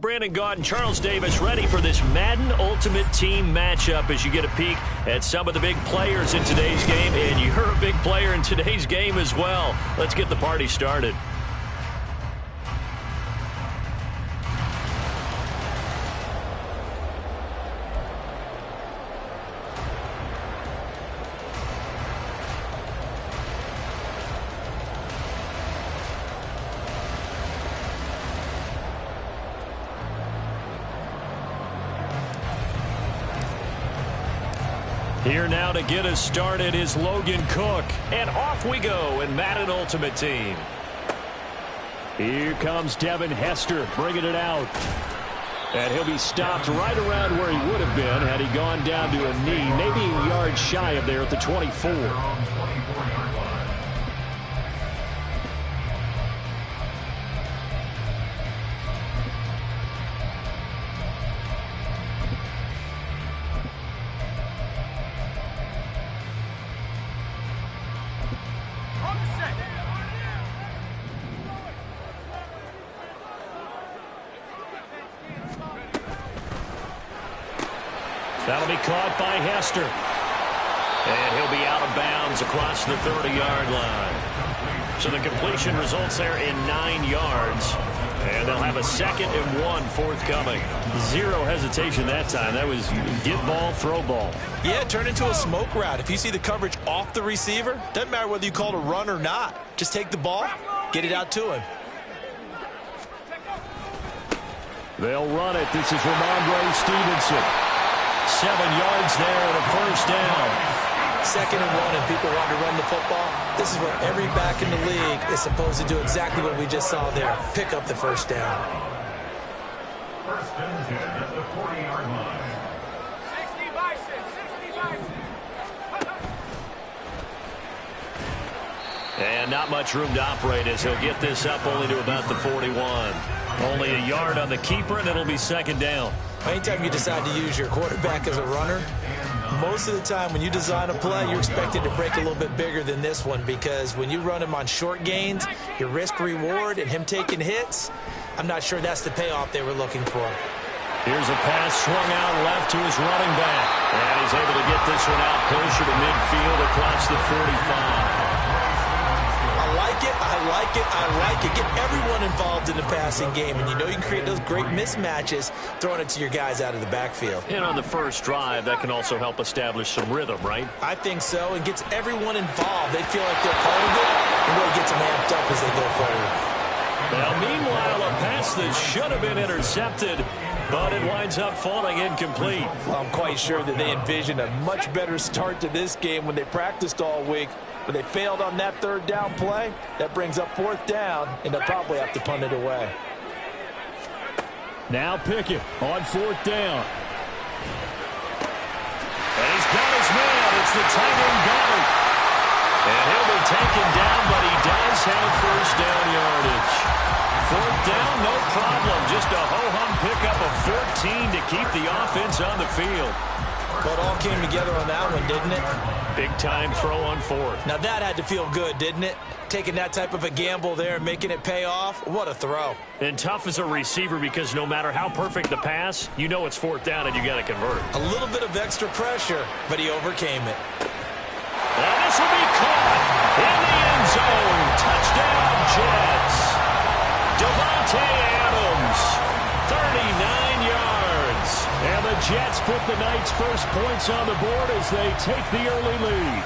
Brandon Gaud and Charles Davis ready for this Madden Ultimate Team matchup as you get a peek at some of the big players in today's game. And you're a big player in today's game as well. Let's get the party started. Here now to get us started is Logan Cook. And off we go in Madden Ultimate Team. Here comes Devin Hester bringing it out. And he'll be stopped right around where he would have been had he gone down to a knee, maybe a yard shy of there at the 24. That'll be caught by Hester. And he'll be out of bounds across the 30-yard line. So the completion results there in 9 yards. And they'll have a 2nd and 1 forthcoming. Zero hesitation that time. That was get ball, throw ball. Yeah, turn into a smoke route. If you see the coverage off the receiver, doesn't matter whether you call it a run or not. Just take the ball, get it out to him. They'll run it. This is Ramondre Stevenson. 7 yards there and a first down. 2nd and 1 and people want to run the football. This is where every back in the league is supposed to do exactly what we just saw there. Pick up the first down. First and 10 at the 40-yard line. 60 Bison, 60 Bison. And not much room to operate as he'll get this up only to about the 41. Only a yard on the keeper, and it'll be 2nd down. Anytime you decide to use your quarterback as a runner, most of the time when you design a play, you're expected to break a little bit bigger than this one, because when you run him on short gains, your risk-reward and him taking hits, I'm not sure that's the payoff they were looking for. Here's a pass swung out left to his running back. And he's able to get this one out closer to midfield across the 45. I like it. Get everyone involved in the passing game, and you know you can create those great mismatches throwing it to your guys out of the backfield. And on the first drive, that can also help establish some rhythm, right? I think so, and gets everyone involved. They feel like they're part of it, and really gets them amped up as they go forward. Now, meanwhile, a pass that should have been intercepted, but it winds up falling incomplete. Well, I'm quite sure that they envisioned a much better start to this game when they practiced all week. But they failed on that 3rd down play. That brings up 4th down, and they'll probably have to punt it away. Now Pickett on 4th down. And he's got his man. It's the tight end Goddard. And he'll be taken down, but he does have first down yardage. 4th down, no problem. Just a ho-hum pickup of 14 to keep the offense on the field. But all came together on that one, didn't it? Big-time throw on 4th. Now that had to feel good, didn't it? Taking that type of a gamble there and making it pay off. What a throw. And tough as a receiver because no matter how perfect the pass, you know it's 4th down and you got to convert. A little bit of extra pressure, but he overcame it. And this will be caught in the end zone. Touchdown, Jets. Devontae Adams, 39 yards. And the Jets put the Knights' first points on the board as they take the early lead.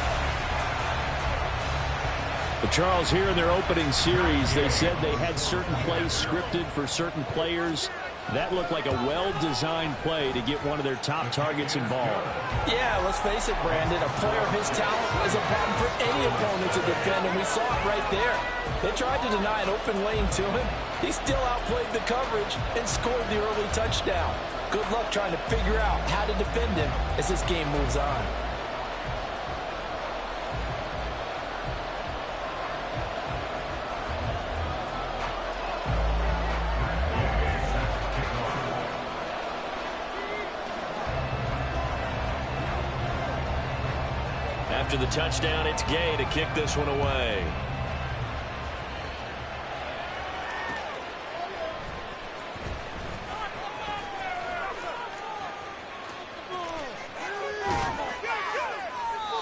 But Charles, here in their opening series, they said they had certain plays scripted for certain players. That looked like a well-designed play to get one of their top targets involved. Yeah, let's face it, Brandon. A player of his talent is a problem for any opponent to defend, and we saw it right there. They tried to deny an open lane to him. He still outplayed the coverage and scored the early touchdown. Good luck trying to figure out how to defend him as this game moves on. After the touchdown, it's Gay to kick this one away.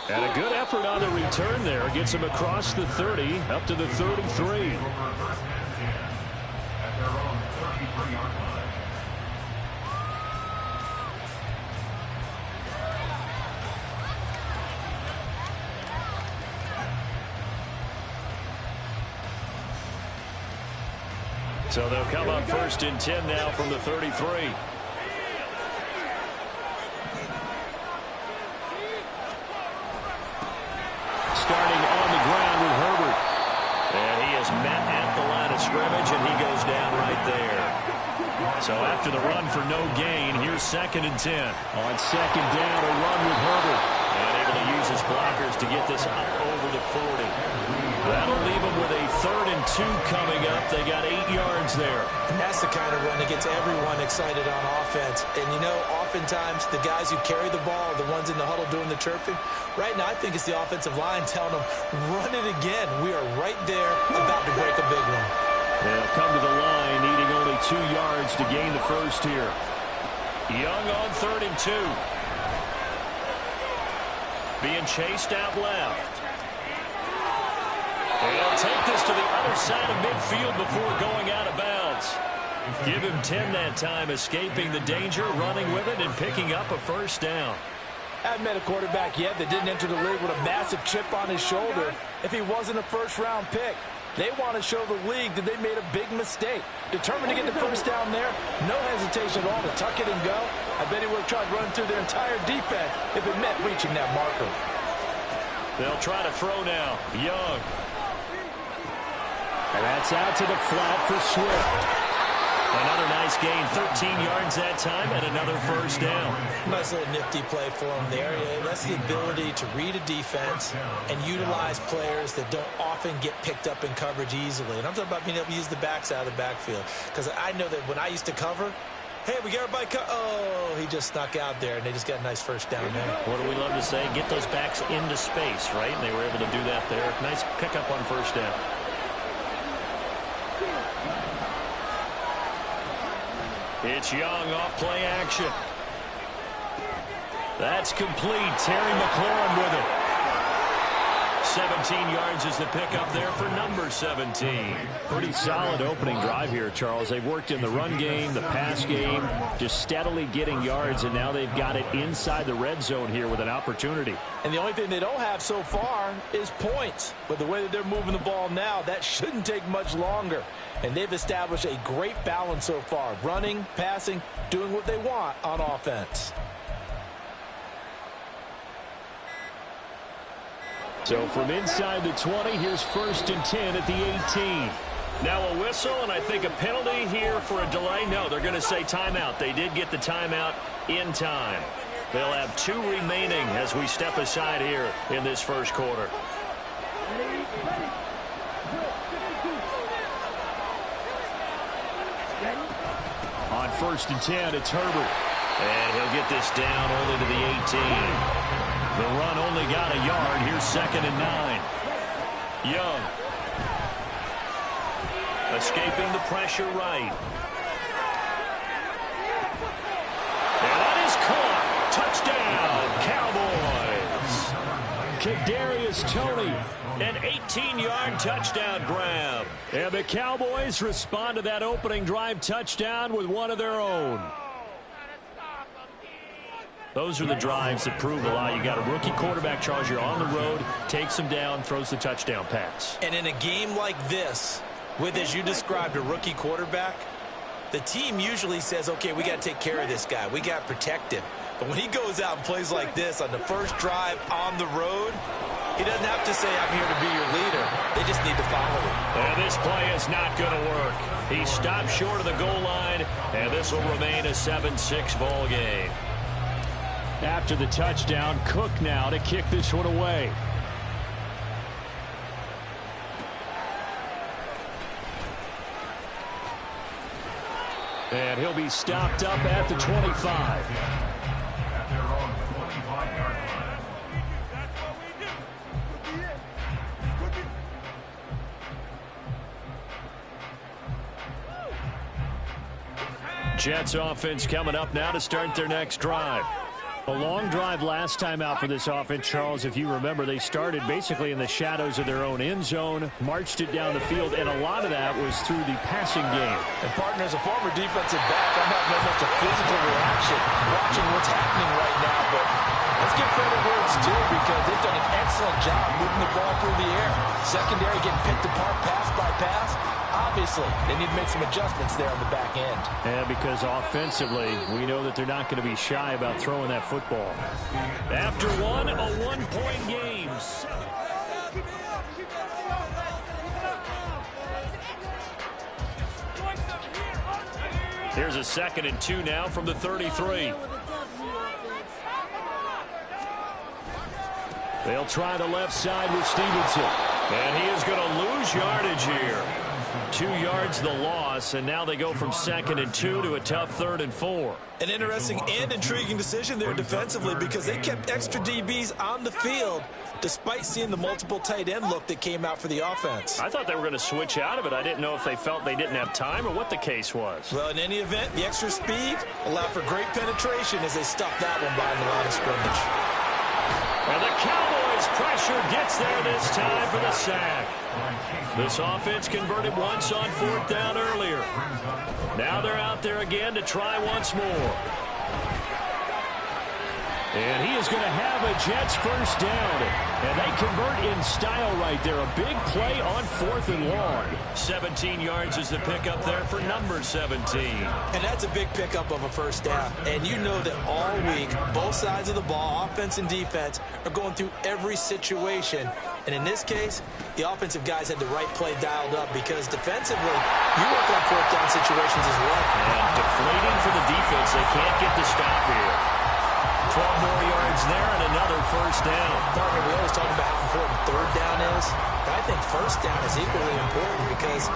And a good effort on the return there. Gets him across the 30, up to the 33. So they'll come up 1st and 10 now from the 33. starting on the ground with Herbert. And he is met at the line of scrimmage, and he goes down right there. So after the run for no gain, here's 2nd and 10. On 2nd down, a run with Herbert. And able to use his blockers to get this up over the 40. That'll leave them with a 3rd and 2 coming up. They got 8 yards there. And that's the kind of run that gets everyone excited on offense. And, you know, oftentimes the guys who carry the ball are the ones in the huddle doing the chirping. Right now, I think it's the offensive line telling them, run it again. We are right there about to break a big one. They'll come to the line, needing only 2 yards to gain the first here. Young on 3rd and 2. Being chased out left. They'll take this to the other side of midfield before going out of bounds. Give him 10 that time, escaping the danger, running with it, and picking up a 1st down. I haven't met a quarterback yet that didn't enter the league with a massive chip on his shoulder if he wasn't a first-round pick. They want to show the league that they made a big mistake. Determined to get the 1st down there, no hesitation at all to tuck it and go. I bet he would have tried running through their entire defense if it meant reaching that marker. They'll try to throw now. Young. And that's out to the flat for Swift. Another nice gain, 13 yards that time, and another 1st down. Nice little nifty play for him there. That's the ability to read a defense and utilize players that don't often get picked up in coverage easily. And I'm talking about being able to use the backside of the backfield. Because I know that when I used to cover, hey, we got everybody oh, he just snuck out there, and they just got a nice 1st down there. What do we love to say? Get those backs into space, right? And they were able to do that there. Nice pickup on 1st down. It's Young off play action. That's complete. Terry McLaurin with it. 17 yards is the pickup there for number 17. Pretty solid opening drive here, Charles. They've worked in the run game, the pass game, just steadily getting yards, and now they've got it inside the red zone here with an opportunity. And the only thing they don't have so far is points. But the way that they're moving the ball now, that shouldn't take much longer. And they've established a great balance so far. Running, passing, doing what they want on offense. So from inside the 20, here's 1st and 10 at the 18. Now a whistle, and I think a penalty here for a delay. No, they're going to say timeout. They did get the timeout in time. They'll have 2 remaining as we step aside here in this 1st quarter. On 1st and 10, it's Herbert. And he'll get this down only to the 18. The run only got a yard. Here's 2nd and 9. Young. Escaping the pressure right. And that is caught. Touchdown, Cowboys. Kadarius Toney. An 18-yard touchdown grab. And the Cowboys respond to that opening drive touchdown with one of their own. Those are the drives that prove a lot. You got a rookie quarterback, Charles. You're on the road, takes him down, throws the touchdown pass. And in a game like this, with, as you described, a rookie quarterback, the team usually says, okay, we got to take care of this guy. We got to protect him. But when he goes out and plays like this on the first drive on the road, he doesn't have to say, I'm here to be your leader. They just need to follow him. And this play is not going to work. He stopped short of the goal line, and this will remain a 7-6 ball game. After the touchdown, Cook now to kick this one away. And he'll be stopped up at the 25. At their own 25-yard line. That's what we do. Jets offense coming up now to start their next drive. A long drive last time out for this offense, Charles. If you remember, they started basically in the shadows of their own end zone, marched it down the field, and a lot of that was through the passing game. And, partner, as a former defensive back, I'm not very much a physical reaction watching what's happening right now, but let's give credit where it's due because they've done an excellent job moving the ball through the air. Secondary getting picked apart pass by pass. Obviously, they need to make some adjustments there on the back end. Yeah, because offensively, we know that they're not going to be shy about throwing that football. After one, a one-point game. Here's a 2nd and 2 now from the 33. They'll try the left side with Stevenson. And he is going to lose yardage here. 2 yards the loss, and now they go from 2nd and 2 to a tough 3rd and 4. An interesting and intriguing decision there defensively because they kept extra DBs on the field despite seeing the multiple tight end look that came out for the offense. I thought they were going to switch out of it. I didn't know if they felt they didn't have time or what the case was. Well, in any event, the extra speed allowed for great penetration as they stuffed that one behind the line of scrimmage. And the Cowboys' pressure gets there this time for the sack. This offense converted once on 4th down earlier. Now they're out there again to try once more. And he is going to have a Jets first down. And they convert in style right there. A big play on 4th and long. 17 yards is the pickup there for number 17. And that's a big pickup of a first down. And you know that all week, both sides of the ball, offense and defense, are going through every situation. And in this case, the offensive guys had the right play dialed up because defensively, you work on 4th down situations as well. And deflating for the defense. They can't get the stop here. 12 more yards there and another first down. Partner, we always talk about how important 3rd down is, but I think first down is equally important because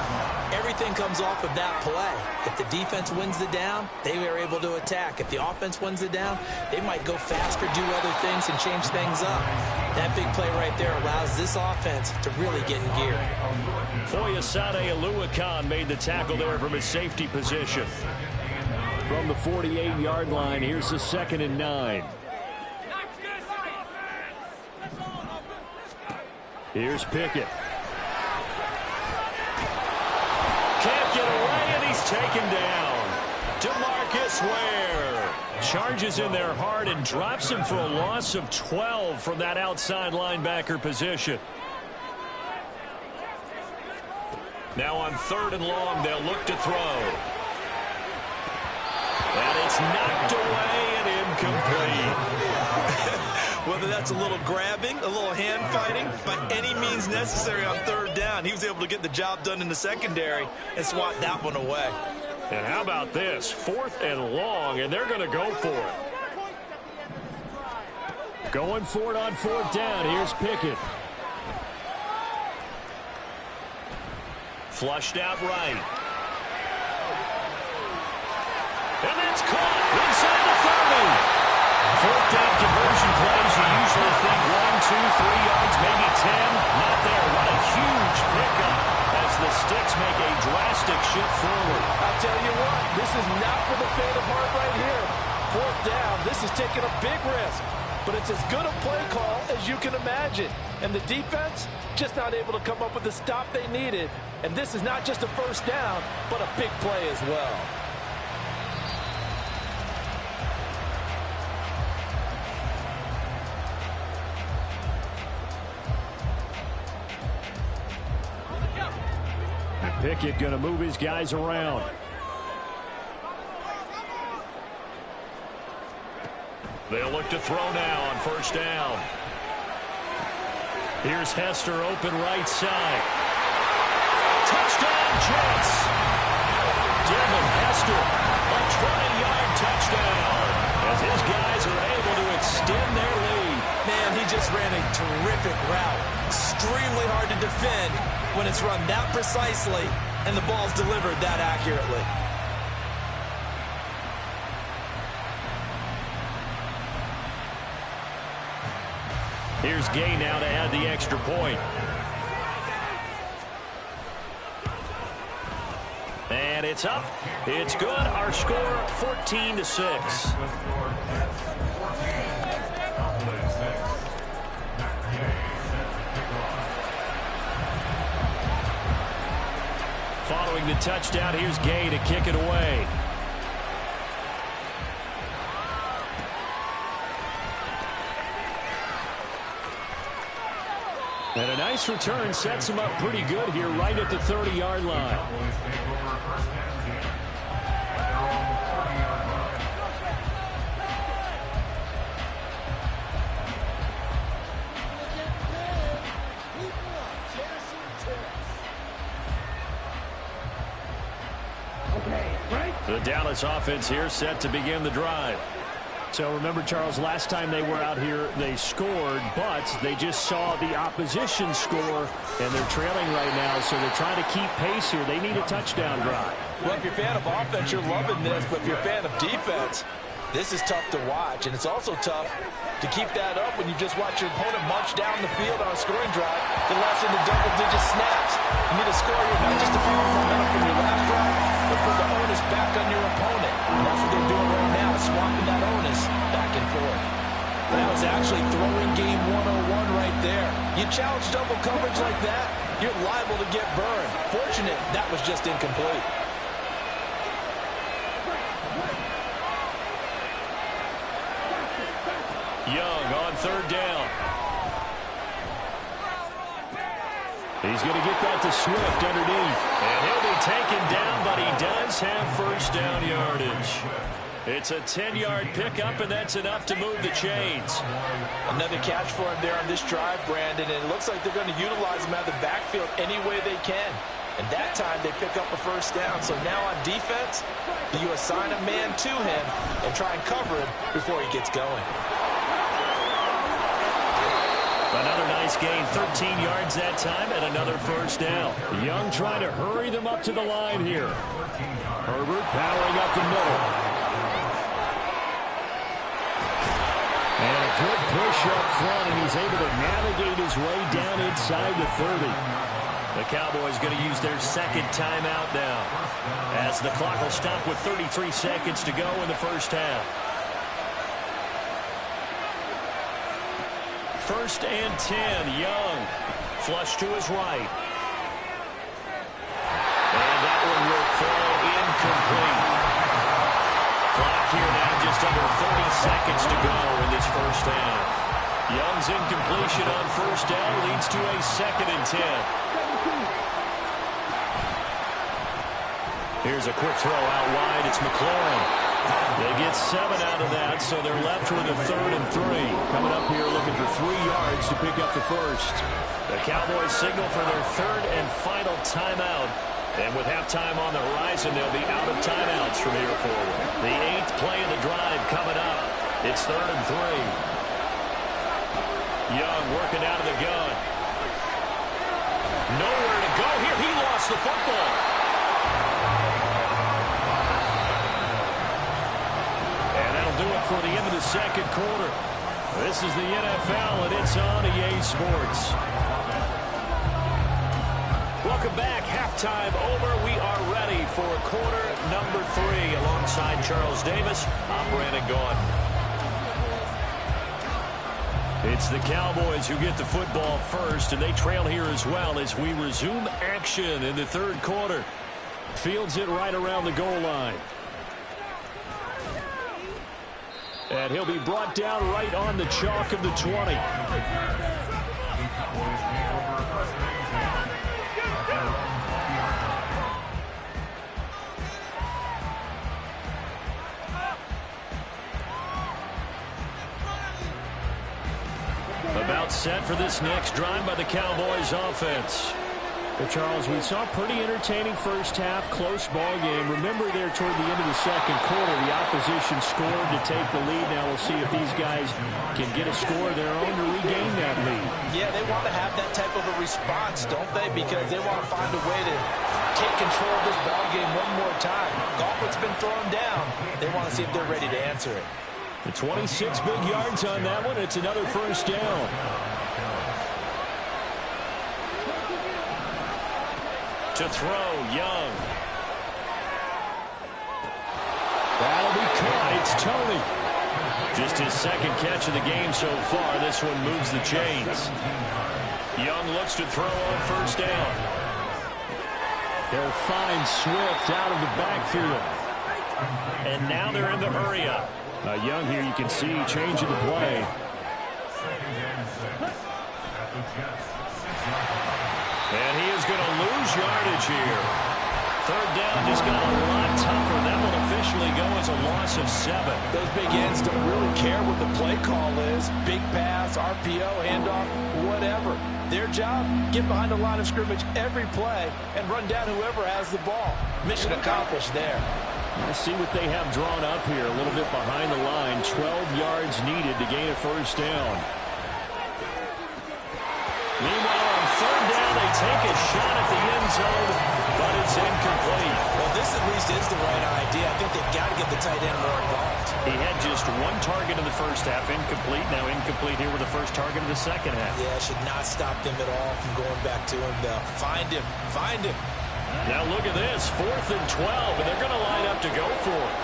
everything comes off of that play. If the defense wins the down, they are able to attack. If the offense wins the down, they might go faster, do other things, and change things up. That big play right there allows this offense to really get in gear. Foyesade Aluakan made the tackle there from his safety position. From the 48-yard line, here's the 2nd and 9. Here's Pickett. Can't get away, and he's taken down. DeMarcus Ware charges in there hard and drops him for a loss of 12 from that outside linebacker position. Now on 3rd and long, they'll look to throw. And it's knocked away and incomplete. Whether that's a little grabbing, a little hand fighting, by any means necessary on 3rd down, he was able to get the job done in the secondary and swat that one away. And how about this? 4th and long, and they're going to go for it. Going for it on 4th down. Here's Pickett. Flushed out right. And that's caught inside the 30. 4th down conversion plays, you usually think 1, 2, 3 yards, maybe 10. Not there. What a huge pickup as the Sticks make a drastic shift forward. I'll tell you what, this is not for the faint of heart right here. 4th down, this is taking a big risk. But it's as good a play call as you can imagine. And the defense, just not able to come up with the stop they needed. And this is not just a first down, but a big play as well. Pickett going to move his guys around. They'll look to throw now on 1st down. Here's Hester open right side. Touchdown Jets. Devin Hester, a 20-yard touchdown as his guys are able to extend their lead. Man, he just ran a terrific route. Extremely hard to defend when it's run that precisely and the ball's delivered that accurately. Here's Gay now to add the extra point. And it's up. It's good. Our score 14-6. Following the touchdown, here's Gay to kick it away. And a nice return sets him up pretty good here right at the 30-yard line. Okay, right? The Dallas offense here set to begin the drive. So remember, Charles, last time they were out here, they scored, but they just saw the opposition score, and they're trailing right now, so they're trying to keep pace here. They need a touchdown drive. Well, if you're a fan of offense, you're loving this, but if you're a fan of defense, this is tough to watch, and it's also tough to keep that up when you just watch your opponent march down the field on a scoring drive to less into double-digit snaps. You need to score here, not just to feel the momentum from your last drive, but put the onus back on your opponent. And that's what they're doing right now, swapping that onus back and forth. That was actually throwing game 101 right there. You challenge double coverage like that, you're liable to get burned. Fortunate that was just incomplete. Young on third down. He's going to get that to Swift underneath. And he'll be taken down, but he does have first down yardage. It's a 10-yard pickup, and that's enough to move the chains. Another catch for him there on this drive, Brandon, and it looks like they're going to utilize him out of the backfield any way they can. And that time they pick up a first down. So now on defense, you assign a man to him and try and cover him before he gets going. Another nice gain, 13 yards that time, and another first down. Young trying to hurry them up to the line here. Herbert powering up the middle. And a good push up front, and he's able to navigate his way down inside the 30. The Cowboys going to use their second timeout now, as the clock will stop with 33 seconds to go in the first half. First and 10, Young. Flush to his right. And that one will fall incomplete. Clock here now, just under 30 seconds to go in this first half. Young's incompletion on first down leads to a second and 10. Here's a quick throw out wide. It's McLaurin. They get 7 out of that, so they're left with a 3rd and 3. Coming up here looking for 3 yards to pick up the first. The Cowboys signal for their 3rd and final timeout. And with halftime on the horizon, they'll be out of timeouts from here forward. The 8th play of the drive coming up. It's 3rd and 3. Young working out of the gun. Nowhere to go here. He lost the football. Do it for the end of the second quarter. This is the NFL, and it's on EA Sports. Welcome back. Halftime over. We are ready for quarter number 3. Alongside Charles Davis, I'm Brandon Gaudin. It's the Cowboys who get the football first, and they trail here as well as we resume action in the third quarter. Fields it right around the goal line. And he'll be brought down right on the chalk of the 20. About set for this next drive by the Cowboys offense. Well, Charles, we saw a pretty entertaining first half, close ball game. Remember there toward the end of the second quarter, the opposition scored to take the lead. Now we'll see if these guys can get a score of their own to regain that lead. Yeah, they want to have that type of a response, don't they? Because they want to find a way to take control of this ball game one more time. Gauntlet's been thrown down. They want to see if they're ready to answer it. The 26 big yards on that one. It's another first down. To throw, Young. That'll be caught. It's Tony. Just his second catch of the game so far. This one moves the chains. Young looks to throw on first down. They'll find Swift out of the backfield. And now they're in the hurry up. Young here, you can see changing the play. And he is going to lose yardage here. Third down just got a lot tougher. That will officially go as a loss of 7. Those big ends don't really care what the play call is. Big pass, RPO, handoff, whatever. Their job, get behind the line of scrimmage every play and run down whoever has the ball. Mission accomplished there. Let's see what they have drawn up here. A little bit behind the line. 12 yards needed to gain a first down. Meanwhile, on third down, they take a shot at the end zone, but it's incomplete. Well, this at least is the right idea. I think they've got to get the tight end more involved. He had just one target in the first half, incomplete. Now incomplete here with the first target of the second half. Yeah, should not stop them at all from going back to him, though. Find him. Find him. Now look at this, 4th and 12, and they're going to line up to go for it.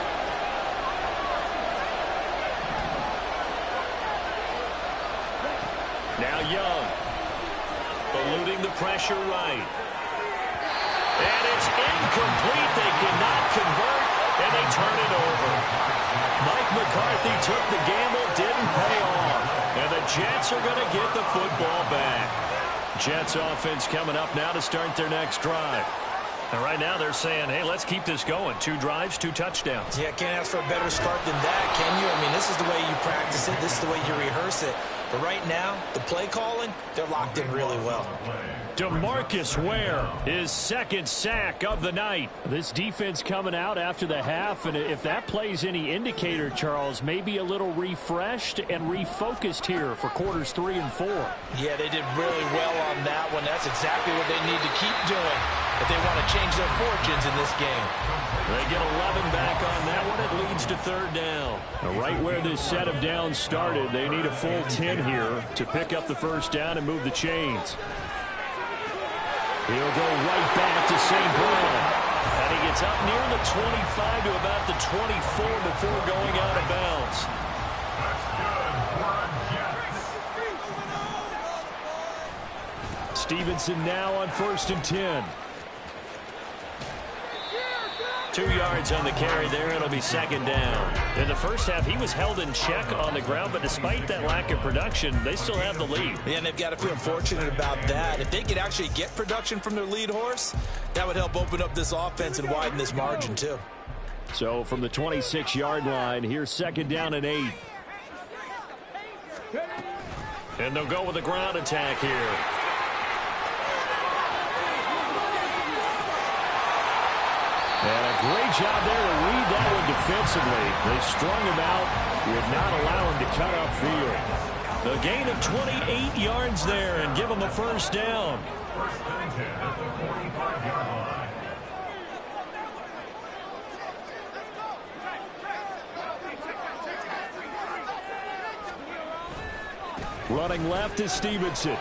Now Young, eluding the pressure right. And it's incomplete. They cannot convert, and they turn it over. Mike McCarthy took the gamble, didn't pay off. And the Jets are going to get the football back. Jets offense coming up now to start their next drive. And right now they're saying, hey, let's keep this going. 2 drives, 2 touchdowns. Yeah, can't ask for a better start than that, can you? I mean, this is the way you practice it. This is the way you rehearse it. But right now, the play calling, they're locked in really well. DeMarcus Ware, his second sack of the night. This defense coming out after the half, and if that plays any indicator, Charles, maybe a little refreshed and refocused here for quarters 3 and 4. Yeah, they did really well on that one. That's exactly what they need to keep doing if they want to change their fortunes in this game. They get 11 back on that one. It leads to third down. Right where this set of downs started, they need a full 10 here to pick up the first down and move the chains. He'll go right back to St. Brown. And he gets up near the 25 to about the 24 before going out of bounds. Stevenson now on 1st and 10. 2 yards on the carry there. It'll be second down. In the first half, he was held in check on the ground, but despite that lack of production, they still have the lead. Yeah, and they've got to feel fortunate about that. If they could actually get production from their lead horse, that would help open up this offense and widen this margin, too. So from the 26-yard line, here's second down and 8. And they'll go with a ground attack here. And a great job there to read that one defensively. They strung him out, would not allow him to cut upfield. A gain of 28 yards there and give him a first down. First and 10 at the 45-yard line. Running left is Stevenson.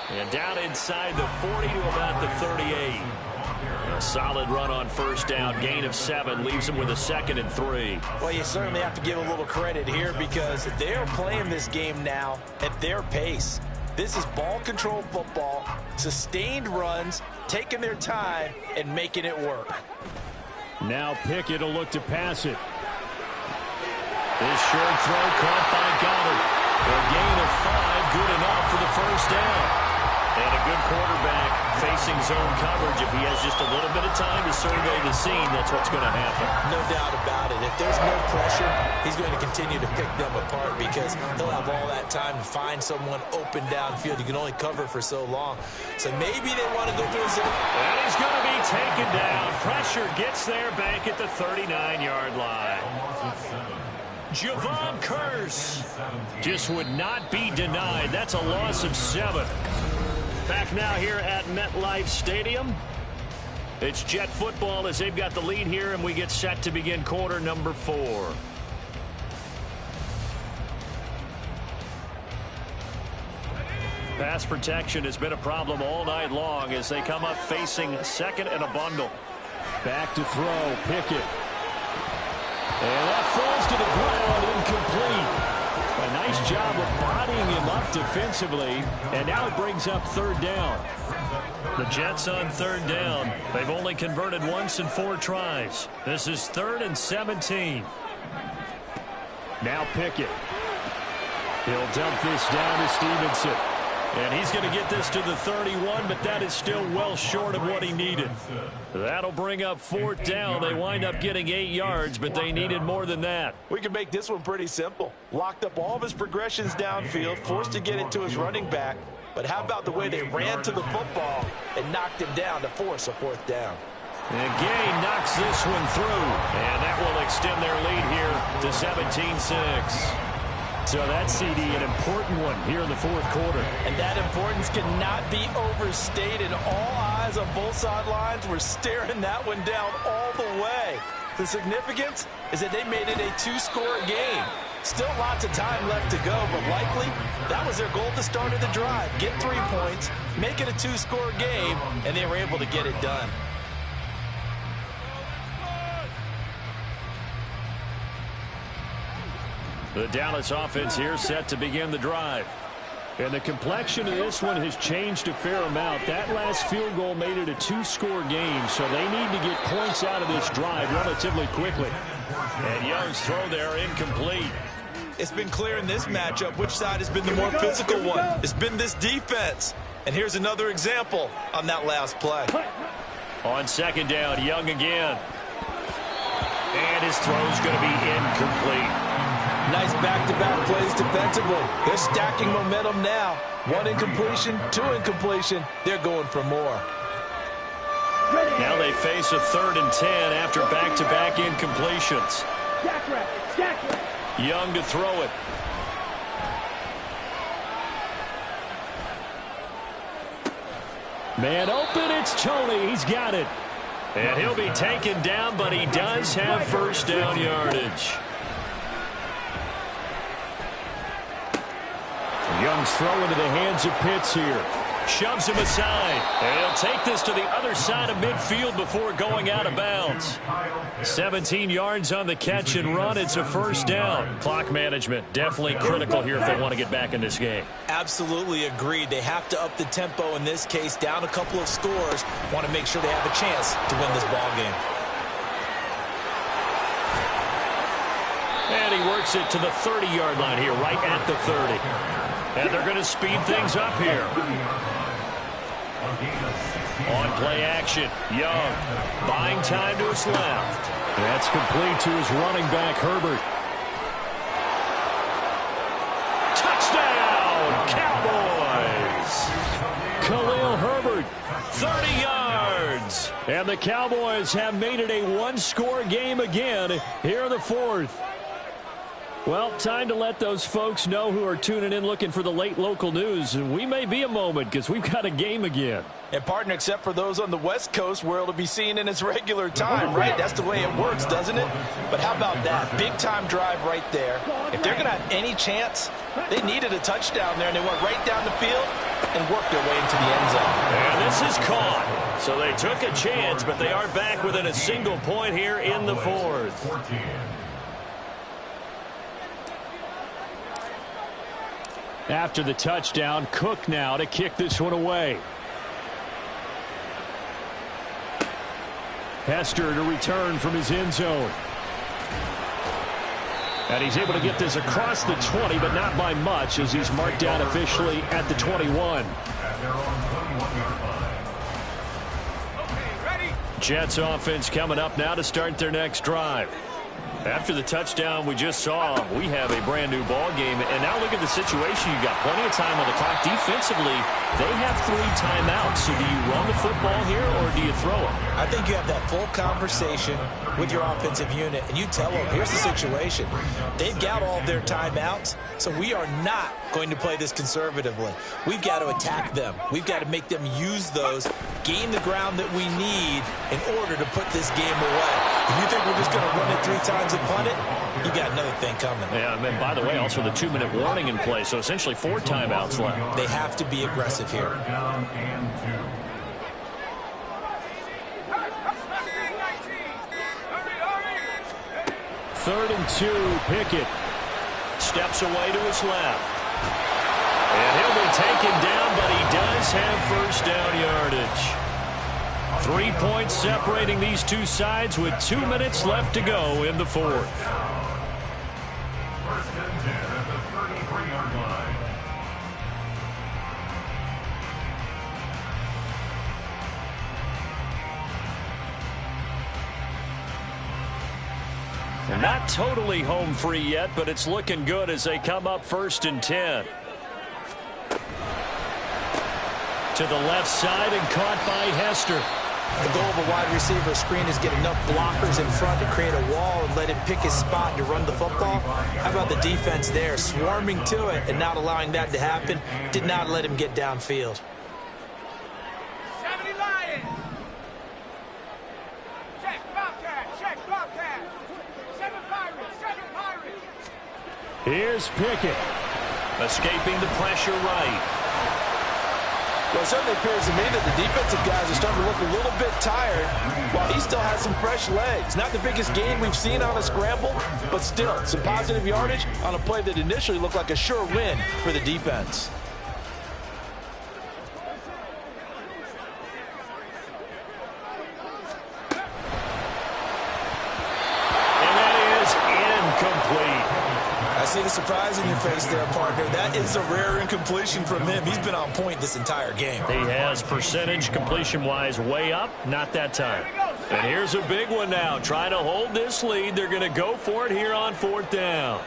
And down inside the 40 to about the 38. A solid run on first down. Gain of 7 leaves them with a 2nd and 3. Well, you certainly have to give a little credit here because they're playing this game now at their pace. This is ball control football, sustained runs, taking their time, and making it work. Now Pickett will look to pass it. This short throw caught by Goddard. A gain of 5, good enough for the first down. And a good quarterback facing zone coverage. If he has just a little bit of time to survey the scene, that's what's going to happen. No doubt about it. If there's no pressure, he's going to continue to pick them apart because he'll have all that time to find someone open downfield. You can only cover for so long. So maybe they want to go to a zone. And he's going to be taken down. Pressure gets there back at the 39-yard line. Javon Curse just would not be denied. That's a loss of 7. Back now here at MetLife Stadium. It's Jet football as they've got the lead here, and we get set to begin quarter number 4. Pass protection has been a problem all night long as they come up facing 2nd and a bundle. Back to throw, Pickett. And that falls to the ground, incomplete. A nice job of bodying him up defensively, and now it brings up third down. The Jets on third down. They've only converted once in 4 tries. This is 3rd and 17. Now Pickett. He'll dump this down to Stevenson. And he's going to get this to the 31, but that is still well short of what he needed. That'll bring up 4th down. They wind up getting 8 yards, but they needed more than that. We can make this one pretty simple. Locked up all of his progressions downfield, forced to get it to his running back. But how about the way they ran to the football and knocked him down to force a 4th down? And Gay knocks this one through. And that will extend their lead here to 17-6. So that, CD, an important one here in the fourth quarter. And that importance cannot be overstated. All eyes on both sidelines were staring that one down all the way. The significance is that they made it a two-score game. Still lots of time left to go, but likely that was their goal to start of the drive. Get 3 points, make it a two-score game, and they were able to get it done. The Dallas offense here set to begin the drive. And the complexion of this one has changed a fair amount. That last field goal made it a two-score game, so they need to get points out of this drive relatively quickly. And Young's throw there incomplete. It's been clear in this matchup which side has been the more physical one. It's been this defense. And here's another example on that last play. On second down, Young again. And his throw's going to be incomplete. Nice back-to-back plays defensively. They're stacking momentum now. 1 incompletion, 2 incompletion. They're going for more. Now they face a 3rd and 10 after back-to-back incompletions. Young to throw it. Man open, it's Tony. He's got it. And he'll be taken down, but he does have first down yardage. Young's throw into the hands of Pitts here. Shoves him aside. And he'll take this to the other side of midfield before going out of bounds. 17 yards on the catch and run. It's a first down. Clock management definitely critical here if they want to get back in this game. Absolutely agreed. They have to up the tempo in this case. Down a couple of scores. Want to make sure they have a chance to win this ball game. And he works it to the 30-yard line here, right at the 30. And they're going to speed things up here. On play action, Young buying time to his left. That's complete to his running back, Herbert. Touchdown, Cowboys! Khalil Herbert. 30 yards. And the Cowboys have made it a one-score game again here in the fourth. Well, time to let those folks know who are tuning in looking for the late local news. We may be a moment because we've got a game again. And, partner, except for those on the West Coast where it'll be seen in its regular time, right? That's the way it works, doesn't it? But how about that? Big-time drive right there. If they're going to have any chance, they needed a touchdown there, and they went right down the field and worked their way into the end zone. And this is caught. So they took a chance, but they are back within a single point here in the fourth. After the touchdown, Cook now to kick this one away. Hester to return from his end zone. And he's able to get this across the 20, but not by much as he's marked down officially at the 21. Jets offense coming up now to start their next drive. After the touchdown we just saw, we have a brand new ball game. And now look at the situation. You've got plenty of time on the clock. Defensively, they have 3 timeouts. So do you run the football here or do you throw it? I think you have that full conversation with your offensive unit, and you tell them, here's the situation. They've got all of their timeouts, so we are not going to play this conservatively. We've got to attack them. We've got to make them use those, gain the ground that we need in order to put this game away. If you think we're just going to run it 3 times and punt it, you got another thing coming. Yeah, and by the way, also the 2-minute warning in play, so essentially 4 timeouts left. They have to be aggressive here. Third and 2, Pickett. Steps away to his left. And he'll be taken down, but he does have first down yardage. 3 points separating these two sides with 2 minutes left to go in the fourth. First and 10 at the 33-yard line. Not totally home free yet, but it's looking good as they come up first and 10. To the left side and caught by Hester. The goal of a wide receiver screen is get enough blockers in front to create a wall and let him pick his spot to run the football. How about the defense there, swarming to it and not allowing that to happen? Did not let him get downfield. 70 Lions. Check Bobcat, check Bobcat. 7 Pirates, 7 Pirates. Here's Pickett. Escaping the pressure right. Well, it certainly appears to me that the defensive guys are starting to look a little bit tired while he still has some fresh legs. Not the biggest gain we've seen on a scramble, but still some positive yardage on a play that initially looked like a sure win for the defense. And that is incomplete. I see the surprise in your face there, partner. That is a rare incompletion from him. He's been on point this entire game. He has percentage completion-wise way up, not that time. And here's a big one now. Trying to hold this lead. They're going to go for it here on 4th down.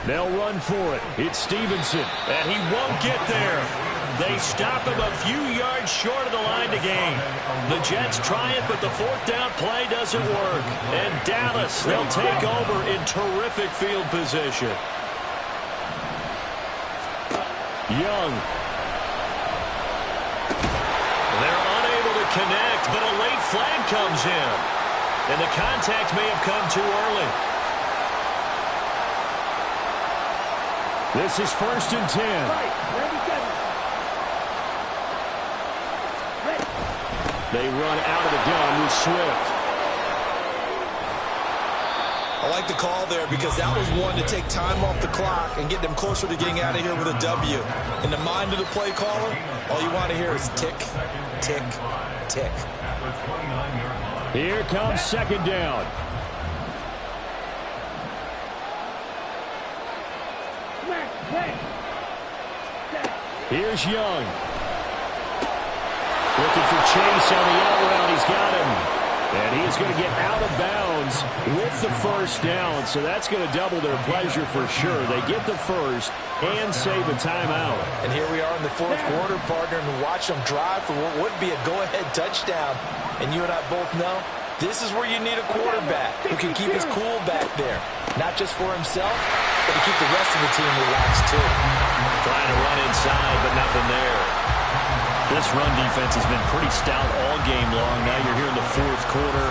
They'll run for it. It's Stevenson. And he won't get there. They stop him a few yards short of the line to gain. The Jets try it, but the 4th down play doesn't work. And Dallas, they'll take over in terrific field position. Young. They're unable to connect, but a late flag comes in. And the contact may have come too early. This is 1st and 10. They run out of the gun with Swift. I like the call there because that was one to take time off the clock and get them closer to getting out of here with a W. In the mind of the play caller, all you want to hear is tick, tick, tick. Here comes 2nd down. Here's Young. Looking for Chase on the out route. He's got him. And he's going to get out of bounds with the 1st down. So that's going to double their pleasure for sure. They get the 1st and save a timeout. And here we are in the 4th quarter, partner, and watch them drive for what would be a go-ahead touchdown. And you and I both know this is where you need a quarterback who can keep his cool back there. Not just for himself, but to keep the rest of the team relaxed too. Trying to run inside, but nothing there. This run defense has been pretty stout all game long. Now you're here in the 4th quarter.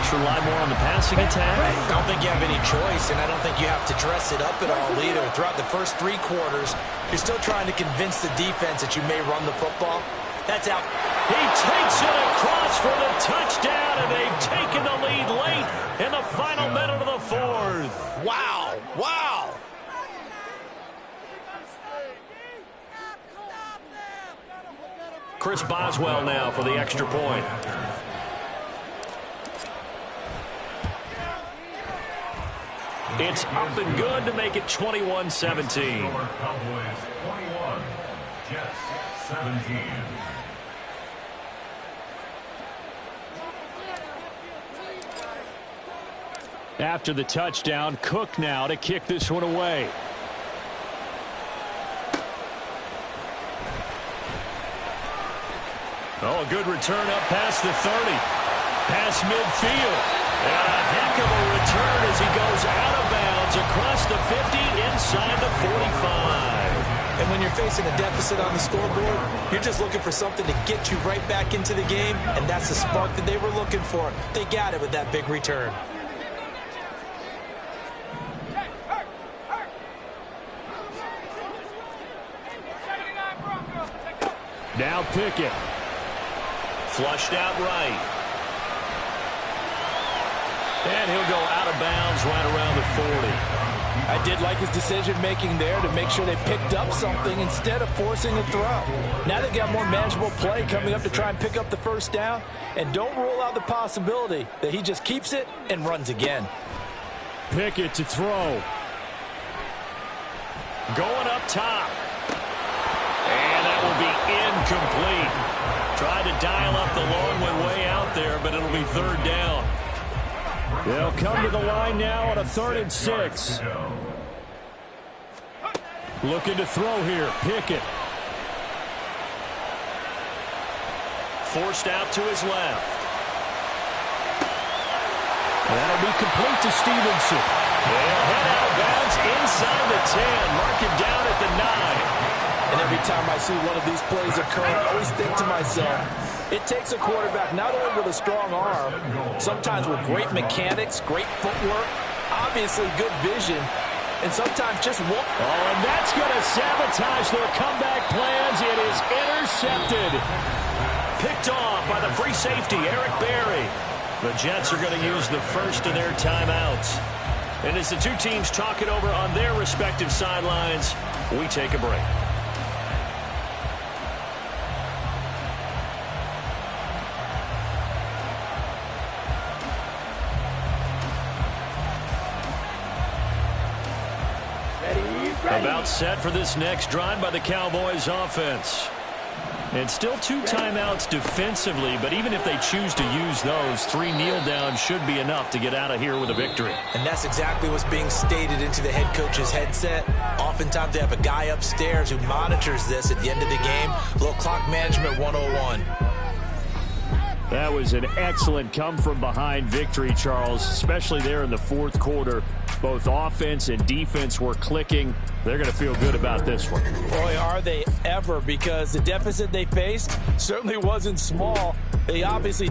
Should rely more on the passing attack. I don't think you have any choice, and I don't think you have to dress it up at all either. Throughout the first 3 quarters, you're still trying to convince the defense that you may run the football. That's out. He takes it across for the touchdown, and they've taken the lead late in the final minute of the 4th. Wow. Wow. Chris Boswell now for the extra point. It's up and good to make it 21-17. Cowboys 21, Jets 17. After the touchdown, Cook now to kick this one away. Oh, a good return up past the 30. Past midfield. And a heck of a return as he goes out of bounds across the 50 inside the 45. And when you're facing a deficit on the scoreboard, you're just looking for something to get you right back into the game, and that's the spark that they were looking for. They got it with that big return. Now Pickett. Flushed out right. And he'll go out of bounds right around the 40. I did like his decision-making there to make sure they picked up something instead of forcing a throw. Now they've got more manageable play coming up to try and pick up the 1st down. And don't rule out the possibility that he just keeps it and runs again. Pickett to throw. Going up top. And that will be incomplete. Tried to dial up the long one way out there, but it'll be 3rd down. They'll come to the line now on a 3rd and 6. Looking to throw here. Pickett. forced out to his left. That'll be complete to Stevenson. They'll head out of bounds inside the 10. Mark him down at the 9. And every time I see one of these plays occur, I always think to myself, it takes a quarterback not only with a strong arm, sometimes with great mechanics, great footwork, obviously good vision, and sometimes just one. Oh, and that's going to sabotage their comeback plans. It is intercepted. Picked off by the free safety, Eric Berry. The Jets are going to use the first of their timeouts. And as the two teams talk it over on their respective sidelines, we take a break. About set for this next drive by the Cowboys offense. And still 2 timeouts defensively, but even if they choose to use those, 3 kneel downs should be enough to get out of here with a victory. And that's exactly what's being stated into the head coach's headset. Oftentimes they have a guy upstairs who monitors this at the end of the game. A little clock management 101. That was an excellent come-from-behind victory, Charles, especially there in the fourth quarter. Both offense and defense were clicking. They're going to feel good about this one. Boy, are they ever, because the deficit they faced certainly wasn't small. They obviously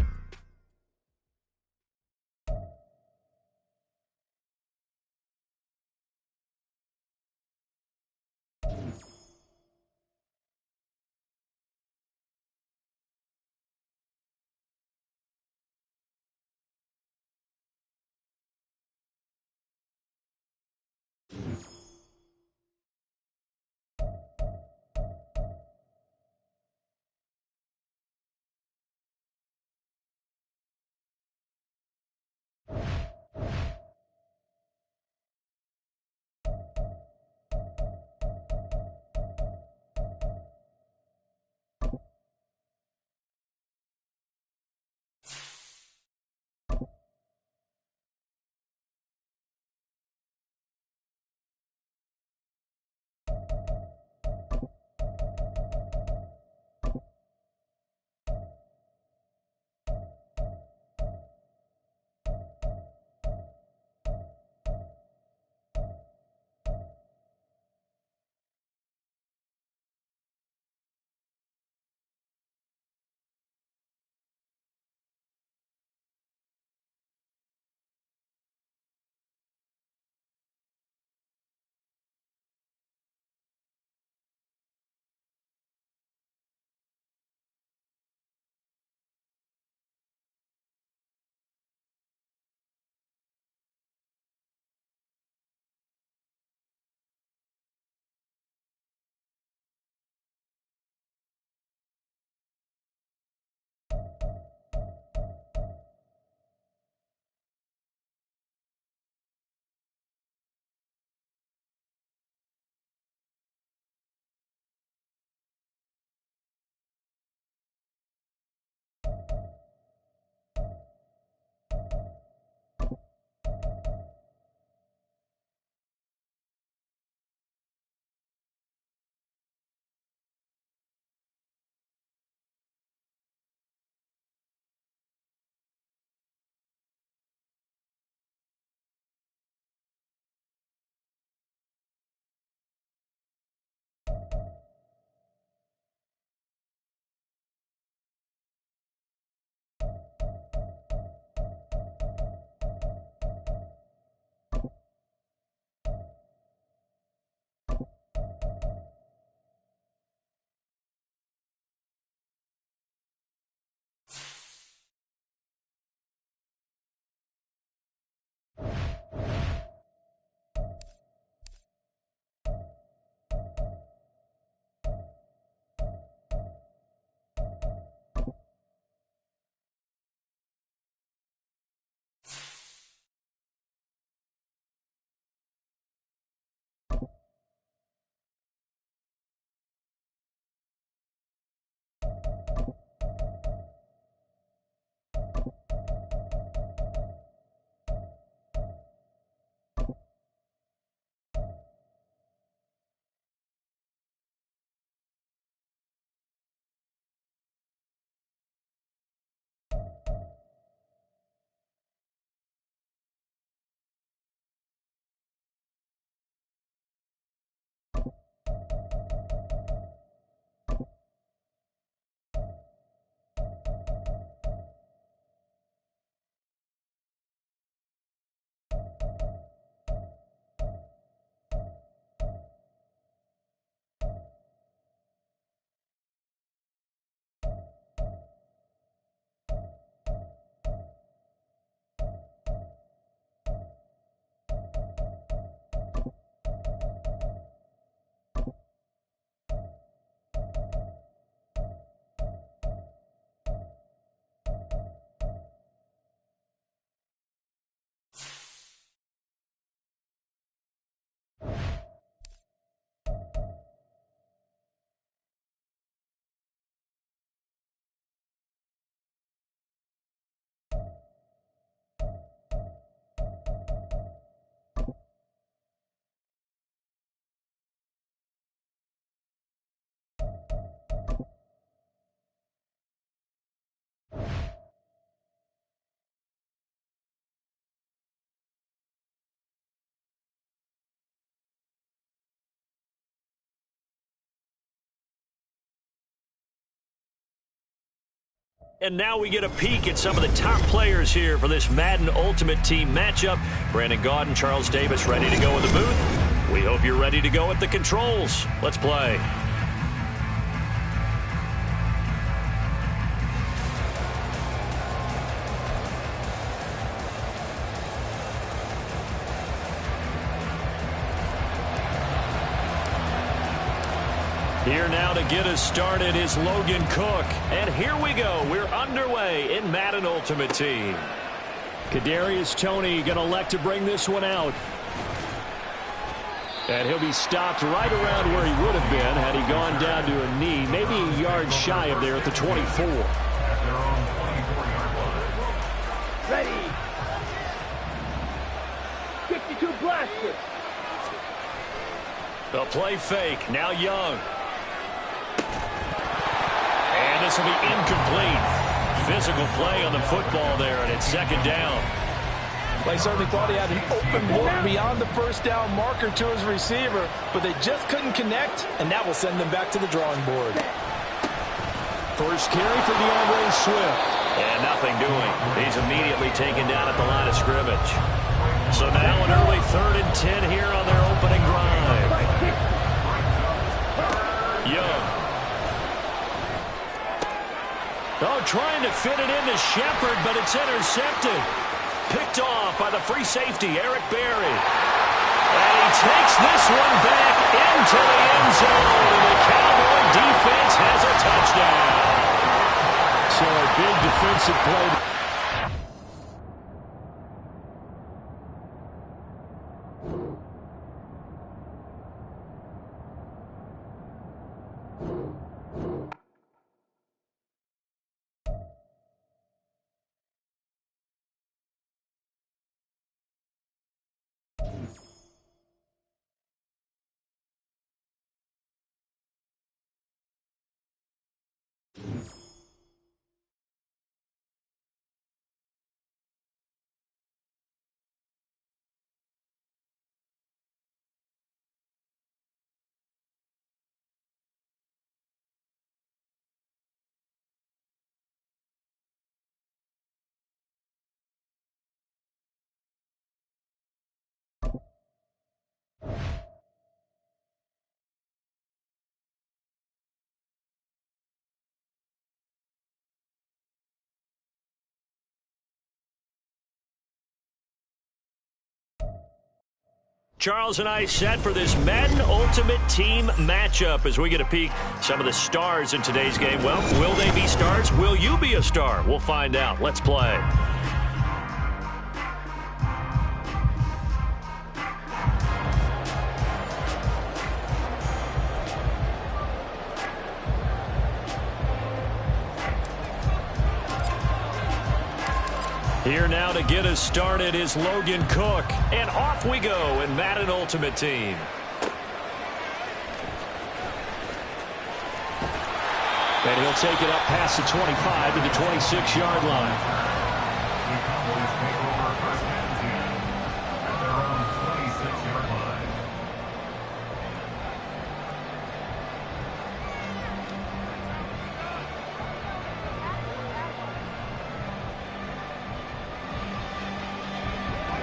And now we get a peek at some of the top players here for this Madden Ultimate Team matchup. Brandon Gaudin, Charles Davis ready to go in the booth. We hope you're ready to go at the controls. Let's play. Here now to get us started is Logan Cook. And here we go. We're underway in Madden Ultimate Team. Kadarius Toney going to elect to bring this one out. And he'll be stopped right around where he would have been had he gone down to a knee, maybe a yard shy of there at the 24. Ready. 52 blasters. The play fake. Now Young. And this will be incomplete. Physical play on the football there, and it's second down. They certainly thought he had an open look beyond the first down marker to his receiver, but they just couldn't connect, and that will send them back to the drawing board. First carry for DeAndre Swift. And nothing doing. He's immediately taken down at the line of scrimmage. So now an early 3rd and 10 here on their opening drive. Young. Oh, trying to fit it into Shepard, but it's intercepted. Picked off by the free safety, Eric Berry. And he takes this one back into the end zone. And the Cowboy defense has a touchdown. So a big defensive play. Charles and I set for this Madden Ultimate Team matchup as we get a peek some of the stars in today's game. Well, will they be stars? Will you be a star? We'll find out. Let's play. Here now to get us started is Logan Cook. And off we go in Madden Ultimate Team. And he'll take it up past the 25 to the 26-yard line. The Cowboys take over 1st and 10 at their own 26-yard line.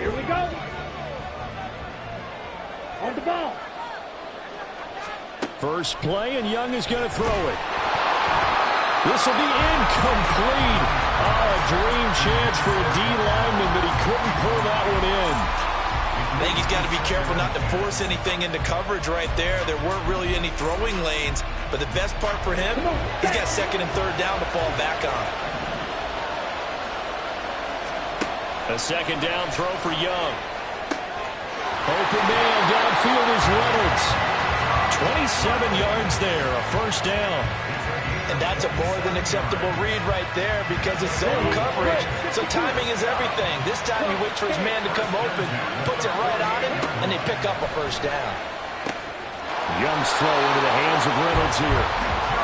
Here we go. On the ball. First play, and Young is going to throw it. This will be incomplete. Oh, a dream chance for a D lineman, but he couldn't pull that one in. I think he's got to be careful not to force anything into coverage right there. There weren't really any throwing lanes, but the best part for him, he's got 2nd and 3rd down to fall back on. A 2nd down throw for Young. Open man downfield is Reynolds. 27 yards there, a 1st down. And that's a more than acceptable read right there because it's zone coverage, so timing is everything. This time he waits for his man to come open, puts it right on him, and they pick up a 1st down. Young's throw into the hands of Reynolds here.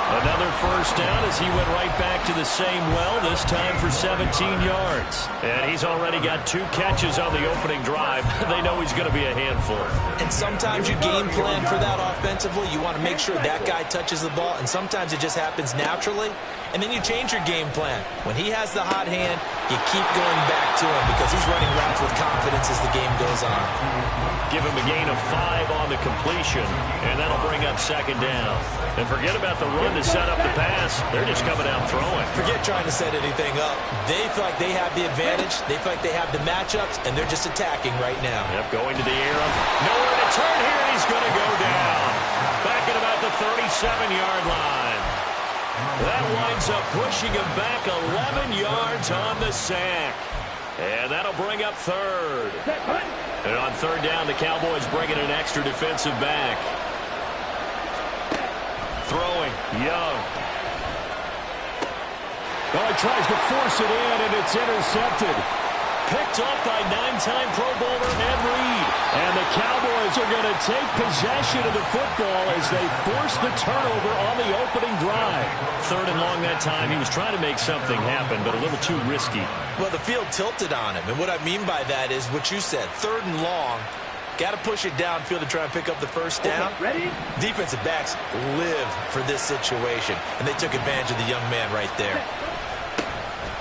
Another first down as he went right back to the same well, this time for 17 yards. And he's already got 2 catches on the opening drive. They know he's going to be a handful. And sometimes you game plan for that offensively. You want to make sure that guy touches the ball, and sometimes it just happens naturally. And then you change your game plan. When he has the hot hand, you keep going back to him because he's running routes with confidence as the game goes on. Give him a gain of 5 on the completion, and that'll bring up second down. And forget about the run to set up the pass. They're just coming out throwing. Forget trying to set anything up. They feel like they have the advantage. They feel like they have the matchups, and they're just attacking right now. Yep, going to the air. Nowhere to turn here, and he's going to go down. Back at about the 37-yard line. That winds up pushing him back 11 yards on the sack. And that'll bring up third. And on third down, the Cowboys bring in an extra defensive back. Throwing, Young. Well, he tries to force it in, and it's intercepted. Picked up by 9-time Pro Bowler Ed Reed. And the Cowboys are going to take possession of the football as they force the turnover on the opening drive. Third and long that time. He was trying to make something happen, but a little too risky. Well, the field tilted on him, and what I mean by that is what you said, third and long. Got to push it downfield to try and pick up the first down. Ready? Defensive backs live for this situation, and they took advantage of the young man right there.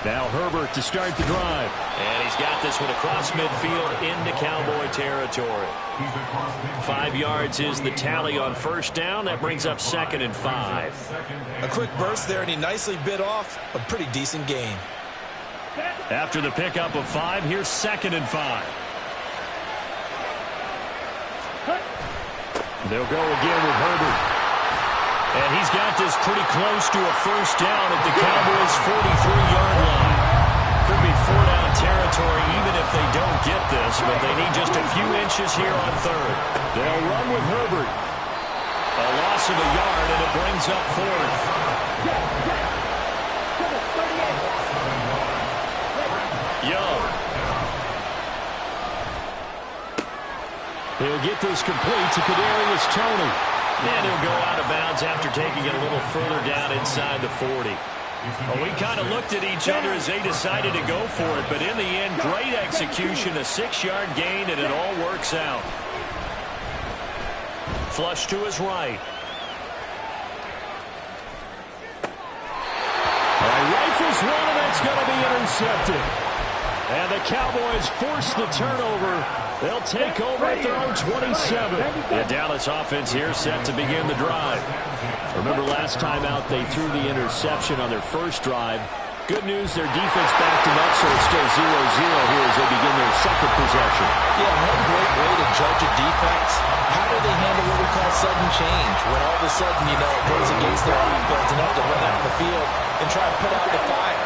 Now Herbert to start the drive. And he's got this one across midfield into Cowboy territory. 5 yards is the tally on first down. That brings up second and 5. A quick burst there, and he nicely bit off a pretty decent gain. After the pickup of 5, here's second and 5. They'll go again with Herbert. And he's got this pretty close to a first down at the Cowboys' 43-yard line. Could be 4-down territory even if they don't get this, but they need just a few inches here on third. They'll run with Herbert. A loss of a yard, and it brings up fourth. Young. He'll get this complete to Kadarius Toney. And he'll go out of bounds after taking it a little further down inside the 40. Well, we kind of looked at each other as they decided to go for it, but in the end, great execution, a 6-yard gain, and it all works out. Flush to his right. Rifles one, and that's going to be intercepted. And the Cowboys force the turnover. They'll take over at their own 27. The Dallas offense here set to begin the drive. Remember last time out they threw the interception on their first drive. Good news, their defense backed them up, so it's still 0-0 here as they begin their second possession. Yeah, one great way to judge a defense. How do they handle what we call sudden change? When all of a sudden, you know, it goes against their offense and have to run out the field and try to put out the fire.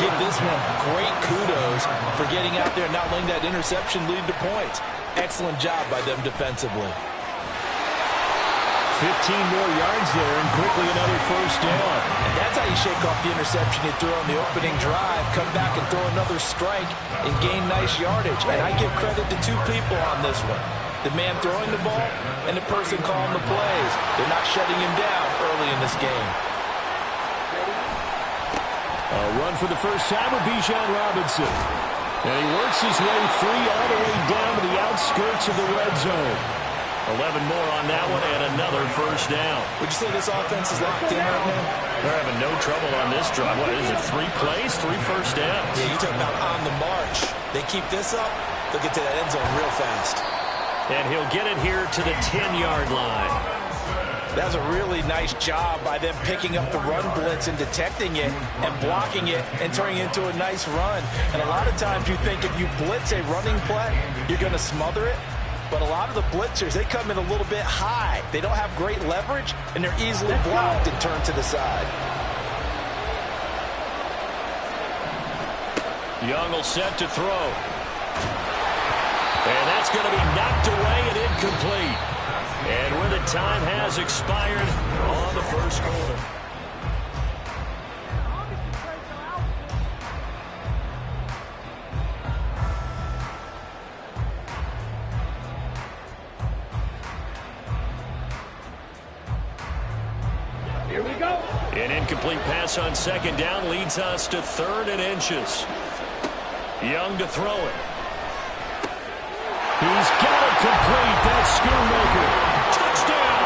Give this one great kudos for getting out there and not letting that interception lead to points. Excellent job by them defensively. 15 more yards there, and quickly another first down. And that's how you shake off the interception you threw on the opening drive, come back and throw another strike and gain nice yardage. And I give credit to 2 people on this one. The man throwing the ball and the person calling the plays. They're not shutting him down early in this game. A run for the first time with Bijan Robinson. And he works his way free all the way down to the outskirts of the red zone. 11 more on that one, and another first down. Would you say this offense is locked in right now? They're having no trouble on this drive. What is it, 3 plays, 3 first downs? Yeah, you talk about on the march. They keep this up, they'll get to that end zone real fast. And he'll get it here to the 10-yard line. That was a really nice job by them picking up the run blitz and detecting it and blocking it and turning it into a nice run. And a lot of times you think if you blitz a running play, you're going to smother it. But a lot of the blitzers, they come in a little bit high. They don't have great leverage, and they're easily blocked and turned to the side. Young will set to throw. And that's going to be knocked away and incomplete. And when the time has expired on the first quarter. Here we go. An incomplete pass on second down leads us to 3rd and inches. Young to throw it. He's got it complete. That's Schoonmaker. Touchdown!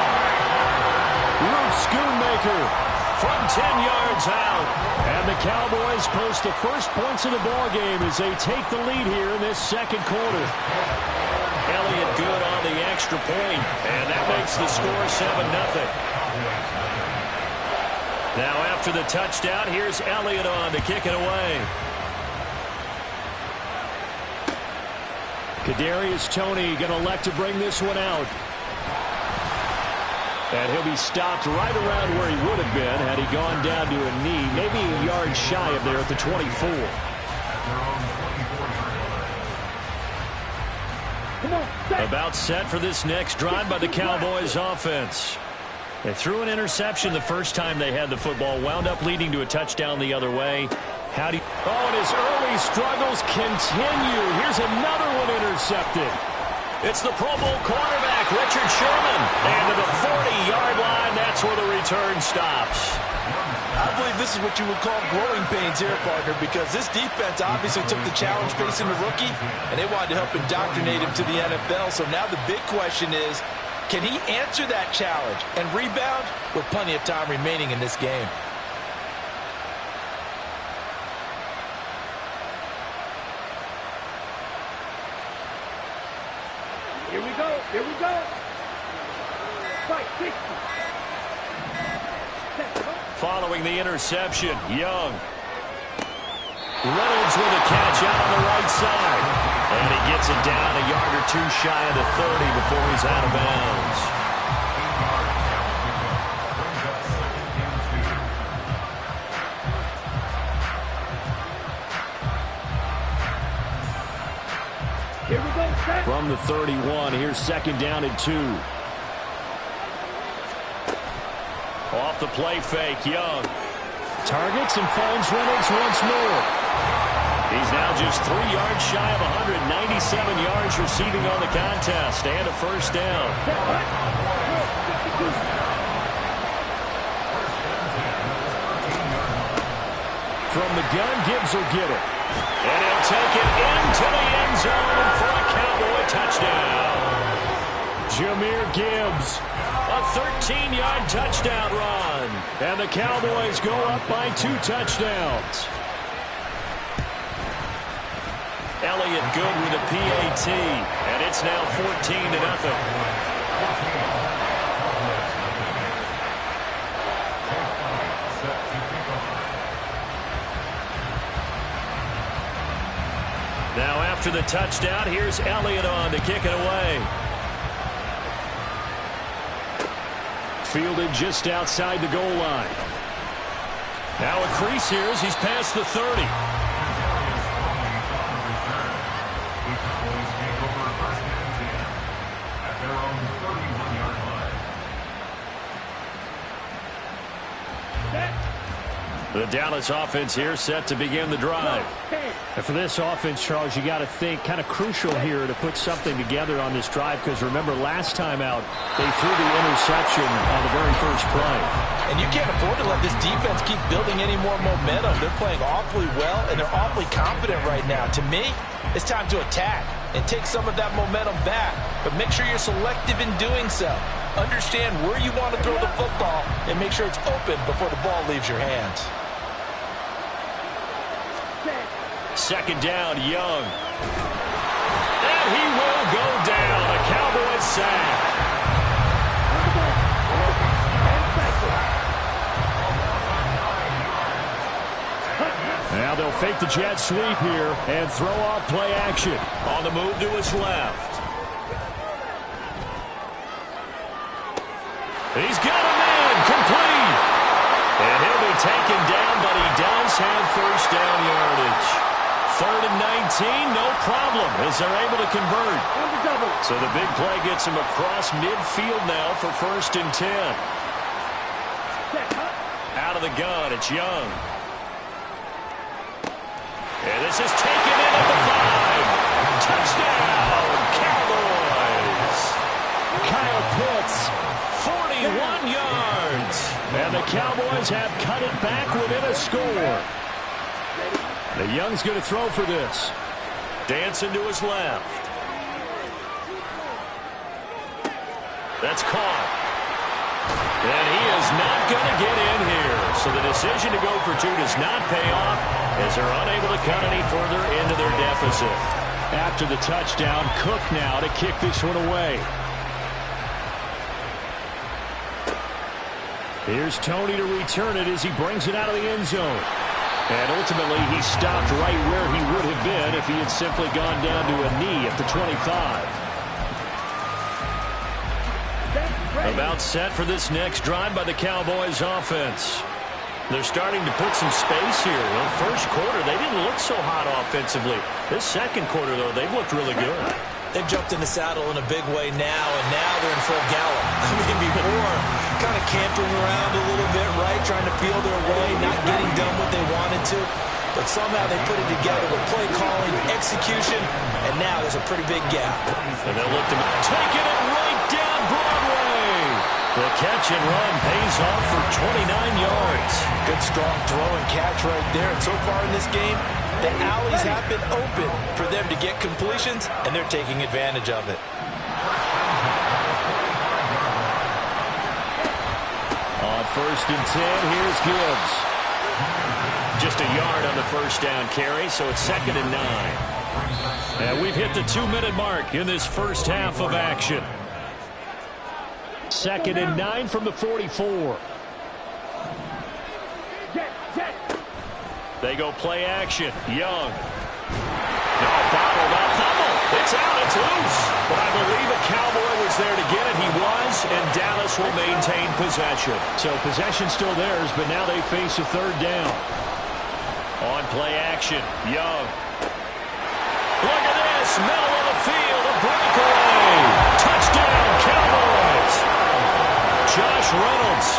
Luke Schoonmaker From 10 yards out. And the Cowboys post the first points of the ball game as they take the lead here in this second quarter. Elliott good on the extra point, and that makes the score 7-0. Now after the touchdown, here's Elliott on to kick it away. Kadarius Toney going to elect to bring this one out. And he'll be stopped right around where he would have been had he gone down to a knee, maybe a yard shy of there at the 24. About set for this next drive by the Cowboys offense. They threw an interception the first time they had the football, wound up leading to a touchdown the other way. Oh, and his early struggles continue. Here's another one intercepted. It's the Pro Bowl quarterback, Richard Sherman. And to the 40-yard line, that's where the return stops. I believe this is what you would call growing pains here, partner, because this defense obviously took the challenge facing the rookie, and they wanted to help indoctrinate him to the NFL. So now the big question is, can he answer that challenge and rebound with plenty of time remaining in this game? Here we go. Here we go. Fight 60. Following the interception, Young. Reynolds with a catch out on the right side. And he gets it down a yard or two shy of the 30 before he's out of bounds. Here we go. Set. From the 31, here's 2nd down and 2. Off the play fake, Young. Targets and finds Reynolds once more. He's now just 3 yards shy of 197 yards receiving on the contest and a first down. From the gun, Gibbs will get it. And he'll take it into the end zone for a Cowboy touchdown. Jahmyr Gibbs. A 13-yard touchdown run. And the Cowboys go up by 2 touchdowns. Elliott good with a PAT, and it's now 14-0. Now after the touchdown, here's Elliott on to kick it away. Fielded just outside the goal line. Now a crease here as he's past the 30. The Dallas offense here set to begin the drive. And for this offense, Charles, you got to think kind of crucial here to put something together on this drive, because remember last time out they threw the interception on the very first play. And you can't afford to let this defense keep building any more momentum. They're playing awfully well, and they're awfully confident right now. To me, it's time to attack and take some of that momentum back, but make sure you're selective in doing so. Understand where you want to throw the football and make sure it's open before the ball leaves your hands. Second down, Young. And he will go down. A Cowboys sack. Now they'll fake the jet sweep here and throw off play action. On the move to his left. He's got a man complete. And he'll be taken down, but he does have first down yardage. 3rd and 19, no problem, as they're able to convert. So the big play gets him across midfield now for 1st and 10. Out of the gun, it's Young. And this is taken in at the 5. Touchdown, Cowboys. Kyle Pitts. 41 yards. And the Cowboys have cut it back within a score. The Young's going to throw for this. Dancing to his left. That's caught. And he is not going to get in here. So the decision to go for two does not pay off as they're unable to cut any further into their deficit. After the touchdown, Cook now to kick this one away. Here's Tony to return it as he brings it out of the end zone. And ultimately, he stopped right where he would have been if he had simply gone down to a knee at the 25. About set for this next drive by the Cowboys offense. They're starting to put some space here. Well, first quarter, they didn't look so hot offensively. This second quarter, though, they've looked really good. They've jumped in the saddle in a big way now, and now they're in full gallop. I mean, before, kind of camping around a little bit, right, trying to feel their way, not getting done what they wanted to. But somehow they put it together with play calling, execution, and now there's a pretty big gap. And they'll look to taking it right down Broadway. The catch and run pays off for 29 yards. Good, strong throw and catch right there. And so far in this game, the alleys have been open for them to get completions, and they're taking advantage of it. On 1st and 10, here's Gibbs. Just a yard on the first down carry, so it's 2nd and 9. And we've hit the 2-minute mark in this first half of action. 2nd and 9 from the 44. They go play action. Young. No, bottled up. Fumble. It's out. It's loose. But I believe a Cowboy was there to get it. He was, and Dallas will maintain possession. So possession still theirs, but now they face a 3rd down. On play action. Young. Look at this. Middle of the field. A breakaway. Touchdown, Cowboys. Josh Reynolds.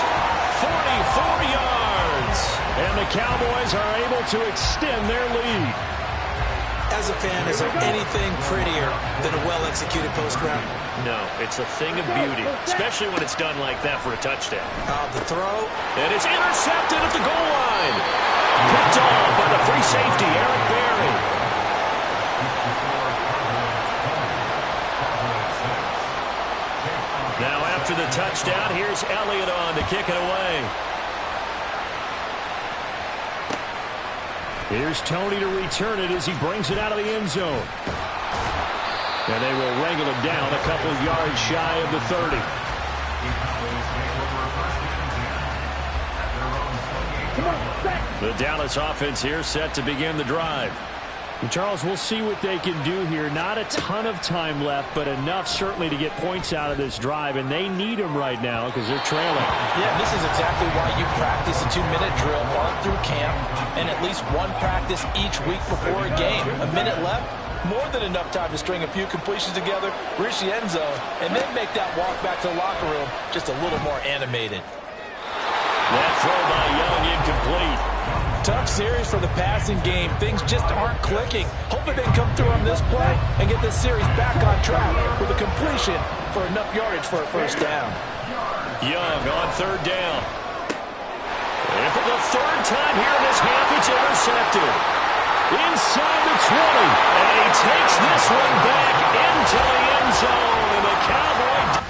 44 yards. And the Cowboys are able to extend their lead. As a fan, is there anything prettier than a well-executed post route? No, it's a thing of beauty, especially when it's done like that for a touchdown. The throw. And it's intercepted at the goal line. Picked off by the free safety, Eric Berry. Now after the touchdown, here's Elliott on to kick it away. Here's Tony to return it as he brings it out of the end zone. And they will wrangle him down a couple yards shy of the 30. The Dallas offense here set to begin the drive. And Charles, we'll see what they can do here. Not a ton of time left, but enough certainly to get points out of this drive, and they need them right now because they're trailing. Yeah, this is exactly why you practice a 2-minute drill all through camp and at least one practice each week before a game. A minute left, more than enough time to string a few completions together, reach the end zone, and then make that walk back to the locker room just a little more animated. That throw by Young incomplete. Tough series for the passing game. Things just aren't clicking. Hoping they can come through on this play and get this series back on track with a completion for enough yardage for a first down. Young on 3rd down. And for the 3rd time here in this half, it's intercepted. Inside the 20. And he takes this one back into the end zone. And the Cowboys...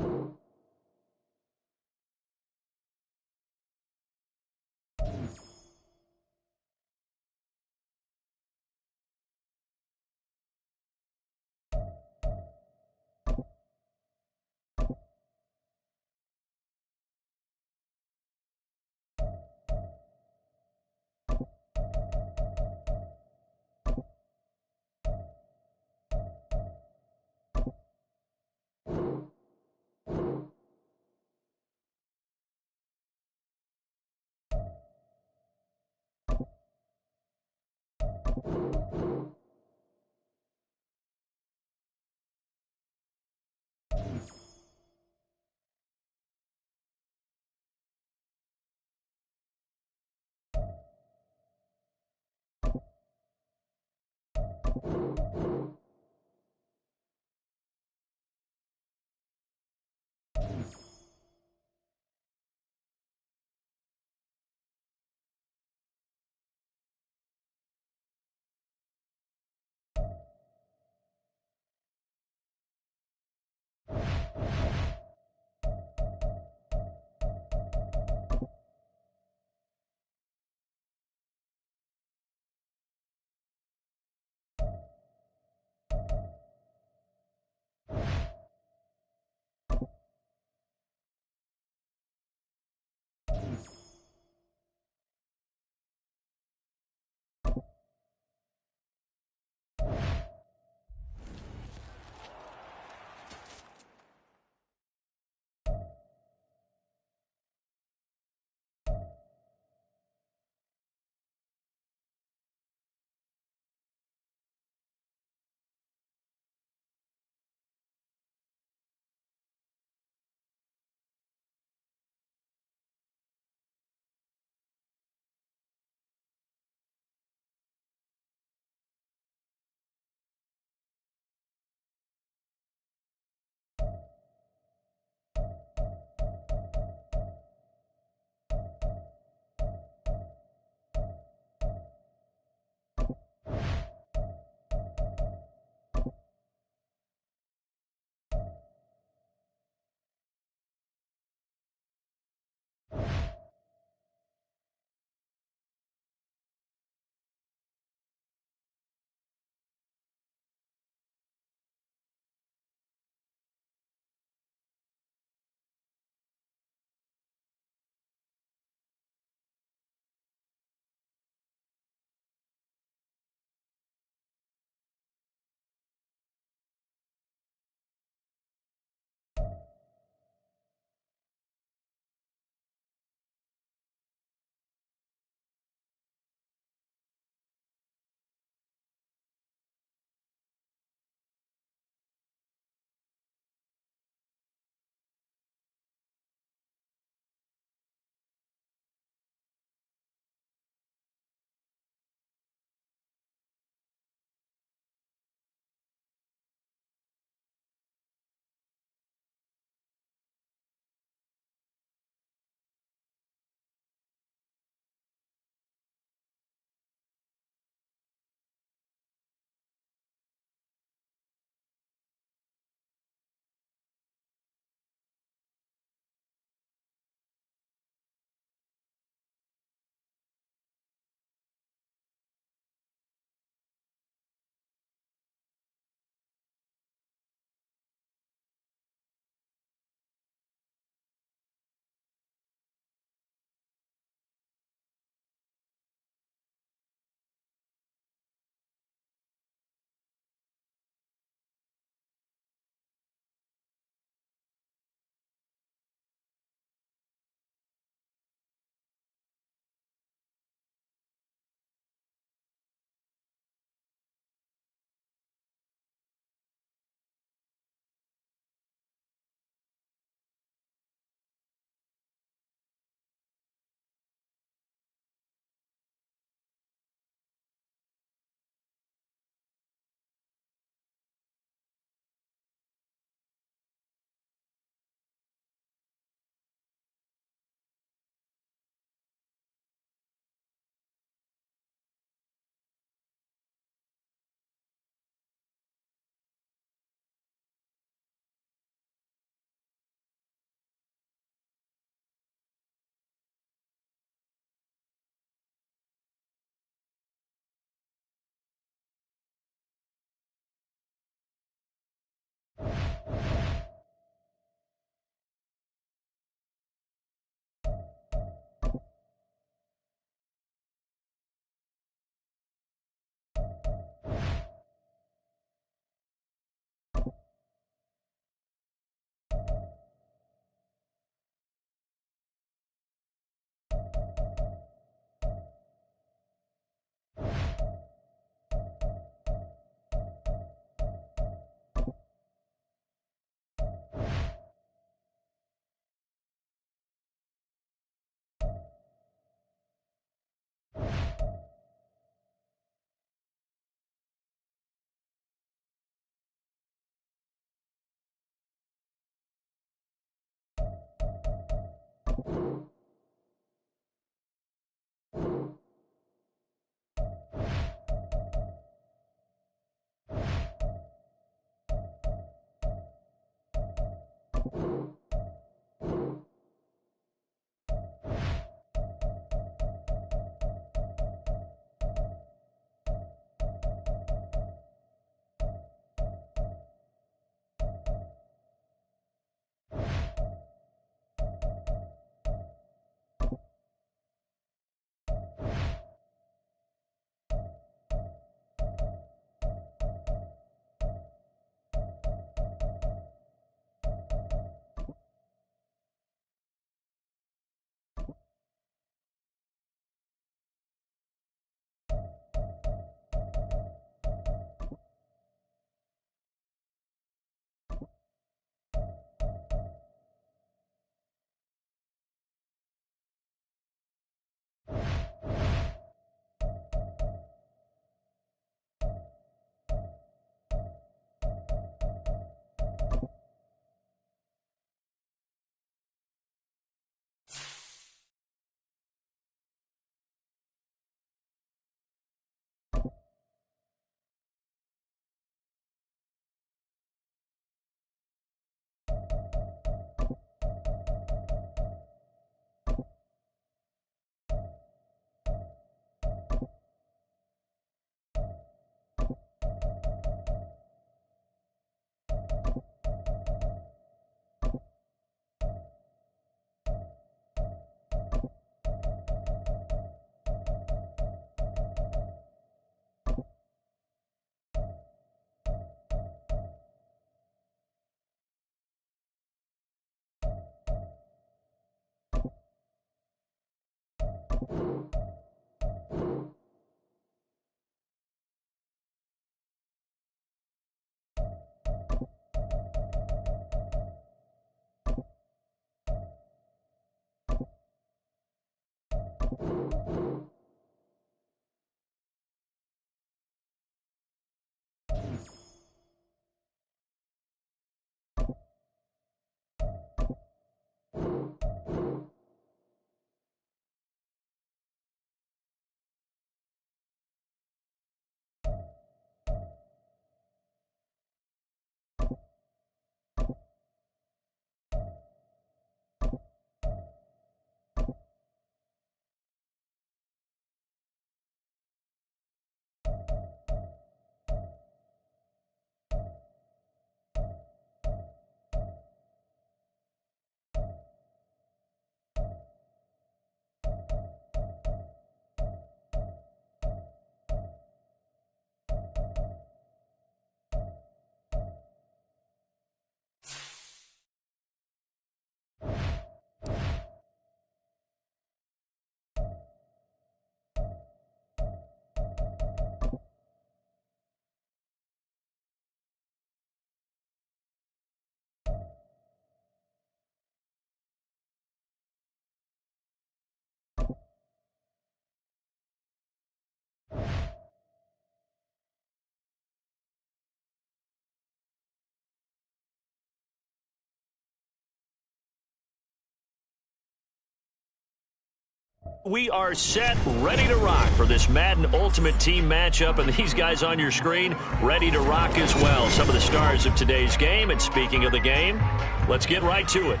We are set, ready to rock for this Madden Ultimate Team matchup, and these guys on your screen ready to rock as well. Some of the stars of today's game, and speaking of the game, let's get right to it.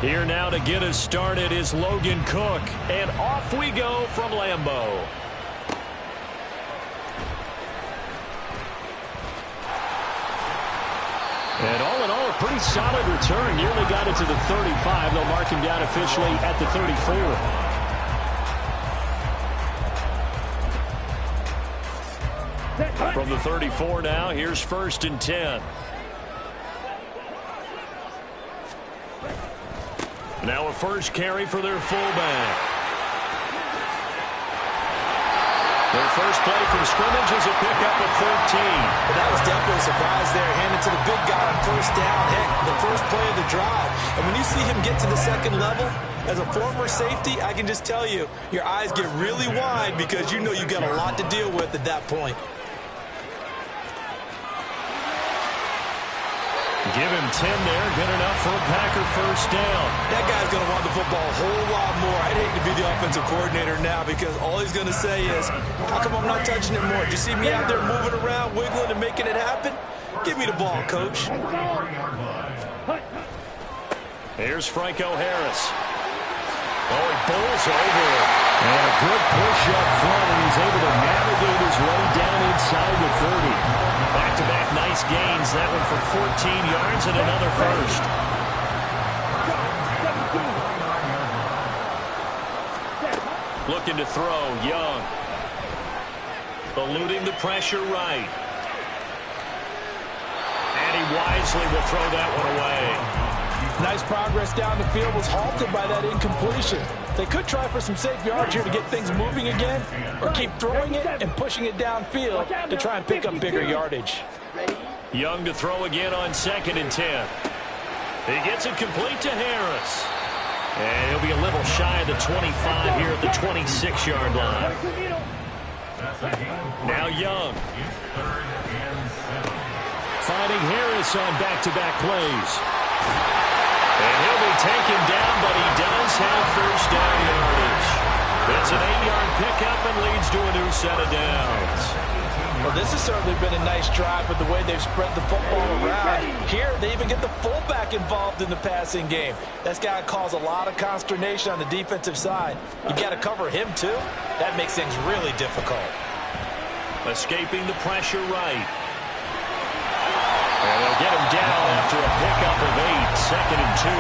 Here now to get us started is Logan Cook. And off we go from Lambeau. And all in all, a pretty solid return. Nearly got it to the 35. They'll mark him down officially at the 34. From the 34 now, here's 1st and 10. Now a first carry for their fullback. Their first play from scrimmage is a pickup of 13. But that was definitely a surprise there. Handed to the big guy on first down. Heck, the first play of the drive. And when you see him get to the second level, as a former safety, I can just tell you, your eyes get really wide because you know you got a lot to deal with at that point. Give him 10 there. Good enough for a Packer first down. That guy's going to want the football a whole lot more. I'd hate to be the offensive coordinator now because all he's going to say is, how come I'm not touching it more? Do you see me out there moving around, wiggling, and making it happen? Give me the ball, coach. Here's Franco Harris. Oh, he bowls over it. And a good push up front, and he's able to navigate his way down inside the 30. Back-to-back nice gains. That one for 14 yards and another first. Looking to throw, Young. Eluding the pressure right. And he wisely will throw that one away. Nice progress down the field, was halted by that incompletion. They could try for some safe yards here to get things moving again, or keep throwing it and pushing it downfield to try and pick up bigger yardage. Young to throw again on 2nd and 10. He gets it complete to Harris. And he'll be a little shy of the 25 here at the 26-yard line. Now Young. Finding Harris on back-to-back plays. And he'll be taken down, but he does have first down yardage. It's an 8-yard pickup and leads to a new set of downs. Well, this has certainly been a nice drive with the way they've spread the football around. Here, they even get the fullback involved in the passing game. That's got to cause a lot of consternation on the defensive side. You got to cover him, too. That makes things really difficult. Escaping the pressure right. And they'll get him down after a pickup of 8, 2nd and 2.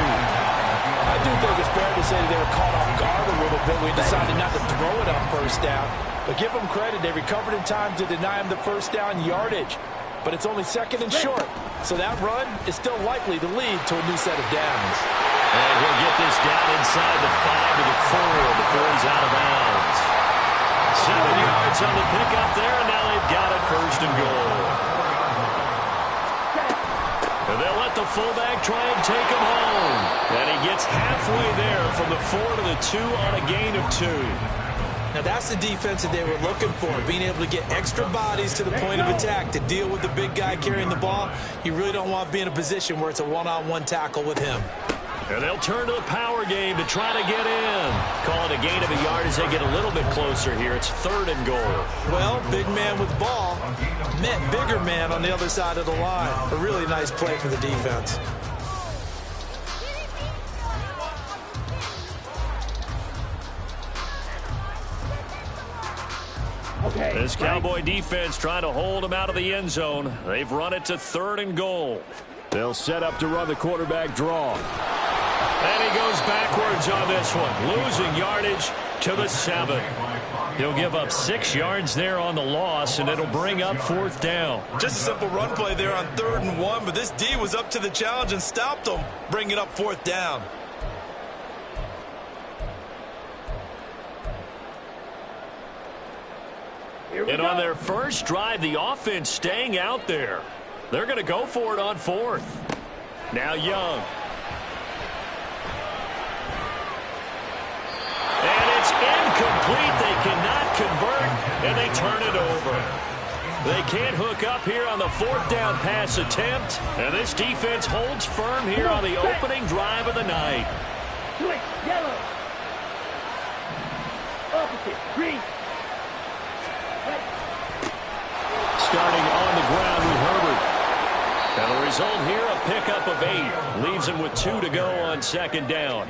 I do think it's fair to say they were caught off guard a little bit. We decided not to throw it on first down. But give them credit. They recovered in time to deny him the first down yardage. But it's only 2nd and short. So that run is still likely to lead to a new set of downs. And he'll get this down inside the 5 to the 4 before he's out of bounds. 7 yards on the pickup there, and now they've got it 1st and goal. And they'll let the fullback try and take him home. And he gets halfway there from the 4 to the 2 on a gain of 2. Now that's the defense that they were looking for, being able to get extra bodies to the point of attack to deal with the big guy carrying the ball. You really don't want to be in a position where it's a one-on-one tackle with him. And they'll turn to the power game to try to get in. Call it a gain of a yard as they get a little bit closer here. It's 3rd and goal. Well, big man with the ball met bigger man on the other side of the line. A really nice play for the defense. This Cowboy defense trying to hold him out of the end zone. They've run it to 3rd and goal. They'll set up to run the quarterback draw. And he goes backwards on this one, losing yardage to the 7. He'll give up 6 yards there on the loss, and it'll bring up 4th down. Just a simple run play there on 3rd and 1, but this D was up to the challenge and stopped them, bringing up 4th down. And on their first drive, the offense staying out there. They're going to go for it on 4th. Now Young. And it's incomplete. They cannot convert, and they turn it over. They can't hook up here on the 4th down pass attempt. And this defense holds firm here on the opening drive of the night. Switch, yellow. Opposite, green. Starting on the ground with Herbert. And the result here, a pickup of 8. Leaves him with 2 to go on 2nd down.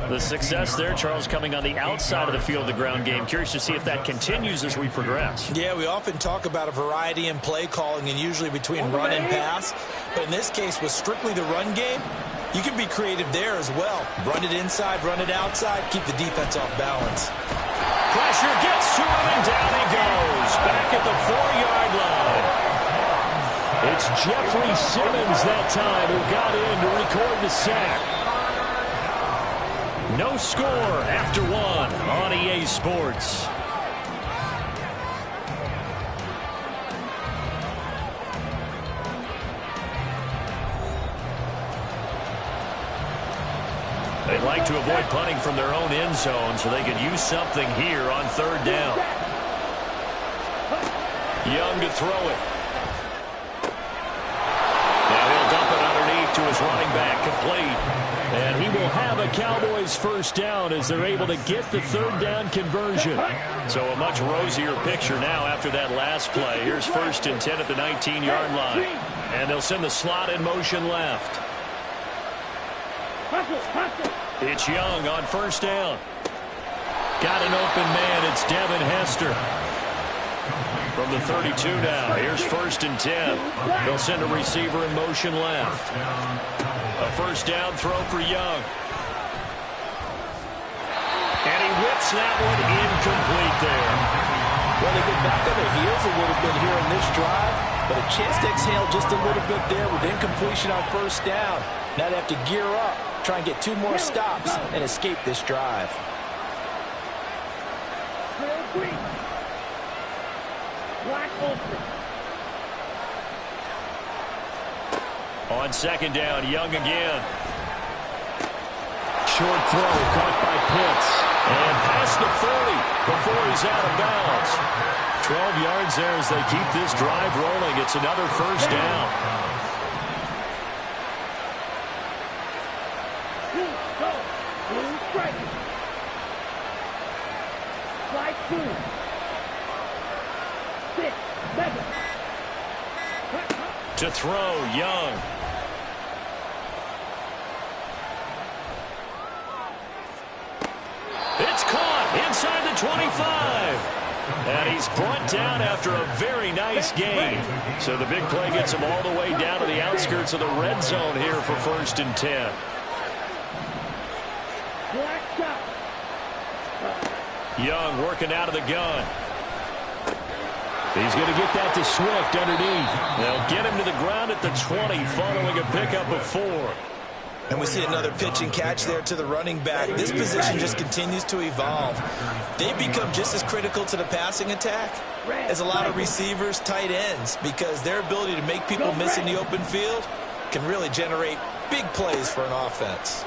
The success there, Charles, coming on the outside of the field of the ground game. Curious to see if that continues as we progress. Yeah, we often talk about a variety in play calling and usually between run and pass. But in this case, with strictly the run game, you can be creative there as well. Run it inside, run it outside, keep the defense off balance. Pressure gets to him, and down he goes. Back at the 4-yard line. It's Jeffrey Simmons that time who got in to record the sack. No score after 1 on EA Sports. They'd like to avoid punting from their own end zone so they could use something here on third down. Young to throw it. Now he'll dump it underneath to his running back, complete. And he will have a Cowboys first down as they're able to get the third down conversion. So a much rosier picture now after that last play. Here's 1st and 10 at the 19-yard line. And they'll send the slot in motion left. It's Young on first down. Got an open man. It's Devin Hester. From the 32 now. Here's 1st and 10. They'll send a receiver in motion left. A first down throw for Young. And he whips that one incomplete there. Well, they get back on their heels a little bit here in this drive, but a chance to exhale just a little bit there with incompletion on first down. Now they have to gear up, try and get 2 more stops, and escape this drive. On second down, Young again. Short throw caught by Pitts. And past the 40 before he's out of bounds. 12 yards there as they keep this drive rolling. It's another first down. To throw, Young. It's caught inside the 25. And he's brought down after a very nice gain. So the big play gets him all the way down to the outskirts of the red zone here for 1st and 10. Young working out of the gun. He's going to get that to Swift underneath. They'll get him to the ground at the 20 following a pickup of 4. And we see another pitch and catch there to the running back. This position just continues to evolve. They become just as critical to the passing attack as a lot of receivers, tight ends, because their ability to make people miss in the open field can really generate big plays for an offense.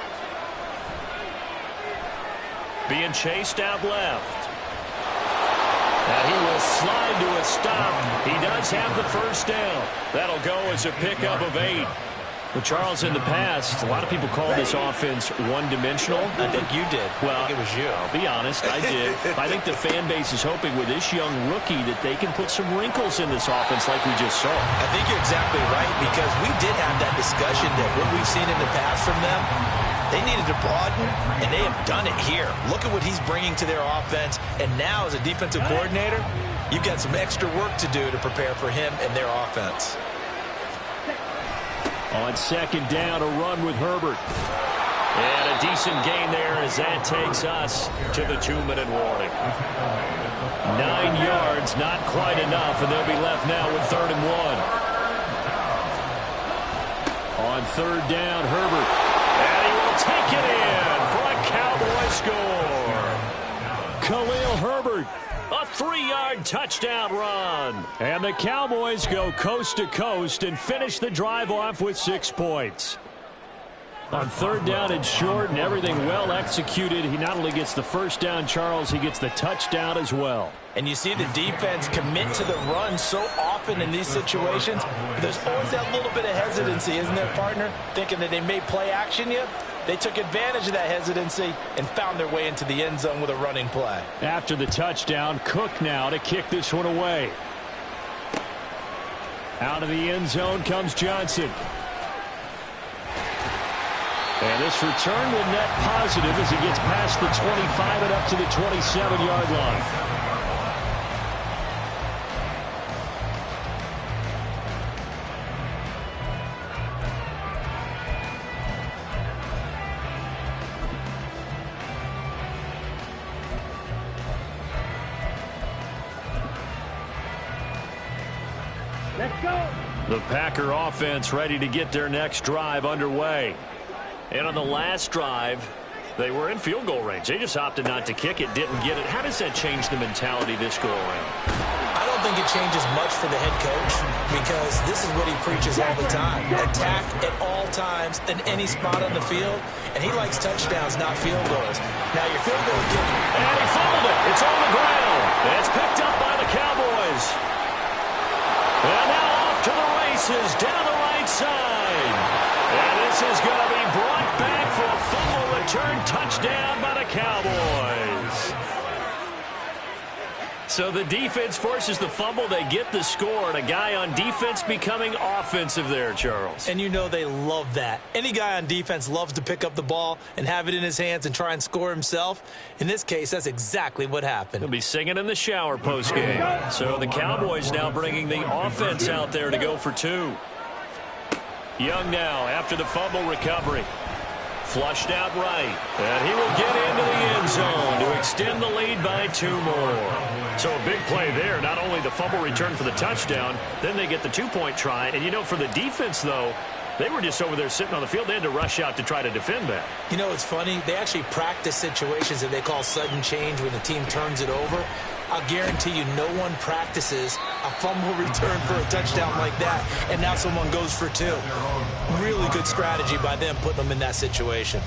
Being chased out left. And he will slide to a stop. He does have the first down. That'll go as a pickup of 8. Well, Charles, in the past, a lot of people call this offense one-dimensional. I think you did. Well, I think it was you. I'll be honest, I did. I think the fan base is hoping with this young rookie that they can put some wrinkles in this offense like we just saw. I think you're exactly right, because we did have that discussion that what we've seen in the past from them, they needed to broaden, and they have done it here. Look at what he's bringing to their offense, and now as a defensive coordinator, you've got some extra work to do to prepare for him and their offense. On second down, a run with Herbert. And a decent gain there as that takes us to the 2-minute warning. 9 yards, not quite enough, and they'll be left now with 3rd and 1. On third down, Herbert. And he will take it in for a Cowboy score. Khalil Herbert. A 3-yard touchdown run. And the Cowboys go coast to coast and finish the drive off with 6 points. On third down and short and everything well executed, he not only gets the first down, Charles, he gets the touchdown as well. And you see the defense commit to the run so often in these situations. There's always that little bit of hesitancy, isn't there, partner? Thinking that they may play action you. They took advantage of that hesitancy and found their way into the end zone with a running play. After the touchdown, Cook now to kick this one away. Out of the end zone comes Johnson. And this return will net positive as he gets past the 25 and up to the 27-yard line. The Packer offense ready to get their next drive underway. And on the last drive, they were in field goal range. They just opted not to kick it, didn't get it. How does that change the mentality this go around? I don't think it changes much for the head coach because this is what he preaches all the time. Attack at all times in any spot on the field, and he likes touchdowns, not field goals. Now, your field goal is and he fumbled it. It's on the ground. It's picked up by the Cowboys. And now off to the races down the right side. And this is going to be brought back for a fumble return touchdown by the Cowboys. So the defense forces the fumble. They get the score, and a guy on defense becoming offensive there, Charles. And you know they love that. Any guy on defense loves to pick up the ball and have it in his hands and try and score himself. In this case, that's exactly what happened. He'll be singing in the shower postgame. So the Cowboys now bringing the offense out there to go for two. Young now after the fumble recovery. Flushed out right. And he will get into the end zone to extend the lead by 2 more. So a big play there. Not only the fumble return for the touchdown, then they get the 2-point try. And, you know, for the defense, though, they were just over there sitting on the field. They had to rush out to try to defend that. You know, it's funny. They actually practice situations that they call sudden change when the team turns it over. I'll guarantee you no one practices a fumble return for a touchdown like that, and now someone goes for 2. Really good strategy by them putting them in that situation.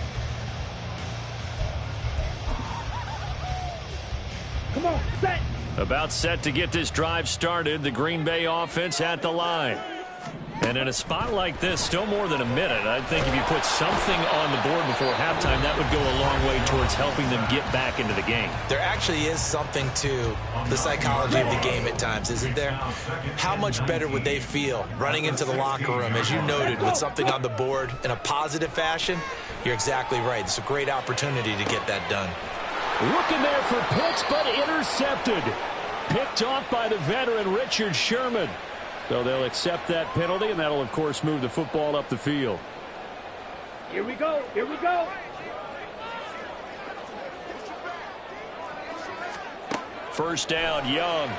Come on, set. About set to get this drive started. The Green Bay offense at the line. And in a spot like this, still more than a minute, I think if you put something on the board before halftime, that would go a long way towards helping them get back into the game. There actually is something to the psychology of the game at times, isn't there? How much better would they feel running into the locker room, as you noted, with something on the board in a positive fashion? You're exactly right. It's a great opportunity to get that done. Looking there for Pitts, but intercepted. Picked off by the veteran Richard Sherman. So they'll accept that penalty, and that'll, of course, move the football up the field. Here we go. Here we go. First down, Young.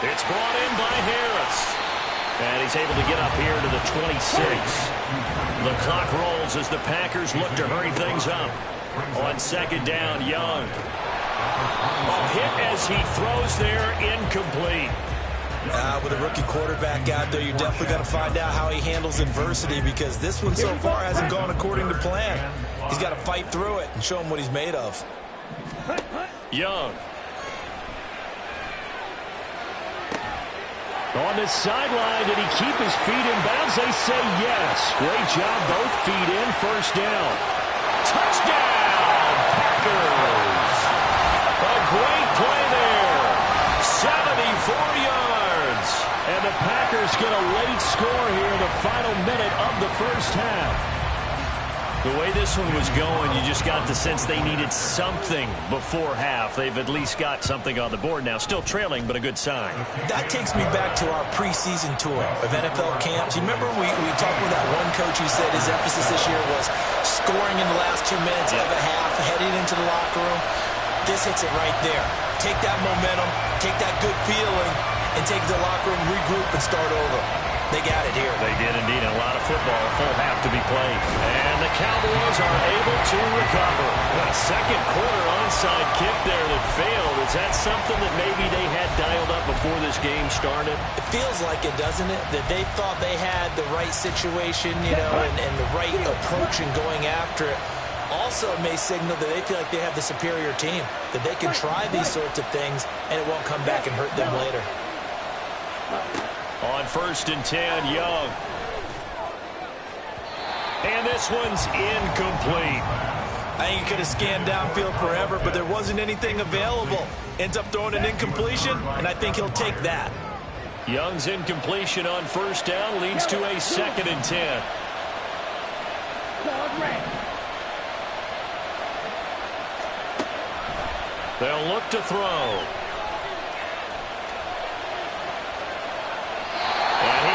It's brought in by Harris. And he's able to get up here to the 26. The clock rolls as the Packers look to hurry things up. On second down, Young. A hit as he throws there, incomplete. With a rookie quarterback out there, you're definitely going to find out how he handles adversity because this one so far hasn't gone according to plan. He's got to fight through it and show him what he's made of. Young. On the sideline, did he keep his feet in bounds? They say yes. Great job, both feet in, first down. Touchdown, Packers. A great play there. 74 yards. And the Packers get a late score here in the final minute of the first half. The way this one was going, you just got the sense they needed something before half. They've at least got something on the board now. Still trailing, but a good sign. That takes me back to our preseason tour of NFL camps. You remember we talked with that one coach who said his emphasis this year was scoring in the last 2 minutes of a half, heading into the locker room. This hits it right there. Take that momentum, take that good feeling, and take the locker room, regroup, and start over. They got it here. They did indeed. A lot of football, a full half to be played. And the Cowboys are able to recover. A second quarter onside kick there that failed. Is that something that maybe they had dialed up before this game started? It feels like it, doesn't it? That they thought they had the right situation, you know, and the right approach in going after it. Also, it may signal that they feel like they have the superior team, that they can try these sorts of things, and it won't come back and hurt them later. On first and 10, Young. And this one's incomplete. I think he could have scanned downfield forever, but there wasn't anything available. Ends up throwing an incompletion, and I think he'll take that. Young's incompletion on first down leads to a second and 10. They'll look to throw.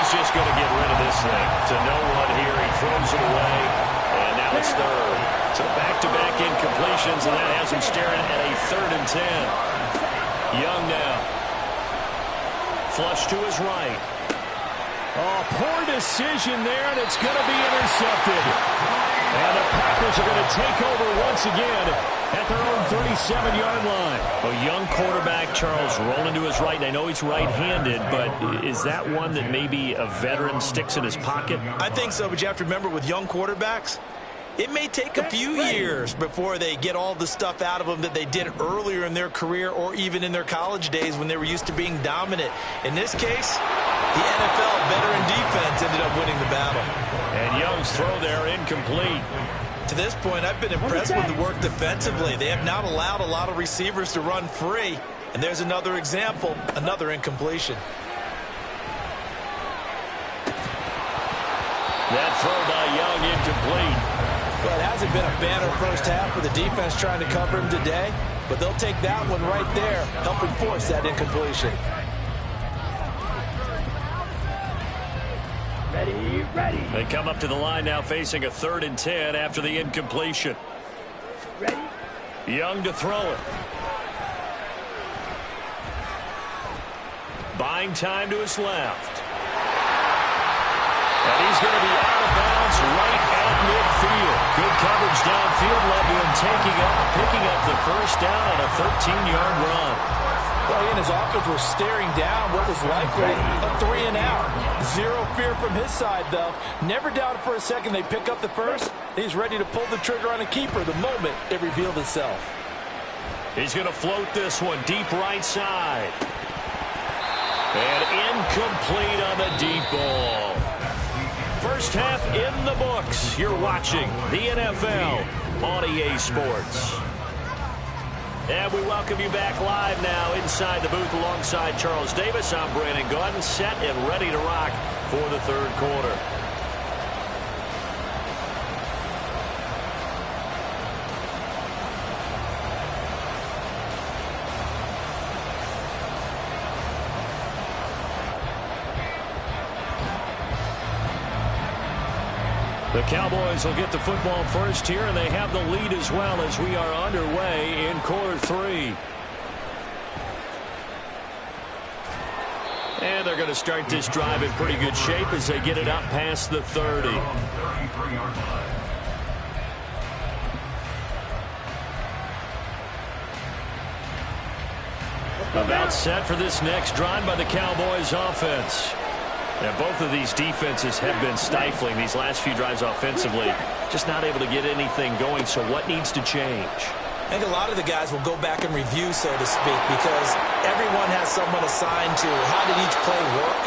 Just going to get rid of this thing to no one here. He throws it away, and now it's third. So back-to-back incompletions, and that has him staring at a 3rd and 10. Young now. Flush to his right. Oh, poor decision there, and it's going to be intercepted. And the Packers Packers are going to take over once again at their own 37-yard line. A young quarterback, Charles, rolling to his right. I know he's right-handed, but is that one that maybe a veteran sticks in his pocket? I think so, but you have to remember with young quarterbacks, it may take a few years before they get all the stuff out of them that they did earlier in their career or even in their college days when they were used to being dominant. In this case, the NFL veteran defense ended up winning the battle. And Young's throw there incomplete. To this point, I've been impressed with the work defensively. They have not allowed a lot of receivers to run free. And there's another example, another incompletion. That throw by Young incomplete. Well, it hasn't been a banner first half for the defense trying to cover him today, but they'll take that one right there, helping force that incompletion. Ready. They come up to the line now facing a 3rd and 10 after the incompletion. Ready. Young to throw it. Buying time to his left. And he's going to be out of bounds right at midfield. Good coverage downfield led to him taking off, picking up the first down on a 13-yard run. Well, he and his offense were staring down what was likely a 3-and-out. Zero fear from his side, though. Never doubted for a second they pick up the first. He's ready to pull the trigger on a keeper the moment it revealed itself. He's going to float this one deep right side. And incomplete on the deep ball. First half in the books. You're watching the NFL on EA Sports. And we welcome you back live now inside the booth alongside Charles Davis. I'm Brandon Gordon, set and ready to rock for the 3rd quarter. The Cowboys will get the football first here, and they have the lead as well as we are underway in quarter 3. And they're going to start this drive in pretty good shape as they get it up past the 30. About set for this next drive by the Cowboys offense. And both of these defenses have been stifling these last few drives offensively. Just not able to get anything going, so what needs to change? I think a lot of the guys will go back and review, so to speak, because everyone has someone assigned to how did each play work.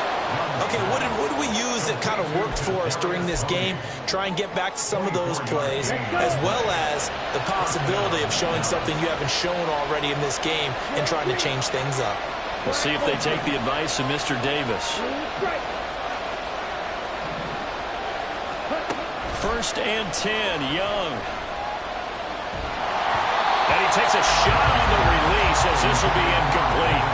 Okay, what did we use that kind of worked for us during this game? Try and get back to some of those plays, as well as the possibility of showing something you haven't shown already in this game and trying to change things up. We'll see if they take the advice of Mr. Davis. 1st and 10, Young. And he takes a shot on the release as this will be incomplete.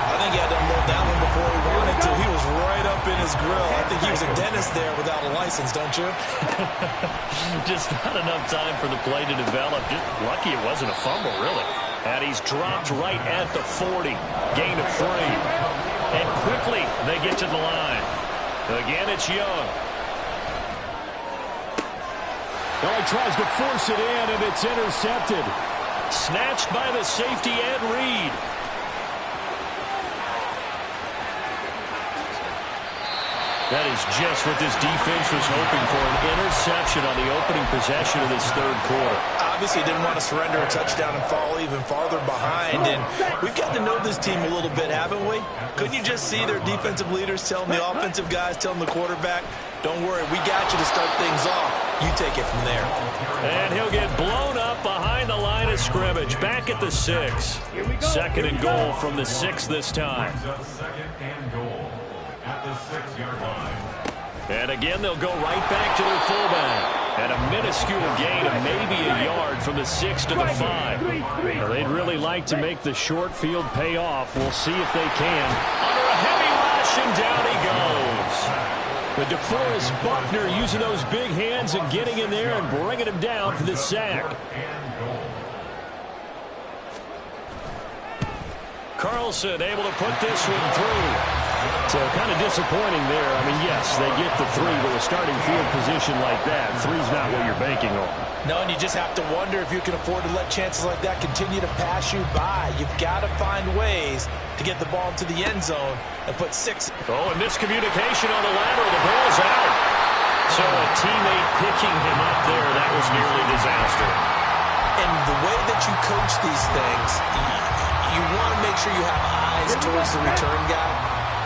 I think he had to unload that one before he wanted to. He was right up in his grill. I think he was a dentist there without a license, don't you? Just not enough time for the play to develop. Just lucky it wasn't a fumble, really. And he's dropped right at the 40. Gain of 3. And quickly they get to the line. Again, it's Young. Oh, he tries to force it in, and it's intercepted. Snatched by the safety, Ed Reed. That is just what this defense was hoping for, an interception on the opening possession of this 3rd quarter. Obviously didn't want to surrender a touchdown and fall even farther behind, and we've gotten to know this team a little bit, haven't we? Couldn't you just see their defensive leaders telling the offensive guys, telling the quarterback, don't worry, we got you to start things off. You take it from there. And he'll get blown up behind the line of scrimmage, back at the 6. 2nd and goal from the 6 this time. 2nd and goal at the 6-yard line. And again, they'll go right back to their fullback. And a minuscule gain of maybe a yard from the 6 to the 5. Well, they'd really like to make the short field pay off. We'll see if they can. Under a heavy rush, and down he goes. But DeForest Buckner using those big hands and getting in there and bringing him down for the sack. Carlson able to put this one through. So kind of disappointing there. I mean, yes, they get the 3, but a starting field position like that, 3's not what you're banking on. No, and you just have to wonder if you can afford to let chances like that continue to pass you by. You've got to find ways to get the ball into the end zone and put 6. Oh, and miscommunication on the lateral. The ball's out. So a teammate picking him up there, that was nearly disaster. And the way that you coach these things, you want to make sure you have eyes towards the return guy,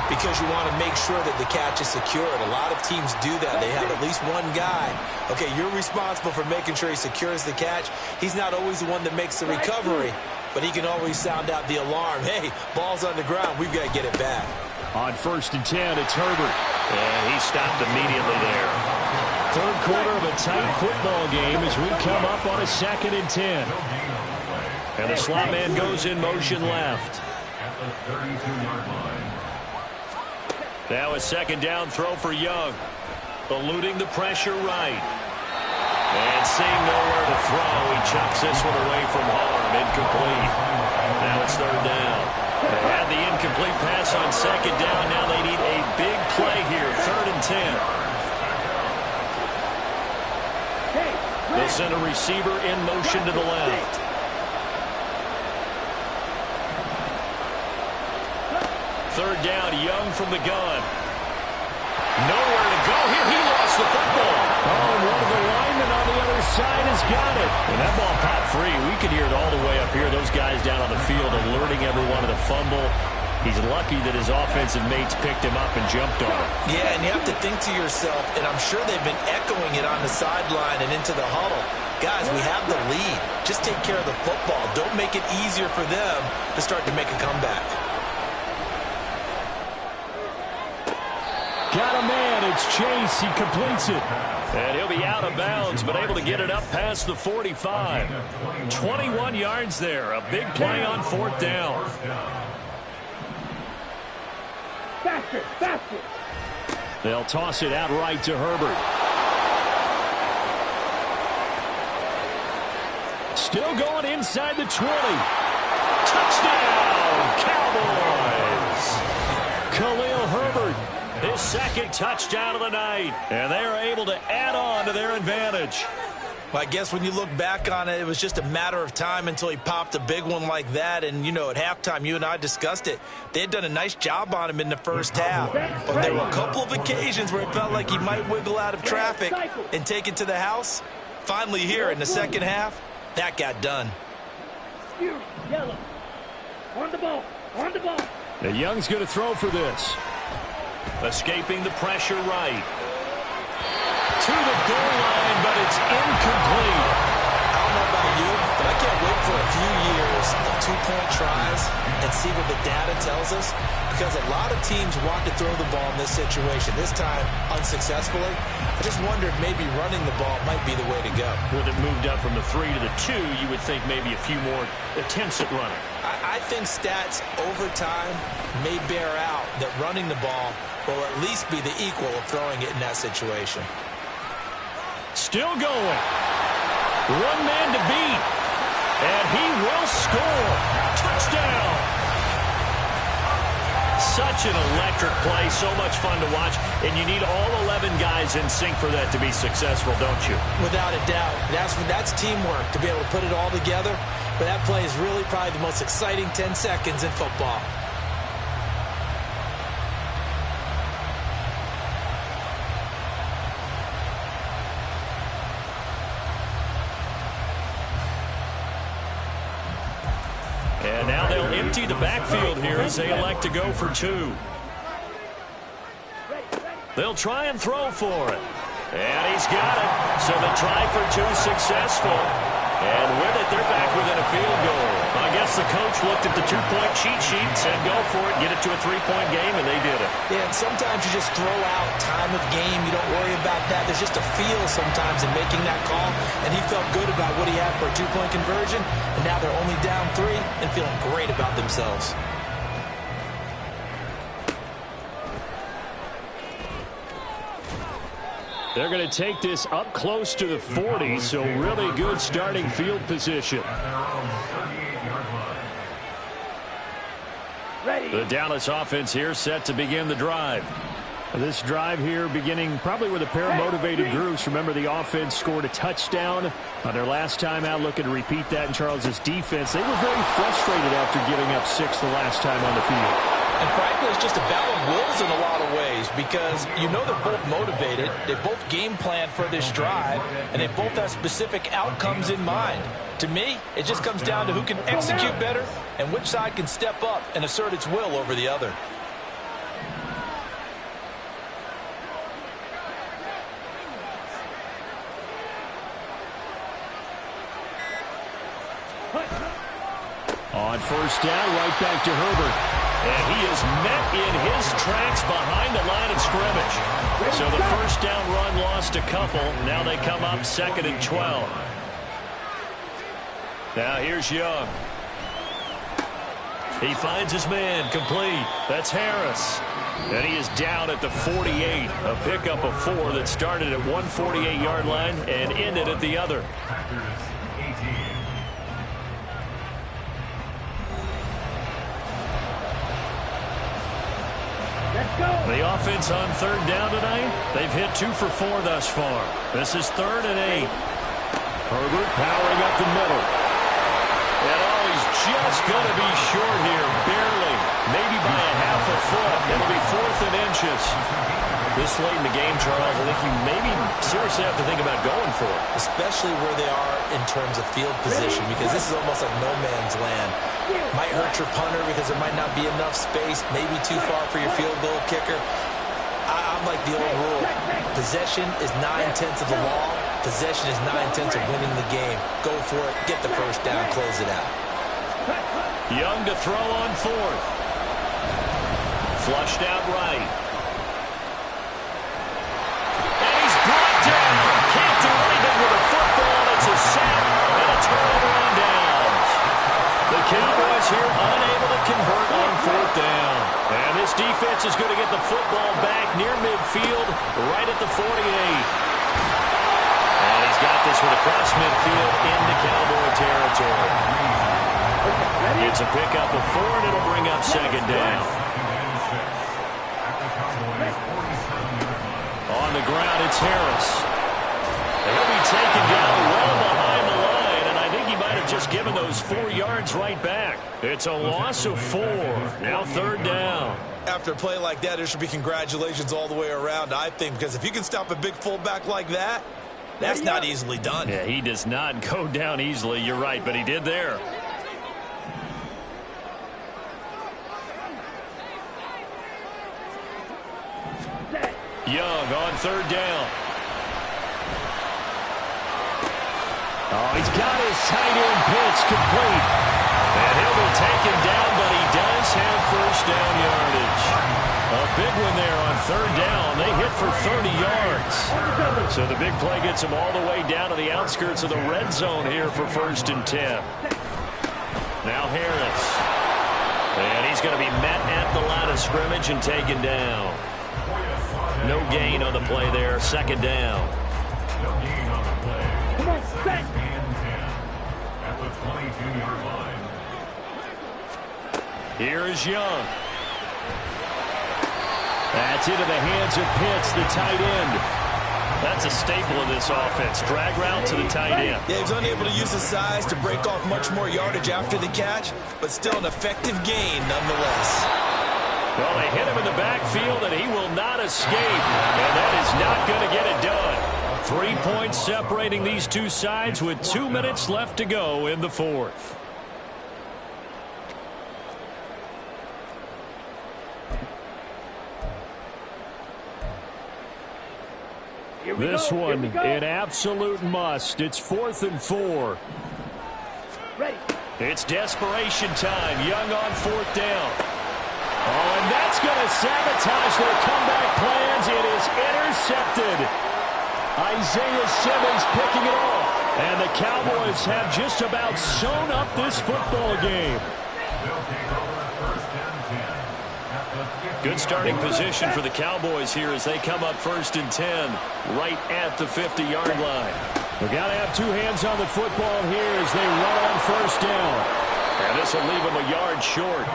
because you want to make sure that the catch is secured. A lot of teams do that. They have at least one guy. Okay, you're responsible for making sure he secures the catch. He's not always the one that makes the recovery, but he can always sound out the alarm. Hey, ball's on the ground. We've got to get it back. On 1st and 10, it's Herbert. And he stopped immediately there. Third quarter of a tight football game as we come up on a 2nd and 10. And the slot man goes in motion left. At the 32-yard line. Now a 2nd down throw for Young. Eluding the pressure right. And seeing nowhere to throw, he chucks this one away from harm. Incomplete. Now it's 3rd down. They had the incomplete pass on 2nd down. Now they need a big play here. 3rd and 10. They'll send a receiver in motion to the left. Third down, Young from the gun. Nowhere to go here. He lost the football. Oh, one of the linemen on the other side has got it. When that ball popped free, we could hear it all the way up here. Those guys down on the field alerting everyone of the fumble. He's lucky that his offensive mates picked him up and jumped on him. Yeah, and you have to think to yourself, and I'm sure they've been echoing it on the sideline and into the huddle. Guys, we have the lead. Just take care of the football. Don't make it easier for them to start to make a comeback. Got a man. It's Chase. He completes it. And he'll be out of bounds, but able to get it up past the 45. 21 yards there. A big play on 4th down. Faster, faster. They'll toss it out right to Herbert. Still going inside the 20. Touchdown, Cowboys! Khalil Herbert. His 2nd touchdown of the night. And they are able to add on to their advantage. Well, I guess when you look back on it, it was just a matter of time until he popped a big one like that. And, you know, at halftime, you and I discussed it. They had done a nice job on him in the first half. But there were a couple of occasions where it felt like he might wiggle out of traffic and take it to the house. Finally here in the 2nd half, that got done. Yellow. On the ball. On the ball. The Young's going to throw for this. Escaping the pressure right. To the goal line, but it's incomplete. I don't know about you, but I can't wait for a few years of 2-point tries and see what the data tells us, because a lot of teams want to throw the ball in this situation. This time, unsuccessfully. I just wondered maybe running the ball might be the way to go. With it moved up from the 3 to the 2, you would think maybe a few more attempts at running. I think stats over time may bear out that running the ball will at least be the equal of throwing it in that situation. Still going. One man to beat. And he will score. Touchdown. Such an electric play. So much fun to watch. And you need all 11 guys in sync for that to be successful, don't you? Without a doubt. That's teamwork to be able to put it all together. But that play is really probably the most exciting 10 seconds in football. And now they'll empty the backfield here as they elect to go for 2. They'll try and throw for it. And he's got it. So the try for 2 successful. And with it, they're back within a field goal. I guess the coach looked at the 2-point cheat sheet, said go for it, get it to a 3-point game, and they did it. Yeah, and sometimes you just throw out time of game. You don't worry about that. There's just a feel sometimes in making that call, and he felt good about what he had for a 2-point conversion, and now they're only down 3 and feeling great about themselves. They're going to take this up close to the 40, so really good starting field position. The Dallas offense here set to begin the drive. This drive here beginning probably with a pair of motivated groups. Remember, the offense scored a touchdown on their last time out. Looking to repeat that in Charles's defense. They were very frustrated after giving up 6 the last time on the field. And frankly, it's just a battle of wills in a lot of ways because you know they're both motivated. They both game plan for this drive, and they both have specific outcomes in mind. To me, it just comes down to who can execute better and which side can step up and assert its will over the other. On first down, right back to Herbert. And he is met in his tracks behind the line of scrimmage. So the first down run lost a couple. Now they come up 2nd and 12. Now here's Young. He finds his man, complete. That's Harris. And he is down at the 48. A pickup of 4 that started at 148-yard line and ended at the other. The offense on 3rd down tonight, they've hit 2 for 4 thus far. This is 3rd and 8. Herbert powering up the middle. And he's just going to be short here, barely. Maybe by a half a foot. It'll be 4th and inches. This late in the game, Charles, I think you maybe seriously have to think about going for it. Especially where they are in terms of field position, because this is almost like no man's land. Might hurt your punter because there might not be enough space, maybe too far for your field goal kicker. I'm like the old rule. Possession is 9/10 of the law. Possession is 9/10 of winning the game. Go for it, get the first down, close it out. Young to throw on 4th. Flushed out right. And he's brought down. Can't do anything with a football. It's a sack and a turnover on downs. The Cowboys here unable to convert on 4th down. And this defense is going to get the football back near midfield, right at the 48. And he's got this one across midfield into Cowboy territory. It's a pickup of 4, and it'll bring up 2nd down. On the ground, it's Harris. He'll be taken down well behind the line, and I think he might have just given those 4 yards right back. It's a loss of 4. Now 3rd down. After a play like that, there should be congratulations all the way around, I think, because if you can stop a big fullback like that, that's not easily done. Yeah, he does not go down easily. You're right, but he did there. Young on 3rd down. Oh, he's got his tight end pitch complete. And he'll be taken down, but he does have first down yardage. A big one there on 3rd down. They hit for 30 yards. So the big play gets him all the way down to the outskirts of the red zone here for 1st and 10. Now Harris. And he's going to be met at the line of scrimmage and taken down. No gain on the play there. 2nd down. No gain on the play. 2nd and 10 at the 22-yard line. Here is Young. That's into the hands of Pitts, the tight end. That's a staple of this offense. Drag route to the tight end. Yeah, he's unable to use his size to break off much more yardage after the catch, but still an effective gain nonetheless. Well, they hit him in the backfield, and he will not escape. And that is not going to get it done. 3 points separating these two sides with 2 minutes left to go in the 4th. This one, an absolute must. It's 4th and 4. Ready. It's desperation time. Young on 4th down. Oh, and that's going to sabotage their comeback plans. It is intercepted. Isaiah Simmons picking it off. And the Cowboys have just about sewn up this football game. Good starting position for the Cowboys here as they come up 1st and 10 right at the 50-yard line. We've got to have 2 hands on the football here as they run on 1st down. And this will leave him a yard short.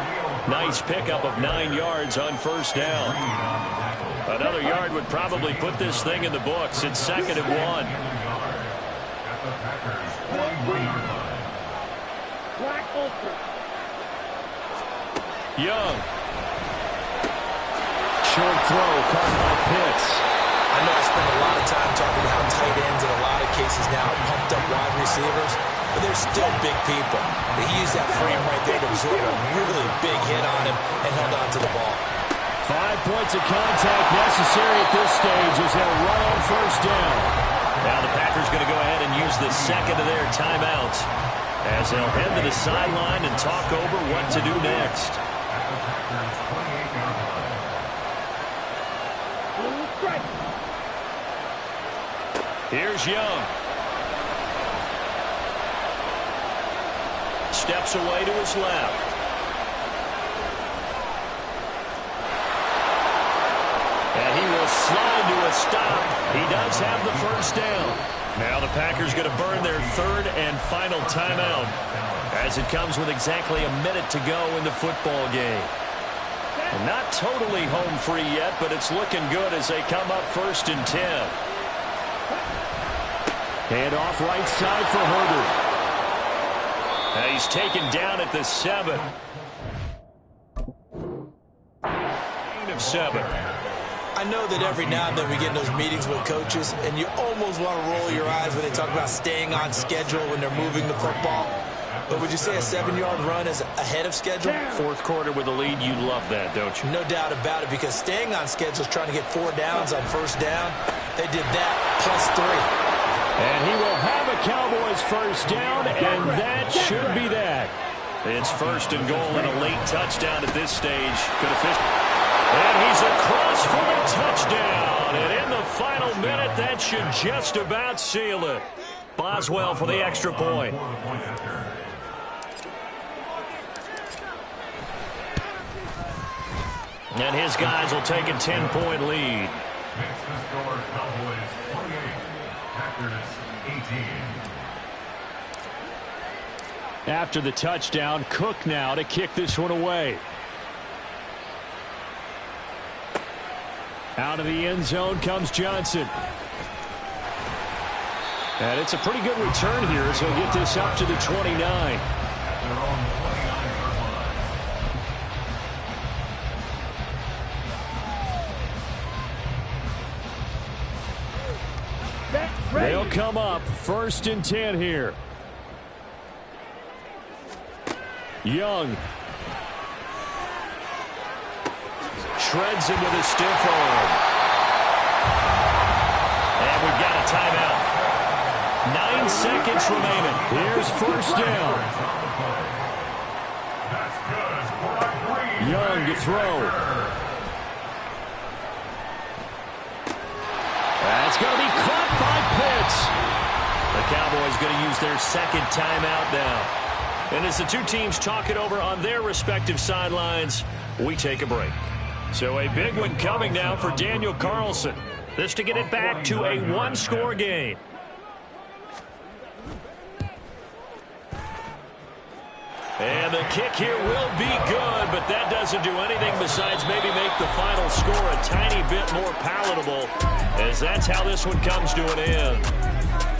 Nice pickup of 9 yards on first down. Another yard would probably put this thing in the books. It's 2nd and 1. Young. Short throw caught by Pitts. I know I spend a lot of time talking about how tight ends in a lot of cases now pumped up wide receivers, but they're still big people. But he used that frame right there to absorb a really big hit on him and held on to the ball. 5 points of contact necessary at this stage as they'll run on first down. Now the Packers going to go ahead and use the second of their timeouts as they'll head to the sideline and talk over what to do next. Here's Young. Steps away to his left. And he will slide to a stop. He does have the first down. Now the Packers going to burn their 3rd and final timeout as it comes with exactly a minute to go in the football game. And not totally home free yet, but it's looking good as they come up 1st and 10. Hand off right side for Herbert. And he's taken down at the 7. Gain of 7. I know that every now and then we get in those meetings with coaches, and you almost want to roll your eyes when they talk about staying on schedule when they're moving the football. But would you say a 7-yard run is ahead of schedule? 4th quarter with a lead, you love that, don't you? No doubt about it, because staying on schedule is trying to get 4 downs on first down. They did that plus 3. And he will have a Cowboys first down, and that should be that. It's 1st and goal and a late touchdown at this stage. Could have fished. And he's across for the touchdown. And in the final minute, that should just about seal it. Boswell for the extra point. And his guys will take a 10-point lead. Makes the score Cowboys 28, Packers 18. After the touchdown, Cook now to kick this one away. Out of the end zone comes Johnson. And it's a pretty good return here as he'll get this up to the 29. At their own 29-yard line. They'll come up 1st and 10 here. Young. Shreds him with a stiff arm. And we've got a timeout. 9 seconds remaining. Here's first down. Young to throw. That's going to be caught by Pitts. The Cowboys going to use their 2nd timeout now. And as the two teams talk it over on their respective sidelines, we take a break. So a big one coming now for Daniel Carlson. This to get it back to a 1-score game. And the kick here will be good, but that doesn't do anything besides maybe make the final score a tiny bit more palatable, as that's how this one comes to an end.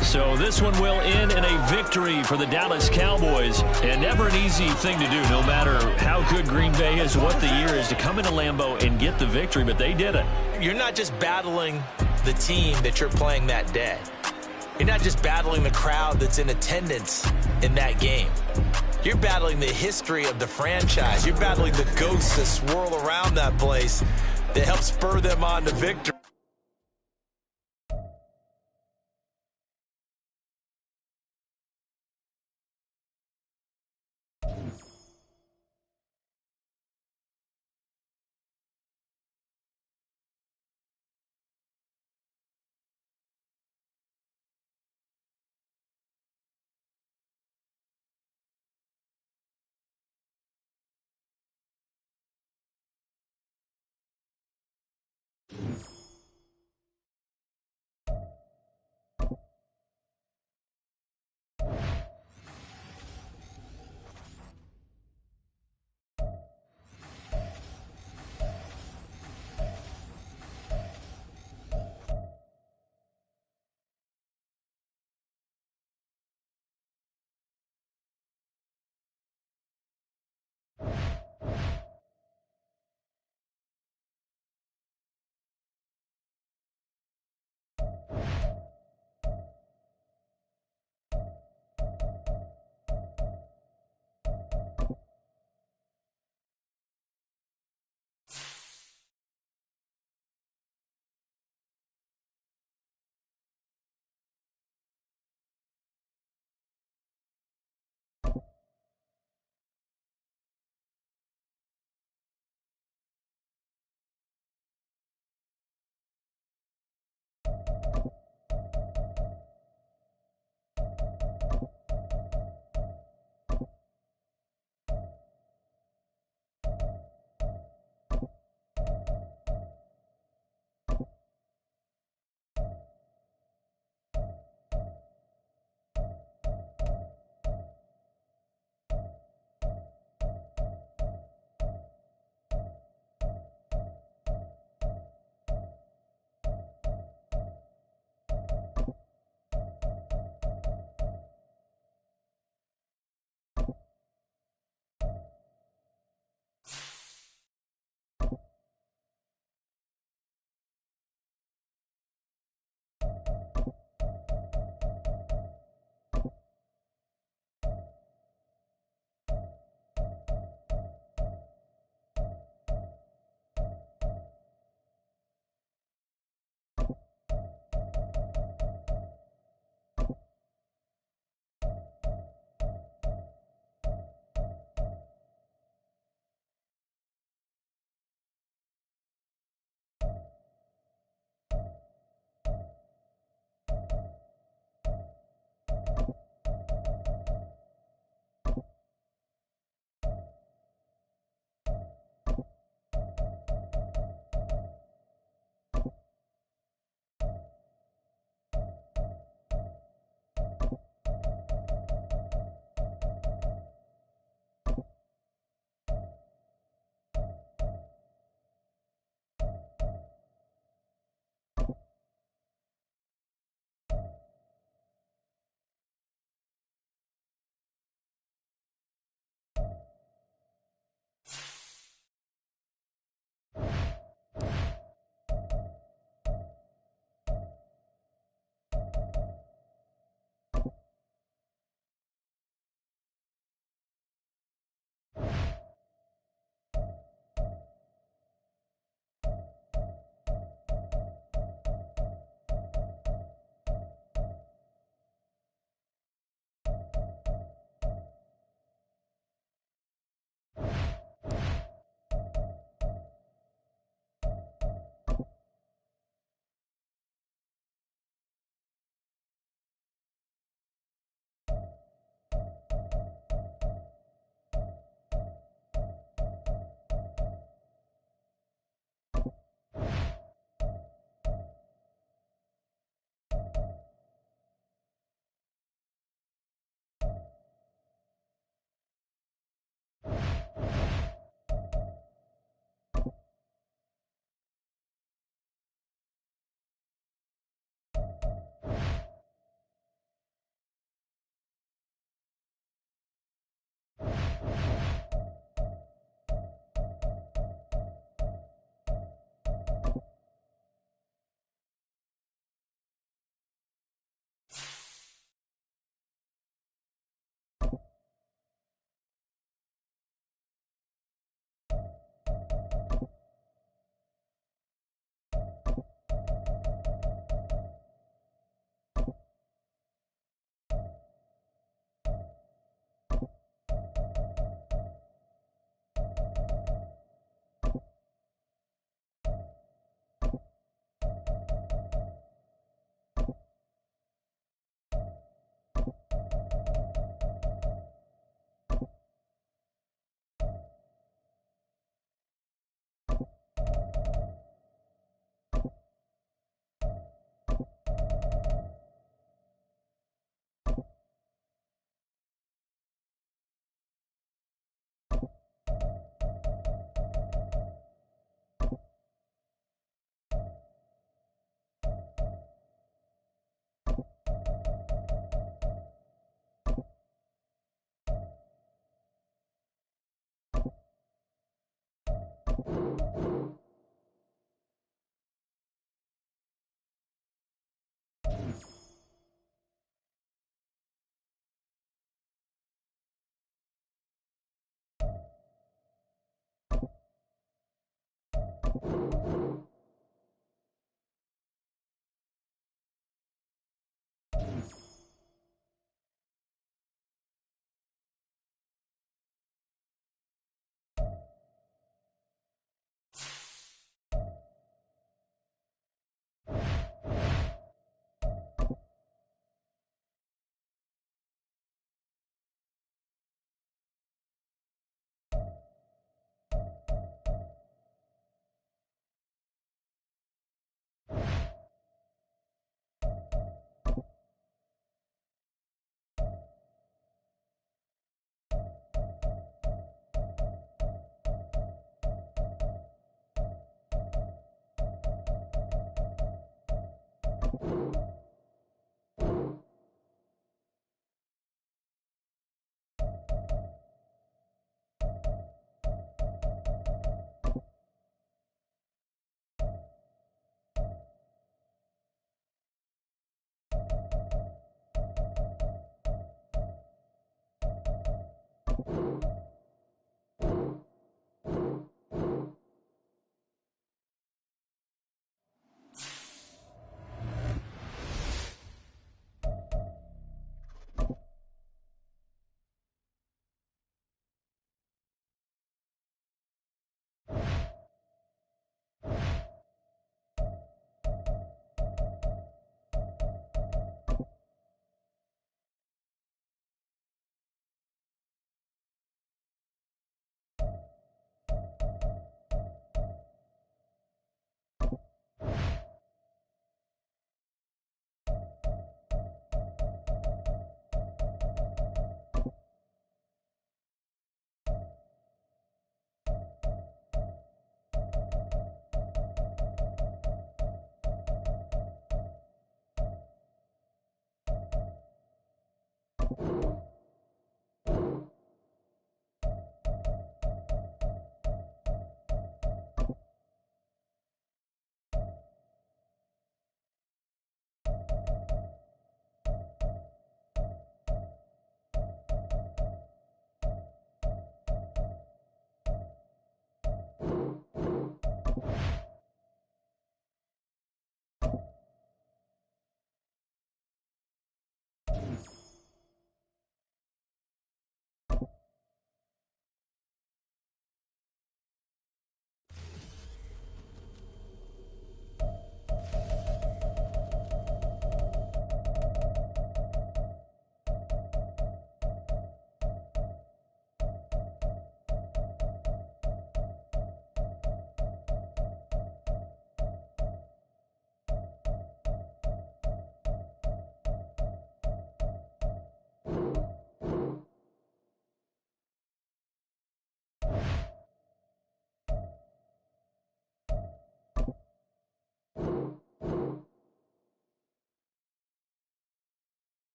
So this one will end in a victory for the Dallas Cowboys, and never an easy thing to do, no matter how good Green Bay is, what the year is, to come into Lambeau and get the victory, but they did it. You're not just battling the team that you're playing that day. You're not just battling the crowd that's in attendance in that game. You're battling the history of the franchise. You're battling the ghosts that swirl around that place that help spur them on to victory.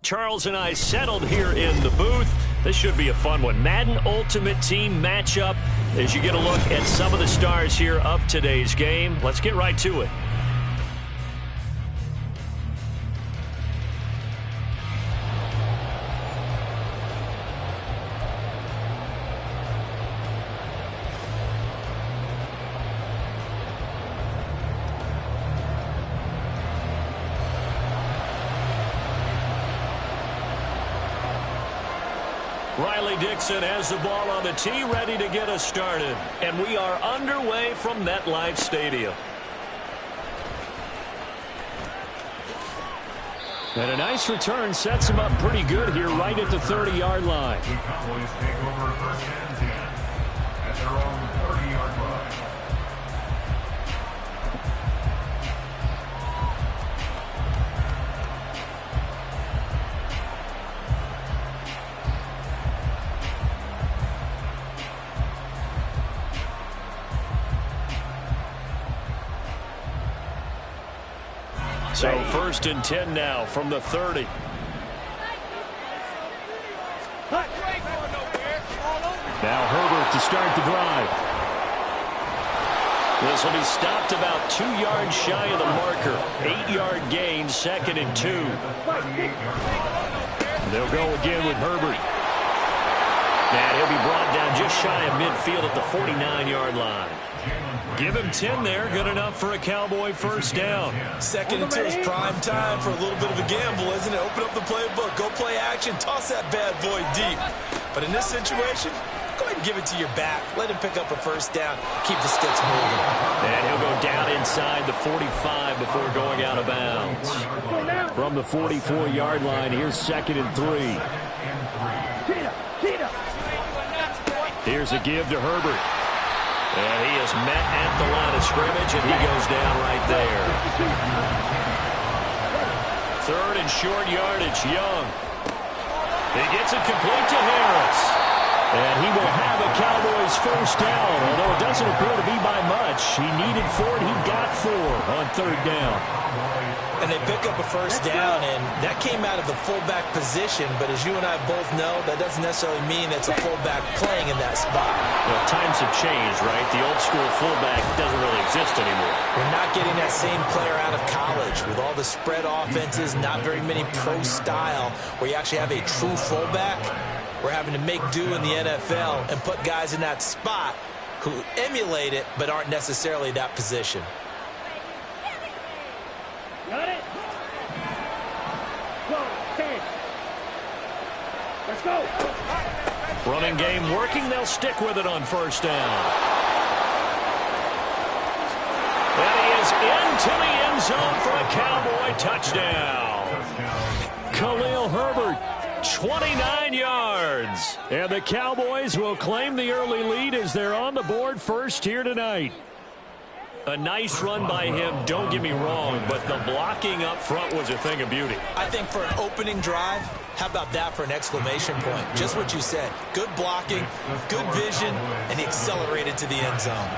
Charles and I settled here in the booth. This should be a fun one. Madden Ultimate Team matchup as you get a look at some of the stars here of today's game. Let's get right to it. Riley Dixon has the ball on the tee, ready to get us started. And we are underway from MetLife Stadium. And a nice return sets him up pretty good here right at the 30-yard line. The Cowboys take over first and 10 at their own 30-yard line. So first and 10 now from the 30. Now Herbert to start the drive. This will be stopped about 2 yards shy of the marker. 8-yard gain, 2nd and 2. They'll go again with Herbert. And he'll be brought down just shy of midfield at the 49-yard line. Give him 10 there. Good enough for a Cowboy first down. 2nd and 2 is prime time for a little bit of a gamble, isn't it? Open up the playbook. Go play action. Toss that bad boy deep. But in this situation, go ahead and give it to your back. Let him pick up a first down. Keep the sticks moving. And he'll go down inside the 45 before going out of bounds. From the 44-yard line, here's 2nd and 3. Here's a give to Herbert. And he is met at the line of scrimmage, and he goes down right there. 3rd and short yardage, Young. He gets it complete to Harris. And he will have a Cowboys first down, although it doesn't appear to be by much. He needed 4, and he got 4 on 3rd down. And they pick up a first down, and that came out of the fullback position. But as you and I both know, that doesn't necessarily mean it's a fullback playing in that spot. Well, times have changed, right? The old school fullback doesn't really exist anymore. We're not getting that same player out of college with all the spread offenses, not very many pro style, where you actually have a true fullback. We're having to make do in the NFL and put guys in that spot who emulate it but aren't necessarily that position. Got it? Go, 10. Let's go. Running game working. They'll stick with it on first down. And he is into the end zone for a Cowboy touchdown. Khalil Herbert. 29 yards. And the Cowboys will claim the early lead as they're on the board first here tonight. A nice run by him, don't get me wrong, but the blocking up front was a thing of beauty. I think for an opening drive, how about that for an exclamation point? Just what you said. Good blocking, good vision, and he accelerated to the end zone.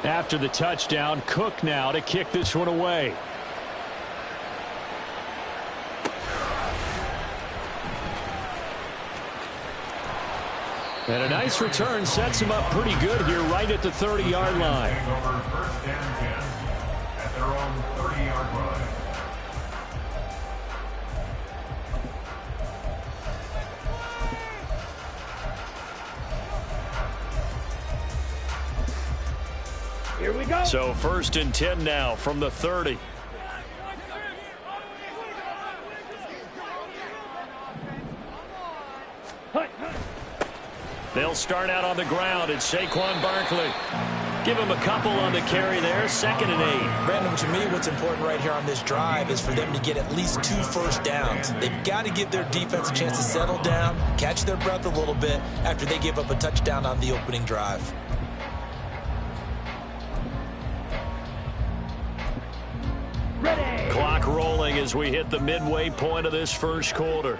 After the touchdown, Cook now to kick this one away. And a nice return sets him up pretty good here right at the 30-yard line. Take over first and 10 at their own 30-yard line. Here we go. So 1st and 10 now from the 30. They'll start out on the ground. It's Saquon Barkley. Give him a couple on the carry there. 2nd and 8. Brandon, to me, what's important right here on this drive is for them to get at least 2 first downs. They've got to give their defense a chance to settle down, catch their breath a little bit after they give up a touchdown on the opening drive. Ready. Clock rolling as we hit the midway point of this first quarter.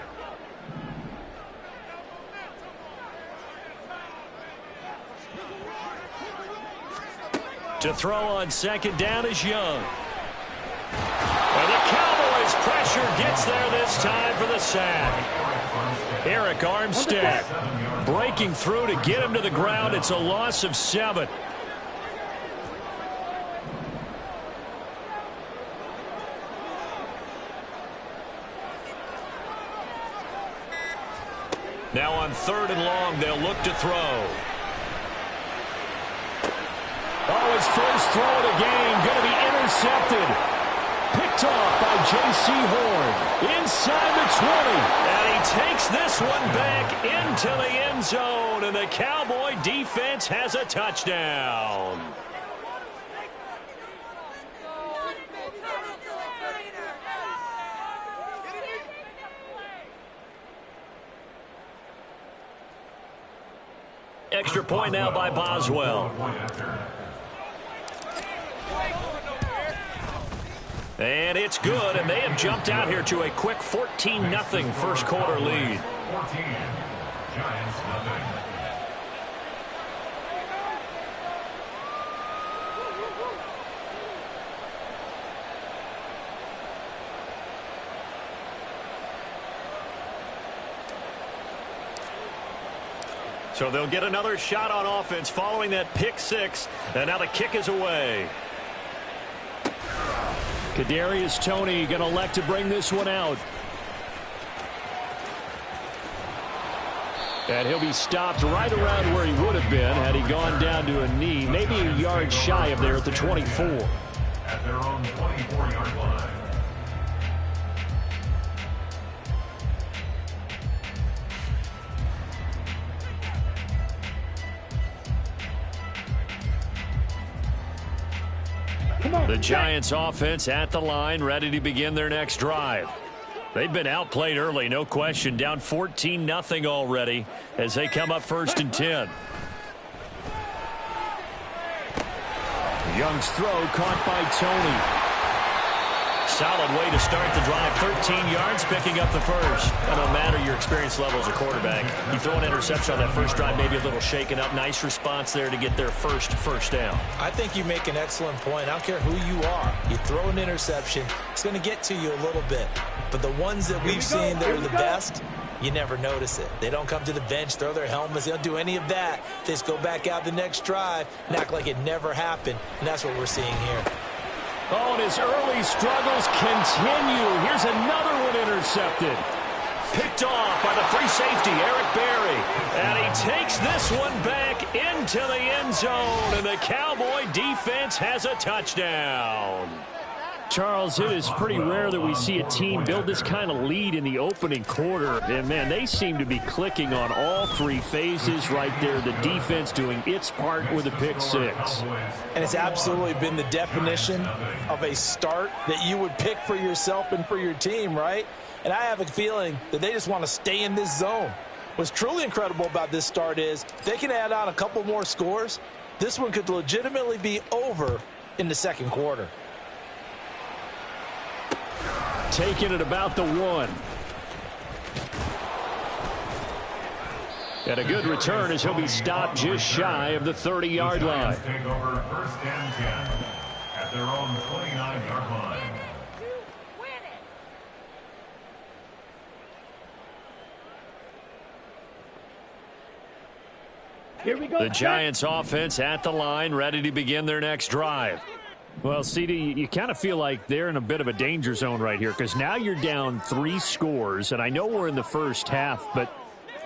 To throw on 2nd down is Young. And the Cowboys pressure gets there this time for the sack. Eric Armstead breaking through to get him to the ground. It's a loss of 7. Now on 3rd and long, they'll look to throw. Oh, his first throw of the game going to be intercepted. Picked off by J.C. Horn inside the 20. And he takes this one back into the end zone, and the Cowboy defense has a touchdown. Extra point now by Boswell. And it's good, and they have jumped out here to a quick 14-0 first quarter lead. 14. Giants nothing. So they'll get another shot on offense following that pick 6, and now the kick is away. Kadarius Toney going to elect to bring this one out. And he'll be stopped right around where he would have been had he gone down to a knee, maybe a yard shy of there at the 24. At their own 24-yard line. The Giants offense at the line, ready to begin their next drive. They've been outplayed early, no question, down 14-0 already as they come up 1st and 10. Young's throw caught by Toney. Solid way to start the drive. 13 yards, picking up the first. It don't matter your experience level as a quarterback. You throw an interception on that first drive, maybe a little shaken up. Nice response there to get their first down. I think you make an excellent point. I don't care who you are. You throw an interception, it's going to get to you a little bit. But the ones that we've seen that are the best, you never notice it. They don't come to the bench, throw their helmets. They don't do any of that. They just go back out the next drive and act like it never happened. And that's what we're seeing here. Oh, and his early struggles continue. Here's another one intercepted. Picked off by the free safety, Eric Berry. And he takes this one back into the end zone, and the Cowboy defense has a touchdown. Charles, it is pretty rare that we see a team build this kind of lead in the opening quarter. And, man, they seem to be clicking on all 3 phases right there. The defense doing its part with a pick 6. And it's absolutely been the definition of a start that you would pick for yourself and for your team, right? And I have a feeling that they just want to stay in this zone. What's truly incredible about this start is they can add on a couple more scores. This one could legitimately be over in the second quarter. Taking it about the 1. And a good return as he'll be stopped just shy of the 30-yard line. Take over 1st and 10 at their own 29-yard line. Here we go. The Giants offense at the line, ready to begin their next drive. Well, CD, you kind of feel like they're in a bit of a danger zone right here because now you're down 3 scores, and I know we're in the first half, but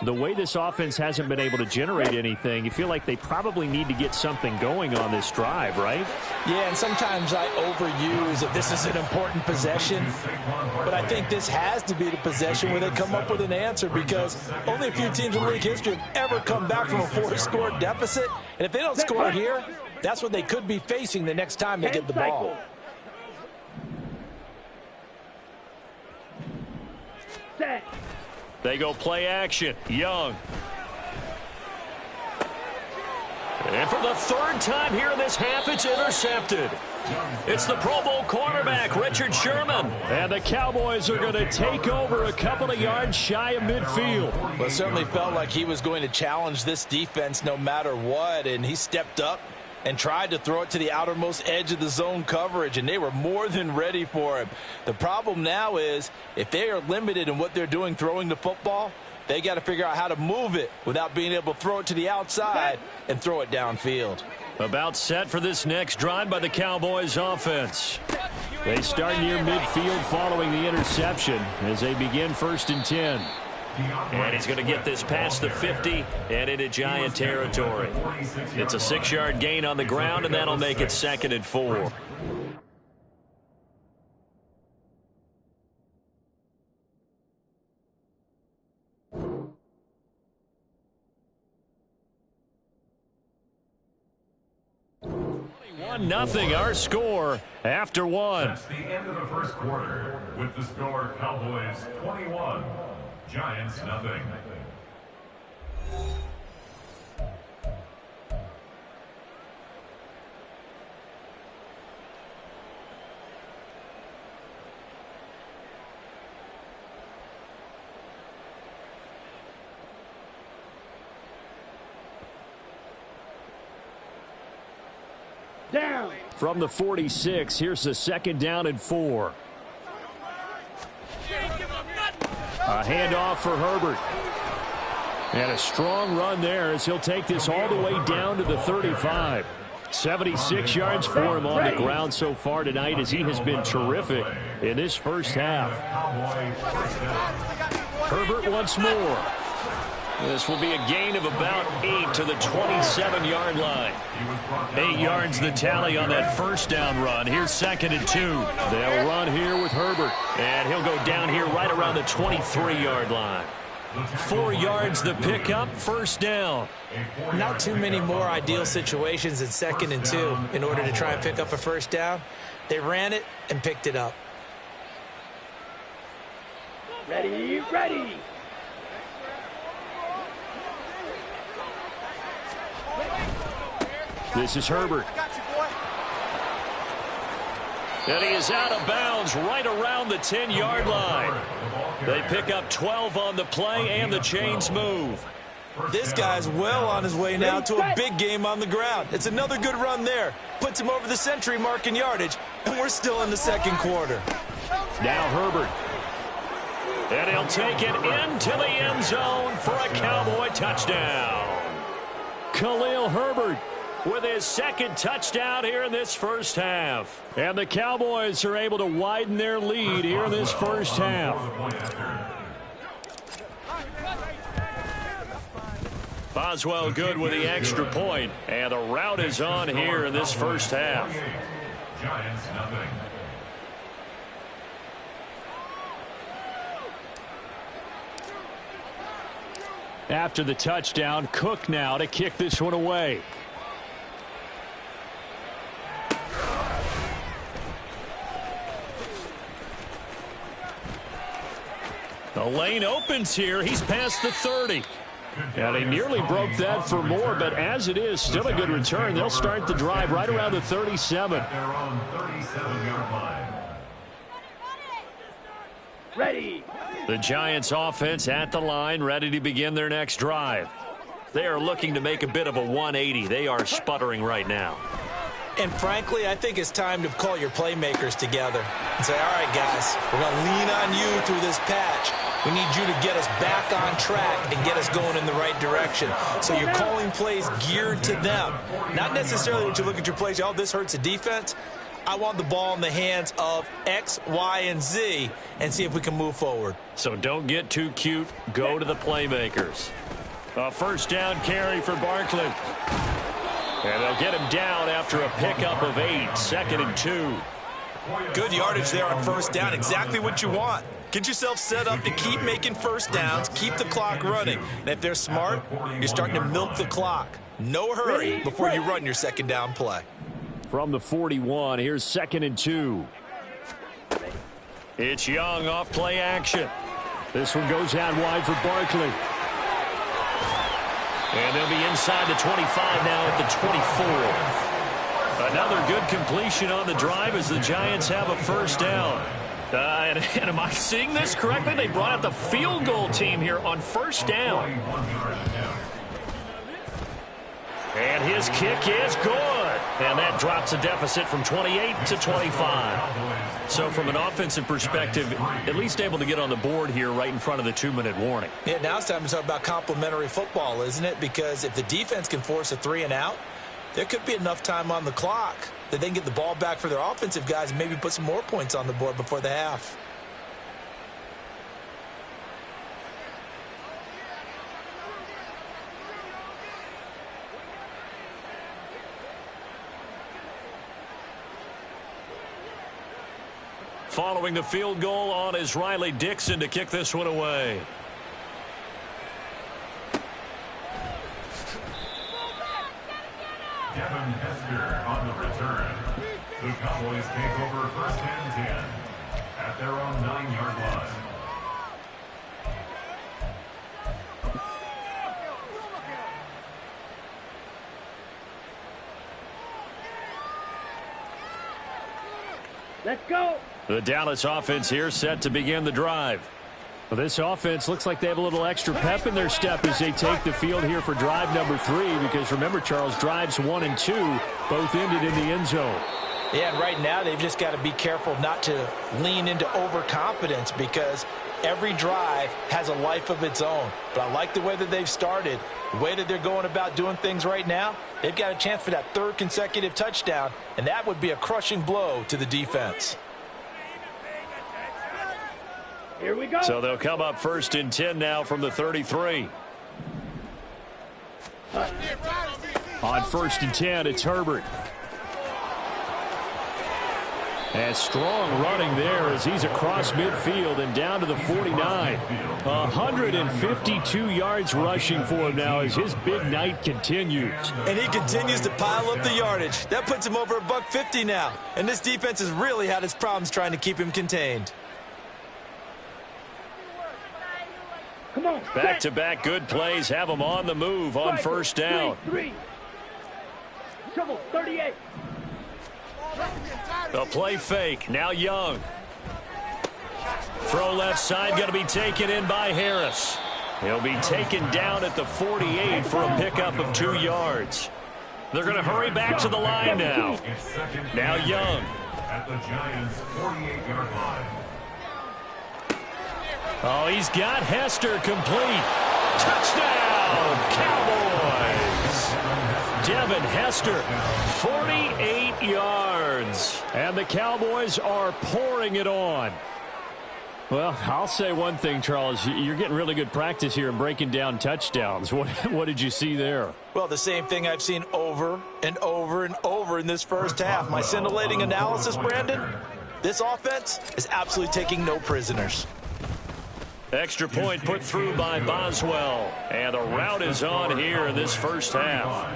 the way this offense hasn't been able to generate anything, you feel like they probably need to get something going on this drive, right? Yeah, and sometimes I overuse that this is an important possession, but I think this has to be the possession where they come up with an answer because only a few teams in league history have ever come back from a 4-score deficit, and if they don't score here, that's what they could be facing the next time they get the ball. They go play action. Young. And for the 3rd time here in this half, it's intercepted. It's the Pro Bowl cornerback, Richard Sherman. And the Cowboys are going to take over a couple of yards shy of midfield. Well, it certainly felt like he was going to challenge this defense no matter what, and he stepped up and tried to throw it to the outermost edge of the zone coverage, and they were more than ready for him. The problem now is if they are limited in what they're doing throwing the football, they got to figure out how to move it without being able to throw it to the outside and throw it downfield. About set for this next drive by the Cowboys offense. They start near midfield following the interception as they begin 1st and 10. And he's going to get this past the 50 and into Giant territory. It's a 6-yard gain on the ground, and that'll make it 2nd and 4. Nothing, our score after 1. That's the end of the first quarter with the score Cowboys 21, Giants nothing. Down. From the 46, here's the 2nd down and 4. A handoff for Herbert. And a strong run there as he'll take this all the way down to the 35. 76 yards for him on the ground so far tonight as he has been terrific in this first half. Herbert once more. This will be a gain of about 8 to the 27-yard line. 8 yards the tally on that 1st down run. Here's 2nd and 2. They'll run here with Herbert. And he'll go down here right around the 23-yard line. 4 yards the pickup, 1st down. Not too many more ideal situations in 2nd and 2 in order to try and pick up a 1st down. They ran it and picked it up. Ready, ready. This is Herbert. And he is out of bounds right around the 10-yard line. They pick up 12 on the play, and the chains move. This guy's well on his way now to a big game on the ground. It's another good run there. Puts him over the century mark in yardage, and we're still in the 2nd quarter. Now Herbert. And he'll take it into the end zone for a Cowboy touchdown. Khalil Herbert with his 2nd touchdown here in this first half. And the Cowboys are able to widen their lead here in this first half. Boswell good with the extra point, and the route is on here in this first half. Giants nothing. After the touchdown, Cook now to kick this one away. The lane opens here. He's past the 30. And he nearly broke that for more, but as it is, still a good return. They'll start the drive right around the 37. At their own 37-yard line. Ready. The Giants offense at the line, ready to begin their next drive. They are looking to make a bit of a 180. They are sputtering right now. And frankly, I think it's time to call your playmakers together and say, all right, guys, we're going to lean on you through this patch. We need you to get us back on track and get us going in the right direction. So you're calling plays geared to them. Not necessarily that you look at your plays, oh, this hurts the defense. I want the ball in the hands of X, Y, and Z and see if we can move forward. So don't get too cute. Go to the playmakers. A first down carry for Barkley. And they'll get him down after a pickup of 8, 2nd and 2. Good yardage there on first down. Exactly what you want. Get yourself set up to keep making first downs, keep the clock running. And if they're smart, you're starting to milk the clock. No hurry before you run your second down play. From the 41, here's 2nd and 2. It's Young off play action. This one goes out wide for Barkley. And they'll be inside the 25 now at the 24. Another good completion on the drive as the Giants have a first down. And am I seeing this correctly? They brought out the field goal team here on first down. And his kick is good. And that drops the deficit from 28 to 25. So from an offensive perspective, at least able to get on the board here right in front of the 2-minute warning. Yeah, now it's time to talk about complementary football, isn't it? Because if the defense can force a 3 and out, there could be enough time on the clock that they can get the ball back for their offensive guys and maybe put some more points on the board before the half. Following the field goal on is Riley Dixon to kick this one away. Devin Hester on the return. The Cowboys take over first and 10 at their own 9-yard line. Let's go. The Dallas offense here set to begin the drive. Well, this offense looks like they have a little extra pep in their step as they take the field here for drive number 3. Because remember, Charles, drives 1 and 2 both ended in the end zone. Yeah, and right now they've just got to be careful not to lean into overconfidence because every drive has a life of its own. But I like the way that they've started, the way that they're going about doing things right now. They've got a chance for that 3rd consecutive touchdown, and that would be a crushing blow to the defense. Here we go. So they'll come up first and 10 now from the 33. On 1st and 10, it's Herbert. And strong running there as he's across midfield and down to the 49. 152 yards rushing for him now as his big night continues. And he continues to pile up the yardage. That puts him over $150 now. And this defense has really had its problems trying to keep him contained. Come on. Back-to-back good plays have them on the move on first down. 3. Trouble, 38. A play fake. Now Young. Throw left side going to be taken in by Harris. He'll be taken down at the 48 for a pickup of 2 yards. They're going to hurry back to the line now. Now Young. At the Giants' 48-yard line. Oh, he's got Hester complete. Touchdown, Cowboys. Devin Hester, 48 yards. And the Cowboys are pouring it on. Well, I'll say one thing, Charles. You're getting really good practice here in breaking down touchdowns. What did you see there? Well, the same thing I've seen over and over and over in this first half. My scintillating analysis, Brandon, this offense is absolutely taking no prisoners. Extra point put through by Boswell. And the route is on here in this first half.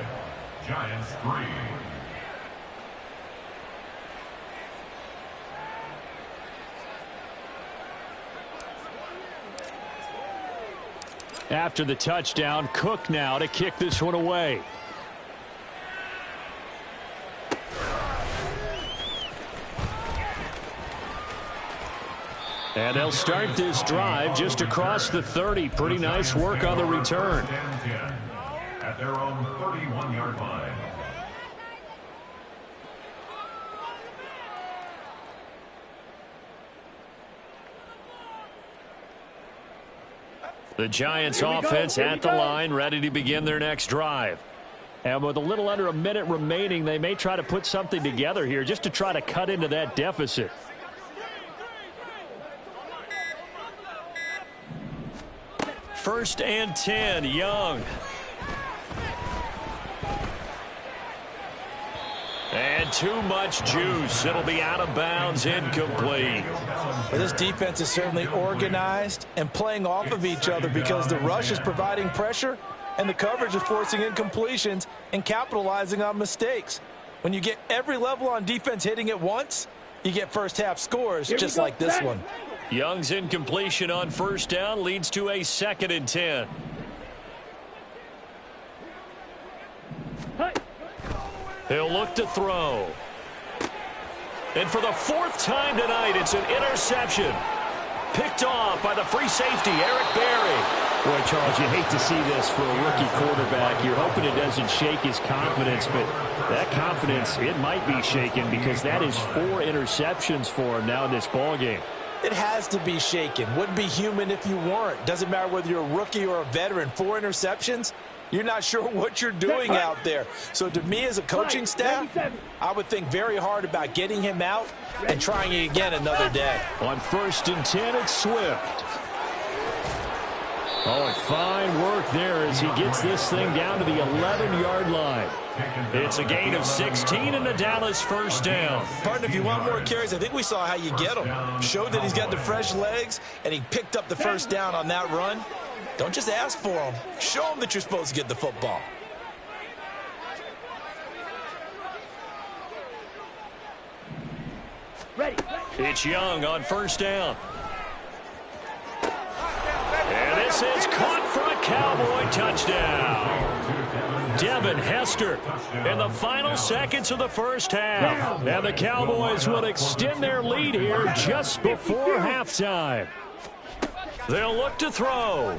Giants 3. After the touchdown, Cook now to kick this one away. And they'll start this drive just across the 30. Pretty nice work on the return. At their own 31-yard line. The Giants offense at the line, ready to begin their next drive. And with a little under a minute remaining, they may try to put something together here just to try to cut into that deficit. First and 10, Young. And too much juice. It'll be out of bounds, incomplete. Well, this defense is certainly organized and playing off of each other because the rush is providing pressure and the coverage is forcing incompletions and capitalizing on mistakes. When you get every level on defense hitting at once, you get first half scores just like this one. Young's incompletion on first down leads to a 2nd and 10. He'll look to throw. And for the 4th time tonight, it's an interception. Picked off by the free safety, Eric Berry. Boy, Charles, you hate to see this for a rookie quarterback. You're hoping it doesn't shake his confidence, but that confidence, it might be shaken because that is 4 interceptions for him now in this ballgame. It has to be shaken. Wouldn't be human if you weren't. Doesn't matter whether you're a rookie or a veteran. 4 interceptions, you're not sure what you're doing out there. So to me as a coaching staff, I would think very hard about getting him out and trying it again another day. On 1st and 10, it's Swift. Oh, fine work there as he gets this thing down to the 11-yard line. It's a gain of 16 and the Dallas first down. Partner, if you want more carries, I think we saw how you get them. Showed that he's got the fresh legs, and he picked up the first down on that run. Don't just ask for them. Show them that you're supposed to get the football. It's Young on first down. And this is caught for a Cowboy touchdown. Devin Hester in the final seconds of the first half. And the Cowboys will extend their lead here just before halftime. They'll look to throw.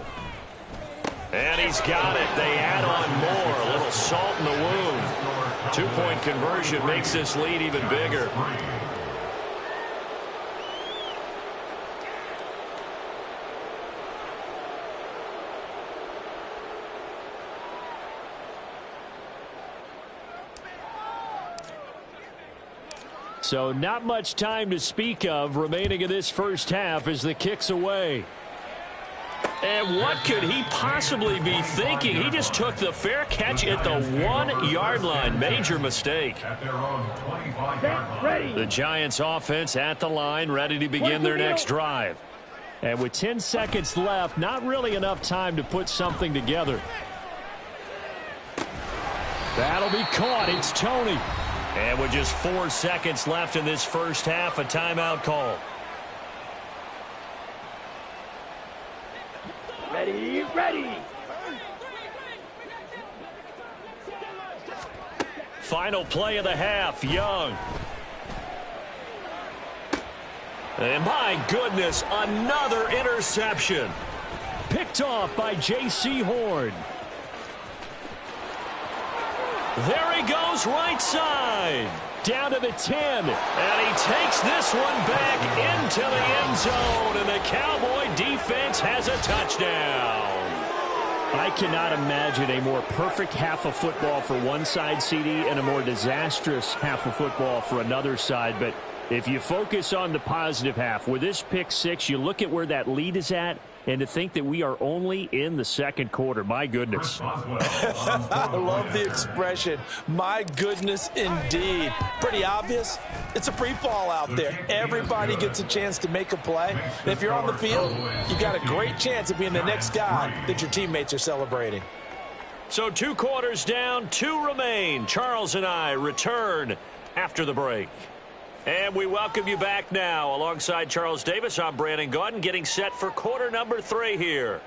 And he's got it. They add on more. A little salt in the wound. 2-point conversion makes this lead even bigger. So not much time to speak of remaining in this first half as the kick's away. And what could he possibly be thinking? He just took the fair catch at the 1-yard line. Major mistake. The Giants offense at the line, ready to begin their next drive. And with 10 seconds left, not really enough time to put something together. That'll be caught. It's Tony. And with just 4 seconds left in this first half, a timeout call. Ready. Final play of the half, Young. And my goodness, another interception. Picked off by J.C. Horn. There he goes, right side. Down to the 10. And he takes this one back into the end zone. And the Cowboy defense has a touchdown. I cannot imagine a more perfect half of football for one side, CD, and a more disastrous half of football for another side. But if you focus on the positive half, with this pick six, you look at where that lead is at, and to think that we are only in the second quarter. My goodness. I love the expression. My goodness, indeed. Pretty obvious. It's a free fall out there. Everybody gets a chance to make a play. And if you're on the field, you got a great chance of being the next guy that your teammates are celebrating. So 2 quarters down, 2 remain. Charles and I return after the break. And we welcome you back now. Alongside Charles Davis, I'm Brandon Gaudin, getting set for quarter number 3 here.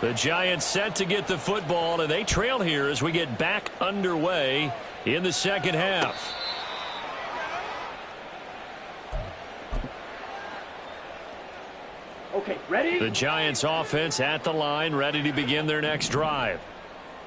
The Giants set to get the football, and they trail here as we get back underway in the second half. Okay, ready? The Giants offense at the line, ready to begin their next drive.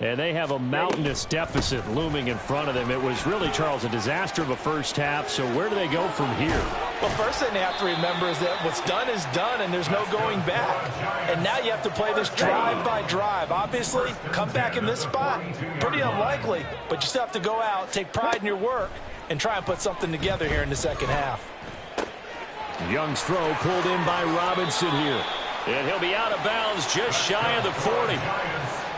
And they have a mountainous deficit looming in front of them. It was really, Charles, a disaster of a first half. So where do they go from here? Well, first thing they have to remember is that what's done is done, and there's no going back. And now you have to play this drive by drive. Obviously, come back in this spot, pretty unlikely. But you still have to go out, take pride in your work, and try and put something together here in the second half. Young's throw pulled in by Robinson here. And he'll be out of bounds just shy of the 40.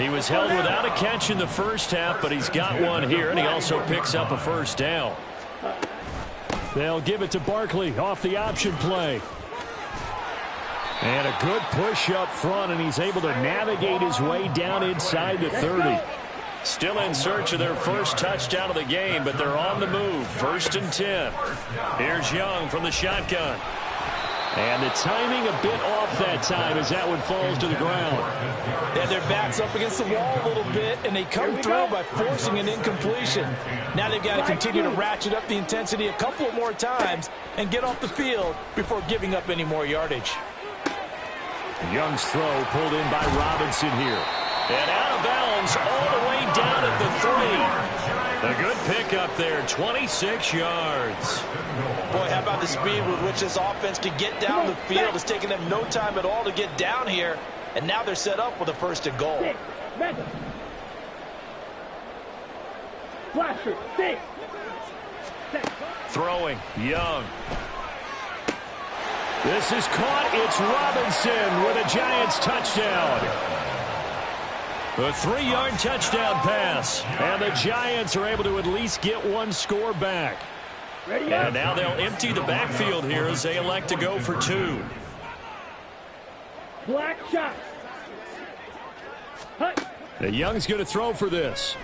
He was held without a catch in the first half, but he's got one here, and he also picks up a first down. They'll give it to Barkley off the option play. And a good push up front, and he's able to navigate his way down inside the 30. Still in search of their first touchdown of the game, but they're on the move. 1st and 10. Here's Young from the shotgun. And the timing a bit off that time as that one falls to the ground. And their back's up against the wall a little bit, and they come through by forcing an incompletion. Now they've got to continue to ratchet up the intensity a couple of more times and get off the field before giving up any more yardage. Young's throw pulled in by Robinson here. And out of bounds all the way down at the 3. A good pickup there, 26 yards. Boy, how about the speed with which this offense can get down the field? It's taking them no time at all to get down here, and now they're set up with a 1st and goal. Throwing, Young. This is caught. It's Robinson with a Giants touchdown. A 3-yard touchdown pass. And the Giants are able to at least get one score back. And now they'll empty the backfield here as they elect to go for 2. Black shot. The Young's going to throw for this.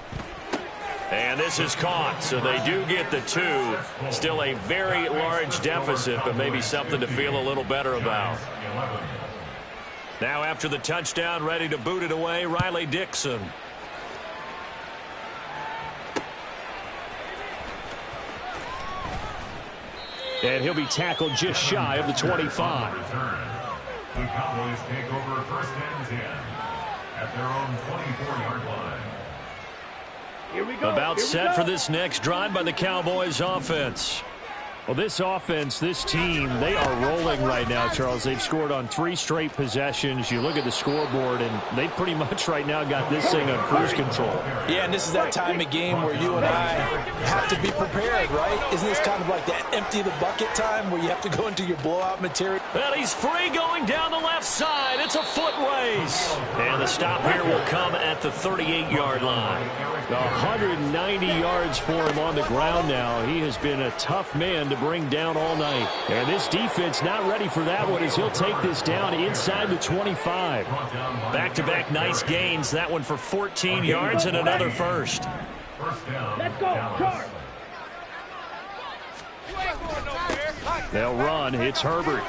And this is caught, so they do get the 2. Still a very large deficit, but maybe something to feel a little better about. Now after the touchdown, ready to boot it away, Riley Dixon. And he'll be tackled just shy of the 25. The Cowboys take over 1st and 10 at their own 24-yard line. Here we go. About set for this next drive by the Cowboys offense. Well, this offense, this team, they are rolling right now, Charles. They've scored on 3 straight possessions. You look at the scoreboard, and they pretty much right now got this thing on cruise control. Yeah, and this is that time of game where you and I have to be prepared, right? Isn't this kind of like that empty the bucket time where you have to go into your blowout material? And he's free going down the left side. It's a foot race. And the stop here will come at the 38-yard line. 190 yards for him on the ground now. He has been a tough man to bring down all night. And this defense not ready for that one as he'll take this down inside the 25. Back-to-back nice gains. That one for 14 yards and another first. Let's go, charge. They'll run. It's Herbert.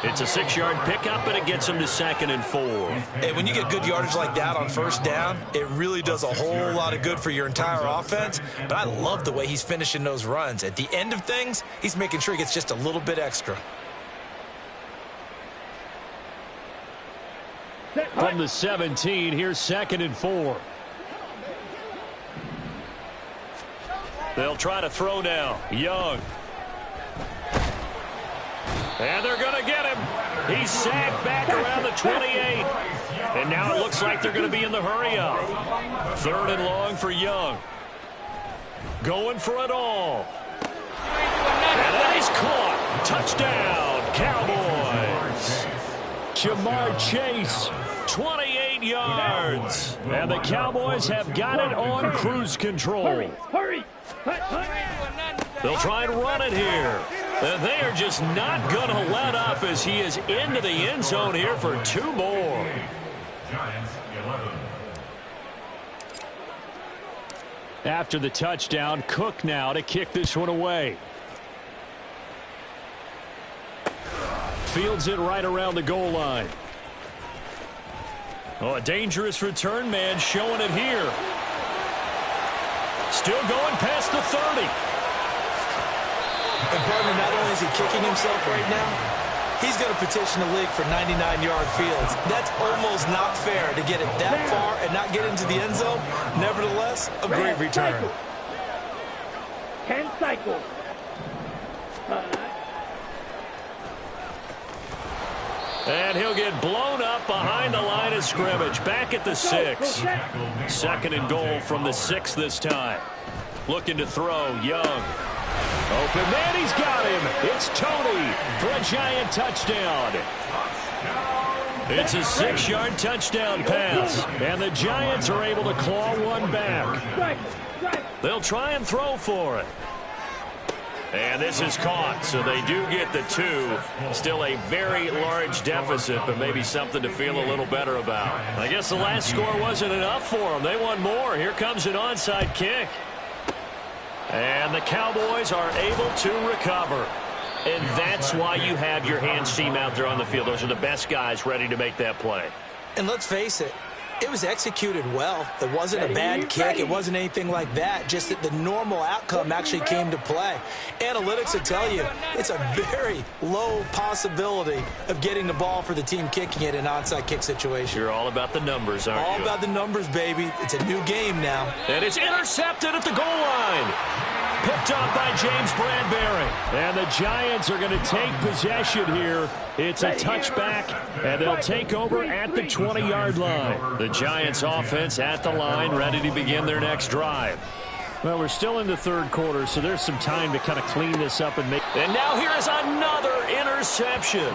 It's a 6-yard pickup, and it gets him to 2nd and 4. And when you get good yardage like that on 1st down, it really does a whole lot of good for your entire offense. But I love the way he's finishing those runs. At the end of things, he's making sure he gets just a little bit extra. From the 17, here's 2nd and 4. They'll try to throw now. Young. And they're going to get him. He's sacked back around the 28. And now it looks like they're going to be in the hurry-up. 3rd and long for Young. Going for it all. And that is caught. Touchdown, Cowboys. Jamar Chase. 28 yards. And the Cowboys have got it on cruise control. Hurry. They'll try and run it here. And they are just not going to let up as he is into the end zone here for 2 more. Giants 11. After the touchdown, Cook now to kick this one away. Fields it right around the goal line. Oh, a dangerous return man showing it here. Still going past the 30. And partner, not only is he kicking himself right now, He's going to petition the league for 99-yard fields. That's almost not fair to get it that far and not get into the end zone. Nevertheless, a great return. 10 cycles. And he'll get blown up behind the line of scrimmage. Back at the 6. Second and goal from the 6 this time. Looking to throw, Young. Open man, he's got him. It's Tony for a Giant touchdown. It's a 6-yard touchdown pass. And the Giants are able to claw one back. They'll try and throw for it. And this is caught, so they do get the 2. Still a very large deficit, but maybe something to feel a little better about. I guess the last score wasn't enough for them. They want more. Here comes an onside kick. And the Cowboys are able to recover. And that's why you have your hands team out there on the field. Those are the best guys ready to make that play. And let's face it, it was executed well. It wasn't a bad kick. It wasn't anything like that. Just that the normal outcome actually came to play. Analytics will tell you it's a very low possibility of getting the ball for the team kicking it in an onside kick situation. You're all about the numbers, aren't you? All about the numbers, baby. It's a new game now. And it's intercepted at the goal line. Picked up by James Bradbury. And the Giants are going to take possession here. It's a touchback, and they'll take over at the 20-yard line. The Giants offense at the line, ready to begin their next drive. Well, we're still in the third quarter, so there's some time to kind of clean this up and make. And now here is another interception.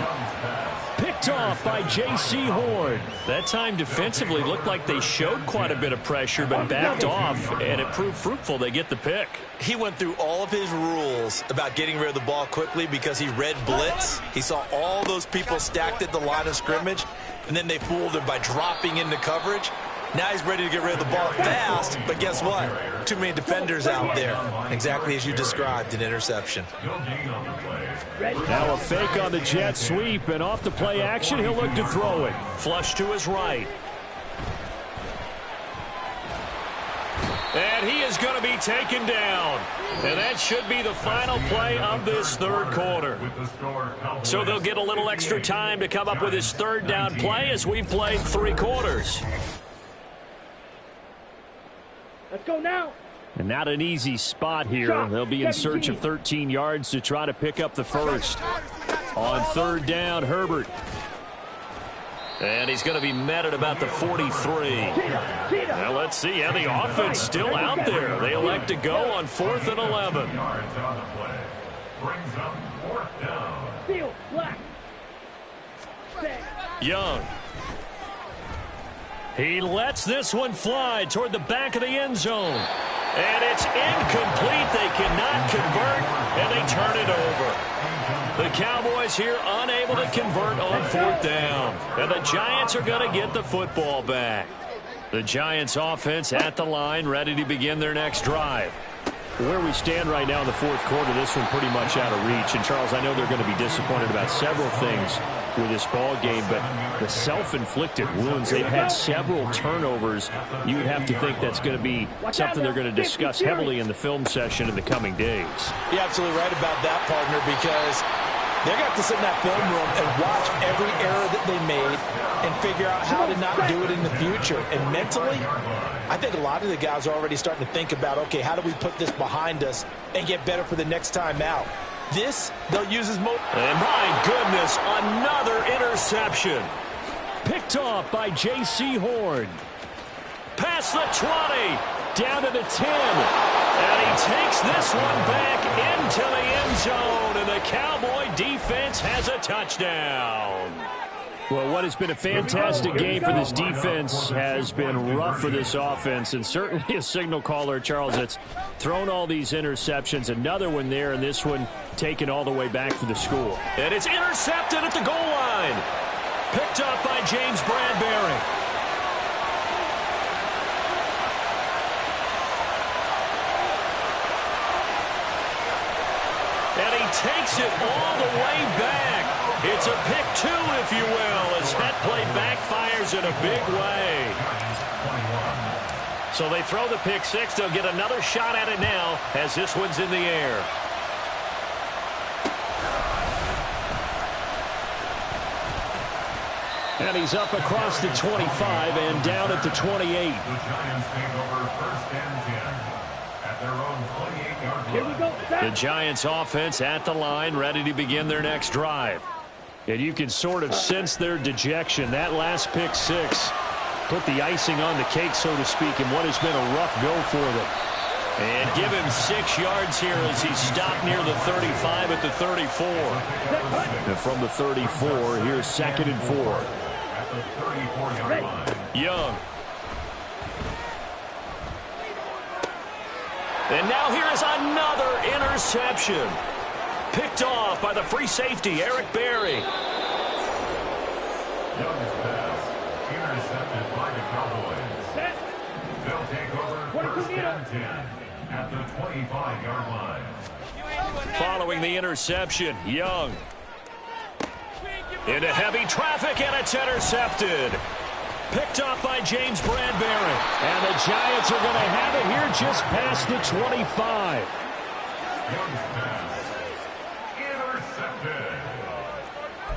Picked off by J.C. Horn. That time defensively looked like they showed quite a bit of pressure, but backed off, and it proved fruitful. They get the pick. He went through all of his rules about getting rid of the ball quickly because he read blitz. He saw all those people stacked at the line of scrimmage, and then they fooled him by dropping into coverage. Now he's ready to get rid of the ball fast, but guess what? Too many defenders out there. Exactly as you described, an interception. Now a fake on the jet sweep, and off the play action, he'll look to throw it. Flush to his right. And he is going to be taken down. And that should be the final play of this third quarter. So they'll get a little extra time to come up with his third down play as we've played 3 quarters. Let's go now. And not an easy spot here. They'll be in search of 13 yards to try to pick up the first. On third down, Herbert. And he's going to be met at about the 43. Now let's see how the offense still out there. They elect to go on 4th and 11. Young. He lets this one fly toward the back of the end zone. And it's incomplete. They cannot convert, and they turn it over. The Cowboys here unable to convert on 4th down. And the Giants are going to get the football back. The Giants offense at the line, ready to begin their next drive. Where we stand right now in the fourth quarter, this one pretty much out of reach. And, Charles, I know they're going to be disappointed about several things with this ball game, but the self-inflicted wounds, they've had several turnovers. You would have to think that's going to be something they're going to discuss heavily in the film session in the coming days. You're absolutely right about that, partner, because they're going to have to sit in that film room and watch every error that they made and figure out how to not do it in the future. And mentally, I think a lot of the guys are already starting to think about, okay, how do we put this behind us and get better for the next time out? This, they'll use as most. And my goodness, another interception. Picked off by J.C. Horn. Past the 20, down to the 10. And he takes this one back into the end zone, and the Cowboy defense has a touchdown. Well, what has been a fantastic game for this defense has been rough for this offense, and certainly a signal caller, Charles, that's thrown all these interceptions. Another one there, and this one taken all the way back for the score. And it's intercepted at the goal line. Picked up by James Bradbury. And he takes it all the way back. It's a pick 2, if you will, as that play backfires in a big way. So they throw the pick 6. They'll get another shot at it now as this one's in the air. And he's up across the 25 and down at the 28. The Giants take over first and 10 at their own 28-yard line. Here we go. The Giants offense at the line, ready to begin their next drive. And you can sort of sense their dejection. That last pick six put the icing on the cake, so to speak, in what has been a rough go for them. And give him 6 yards here as he stopped near the 35 at the 34. And from the 34, here's 2nd and 4. At the 34-yard line. Young. And now here is another interception. Picked off by the free safety, Eric Berry. Young's pass intercepted by the Cowboys. They'll take over first and 10 at the 25-yard line. Following the interception, Young. Into heavy traffic, and it's intercepted. Picked off by James Bradbury. And the Giants are going to have it here just past the 25. Young's pass intercepted.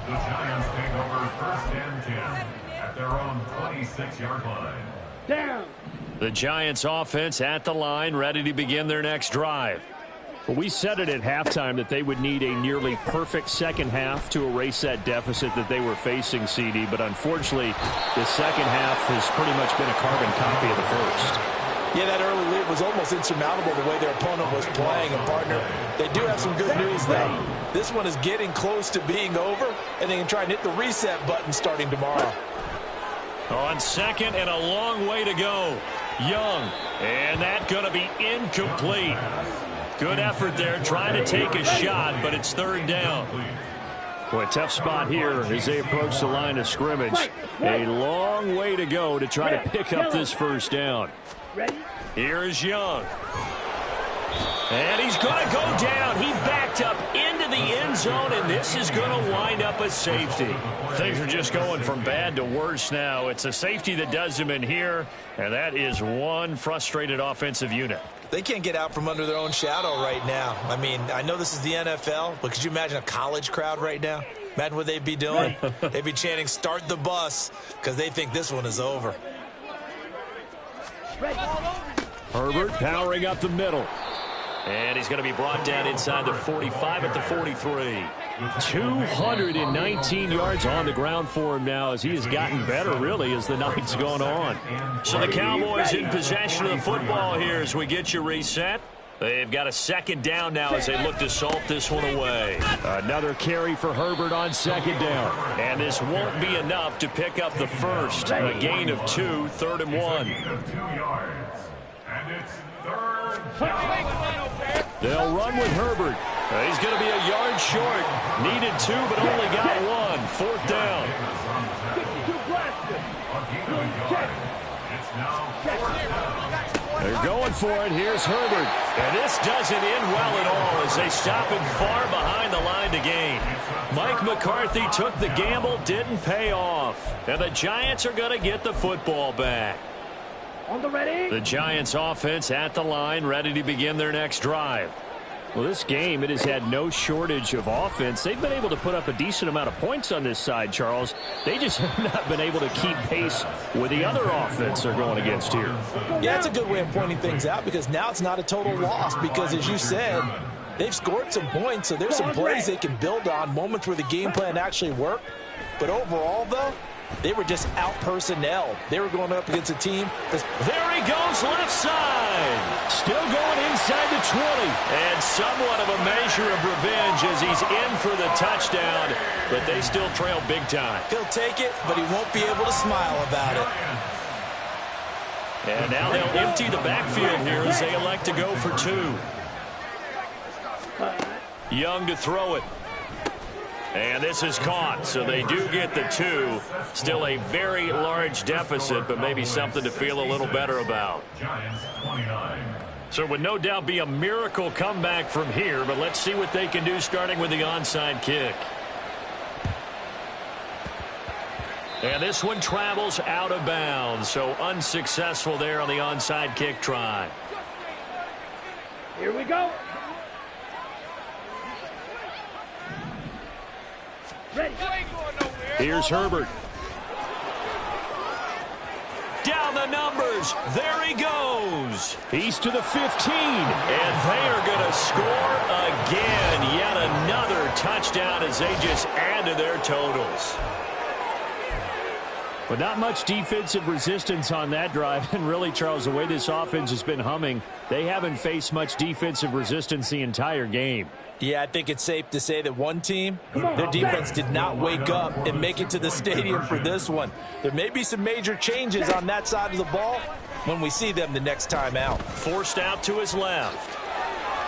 The Giants take over first and 10 at their own 26-yard line. Down. The Giants offense at the line, ready to begin their next drive. Well, we said it at halftime that they would need a nearly perfect second half to erase that deficit that they were facing, CD. But unfortunately, the second half has pretty much been a carbon copy of the first. Yeah, that early lead was almost insurmountable the way their opponent was playing. And, partner, they do have some good news, though. This one is getting close to being over, and they can try and hit the reset button starting tomorrow. On second and a long way to go. Young, and that going to be incomplete. Good effort there, trying to take a shot, but it's third down. Boy, tough spot here as they approach the line of scrimmage. A long way to go to try to pick up this first down. Here is Young. And he's going to go down. He backed up into the end zone, and this is going to wind up a safety. Things are just going from bad to worse now. It's a safety that does him in here, and that is one frustrated offensive unit. They can't get out from under their own shadow right now. I mean, I know this is the NFL, but could you imagine a college crowd right now? Imagine what they'd be doing. They'd be chanting, "Start the bus," because they think this one is over. Herbert powering up the middle. And he's going to be brought down inside the 45 at the 43. 219 yards on the ground for him now as he has gotten better, really, as the night's gone on. So the Cowboys in possession of the football here as we get you reset. They've got a second down now as they look to salt this one away. Another carry for Herbert on second down. And this won't be enough to pick up the first. A gain of 2, 3rd and 1. And it's third down. They'll run with Herbert. He's going to be a yard short. Needed 2, but only got 1. 4th down. They're going for it. Here's Herbert. And this doesn't end well at all as they stop him far behind the line to gain. Mike McCarthy took the gamble, didn't pay off. And the Giants are going to get the football back. On the ready. The Giants offense at the line, ready to begin their next drive. Well, this game, it has had no shortage of offense. They've been able to put up a decent amount of points on this side, Charles. They just have not been able to keep pace with the other offense they're going against here. Yeah, that's a good way of pointing things out because now it's not a total loss because, as you said, they've scored some points, so there's some plays they can build on, moments where the game plan actually worked. But overall, though, they were just out-personnel. They were going up against a team. There he goes, left side. Still going inside the 20. And somewhat of a measure of revenge as he's in for the touchdown, but they still trail big time. He'll take it, but he won't be able to smile about it. And now they'll empty the backfield here as they elect to go for 2. Young to throw it. And this is caught, so they do get the 2. Still a very large deficit, but maybe something to feel a little better about. Giants 29. So it would no doubt be a miracle comeback from here, but let's see what they can do starting with the onside kick. And this one travels out of bounds, so unsuccessful there on the onside kick try. Here we go. Here's Herbert. the numbers. There he goes. He's to the 15. And they are going to score again. Yet another touchdown as they just add to their totals. But not much defensive resistance on that drive. And really, Charles, the way this offense has been humming, they haven't faced much defensive resistance the entire game. Yeah, I think it's safe to say that one team, their defense did not wake up and make it to the stadium for this one. There may be some major changes on that side of the ball when we see them the next time out. Forced out to his left.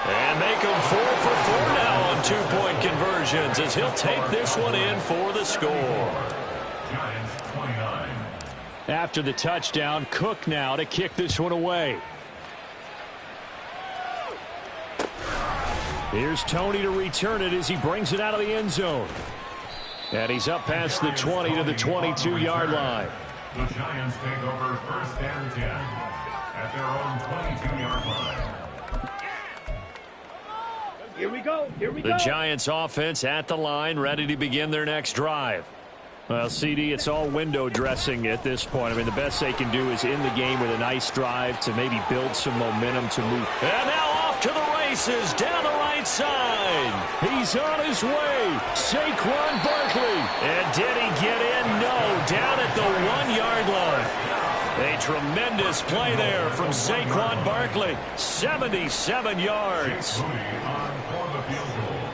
And make him 4 for 4 now on two-point conversions as he'll take this one in for the score. Giants 29. After the touchdown, Cook now to kick this one away. Here's Tony to return it as he brings it out of the end zone. And he's up past the 20 to the 22-yard line. The Giants take over 1st and 10 at their own 22-yard line. Here we go. Here we go. The Giants offense at the line, ready to begin their next drive. Well, CD, it's all window dressing at this point. I mean, the best they can do is in the game with a nice drive to maybe build some momentum to move. And now off to the races down the right side. He's on his way. Saquon Barkley. And did he get in? No, down at the 1-yard line. A tremendous play there from Saquon Barkley. 77 yards. On for the field goal.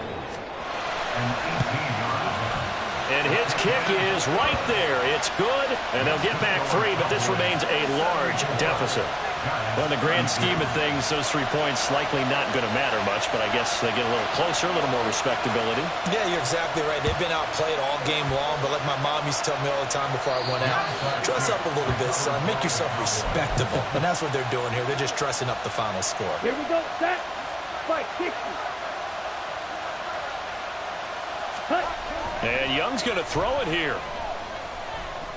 An 18-yard line. And his kick is right there. It's good, and they'll get back 3, but this remains a large deficit. Well, in the grand scheme of things, those 3 points likely not going to matter much, but I guess they get a little closer, a little more respectability. Yeah, you're exactly right. They've been outplayed all game long, but like my mom used to tell me all the time before I went out, dress up a little bit, son. Make yourself respectable. And that's what they're doing here. They're just dressing up the final score. Here we go. Set. Fight. Kick. Cut. And Young's going to throw it here.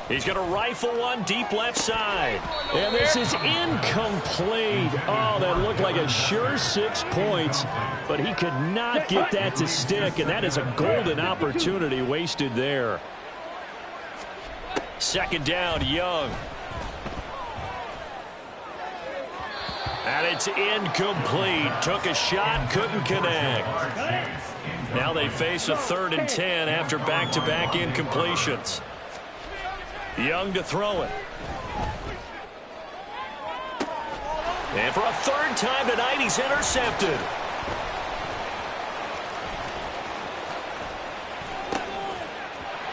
He's going to rifle one deep left side. And this is incomplete. Oh, that looked like a sure 6 points, but he could not get that to stick, and that is a golden opportunity wasted there. 2nd down, Young. And it's incomplete. Took a shot, couldn't connect. Now they face a 3rd and 10 after back-to-back incompletions. Young to throw it. And for a 3rd time tonight, he's intercepted.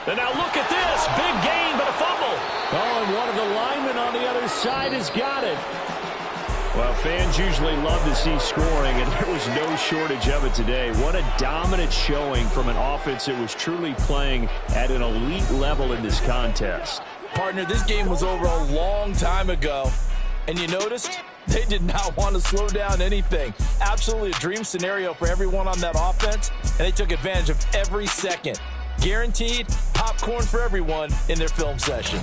And now look at this. Big gain, but a fumble. Oh, and one of the linemen on the other side has got it. Well, fans usually love to see scoring, and there was no shortage of it today. What a dominant showing from an offense that was truly playing at an elite level in this contest. Partner, this game was over a long time ago, and you noticed they did not want to slow down anything. Absolutely a dream scenario for everyone on that offense, and they took advantage of every second. Guaranteed popcorn for everyone in their film session.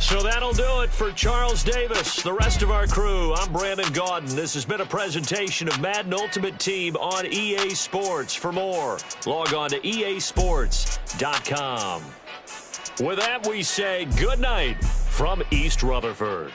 So that'll do it for Charles Davis, the rest of our crew. I'm Brandon Gaudin. This has been a presentation of Madden Ultimate Team on EA Sports. For more, log on to easports.com. With that, we say good night from East Rutherford.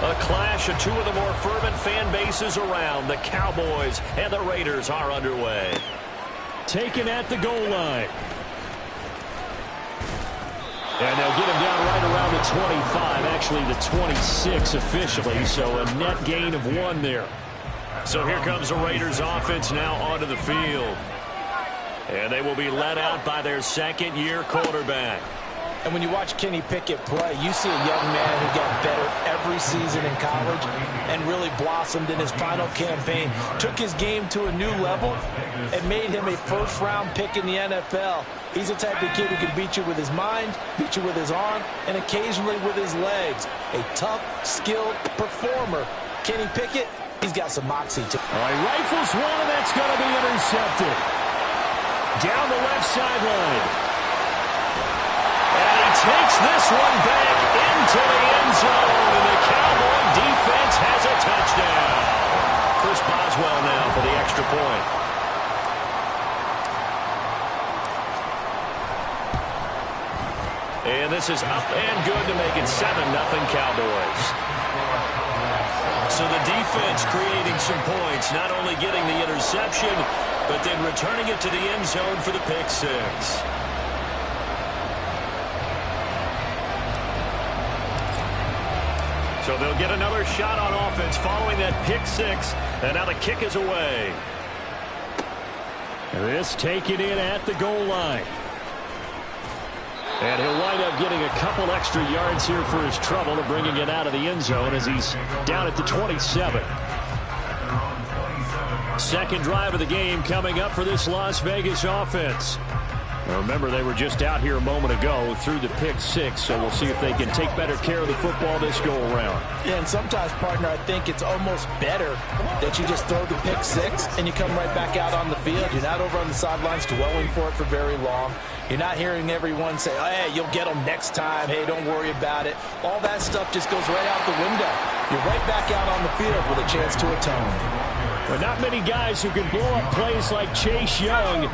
A clash of two of the more fervent fan bases around. The Cowboys and the Raiders are underway. Taken at the goal line. And they'll get him down right around the 25, actually the 26 officially, so a net gain of 1 there. So here comes the Raiders offense now onto the field. And they will be led out by their second-year quarterback. And when you watch Kenny Pickett play, you see a young man who got better every season in college and really blossomed in his final campaign, took his game to a new level, and made him a first-round pick in the NFL. He's the type of kid who can beat you with his mind, beat you with his arm, and occasionally with his legs. A tough, skilled performer. Kenny Pickett, he's got some moxie, too. All right, rifles one, and that's going to be intercepted. Down the left sideline. Takes this one back into the end zone, and the Cowboy defense has a touchdown. Chris Boswell now for the extra point. And this is up and good to make it 7-0 Cowboys. So the defense creating some points, not only getting the interception, but then returning it to the end zone for the pick six. So they'll get another shot on offense following that pick six. And now the kick is away. This taken in at the goal line. And he'll wind up getting a couple extra yards here for his trouble and bringing it out of the end zone as he's down at the 27. Second drive of the game coming up for this Las Vegas offense. Now remember, they were just out here a moment ago through the pick six, so we'll see if they can take better care of the football this go-around. Yeah, and sometimes, partner, I think it's almost better that you just throw the pick six and you come right back out on the field. You're not over on the sidelines dwelling for it for very long. You're not hearing everyone say, oh, hey, you'll get them next time. Hey, don't worry about it. All that stuff just goes right out the window. You're right back out on the field with a chance to atone. But not many guys who can blow up plays like Chase Young.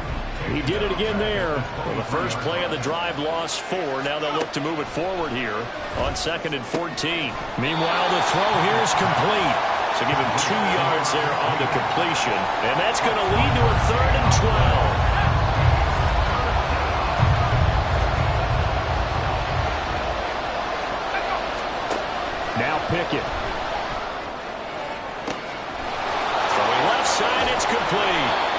He did it again there. Well, the first play of the drive lost 4. Now they'll look to move it forward here on 2nd and 14. Meanwhile, the throw here is complete. So give him 2 yards there on the completion. And that's going to lead to a 3rd and 12. Now Pickett. Throwing left side, it's complete.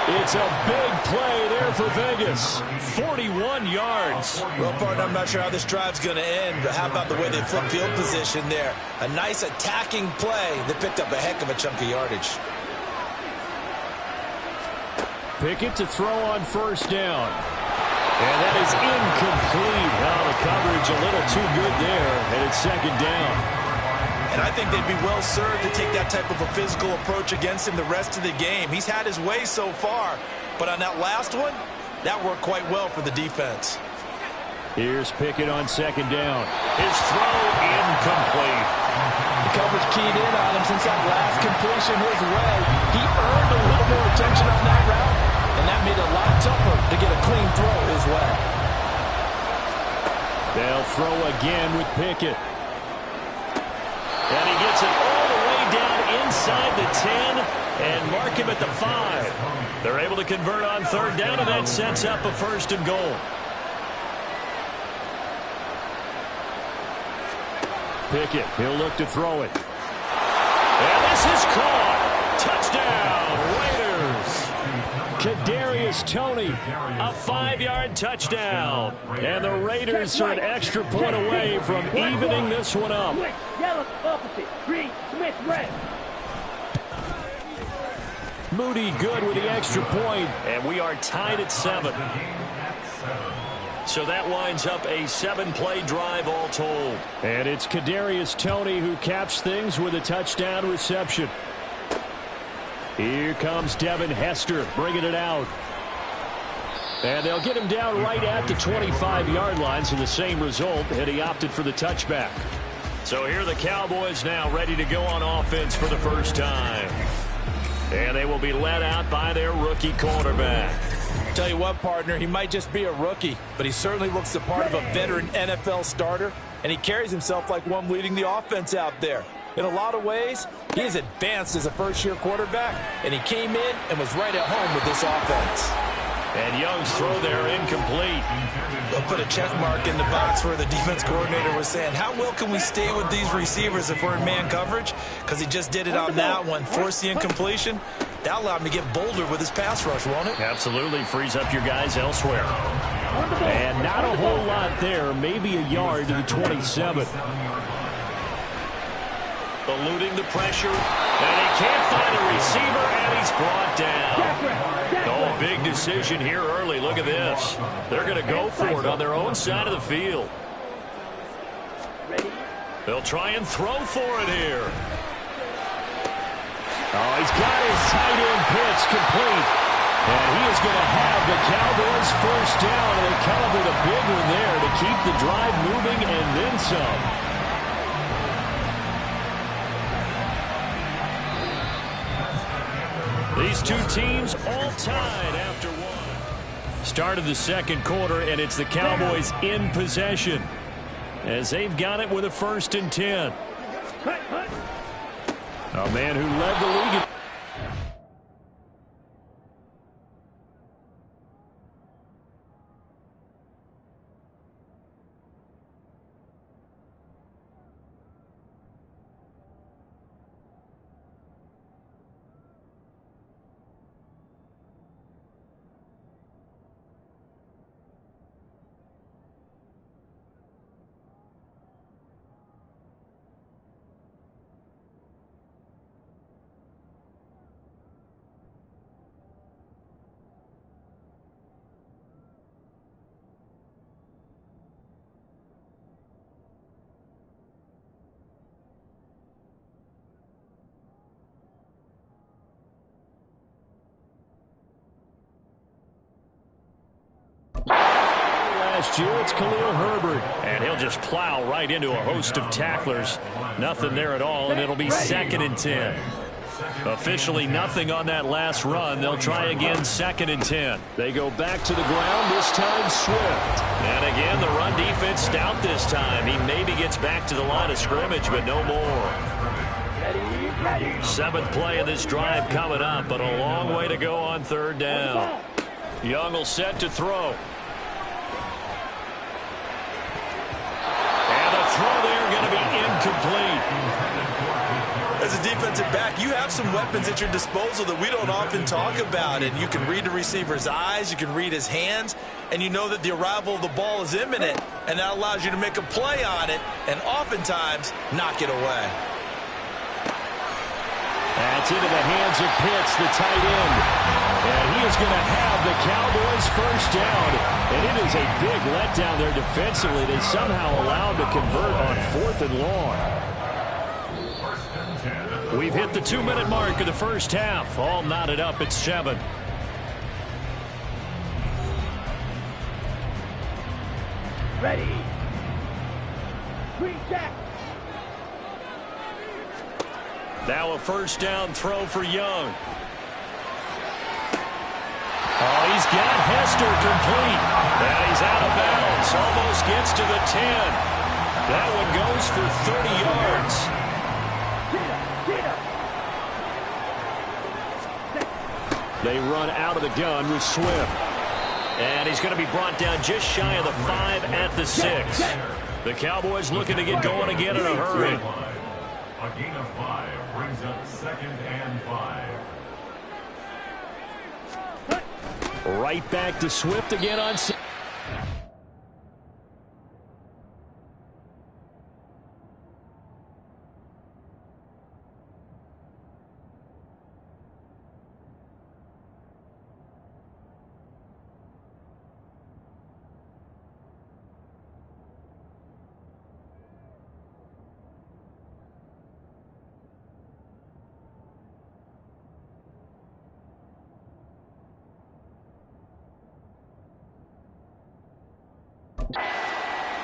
It's a big play there for Vegas. 41 yards. Well, partner, I'm not sure how this drive's going to end, but how about the way they flip field position there? A nice attacking play that picked up a heck of a chunk of yardage. Pickett to throw on first down. And that is incomplete. Now the coverage a little too good there, and it's 2nd down. And I think they'd be well served to take that type of a physical approach against him the rest of the game. He's had his way so far, but on that last one, that worked quite well for the defense. Here's Pickett on 2nd down. His throw incomplete. The coverage keyed in on him since that last completion his way. He earned a little more attention on that route, and that made it a lot tougher to get a clean throw his way. They'll throw again with Pickett. And he gets it all the way down inside the 10 and mark him at the 5. They're able to convert on 3rd down, and that sets up a 1st and goal. Pickett, he'll look to throw it. And this is caught. Touchdown, Raiders. Kadarius Toney. A 5-yard touchdown. And the Raiders are an extra point away from evening this one up. Yellow opposite. Green, Smith, red. Moody good with the extra point. And we are tied at 7. So that winds up a 7-play drive all told. And it's Kadarius Toney who caps things with a touchdown reception. Here comes Devin Hester bringing it out. And they'll get him down right at the 25-yard line, so the same result, and he opted for the touchback. So here are the Cowboys now ready to go on offense for the first time. And they will be led out by their rookie quarterback. Tell you what, partner, he might just be a rookie, but he certainly looks the part of a veteran NFL starter, and he carries himself like one leading the offense out there. In a lot of ways, he is advanced as a first-year quarterback, and he came in and was right at home with this offense. And Young's throw there incomplete. They'll put a check mark in the box where the defense coordinator was saying, how well can we stay with these receivers if we're in man coverage? Because he just did it on that one, forced the incompletion. That allowed him to get bolder with his pass rush, won't it? Absolutely frees up your guys elsewhere. And not a whole lot there, maybe a yard to the 27. Eluding the pressure, and he can't find a receiver, and he's brought down. Oh, big decision here early. Look at this. They're going to go for it on their own side of the field. They'll try and throw for it here. Oh, he's got his tight end pitch complete. And he is going to have the Cowboys first down, and they come up with a big one there to keep the drive moving and then some. These two teams all tied after one. Start of the second quarter, and it's the Cowboys in possession as they've got it with a 1st and 10. A man who led the league. Last year, it's Khalil Herbert. And he'll just plow right into a host of tacklers. Nothing there at all, and it'll be 2nd and 10. Officially nothing on that last run. They'll try again, 2nd and 10. They go back to the ground, this time Swift. And again, the run defense stout this time. He maybe gets back to the line of scrimmage, but no more. 7th play of this drive coming up, but a long way to go on 3rd down. Young will set to throw. And the throw there going to be incomplete. As a defensive back, you have some weapons at your disposal that we don't often talk about. And you can read the receiver's eyes, you can read his hands, and you know that the arrival of the ball is imminent, and that allows you to make a play on it and oftentimes knock it away. That's into the hands of Pitts, the tight end. And he is going to have the Cowboys first down. And it is a big letdown there defensively. They somehow allowed to convert on 4th and long. We've hit the 2-minute mark of the first half. All knotted up at 7. Ready. Green jack. Now a 1st down throw for Young. Oh, he's got Hester complete. And he's out of bounds. Almost gets to the 10. That one goes for 30 yards. They run out of the gun with Swift. And he's going to be brought down just shy of the 5 at the 6. The Cowboys looking to get going again in a hurry. A gain of 5 brings up 2nd and 5. Right back to Swift again on.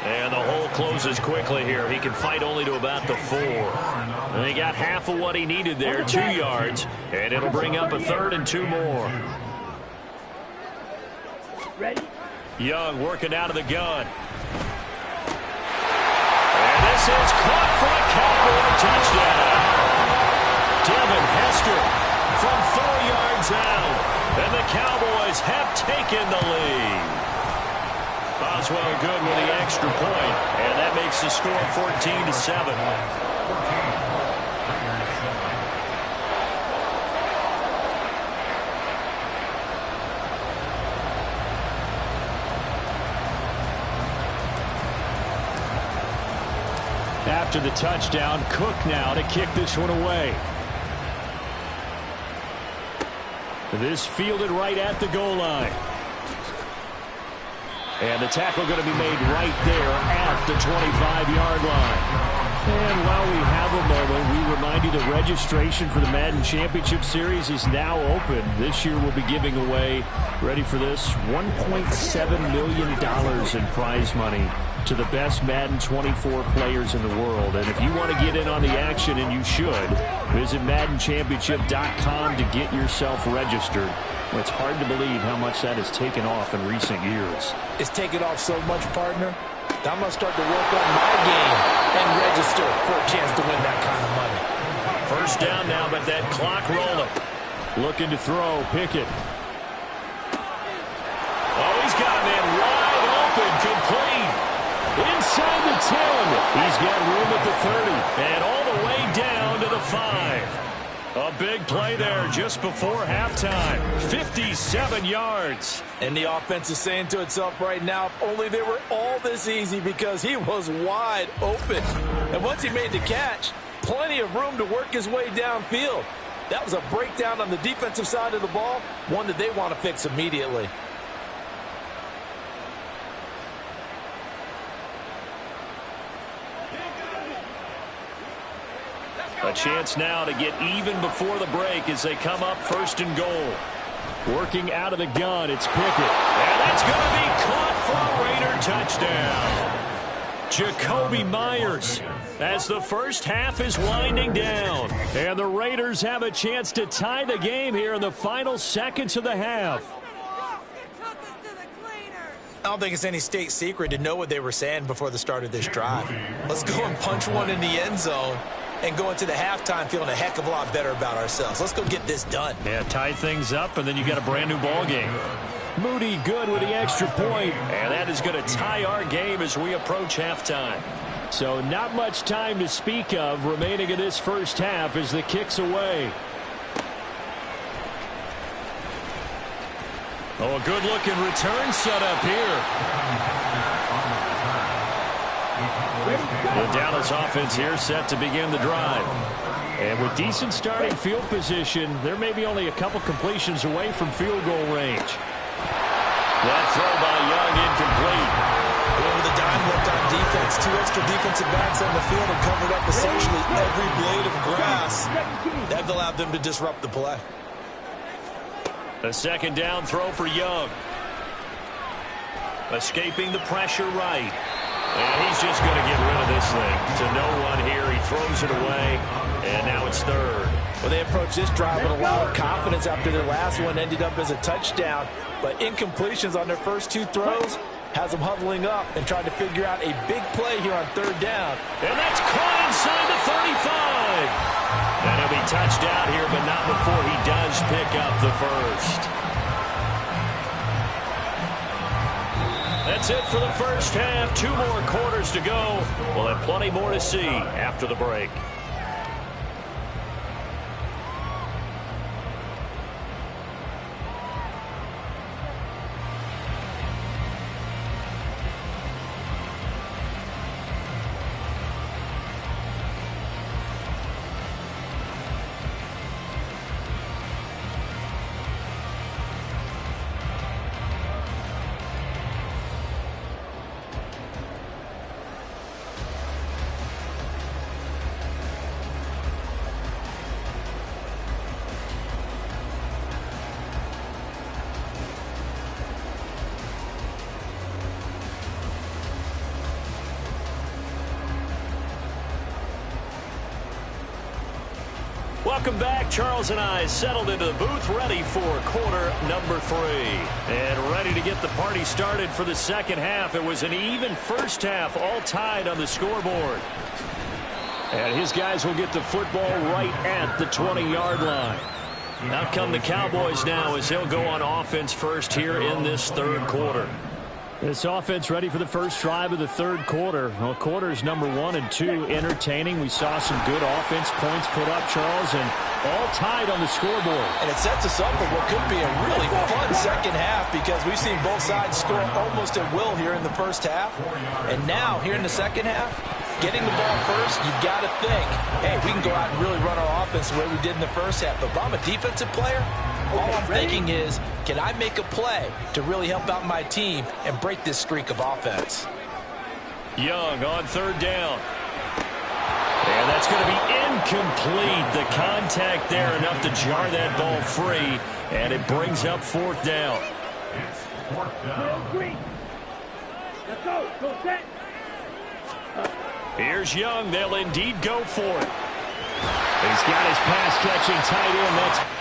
And the hole closes quickly here. He can fight only to about the 4. And he got half of what he needed there, 2 yards. And it'll bring up a 3rd and 2 more. Young working out of the gun. And this is caught for a Cowboy touchdown. Devin Hester from 4 yards out. And the Cowboys have taken the lead. Boswell good with the extra point, and that makes the score 14-7. After the touchdown, Cook now to kick this one away. This fielded right at the goal line. And the tackle going to be made right there at the 25-yard line. And while we have a moment, we remind you that registration for the Madden Championship Series is now open. This year we'll be giving away, ready for this, $1.7 million in prize money to the best Madden 24 players in the world. And if you want to get in on the action, and you should, visit MaddenChampionship.com to get yourself registered. Well, it's hard to believe how much that has taken off in recent years. It's taken off so much, partner. I'm going to start to work on my game and register for a chance to win that kind of money. First down now, but that clock rolling. Looking to throw, Pickett. Oh, he's got a man wide open, complete. Inside the 10. He's got room at the 30. And all the way down to the 5. A big play there just before halftime. 57 yards. And the offense is saying to itself right now, if only they were all this easy, because he was wide open. And once he made the catch, plenty of room to work his way downfield. That was a breakdown on the defensive side of the ball, one that they want to fix immediately. A chance now to get even before the break as they come up 1st and goal. Working out of the gun, it's Pickett. And that's going to be caught for a Raider touchdown. Jacoby Myers as the first half is winding down. And the Raiders have a chance to tie the game here in the final seconds of the half. I don't think it's any state secret to know what they were saying before the start of this drive. Let's go and punch one in the end zone and go into the halftime feeling a heck of a lot better about ourselves. Let's go get this done. Yeah, tie things up, and then you got a brand new ball game. Moody good with the extra point. And that is going to tie our game as we approach halftime. So not much time to speak of remaining in this first half as the kick's away. Oh, a good-looking return set up here. The Dallas offense here set to begin the drive. And with decent starting field position, there may be only a couple completions away from field goal range. That throw by Young incomplete. With a dime left on defense, 2 extra defensive backs on the field and covered up essentially every blade of grass. That allowed them to disrupt the play. A 2nd down throw for Young. Escaping the pressure right. And he's just going to get rid of this thing. To no one here. He throws it away. And now it's 3rd. Well, they approached this drive with a lot of confidence after their last one ended up as a touchdown. But incompletions on their first 2 throws has them huddling up and trying to figure out a big play here on 3rd down. And that's caught inside the 35. And he'll be touched out here, but not before he does pick up the 1st. That's it for the first half. 2 more quarters to go. We'll have plenty more to see after the break. welcome back. Charles and I settled into the booth, ready for quarter number 3. And ready to get the party started for the second half. It was an even first half, all tied on the scoreboard. And his guys will get the football right at the 20-yard line. Out come the Cowboys now as they'll go on offense first here in this third quarter. This offense ready for the first drive of the third quarter. Well, quarters number 1 and 2 entertaining. We saw some good offense points put up, Charles, and all tied on the scoreboard. And it sets us up for what could be a really fun second half because we've seen both sides score almost at will here in the first half. And now, here in the second half, getting the ball first, you've got to think, hey, we can go out and really run our offense the way we did in the first half. But if I'm a defensive player, all I'm thinking is, can I make a play to really help out my team and break this streak of offense? Young on third down. And that's going to be incomplete. The contact there enough to jar that ball free, and it brings up fourth down. It's fourth down. Let's go. Go set. Here's Young. They'll indeed go for it. He's got his pass-catching tight end. That's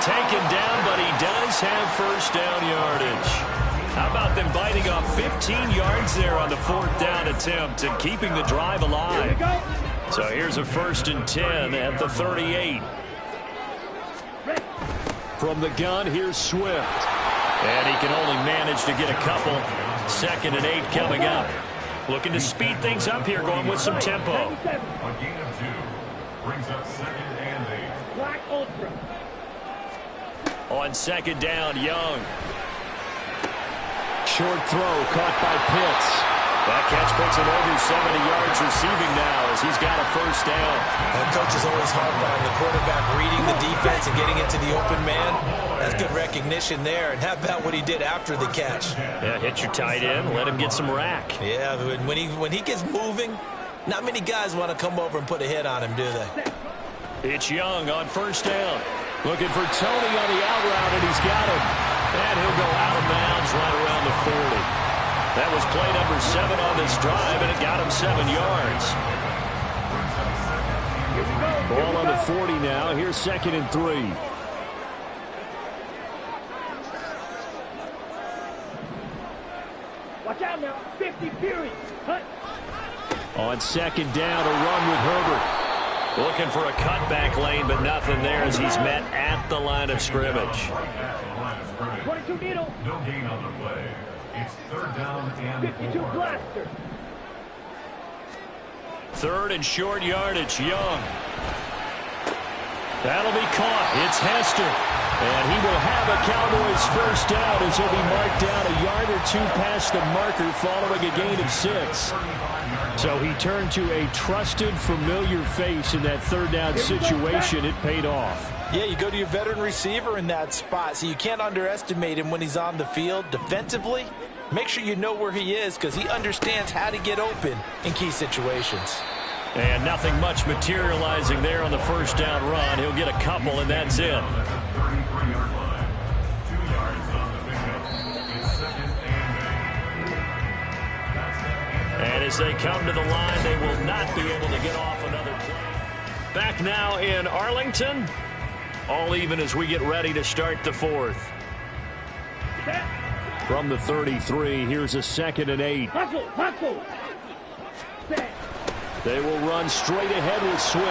taken down, but he does have first down yardage. How about them biting off 15 yards there on the 4th down attempt and keeping the drive alive? So here's a 1st and 10 at the 38. From the gun, here's Swift. And he can only manage to get a couple. 2nd and 8 coming up. Looking to speed things up here, going with some tempo. A gain of 2 brings up 2nd and 8. Black Ultra. On 2nd down, Young. Short throw caught by Pitts. That catch puts him over 70 yards receiving now as he's got a first down. And coach is always hard on the quarterback reading the defense and getting it to the open man. That's good recognition there. And how about what he did after the catch? Yeah, hit your tight end, let him get some rack. Yeah, when he gets moving, not many guys want to come over and put a hit on him, do they? It's Young on first down. Looking for Tony on the out route, and he's got him. And he'll go out of bounds right around the 40. That was play number 7 on this drive, and it got him 7 yards. Ball on the 40 now. Here's 2nd and 3. Watch out now. 50 Fury. Hunt. On 2nd down, a run with Herbert. Looking for a cutback lane, but nothing there as he's met at the line of scrimmage. 22 needle. No gain on the play. It's 3rd down and 52 4. blaster. 3rd and short yardage, Young. That'll be caught. It's Hester. And he will have a Cowboys first down as he'll be marked down a yard or 2 past the marker following a gain of 6. So he turned to a trusted, familiar face in that 3rd down situation. It paid off. Yeah, you go to your veteran receiver in that spot, so you can't underestimate him when he's on the field. Defensively, make sure you know where he is because he understands how to get open in key situations. And nothing much materializing there on the first down run. He'll get a couple, and that's it. 33-yard line. 2 yards on the pickup. It's 2nd and 8. And as they come to the line, they will not be able to get off another play. Back now in Arlington. All even as we get ready to start the 4th. From the 33, here's a 2nd and 8. Hustle. Hustle. Set. They will run straight ahead with Swift.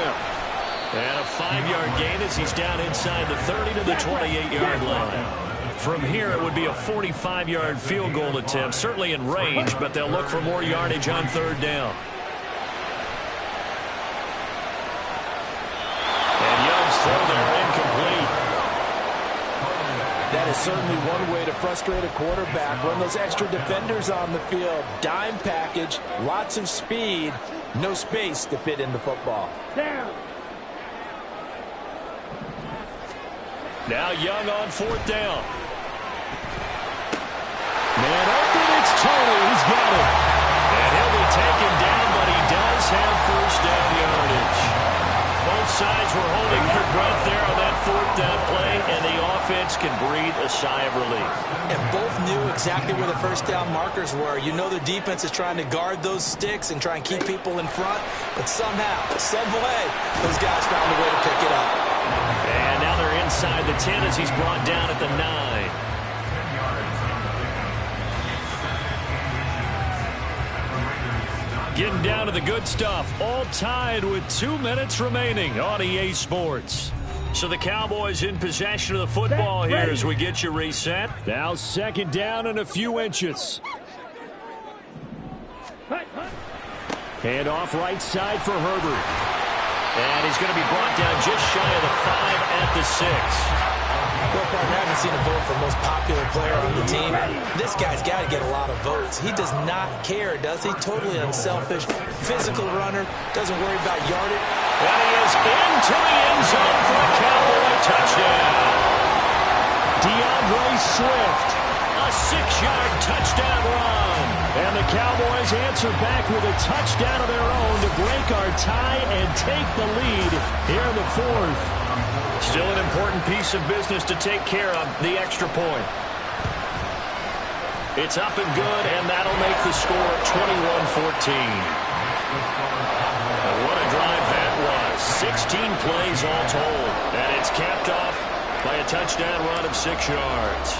And a 5-yard gain as he's down inside the 30 to the 28-yard line. From here, it would be a 45-yard field goal attempt, certainly in range, but they'll look for more yardage on 3rd down. And Young's throw there incomplete. That is certainly one way to frustrate a quarterback. Run those extra defenders on the field. Dime package, lots of speed, no space to fit in the football. Down. Now Young on 4th down. Man open, it's Tony. He's got it. And he'll be taken down, but he does have first down yardage. Both sides were holding their breath there on that 4th down play, and the offense can breathe a sigh of relief. And both knew exactly where the first down markers were. You know their defense is trying to guard those sticks and try and keep people in front, but somehow, some way, those guys found a way to pick it up. And now they're inside the 10 as he's brought down at the 9. Getting down to the good stuff. All tied with 2 minutes remaining on EA Sports. So the Cowboys in possession of the football here as we get you reset. Now 2nd down and a few inches. Hand off right side for Herbert. And he's going to be brought down just shy of the 5 at the 6. Well, partner, I haven't seen a vote for most popular player on the team. This guy's got to get a lot of votes. He does not care, does he? Totally unselfish, physical runner, doesn't worry about yardage. And he is into the end zone for a Cowboy touchdown. DeAndre Swift. A 6-yard touchdown run. And the Cowboys answer back with a touchdown of their own to break our tie and take the lead here in the 4th. Still an important piece of business to take care of, the extra point. It's up and good, and that'll make the score 21-14. And what a drive that was. 16 plays all told. And it's capped off by a touchdown run of 6 yards.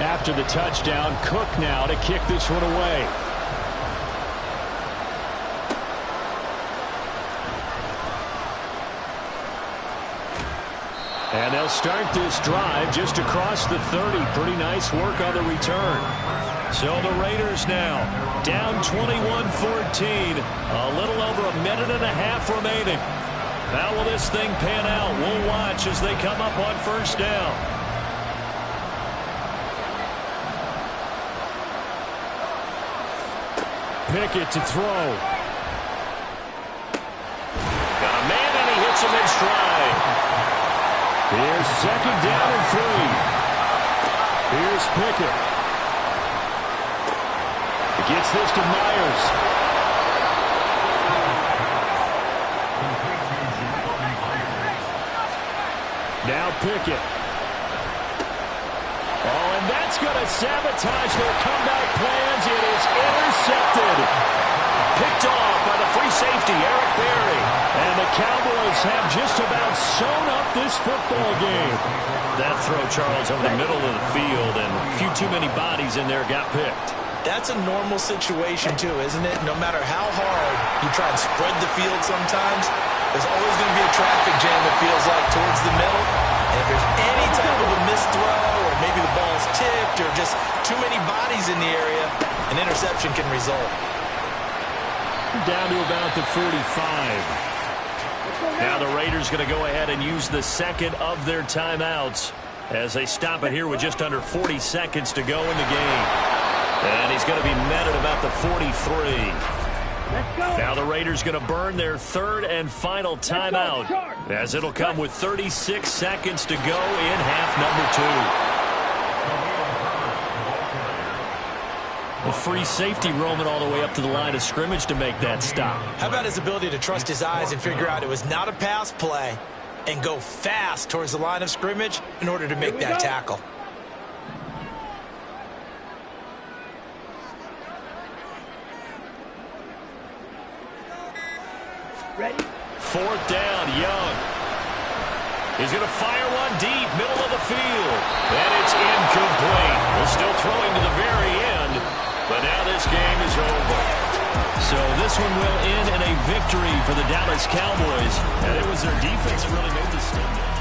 After the touchdown, Cook now to kick this one away. And they'll start this drive just across the 30. Pretty nice work on the return. So the Raiders now down 21-14. A little over a minute and a half remaining. How will this thing pan out? We'll watch as they come up on first down. Pickett to throw. Got a man, and he hits him in stride. Here's second down and 3. Here's Pickett. Gets this to Myers. Now Pickett. Oh, and that's going to sabotage their comeback plans. It is intercepted. Picked off by the free safety, Eric Berry. And the Cowboys have just about sewn up this football game. That throw, Charles, over the middle of the field, and a few too many bodies in there got picked. That's a normal situation, too, isn't it? No matter how hard you try and spread the field sometimes, there's always going to be a traffic jam, it feels like, towards the middle. And if there's any type of a missed throw, or maybe the ball's tipped, or just too many bodies in the area, an interception can result. Down to about the 45. Now the Raiders going to go ahead and use the second of their timeouts as they stop it here with just under 40 seconds to go in the game. And he's going to be met at about the 43. Now the Raiders going to burn their third and final timeout as it'll come with 36 seconds to go in half number 2. A free safety roaming all the way up to the line of scrimmage to make that stop. How about his ability to trust his eyes and figure out it was not a pass play and go fast towards the line of scrimmage in order to make that tackle? Ready? Fourth down, Young. He's going to fire one deep, middle of the field. And it's incomplete. We're still throwing to the very end, but now this game is over. So this one will end in a victory for the Dallas Cowboys. And it was their defense that really made this thing.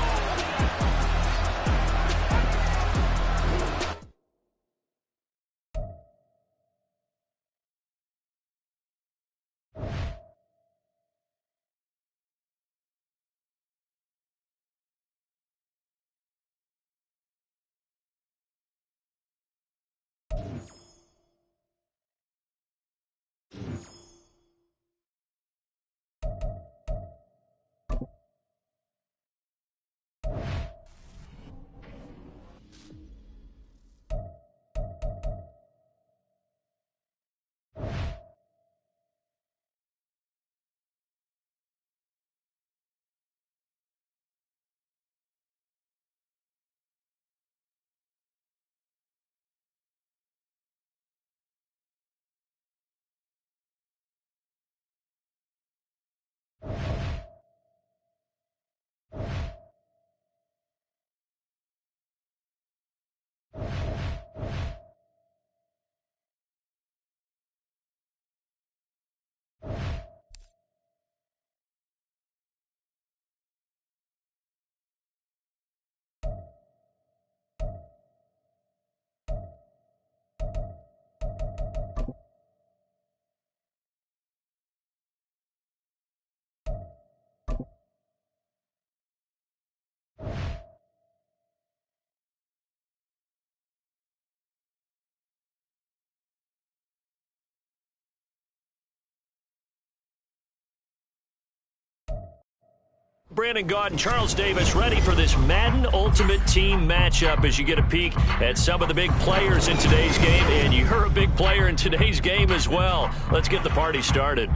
Brandon Gaud and Charles Davis ready for this Madden Ultimate Team matchup as you get a peek at some of the big players in today's game. And you're a big player in today's game as well. Let's get the party started.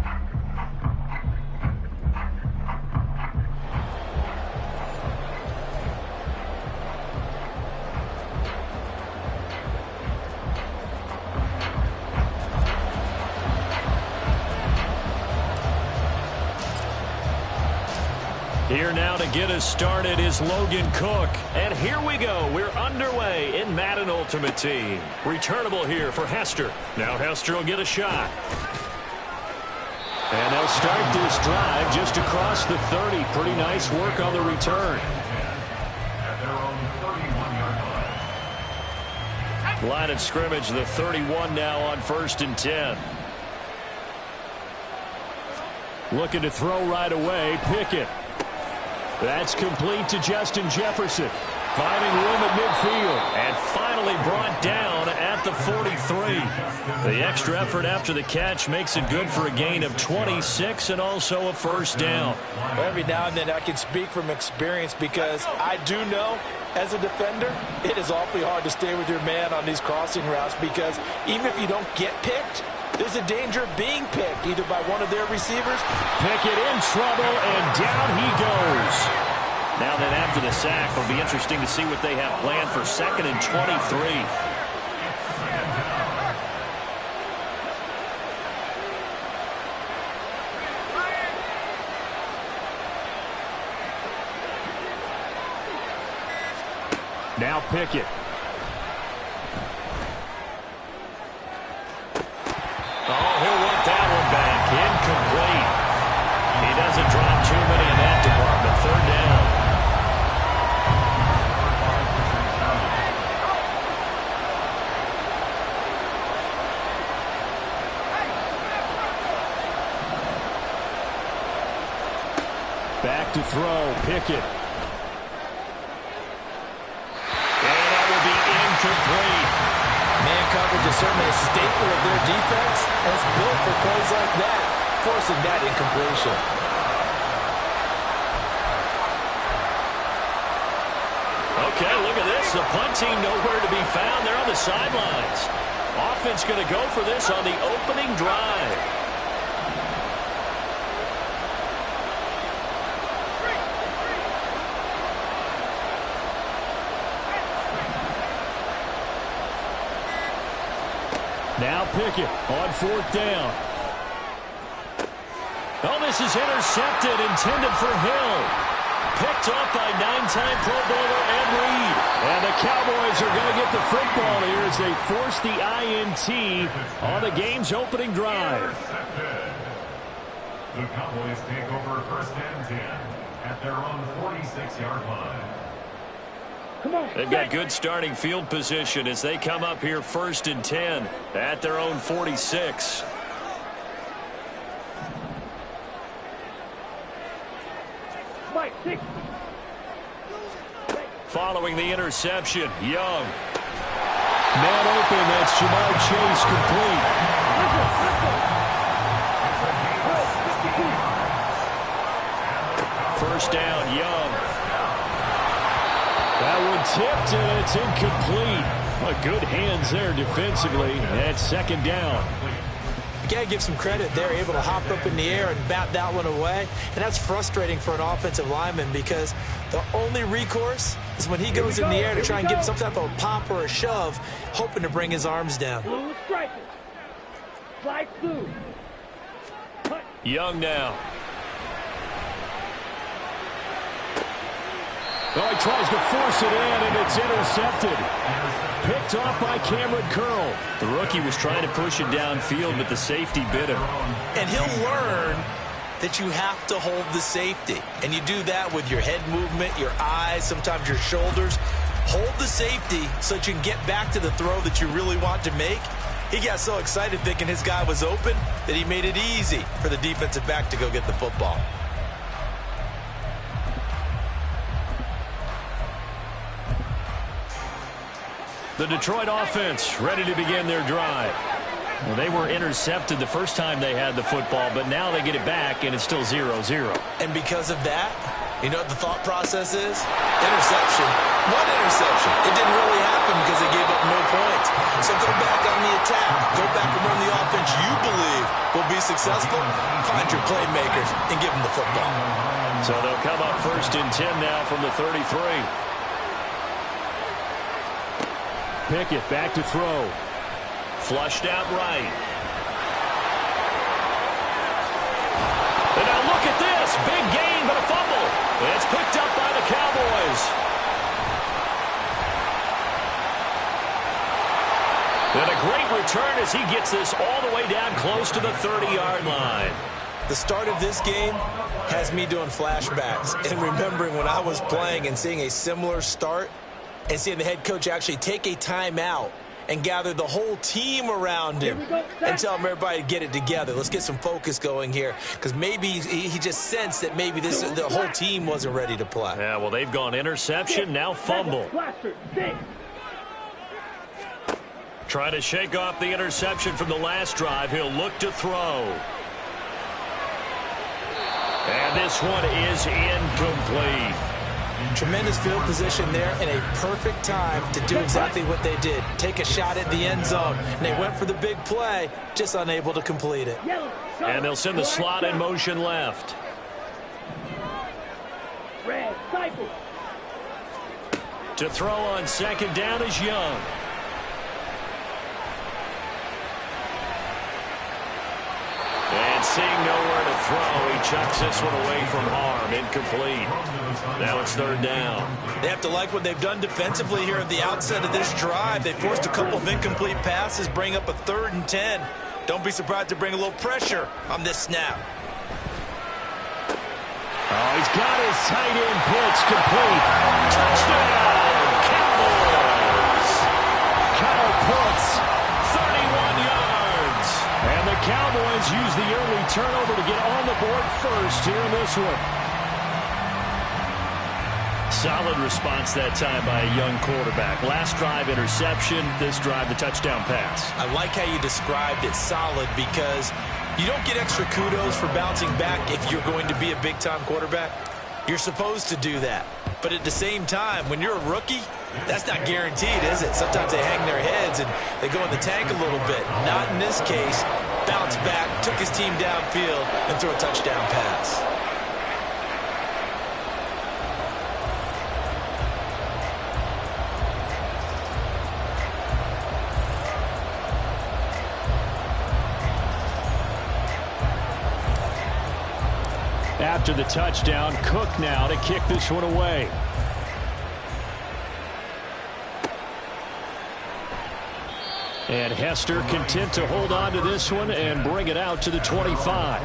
Here now to to get us started is Logan Cook. And here we go. We're underway in Madden Ultimate Team. Returnable here for Hester. Now Hester will get a shot. And they'll start this drive just across the 30. Pretty nice work on the return. Line of scrimmage, the 31 now on 1st and 10. Looking to throw right away. Pickett. That's complete to Justin Jefferson. Finding room at midfield. And finally brought down at the 43. The extra effort after the catch makes it good for a gain of 26 and also a first down. Every now and then I can speak from experience because I do know as a defender it is awfully hard to stay with your man on these crossing routes because even if you don't get picked, there's a danger of being picked either by one of their receivers. Pickett in trouble, and down he goes. Now then, after the sack, it'll be interesting to see what they have planned for 2nd and 23. Now Pickett. Oh, he'll want that one back. Incomplete. He doesn't drop too many in that department. 3rd down. Back to throw. Pickett. And that will be incomplete. Man coverage is certainly a staple of their defense, and it's built for plays like that, forcing that incompletion. Okay, look at this. The punt team nowhere to be found. They're on the sidelines. Offense going to go for this on the opening drive. Now Pickett on 4th down. Oh, this is intercepted, intended for Hill. Picked up by 9-time Pro Bowler Ed Reed. And the Cowboys are going to get the football here as they force the INT on the game's opening drive. The Cowboys take over 1st and 10 at their own 46-yard line. They've got good starting field position as they come up here 1st and 10 at their own 46. Following the interception, Young. Man open, that's Jamar Chase complete. First down, Young. That one tipped, and it's incomplete. Well, good hands there defensively. That's 2nd down. You got to give some credit. They're able to hop up in the air and bat that one away. And that's frustrating for an offensive lineman because the only recourse is when he goes in the air to try and get some type of a pop or a shove, hoping to bring his arms down. Young now. Oh, he tries to force it in, and it's intercepted. Picked off by Cameron Curl. The rookie was trying to push it downfield, but the safety bit him. And he'll learn that you have to hold the safety. And you do that with your head movement, your eyes, sometimes your shoulders. Hold the safety so that you can get back to the throw that you really want to make. He got so excited thinking his guy was open that he made it easy for the defensive back to go get the football. The Detroit offense ready to begin their drive. Well, they were intercepted the first time they had the football, but now they get it back, and it's still 0-0. And because of that, you know what the thought process is? Interception. What interception? It didn't really happen because they gave up no points. So go back on the attack. Go back and run the offense you believe will be successful. Find your playmakers and give them the football. So they'll come up 1st and 10 now from the 33. Pickett back to throw. Flushed out right. And now look at this. Big gain, but a fumble. It's picked up by the Cowboys. And a great return as he gets this all the way down close to the 30-yard line. The start of this game has me doing flashbacks and remembering when I was playing and seeing a similar start and seeing the head coach actually take a timeout and gather the whole team around him and tell him everybody to get it together. Let's get some focus going here, because maybe he just sensed that maybe the whole team wasn't ready to play. Yeah, well, they've gone interception, now fumble. Try to shake off the interception from the last drive. He'll look to throw. And this one is incomplete. Tremendous field position there and a perfect time to do exactly what they did. Take a shot at the end zone. And they went for the big play, just unable to complete it. And they'll send the slot in motion left. To throw on second down is Young. And seeing nowhere to throw, he chucks this one away from harm. Incomplete. Now it's third down. They have to like what they've done defensively here at the outset of this drive. They forced a couple of incomplete passes, bring up a 3rd and 10. Don't be surprised to bring a little pressure on this snap. Oh, he's got his tight end pitch complete. Touchdown, Cowboys. Kyle Pitts. 31 yards. And the Cowboys use the early turnover to get on the board first here in this one. Solid response that time by a young quarterback. Last drive, interception. This drive, the touchdown pass. I like how you described it, solid, because you don't get extra kudos for bouncing back if you're going to be a big-time quarterback. You're supposed to do that. But at the same time, when you're a rookie, that's not guaranteed, is it? Sometimes they hang their heads and they go in the tank a little bit. Not in this case. Bounced back, took his team downfield, and threw a touchdown pass. After the touchdown, Cook now to kick this one away. And Hester content to hold on to this one and bring it out to the 25.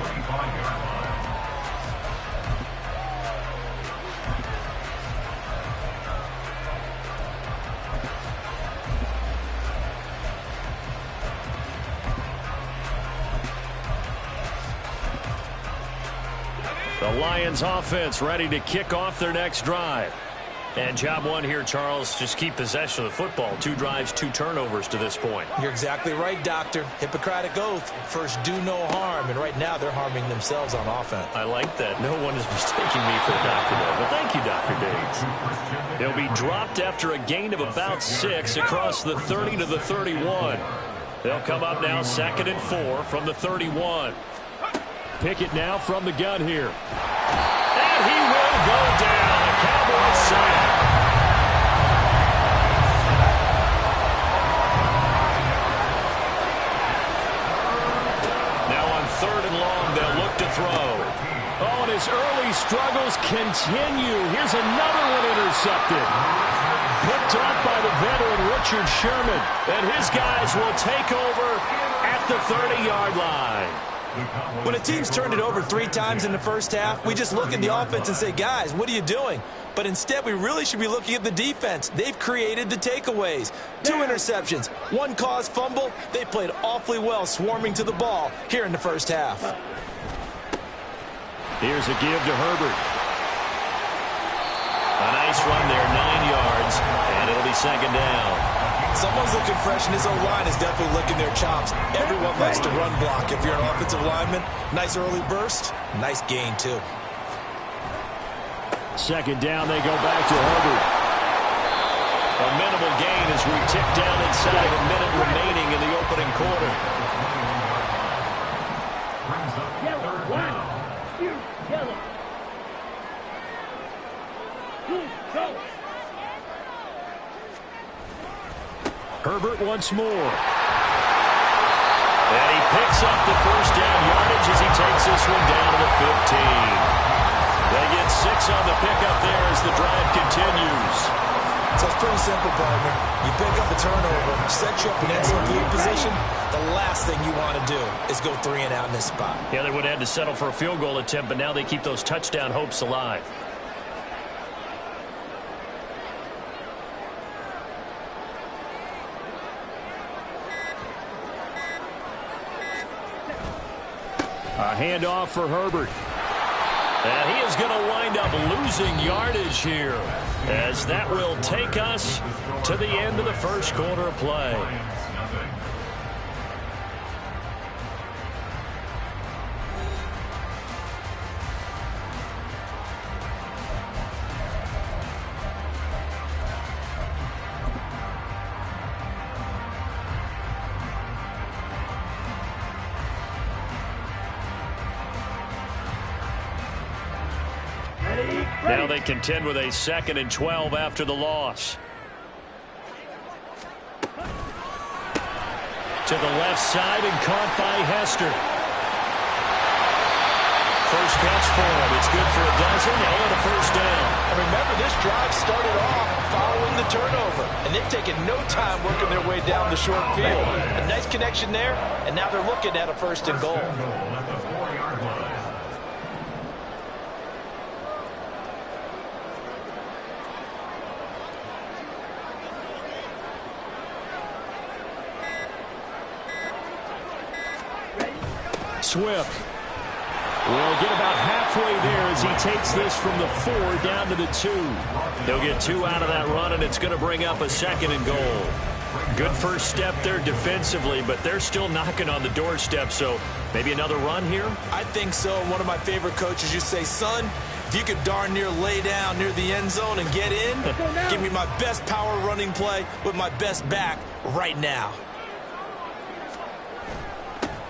The Lions offense ready to kick off their next drive. And job one here, Charles, just keep possession of the football. 2 drives, 2 turnovers to this point. You're exactly right, Doctor. Hippocratic oath. First, do no harm. And right now, they're harming themselves on offense. I like that. No one is mistaking me for a doctor, though. But thank you, Dr. Diggs. They'll be dropped after a gain of about 6 across the 30 to the 31. They'll come up now 2nd and 4 from the 31. Pickett now from the gun here. And he will go down. A Cowboys sack. Now on 3rd and long, they'll look to throw. Oh, and his early struggles continue. Here's another one intercepted. Picked up by the veteran Richard Sherman. And his guys will take over at the 30-yard line. When a team's turned it over 3 times in the first half, we just look at the offense and say, guys, what are you doing? But instead, we really should be looking at the defense. They've created the takeaways. 2 interceptions, 1 caused fumble. They played awfully well swarming to the ball here in the first half. Here's a give to Herbert. A nice run there, 9 yards, and it'll be 2nd down. Someone's looking fresh, and his O-line is definitely licking their chops. Everyone likes to run block. If you're an offensive lineman, nice early burst, nice gain, too. 2nd down, they go back to Herbert. A minimal gain as we tick down inside of a minute remaining in the opening quarter. Herbert once more. And he picks up the 1st down yardage as he takes this one down to the 15. They get 6 on the pickup there as the drive continues. So it's pretty simple, partner. You pick up a turnover, set you up in excellent field position. The last thing you want to do is go 3 and out in this spot. Yeah, they would have had to settle for a field goal attempt, but now they keep those touchdown hopes alive. A handoff for Herbert. And he is going to wind up losing yardage here, as that will take us to the end of the first quarter of play. Now they contend with a 2nd and 12 after the loss. To the left side and caught by Hester. First catch for him. It's good for a dozen and a first down. And remember, this drive started off following the turnover, and they've taken no time working their way down the short field. A nice connection there, and now they're looking at a 1st and goal. At the 4-yard line. Swift will get about halfway there as he takes this from the 4 down to the 2. He'll get 2 out of that run, and it's going to bring up a 2nd and goal. Good first step there defensively, but they're still knocking on the doorstep, so maybe another run here? I think so. One of my favorite coaches used to say, son, if you could darn near lay down near the end zone and get in, give me my best power running play with my best back right now.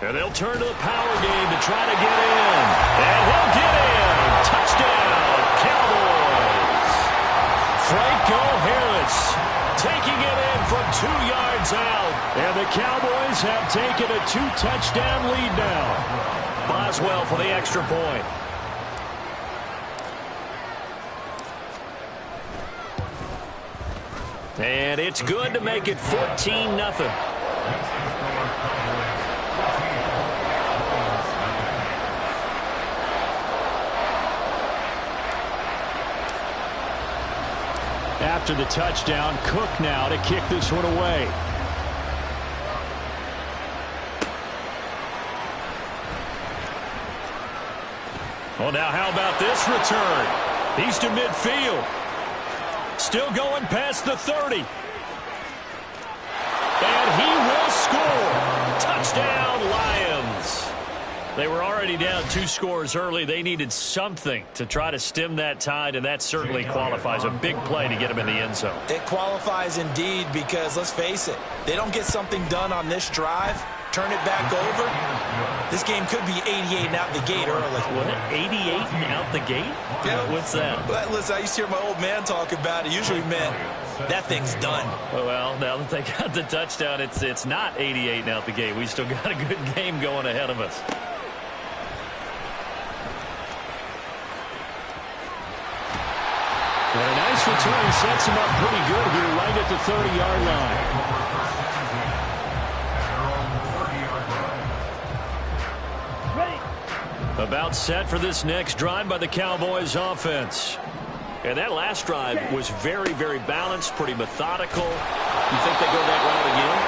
And they'll turn to the power game to try to get in. And he'll get in. Touchdown, Cowboys. Franco Harris taking it in from 2 yards out. And the Cowboys have taken a 2-touchdown lead now. Boswell for the extra point. And it's good to make it 14-0. After the touchdown, Cook now to kick this one away. Well, now how about this return? He's to midfield. Still going past the 30. And he will score. Touchdown, Lions. They were already down 2 scores early. They needed something to try to stem that tide, and that certainly qualifies. A big play to get them in the end zone. It qualifies indeed because, let's face it, they don't get something done on this drive, turn it back over, this game could be 88 and out the gate early. What, 88 and out the gate? Yeah. What's that? But listen, I used to hear my old man talk about it. Usually meant that thing's done. Well, now that they got the touchdown, it's not 88 and out the gate. We still got a good game going ahead of us. And a nice return sets him up pretty good here right at the 30-yard line. About set for this next drive by the Cowboys offense. And that last drive was very, very balanced, pretty methodical. You think they go that route again?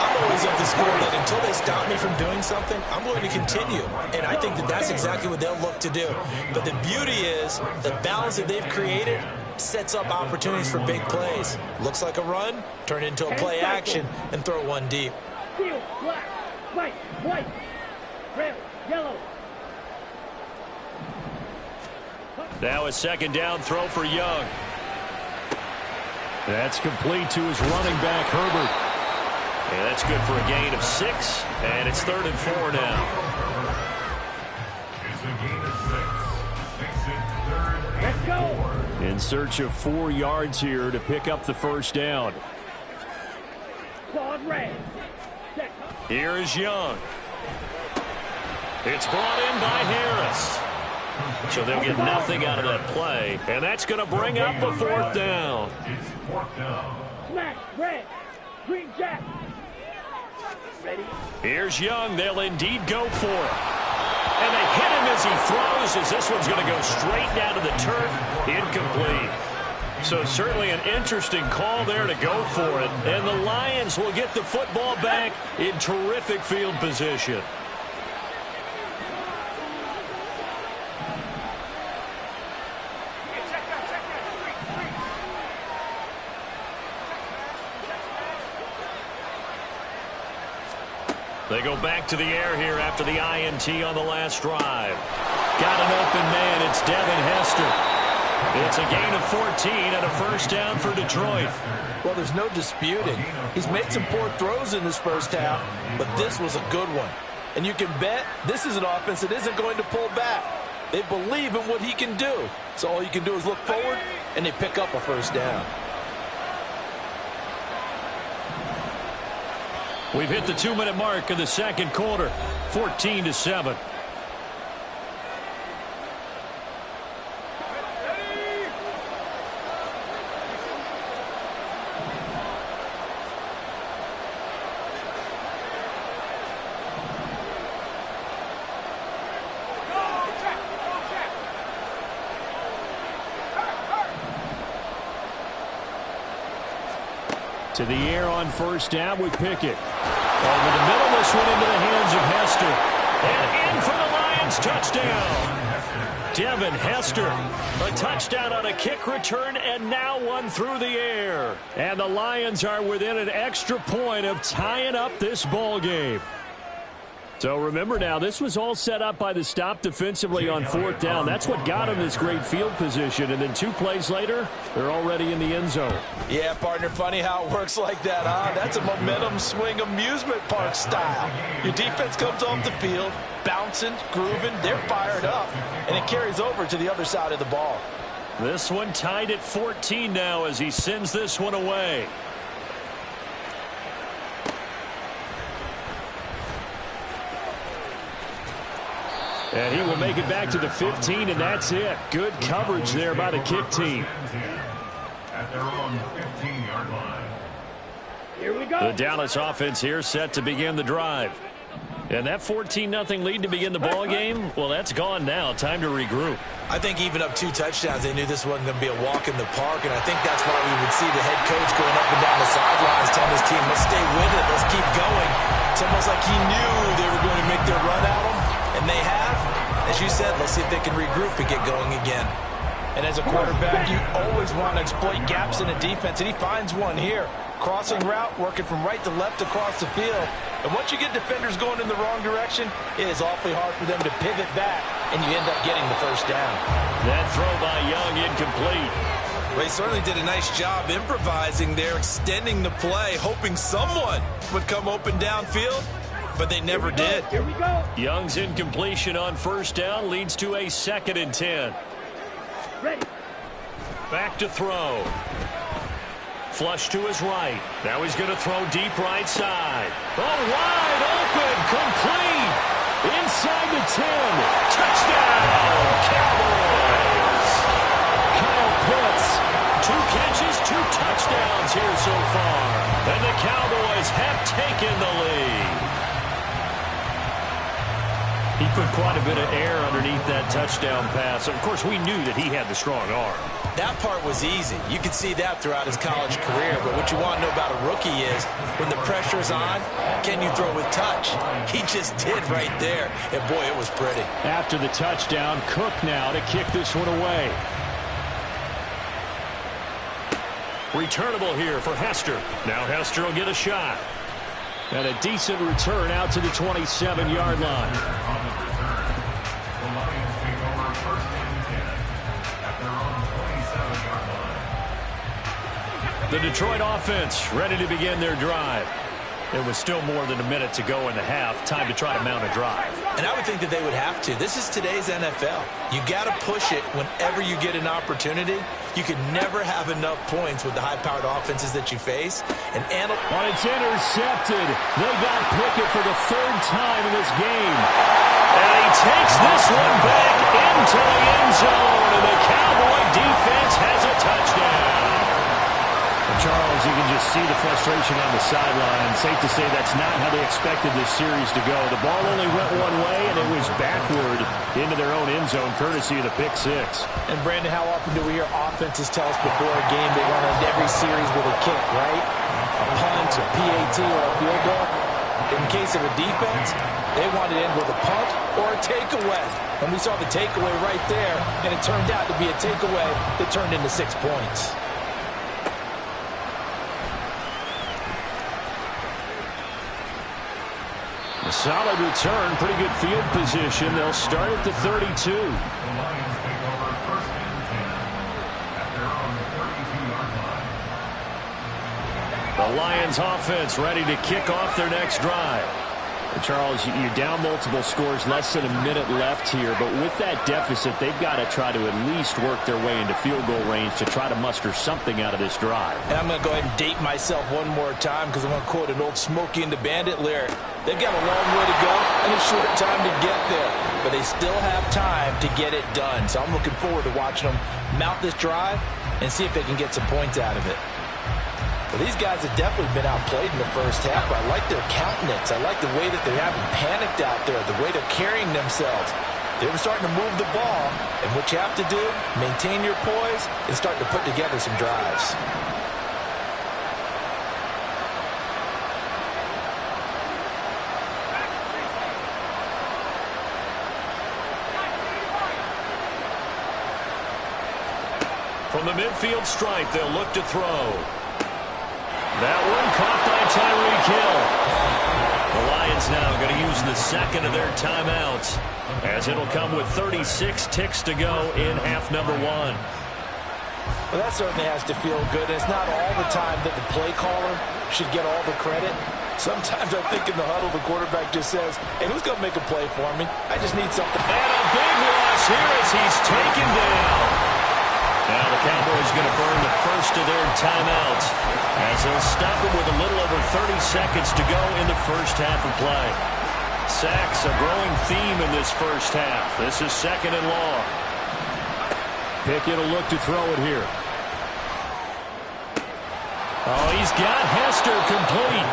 I'm always of the school that until they stop me from doing something, I'm going to continue. And I think that that's exactly what they'll look to do. But the beauty is the balance that they've created sets up opportunities for big plays. Looks like a run, turn it into a play action, and throw one deep. Field, black, white, red, yellow. Now a 2nd down throw for Young. That's complete to his running back, Herbert. And that's good for a gain of 6, and it's 3rd and 4 now. It's a gain of 6. Makes it 3rd and 4. In search of 4 yards here to pick up the first down. Quad red. Here is Young. It's brought in by Harris. So they'll get nothing out of that play. And that's going to bring up a 4th down. It's 4th down. Smash, red, green jack. Ready? Here's Young. They'll indeed go for it. And they hit him as he throws, as this one's going to go straight down to the turf. Incomplete. So certainly an interesting call there to go for it. And the Lions will get the football back in terrific field position. They go back to the air here after the INT on the last drive. Got an open man. It's Devin Hester. It's a gain of 14 and a 1st down for Detroit. Well, there's no disputing. He's made some poor throws in this 1st half, but this was a good one. And you can bet this is an offense that isn't going to pull back. They believe in what he can do. So all you can do is look forward, and they pick up a 1st down. We've hit the 2-minute mark of the 2nd quarter, 14-7. To the air on 1st down with Pickett. Over the middle, this one into the hands of Hester. And in for the Lions, touchdown. Devin Hester, a touchdown on a kick return, and now one through the air. And the Lions are within an extra point of tying up this ball game. So remember now, this was all set up by the stop defensively on 4th down. That's what got them this great field position. And then 2 plays later, they're already in the end zone. Yeah, partner, funny how it works like that, huh? That's a momentum swing amusement park style. Your defense comes off the field, bouncing, grooving, they're fired up, and it carries over to the other side of the ball. This one tied at 14 now as he sends this one away. And he will make it back to the 15, and that's it. Good coverage there by the kick team. At their own 15-yard line. Here we go. The Dallas offense here set to begin the drive. And that 14-0 lead to begin the ball game, well, that's gone now. Time to regroup. I think even up 2 touchdowns, they knew this wasn't going to be a walk in the park, and I think that's why we would see the head coach going up and down the sidelines telling his team, let's stay with it, let's keep going. It's almost like he knew they were going to make their run at him, and they have. As you said, let's see if they can regroup and get going again. And as a quarterback, you always want to exploit gaps in a defense, and he finds one here. Crossing route, working from right to left across the field. And once you get defenders going in the wrong direction, it is awfully hard for them to pivot back, and you end up getting the 1st down. That throw by Young incomplete. Well, he certainly did a nice job improvising there, extending the play, hoping someone would come open downfield, but they never did. Here we go. Young's incompletion on 1st down leads to a 2nd and 10. Ready. Back to throw. Flush to his right. Now he's going to throw deep right side. Oh, wide open, complete. Inside the 10. Touchdown, Cowboys. Kyle Pitts, 2 catches, 2 touchdowns here so far. And the Cowboys have taken the lead. He put quite a bit of air underneath that touchdown pass. Of course, we knew that he had the strong arm. That part was easy. You could see that throughout his college career. But what you want to know about a rookie is when the pressure's on, can you throw with touch? He just did right there. And, boy, it was pretty. After the touchdown, Cook now to kick this one away. Returnable here for Hester. Now Hester will get a shot. And a decent return out to the 27-yard line. On the return, the Lions take over 1st and 10 at their own 27-yard line. The Detroit offense ready to begin their drive. It was still more than a minute to go in the half. Time to try to mount a drive. And I would think that they would have to. This is today's NFL. You got to push it whenever you get an opportunity. You can never have enough points with the high-powered offenses that you face. And it's intercepted. They got Pickett for the 3rd time in this game. And he takes this one back into the end zone, and the Cowboy defense has a touchdown. Charles, you can just see the frustration on the sideline. Safe to say that's not how they expected this series to go. The ball only went one way, and it was backward into their own end zone, courtesy of the pick six. And, Brandon, how often do we hear offenses tell us before a game they want to end every series with a kick, right? A punt, a PAT, or a field goal. In case of a defense, they want to end with a punt or a takeaway. And we saw the takeaway right there, and it turned out to be a takeaway that turned into 6 points. A solid return, pretty good field position. They'll start at the 32. The Lions take over first and 10 at their own 32-yard line. The Lions offense ready to kick off their next drive. Charles, you're down multiple scores, less than a minute left here, but with that deficit, they've got to try to at least work their way into field goal range to try to muster something out of this drive. And I'm going to go ahead and date myself one more time because I'm going to quote an old Smokey and the Bandit lyric. They've got a long way to go and a short time to get there, but they still have time to get it done. So I'm looking forward to watching them mount this drive and see if they can get some points out of it. Well, these guys have definitely been outplayed in the first half. I like their countenance. I like the way that they haven't panicked out there, the way they're carrying themselves. They're starting to move the ball, and what you have to do, maintain your poise and start to put together some drives. From the midfield stripe, they'll look to throw. That one caught by Tyreek Hill. The Lions now going to use the second of their timeouts, as it'll come with 36 ticks to go in half number one. Well, that certainly has to feel good. It's not all the time that the play caller should get all the credit. Sometimes I think in the huddle, the quarterback just says, hey, who's going to make a play for me? I just need something. And a big loss here as he's taken down. Now the Cowboys going to burn the first of their timeouts, as they'll stop it with a little over 30 seconds to go in the first half of play. Sacks, a growing theme in this first half. This is second and long. Pickett will look to throw it here. Oh, he's got Hester complete.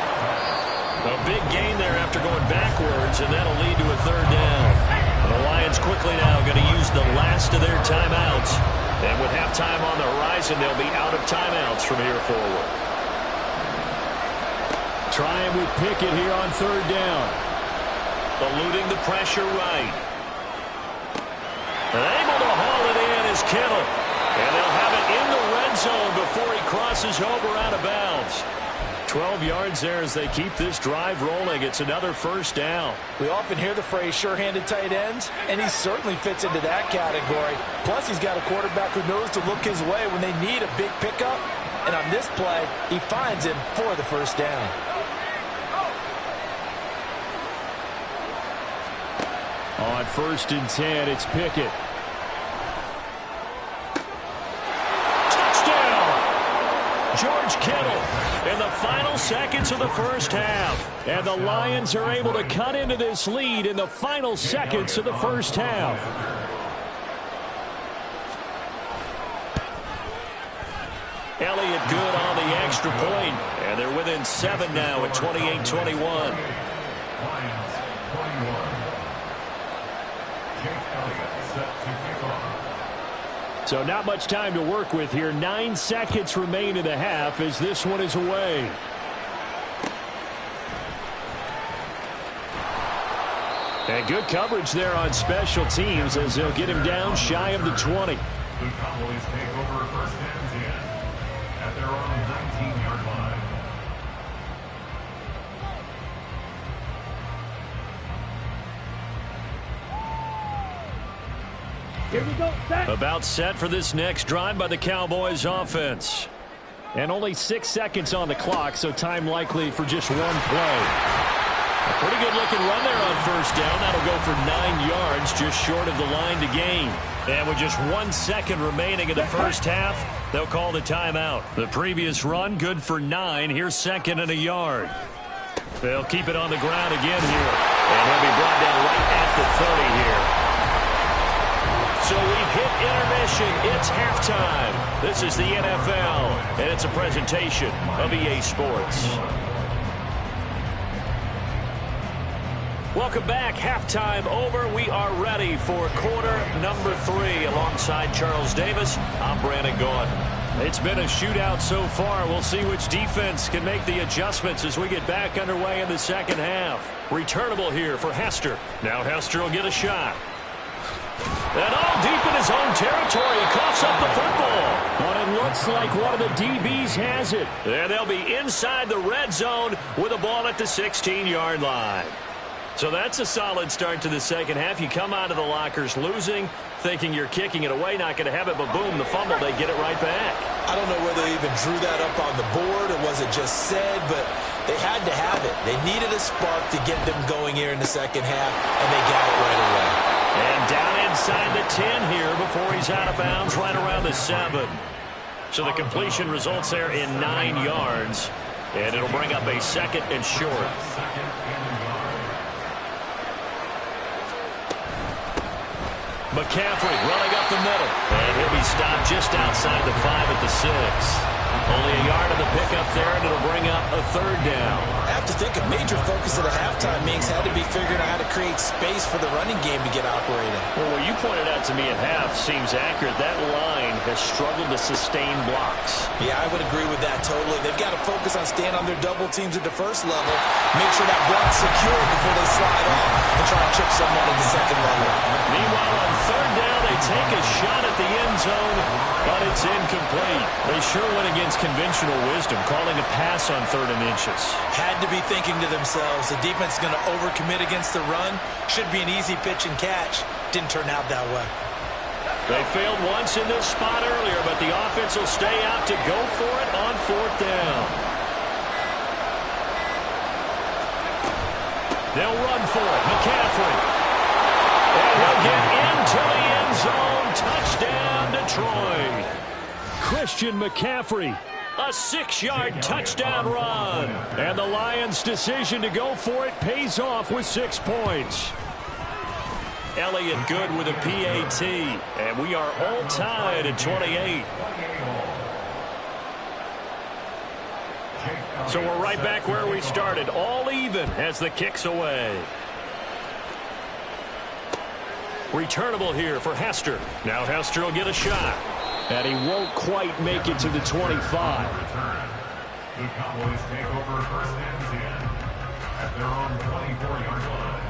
A big gain there after going backwards, and that'll lead to a third down. The Lions quickly now going to use the last of their timeouts. And with halftime on the horizon, they'll be out of timeouts from here forward. Trying with Pickett here on third down. Eluding the pressure right. Able to haul it in is Kittle. And they'll have it in the red zone before he crosses over out of bounds. 12 yards there as they keep this drive rolling. It's another first down. We often hear the phrase sure-handed tight ends, and he certainly fits into that category. Plus, he's got a quarterback who knows to look his way when they need a big pickup. And on this play, he finds him for the first down. On first and 10, it's Pickett. George Kittle in the final seconds of the first half. And the Lions are able to cut into this lead in the final seconds of the first half. Elliott good on the extra point. And they're within 7 now at 28-21. Lions 21. Jake Elliott set to kick off. So not much time to work with here. 9 seconds remain in the half as this one is away. And good coverage there on special teams as they'll get him down shy of the 20. The Cowboys take over first and 10 at their own 19-yard line. Here we go, set. About set for this next drive by the Cowboys offense. And only 6 seconds on the clock, so time likely for just one play. A pretty good looking run there on first down. That'll go for 9 yards, just short of the line to gain. And with just 1 second remaining in the first half, they'll call the timeout. The previous run good for 9. Here's second and a yard. They'll keep it on the ground again here. And he'll be brought down right at the 30 here. So we've hit intermission. It's halftime. This is the NFL, and it's a presentation of EA Sports. Welcome back. Halftime over. We are ready for quarter number 3. Alongside Charles Davis, I'm Brandon Gaudin. It's been a shootout so far. We'll see which defense can make the adjustments as we get back underway in the second half. Returnable here for Hester. Now Hester will get a shot. And all deep in his own territory. He coughs up the football. But it looks like one of the DBs has it. And they'll be inside the red zone with a ball at the 16-yard line. So that's a solid start to the second half. You come out of the lockers losing, thinking you're kicking it away, not going to have it, but boom, the fumble, they get it right back. I don't know whether they even drew that up on the board or was it just said, but they had to have it. They needed a spark to get them going here in the second half, and they got it right away. And down inside the 10 here before he's out of bounds, right around the 7. So the completion results there in 9 yards, and it'll bring up a second and short. McCaffrey running up the middle. And he'll be stopped just outside the 5 at the 6. Only a yard of the pickup there, and it'll bring up a third down. I have to think a major focus at the halftime, Minks, had to be figuring out how to create space for the running game to get operating. Well, what you pointed out to me at half seems accurate. That line has struggled to sustain blocks. Yeah, I would agree with that totally. They've got to focus on staying on their double teams at the first level, make sure that block's secure before they slide off and try and chip someone at the second level. Meanwhile, on third down, they take a shot at the end zone, but it's incomplete. They sure went against conventional wisdom, calling a pass on 3rd and inches. Had to be thinking to themselves, the defense is going to overcommit against the run. Should be an easy pitch and catch. Didn't turn out that way. They failed once in this spot earlier, but the offense will stay out to go for it on 4th down. They'll run for it. McCaffrey. And he'll get into the end zone. Touchdown, Detroit. Christian McCaffrey. A 6-yard touchdown run. And the Lions' decision to go for it pays off with 6 points. Elliott good with a PAT. And we are all tied at 28. So we're right back where we started. All even as the kick's away. Returnable here for Hester. Now Hester will get a shot. And he won't quite make it to the 25. The Cowboys take over 1st and 10 at their own 24-yard line.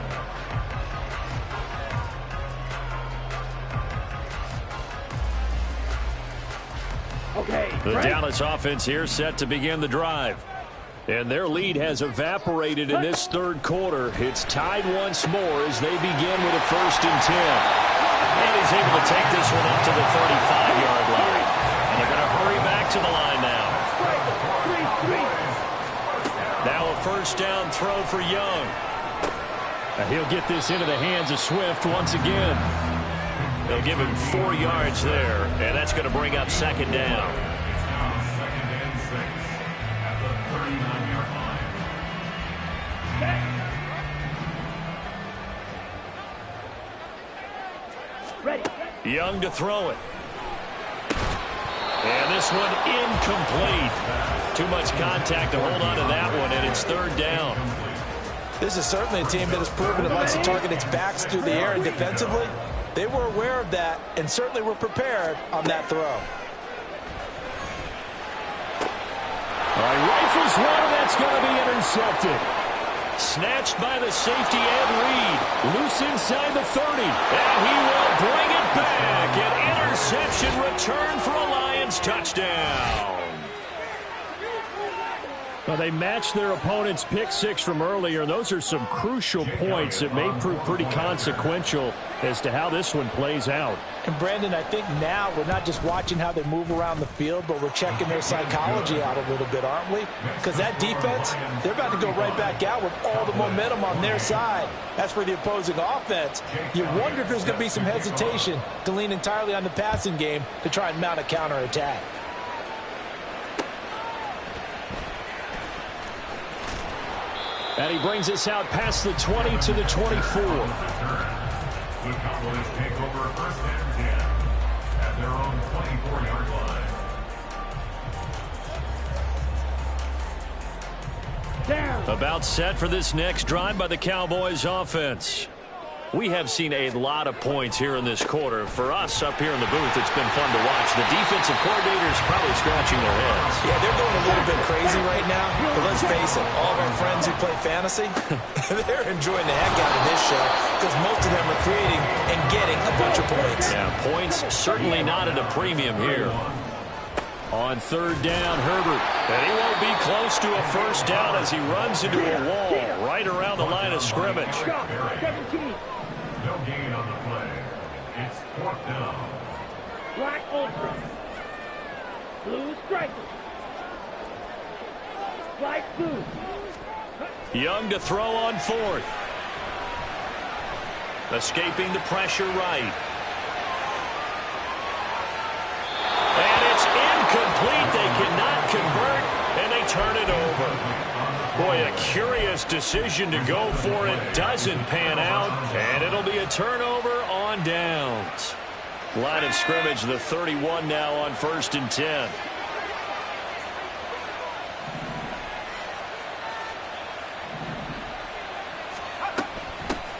Okay. The Dallas offense here set to begin the drive. And their lead has evaporated in this 3rd quarter. It's tied once more as they begin with a 1st and 10. And he's able to take this one up to the 35-yard line. And they're going to hurry back to the line now. Now a 1st down throw for Young. And he'll get this into the hands of Swift once again. They'll give him 4 yards there. And that's going to bring up 2nd down. Young to throw it. And this one incomplete. Too much contact to hold on to that one, and it's 3rd down. This is certainly a team that has proven it likes to target its backs through the air, and defensively, they were aware of that and certainly were prepared on that throw. All right, rifles one, and that's going to be intercepted. Snatched by the safety Ed Reed. Loose inside the 30. And he will bring it back. An interception return for a Lions touchdown. Well, they matched their opponent's pick 6 from earlier, and those are some crucial points that may prove pretty consequential as to how this one plays out. And, Brandon, I think now we're not just watching how they move around the field, but we're checking their psychology out a little bit, aren't we? Because that defense, they're about to go right back out with all the momentum on their side. As for the opposing offense, you wonder if there's going to be some hesitation to lean entirely on the passing game to try and mount a counterattack. And he brings us out past the 20 to the 24. The Cowboys take over first and 10 at their own 24-yard line. Down. About set for this next drive by the Cowboys offense. We have seen a lot of points here in this quarter. For us up here in the booth, it's been fun to watch. The defensive coordinators probably scratching their heads. Yeah, they're going a little bit crazy right now. But let's face it, all of our friends who play fantasy, they're enjoying the heck out of this show because most of them are creating and getting a bunch of points. Yeah, points certainly not at a premium here. On third down, Herbert. And he won't be close to a first down as he runs into a wall right around the line of scrimmage. 17. No gain on the play. It's fourth down. Black ultra. Blue striker. Black blue. Young to throw on fourth. Escaping the pressure right. And it's incomplete. They cannot convert, and they turn it over. Boy, a curious decision to go for it. Doesn't pan out, and it'll be a turnover on downs. Line of scrimmage, the 31 now on first and 10.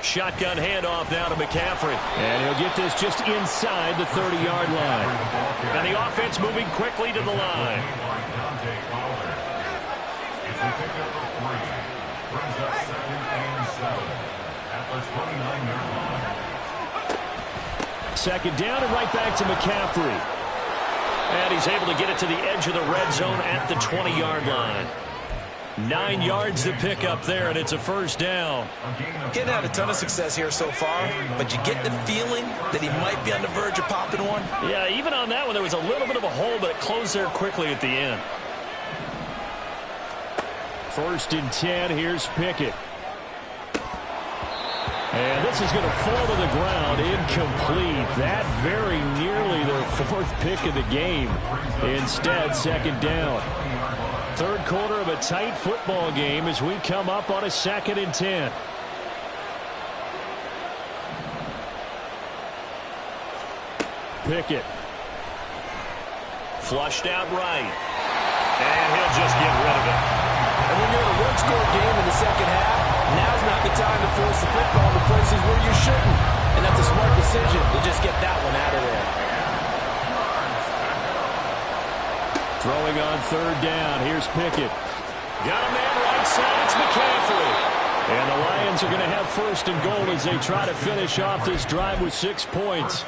Shotgun handoff now to McCaffrey. And he'll get this just inside the 30-yard line. And the offense moving quickly to the line. It's a pickup of 3. Brings up 2nd and 7 at the 29-yard line. Second down and right back to McCaffrey. And he's able to get it to the edge of the red zone at the 20-yard line. 9 yards to pick up there, and it's a first down. Getting had a ton of success here so far, but you get the feeling that he might be on the verge of popping one. Yeah, even on that one, there was a little bit of a hole, but it closed there quickly at the end. First and 10, here's Pickett. And this is going to fall to the ground, incomplete. That very nearly their 4th pick of the game. Instead, second down. Third quarter of a tight football game as we come up on a 2nd and 10. Pickett. Flushed out right. And he'll just get rid of it. And when you're in a one-score game in the second half, now's not the time to force the football to places where you shouldn't. And that's a smart decision to just get that one out of there. Throwing on third down. Here's Pickett. Got a man right side. It's McCaffrey. And the Lions are going to have first and goal as they try to finish off this drive with 6 points.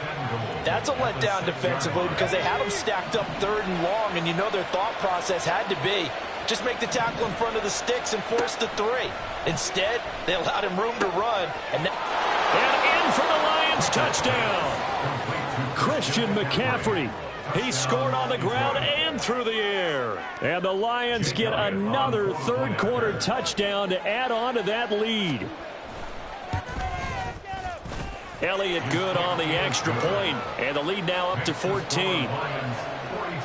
That's a letdown defensively because they had them stacked up 3rd and long, and you know their thought process had to be just make the tackle in front of the sticks and force the 3. Instead, they allowed him room to run. And in for the Lions touchdown. Christian McCaffrey. He scored on the ground and through the air. And the Lions get another third quarter touchdown to add on to that lead. Elliott good on the extra point, and the lead now up to 14. Lions 42,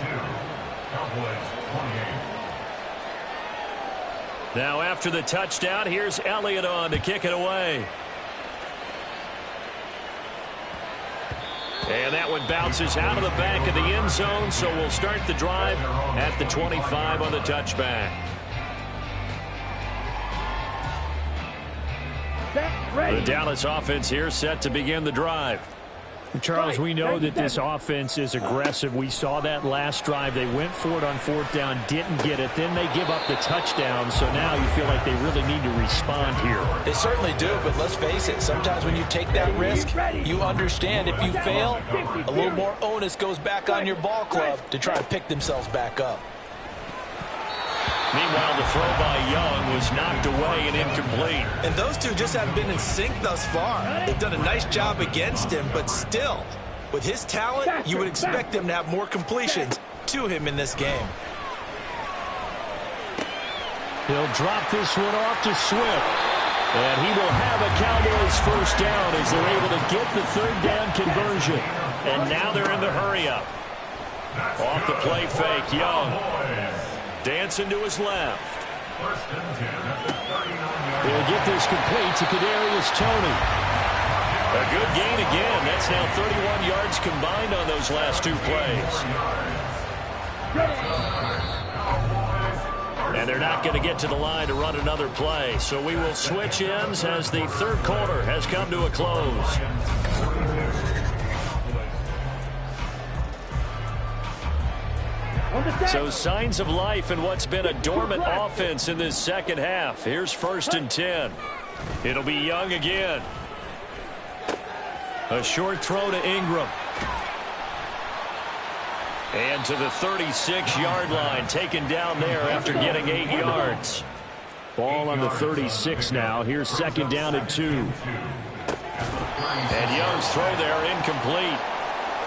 Cowboys 28. Now after the touchdown, here's Elliott on to kick it away. And that one bounces out of the back of the end zone, so we'll start the drive at the 25 on the touchback. The Dallas offense here set to begin the drive. Charles, we know that this offense is aggressive. We saw that last drive. They went for it on 4th down, didn't get it. Then they give up the touchdown, so now you feel like they really need to respond here. they certainly do, but let's face it, sometimes when you take that risk, you understand if you fail, a little more onus goes back on your ball club to try and pick themselves back up. Meanwhile, the throw by Young was knocked away and incomplete. And those two just haven't been in sync thus far. They've done a nice job against him, but still, with his talent, you would expect them to have more completions to him in this game. He'll drop this one off to Swift. And he will have a Cowboys first down as they're able to get the 3rd down conversion. And now they're in the hurry-up. Off the play fake, Young. Dancing to his left. First and 10 at the 39-yard line. They'll get this complete to Kadarius Toney. A good gain again. That's now 31 yards combined on those last two plays. And they're not going to get to the line to run another play. So we will switch ends as the third quarter has come to a close. So signs of life in what's been a dormant offense in this second half. Here's first and 10. It'll be Young again. A short throw to Ingram. And to the 36-yard line, taken down there after getting 8 yards. Ball on the 36 now. Here's second down and 2. And Young's throw there incomplete.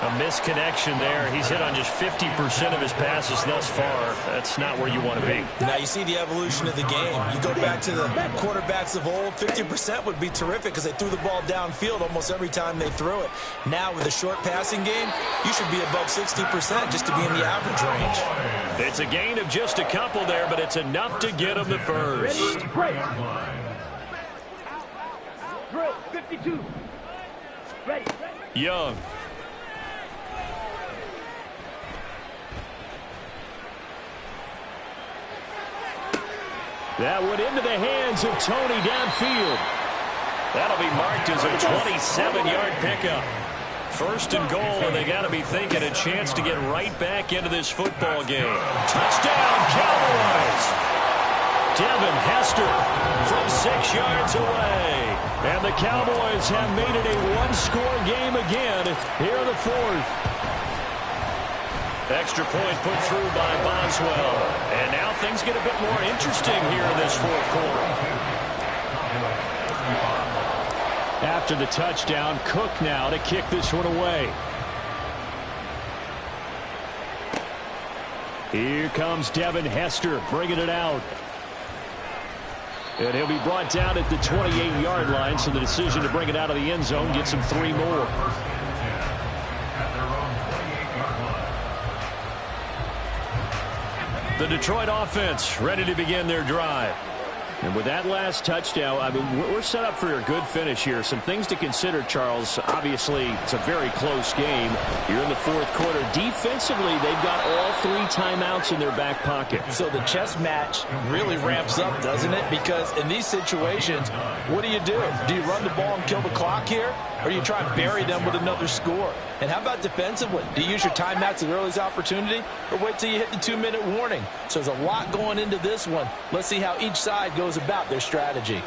A misconnection there. He's hit on just 50% of his passes thus far. That's not where you want to be. Now you see the evolution of the game. You go back to the quarterbacks of old, 50% would be terrific because they threw the ball downfield almost every time they threw it. Now with a short passing game, you should be above 60% just to be in the average range. It's a gain of just a couple there, but it's enough to get him the first. Drill, 52. Ready. Young. That went into the hands of Toney downfield. That'll be marked as a 27-yard pickup. First and goal, and they got to be thinking a chance to get right back into this football game. Touchdown, Cowboys! Devin Hester from 6 yards away. And the Cowboys have made it a one-score game again here in the fourth. Extra point put through by Boswell. And now things get a bit more interesting here in this fourth quarter. After the touchdown, Cook now to kick this one away. Here comes Devin Hester bringing it out. And he'll be brought down at the 28-yard line, so the decision to bring it out of the end zone gets him 3 more. The Detroit offense ready to begin their drive. And with that last touchdown, I mean, we're set up for a good finish here. Some things to consider, Charles. Obviously, it's a very close game. You're in the fourth quarter. Defensively, they've got all 3 timeouts in their back pocket. So the chess match really ramps up, doesn't it? Because in these situations, what do? Do you run the ball and kill the clock here? Or you try and bury them with another score? And how about defensively? Do you use your timeouts at the earliest opportunity? Or wait till you hit the 2-minute warning? So there's a lot going into this one. Let's see how each side goes about their strategy.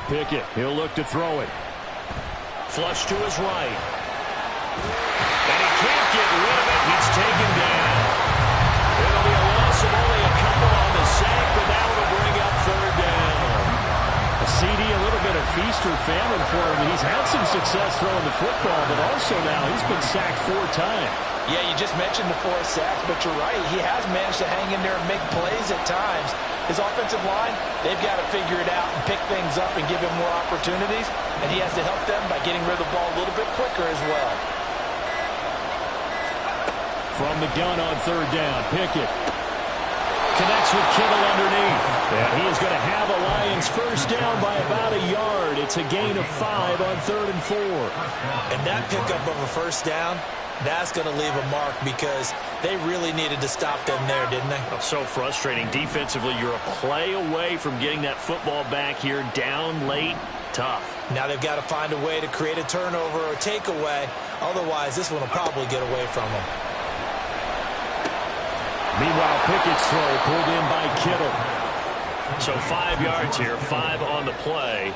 Pickett, he'll look to throw it. Flush to his right. And he can't get rid of it. He's taken down. It'll be a loss of only a couple on the sack, but that will bring up third down. CD, a little bit of feast or famine for him. He's had some success throwing the football, but also now he's been sacked 4 times. Yeah, you just mentioned the 4 sacks, but you're right. He has managed to hang in there and make plays at times. His offensive line, they've got to figure it out and pick things up and give him more opportunities, and he has to help them by getting rid of the ball a little bit quicker as well. From the gun on third down, Pickett connects with Kittle underneath. And he is going to have a Lions first down by about a yard. It's a gain of 5 on 3rd and 4. And that pickup of a first down, that's going to leave a mark because they really needed to stop them there, didn't they? Oh, so frustrating. Defensively, you're a play away from getting that football back here down late. Tough. Now they've got to find a way to create a turnover or takeaway. Otherwise, this one will probably get away from them. Meanwhile, Pickett's throw pulled in by Kittle. So 5 yards here, 5 on the play,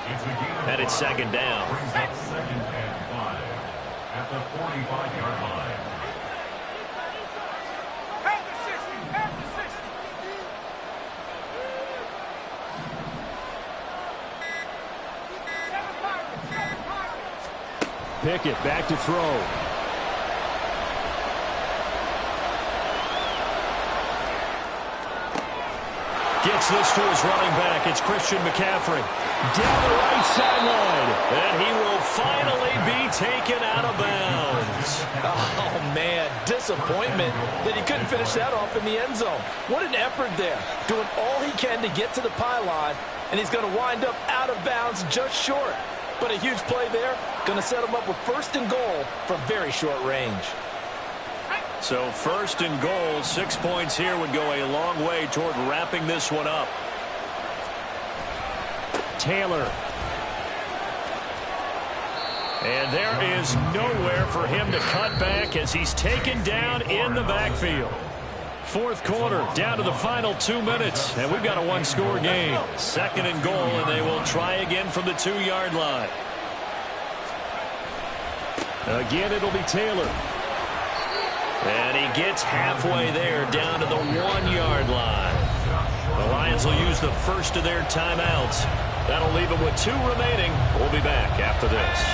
and it's second down. Second and 5 at the 45-yard line. At the 60, at the 60. Pickett back to throw. Gets this to his running back. It's Christian McCaffrey. Down the right sideline. And he will finally be taken out of bounds. Oh, man, disappointment that he couldn't finish that off in the end zone. What an effort there, doing all he can to get to the pylon, and he's going to wind up out of bounds just short. But a huge play there, going to set him up with 1st and goal from very short range. So 1st and goal, 6 points here would go a long way toward wrapping this one up. Taylor. And there is nowhere for him to cut back as he's taken down in the backfield. 4th quarter, down to the final 2 minutes, and we've got a 1-score game. 2nd and goal, and they will try again from the 2-yard line. Again, it'll be Taylor. And he gets halfway there, down to the 1-yard line. The Lions will use the first of their timeouts. That'll leave them with 2 remaining. We'll be back after this.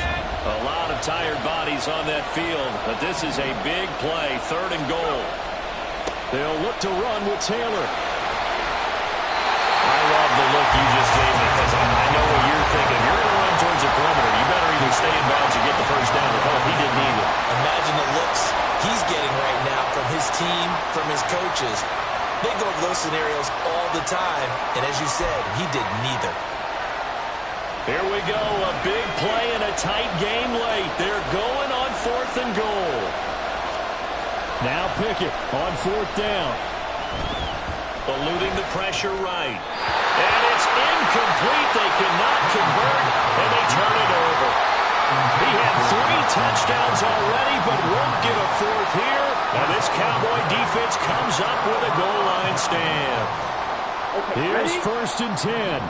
A lot of tired bodies on that field, but this is a big play, 3rd and goal. They'll look to run with Taylor. I love the look you just gave me because I know what you're thinking. You're going to run towards the perimeter. You better either stay in bounds or get the first down. But he didn't either. Imagine the looks he's getting right now from his team, from his coaches. They go over those scenarios all the time. And as you said, he did neither. Here we go. A big play in a tight game late. They're going on 4th and goal. Now Pickett on 4th down. Eluding the pressure right. And it's incomplete. They cannot convert, and they turn it over. He had 3 touchdowns already, but won't get a 4th here. And this Cowboy defense comes up with a goal line stand. Here's 1st and 10.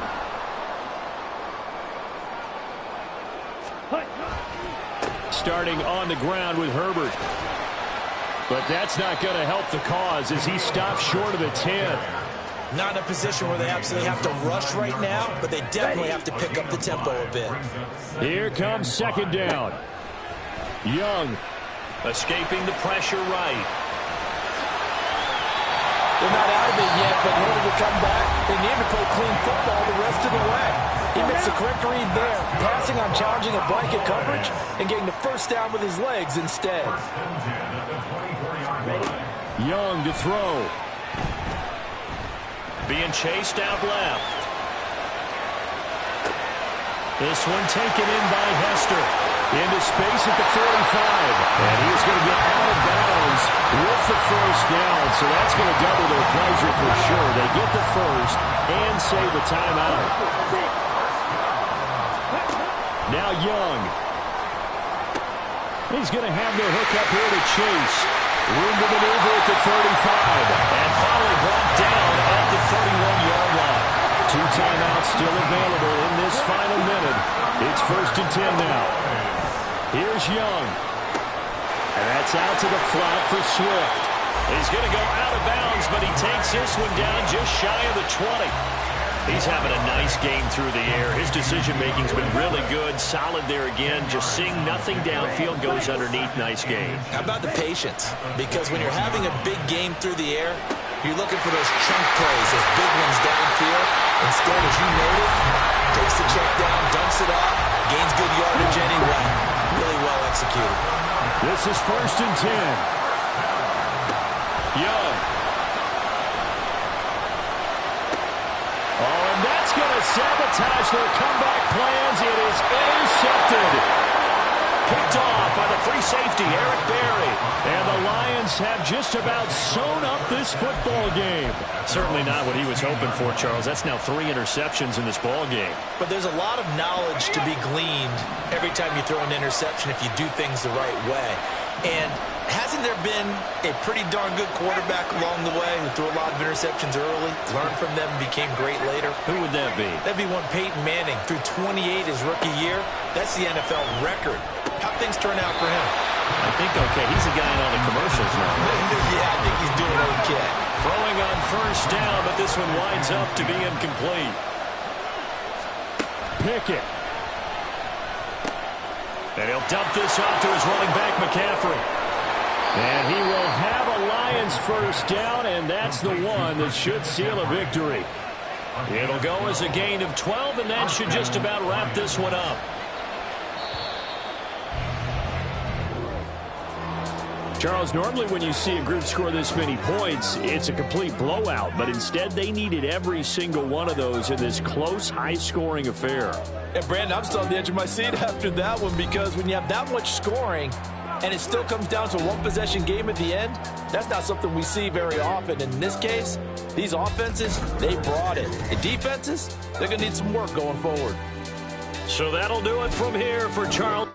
Starting on the ground with Herbert. But that's not going to help the cause as he stops short of the 10. Not in a position where they absolutely have to rush right now, but they definitely have to pick up the tempo a bit. Here comes 2nd down. Young. Escaping the pressure right. They're not out of it yet, but in order to come back, they need to play clean football the rest of the way. He makes the correct read there, passing on challenging a blanket coverage and getting the first down with his legs instead. Young to throw. Being chased out left. This one taken in by Hester. Into space at the 45. And he's going to get out of bounds with the first down. So that's going to double their pleasure for sure. They get the first and save a timeout. Now Young. He's going to have the hook up here to Chase. Room to maneuver at the 35. And finally brought down at the 31-yard line. 2 timeouts still available in this final minute. It's 1st and 10 now. Here's Young. And that's out to the flat for Swift. He's going to go out of bounds, but he takes this one down just shy of the 20. He's having a nice game through the air. His decision-making's been really good. Solid there again. Just seeing nothing downfield, goes underneath. Nice game. How about the patience? Because when you're having a big game through the air, you're looking for those chunk plays, those big ones downfield. Instead, as you noted, takes the check down, dumps it off, gains good yardage anyway. Really well executed. This is 1st and 10. Young. Oh, and that's going to sabotage their comeback plans. It is intercepted. Picked off by the free safety, Eric Berry. And the Lions have just about sewn up this football game. Certainly not what he was hoping for, Charles. That's now 3 interceptions in this ball game. But there's a lot of knowledge to be gleaned every time you throw an interception if you do things the right way. And hasn't there been a pretty darn good quarterback along the way who threw a lot of interceptions early, learned from them, and became great later? Who would that be? That'd be one Peyton Manning. Threw 28 his rookie year. That's the NFL record. How'd things turn out for him? I think okay. He's a guy in all the commercials now. Yeah, I think he's doing okay. Throwing on 1st down, but this one winds up to be incomplete. Pickett. And he'll dump this off to his running back, McCaffrey. And he will have a Lions first down, and that's the one that should seal a victory. It'll go as a gain of 12, and that should just about wrap this one up. Charles, normally when you see a group score this many points, it's a complete blowout. But instead, they needed every single one of those in this close, high-scoring affair. And, Brandon, I'm still on the edge of my seat after that one because when you have that much scoring and it still comes down to a one-possession game at the end, that's not something we see very often. In this case, these offenses, they brought it. The defenses, they're going to need some work going forward. So that'll do it from here for Charles.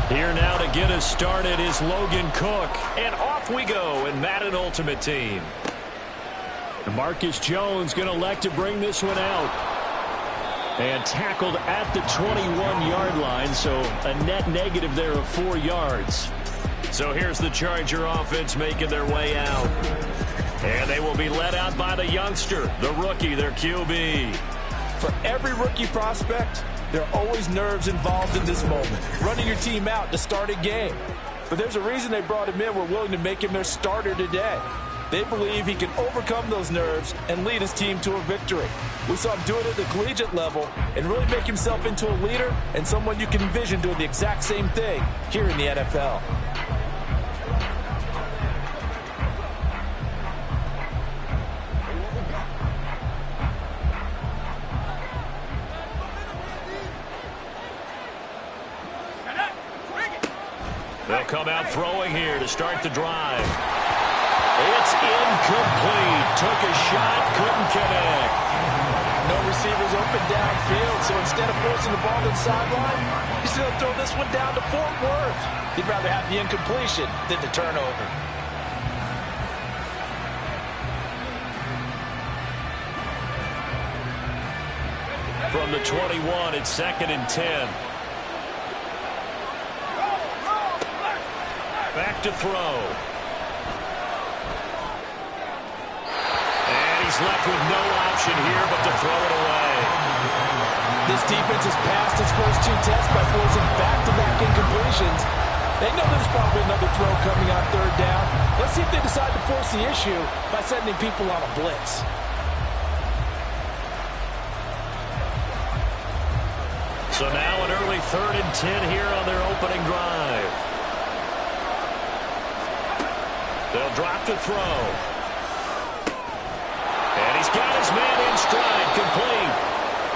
Here now to get us started is Logan Cook. And off we go in Madden Ultimate Team. Marcus Jones going to elect to bring this one out. And tackled at the 21-yard line, so a net negative there of 4 yards. So here's the Charger offense making their way out. And they will be led out by the youngster, the rookie, their QB. For every rookie prospect, there are always nerves involved in this moment. Running your team out to start a game. But there's a reason they brought him in. We're willing to make him their starter today. They believe he can overcome those nerves and lead his team to a victory. We saw him do it at the collegiate level and really make himself into a leader and someone you can envision doing the exact same thing here in the NFL. They'll come out throwing here to start the drive. It's incomplete. Took a shot, couldn't connect. No receivers open downfield, so instead of forcing the ball to the sideline, he's going to throw this one down to Fort Worth. He'd rather have the incompletion than the turnover. From the 21, it's 2nd and 10. Back to throw. And he's left with no option here but to throw it away. This defense has passed its first 2 tests by forcing back-to-back incompletions. They know there's probably another throw coming on 3rd down. Let's see if they decide to force the issue by sending people on a blitz. So now an early 3rd and 10 here on their opening drive. They'll drop to throw. And he's got his man in stride, complete.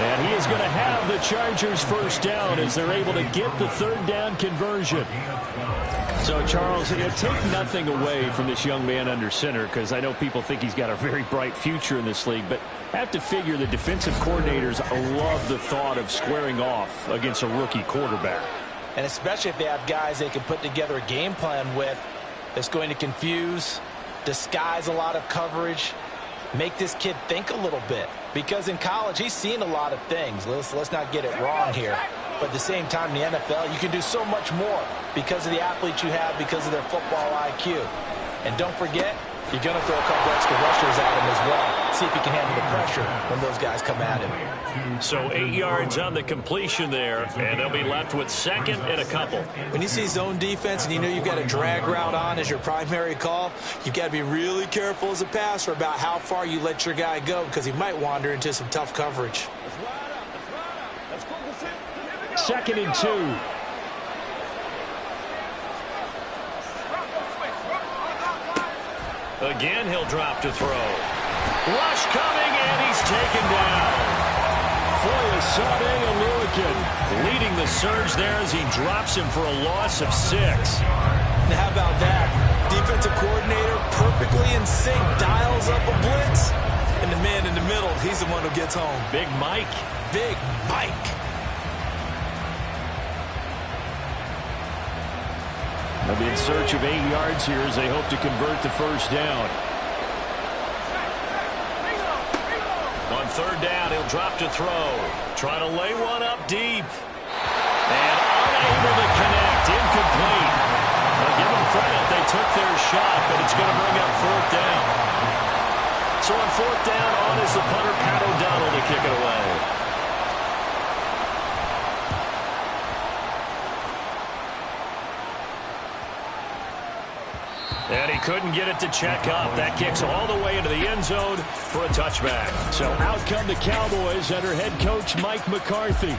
And he is going to have the Chargers first down as they're able to get the 3rd down conversion. So, Charles, take nothing away from this young man under center, because I know people think he's got a very bright future in this league, but I have to figure the defensive coordinators love the thought of squaring off against a rookie quarterback. And especially if they have guys they can put together a game plan with that's going to confuse, disguise a lot of coverage, make this kid think a little bit. Because in college, he's seen a lot of things. Let's not get it wrong here. But at the same time, in the NFL, you can do so much more because of the athletes you have, because of their football IQ. And don't forget, You're going to throw a couple extra rushers at him as well. See if he can handle the pressure when those guys come at him. So 8 yards on the completion there, and they'll be left with second and a couple. When you see zone defense and you know you've got a drag route on as your primary call, you've got to be really careful as a passer about how far you let your guy go because he might wander into some tough coverage. Second and 2. Again, he'll drop to throw. Rush coming, and he's taken down. Foyesade Aluakin leading the surge there as he drops him for a loss of 6. Now, how about that? Defensive coordinator perfectly in sync, dials up a blitz, and the man in the middle, he's the one who gets home. Big Mike. Big Mike. They'll be in search of 8 yards here as they hope to convert the first down. On third down, he'll drop to throw. Try to lay one up deep. And unable to connect. Incomplete. Now give them credit. They took their shot, but it's going to bring up fourth down. So on fourth down, on is the punter, Pat O'Donnell, to kick it away. And he couldn't get it to check up. That kicks all the way into the end zone for a touchback. So out come the Cowboys under head coach Mike McCarthy.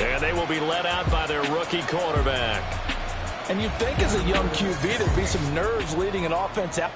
And they will be let out by their rookie quarterback. And you'd think as a young QB there'd be some nerves leading an offense out.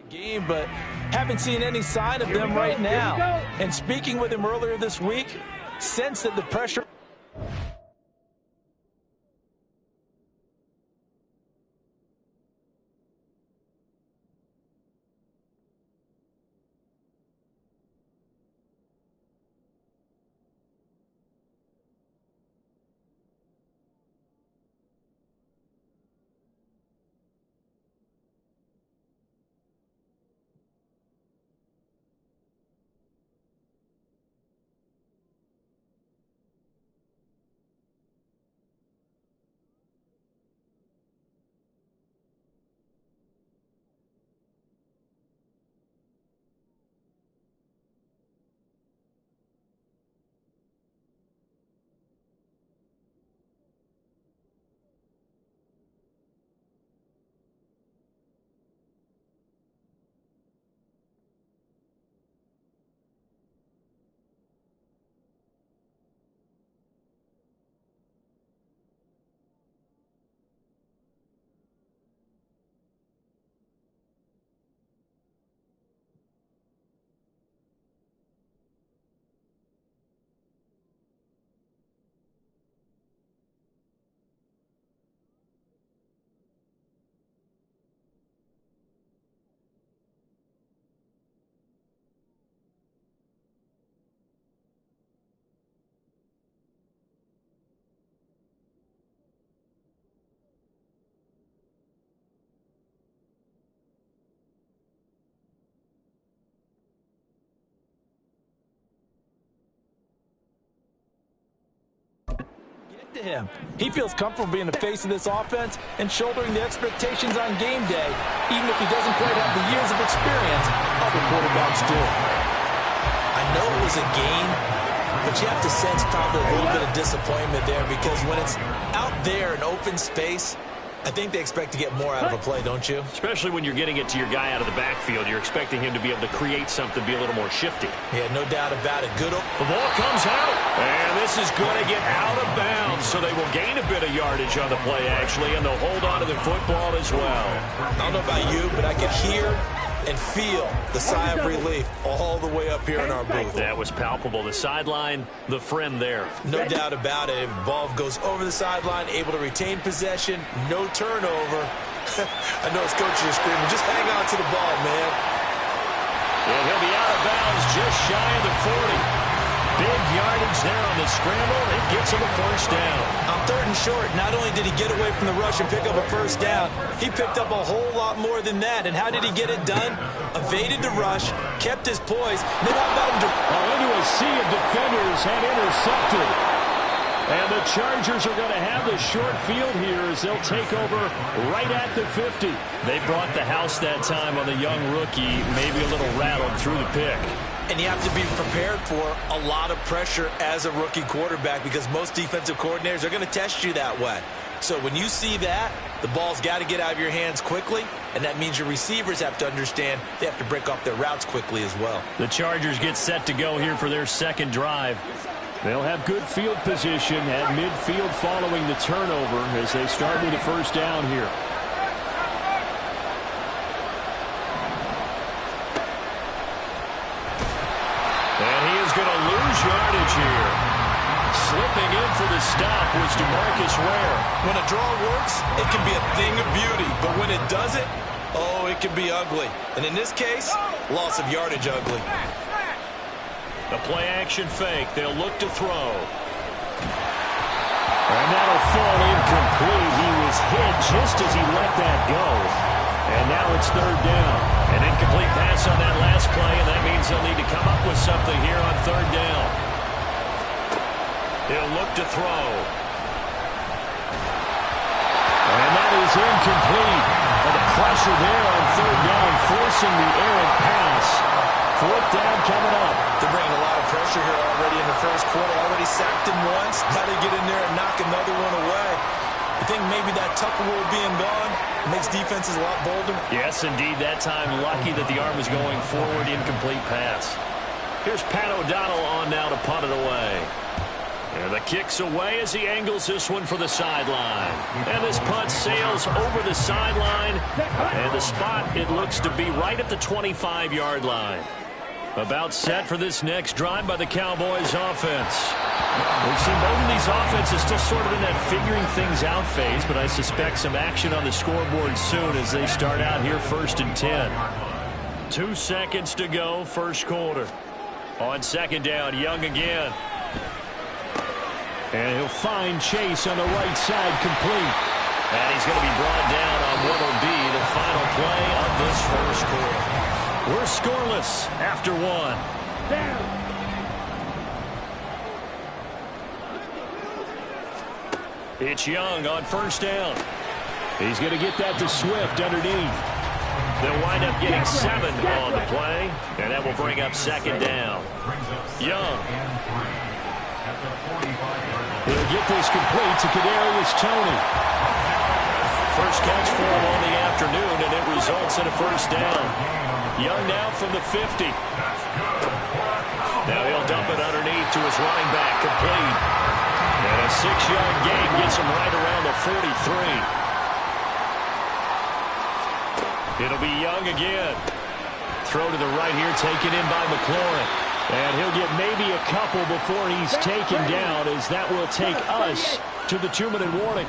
Game, but haven't seen any sign of them right now. And speaking with him earlier this week, sense that the pressure... to him. He feels comfortable being the face of this offense and shouldering the expectations on game day, even if he doesn't quite have the years of experience other quarterbacks do. I know it was a game, but you have to sense probably a little bit of disappointment there because when it's out there in open space, I think they expect to get more out of a play, don't you? Especially when you're getting it to your guy out of the backfield. You're expecting him to be able to create something, be a little more shifty. Yeah, no doubt about it. Good. The ball comes out, and this is going to get out of bounds, so they will gain a bit of yardage on the play, actually, and they'll hold on to the football as well. I don't know about you, but I could hear and feel the sigh of relief all the way up here in our booth. That was palpable. The sideline, the friend there. No doubt about it. Ball goes over the sideline, able to retain possession, no turnover. I know his coaches are screaming, just hang on to the ball, man. And he'll be out of bounds just shy of the 40. Big yardage there on the scramble. It gets him a first down. On 3rd and short, not only did he get away from the rush and pick up a first down, he picked up a whole lot more than that. And how did he get it done? Evaded the rush, kept his poise, then how about him to... Into a sea of defenders and intercepted. And the Chargers are going to have the short field here as they'll take over right at the 50. They brought the house that time on the young rookie, maybe a little rattled through the pick. And you have to be prepared for a lot of pressure as a rookie quarterback because most defensive coordinators are going to test you that way. So when you see that, the ball's got to get out of your hands quickly, and that means your receivers have to understand they have to break off their routes quickly as well. The Chargers get set to go here for their second drive. They'll have good field position at midfield following the turnover as they start with the first down here. Yardage here. Slipping in for the stop was DeMarcus Ware. When a draw works, it can be a thing of beauty. But when it doesn't, oh, it can be ugly. And in this case, loss of yardage ugly. The play-action fake. They'll look to throw. And that'll fall incomplete. He was hit just as he let that go. And now it's 3rd down. An incomplete pass on that last play, and that means they'll need to come up with something here on 3rd down. He'll look to throw. And that is incomplete. And the pressure there on 3rd down, forcing the errant pass. 4th down coming up. They're bringing a lot of pressure here already in the first quarter. Already sacked him once. Got to get in there and knock another one away. I think maybe that Tucker rule being gone makes defenses a lot bolder. Yes, indeed. That time, lucky that the arm was going forward. Incomplete pass. Here's Pat O'Donnell on now to punt it away. And the kick's away as he angles this one for the sideline. And this punt sails over the sideline. And the spot, it looks to be right at the 25-yard line. About set for this next drive by the Cowboys offense. We've seen both of these offenses still sort of in that figuring things out phase, but I suspect some action on the scoreboard soon as they start out here 1st and 10. 2 seconds to go, first quarter. On second down, Young again. And he'll find Chase on the right side, complete. And he's going to be brought down on what will be the final play of this first quarter. We're scoreless after 1. Down. It's Young on first down. He's going to get that to Swift underneath. They'll wind up getting 7 on the play, and that will bring up second down. Young. He'll get this complete to Kadarius Toney. First catch for him on the afternoon, and it results in a first down. Young now from the 50. Now he'll dump it underneath to his running back, complete. And a 6-yard gain gets him right around the 43. It'll be Young again. Throw to the right here, taken in by McLaurin. And he'll get maybe a couple before he's taken down, as that will take us to the 2-minute warning.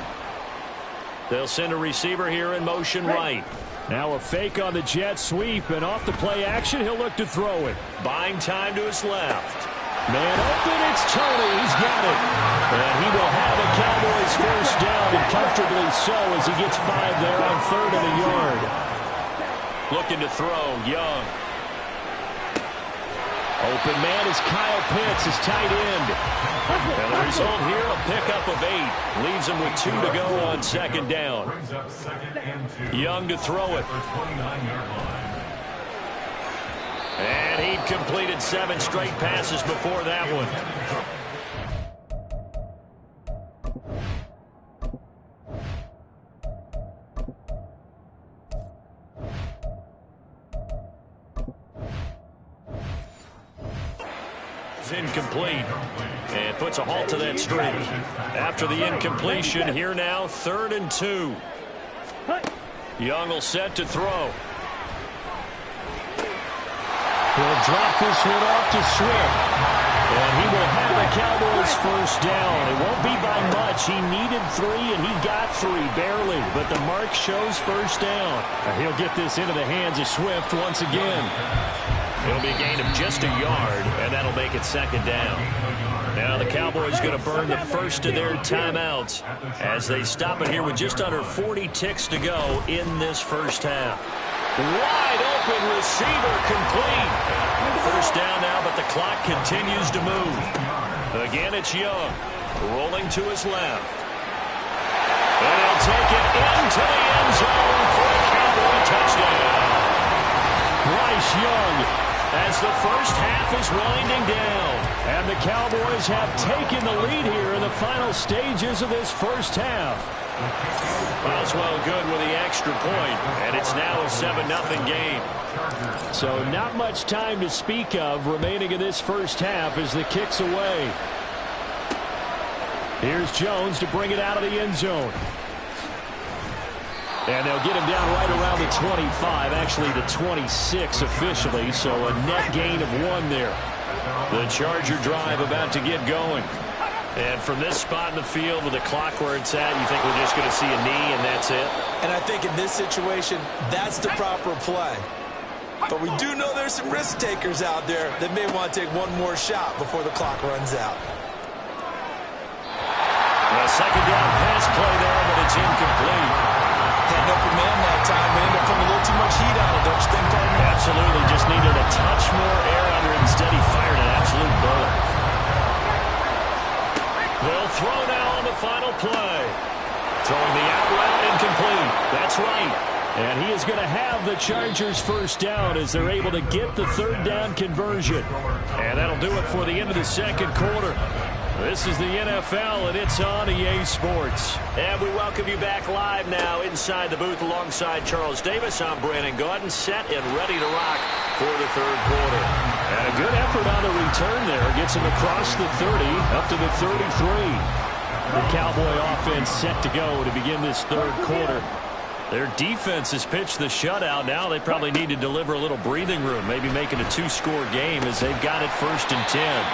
They'll send a receiver here in motion right. Now a fake on the jet sweep, and off the play action, he'll look to throw it. Buying time to his left. Man open, it's Toney. He's got it. And he will have a Cowboys first down, and comfortably so, as he gets 5 there on 3rd and a yard. Looking to throw, Young. Open man is Kyle Pitts, his tight end. And the result here, a pickup of 8. Leaves him with 2 to go on second down. Young to throw it. And he'd completed 7 straight passes before that one. Incomplete, and puts a halt to that streak. After the incompletion, here now 3rd and 2. Young will set to throw. He'll drop this one off to Swift, and he will have a Cowboys first down. It won't be by much. He needed 3, and he got 3, barely, but the mark shows first down. He'll get this into the hands of Swift once again. It'll be a gain of just a yard, and that'll make it second down. Now the Cowboys going to burn the first of their timeouts as they stop it here with just under 40 ticks to go in this first half. Wide open receiver, complete. First down now, but the clock continues to move. Again, it's Young, rolling to his left. And he'll take it into the end zone for a Cowboy touchdown. Bryce Young, as the first half is winding down. And the Cowboys have taken the lead here in the final stages of this first half. Boswell good with the extra point, and it's now a 7-0 game. So not much time to speak of remaining in this first half as the kick's away. Here's Jones to bring it out of the end zone. And they'll get him down right around the 25, actually the 26 officially, so a net gain of 1 there. The Charger drive about to get going. And from this spot in the field with the clock where it's at, you think we're just going to see a knee and that's it? And I think in this situation, that's the proper play. But we do know there's some risk takers out there that may want to take one more shot before the clock runs out. A second down pass play there, but it's incomplete. Had an open man that time, but ended up putting a little too much heat on it, don't you think, partner? Absolutely, just needed a touch more air under it. Instead, he fired an absolute bullet. They'll throw now on the final play. Throwing the out route incomplete. That's right. And he is going to have the Chargers first down as they're able to get the 3rd down conversion. And that'll do it for the end of the second quarter. This is the NFL, and it's on EA Sports. And we welcome you back live now inside the booth alongside Charles Davis. I'm Brandon Gaudin, set and ready to rock for the third quarter. And a good effort on the return there. Gets him across the 30, up to the 33. The Cowboy offense set to go to begin this third quarter. Their defense has pitched the shutout. Now they probably need to deliver a little breathing room, maybe making a two-score game as they've got it 1st and 10.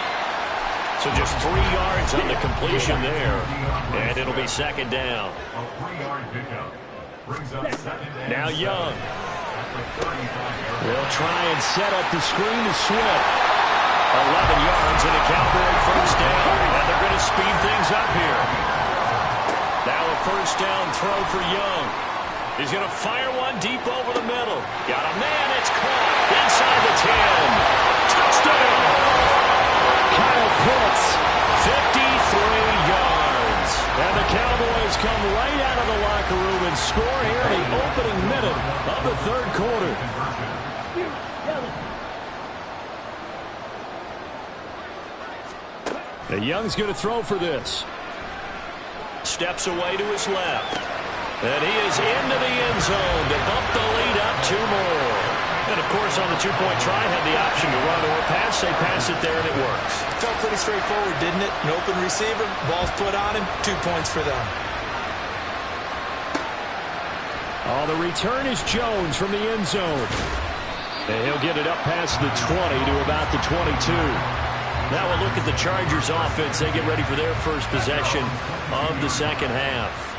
So just 3 yards on the completion there, and it'll be 2nd down. Now Young. They'll try and set up the screen to Swift. 11 yards and a Cowboy 1st down, and they're going to speed things up here. Now a 1st down throw for Young. He's going to fire one deep over the middle. Got a man, it's caught inside the 10. Touchdown! Kyle Pitts, 53 yards. And the Cowboys come right out of the locker room and score here in the opening minute of the third quarter. And Young's going to throw for this. Steps away to his left. And he is into the end zone to bump the lead up 2 more. And, of course, on the two-point try, had the option to run or pass. They pass it there, and it works. Felt pretty straightforward, didn't it? An open receiver, ball's put on him, 2 points for them. Oh, the return is Jones from the end zone. And he'll get it up past the 20 to about the 22. Now we'll look at the Chargers offense. They get ready for their first possession of the second half.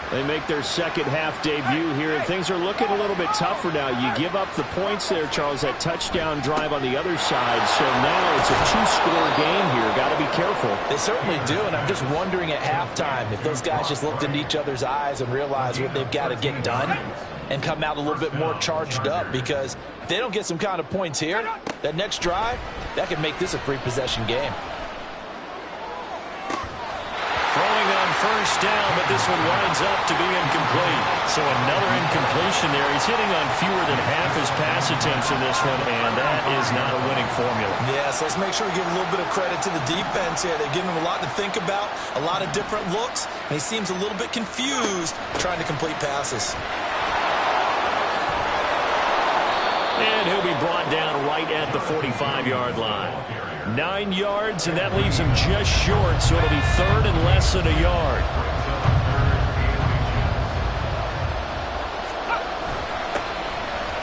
They make their second half debut here, and things are looking a little bit tougher now. You give up the points there, Charles, that touchdown drive on the other side. So now it's a 2-score game here. Got to be careful. They certainly do, and I'm just wondering at halftime if those guys just looked into each other's eyes and realized what they've got to get done and come out a little bit more charged up, because if they don't get some kind of points here, that next drive, that could make this a 3-possession game. Throwing on 1st down, but this one winds up to be incomplete. So another incompletion there. He's hitting on fewer than half his pass attempts in this one, and that is not a winning formula. Yeah, so let's make sure we give a little bit of credit to the defense here. They're giving him a lot to think about, a lot of different looks, and he seems a little bit confused trying to complete passes. And he'll be brought down right at the 45-yard line. 9 yards, and that leaves him just short, so it'll be 3rd and less than a yard.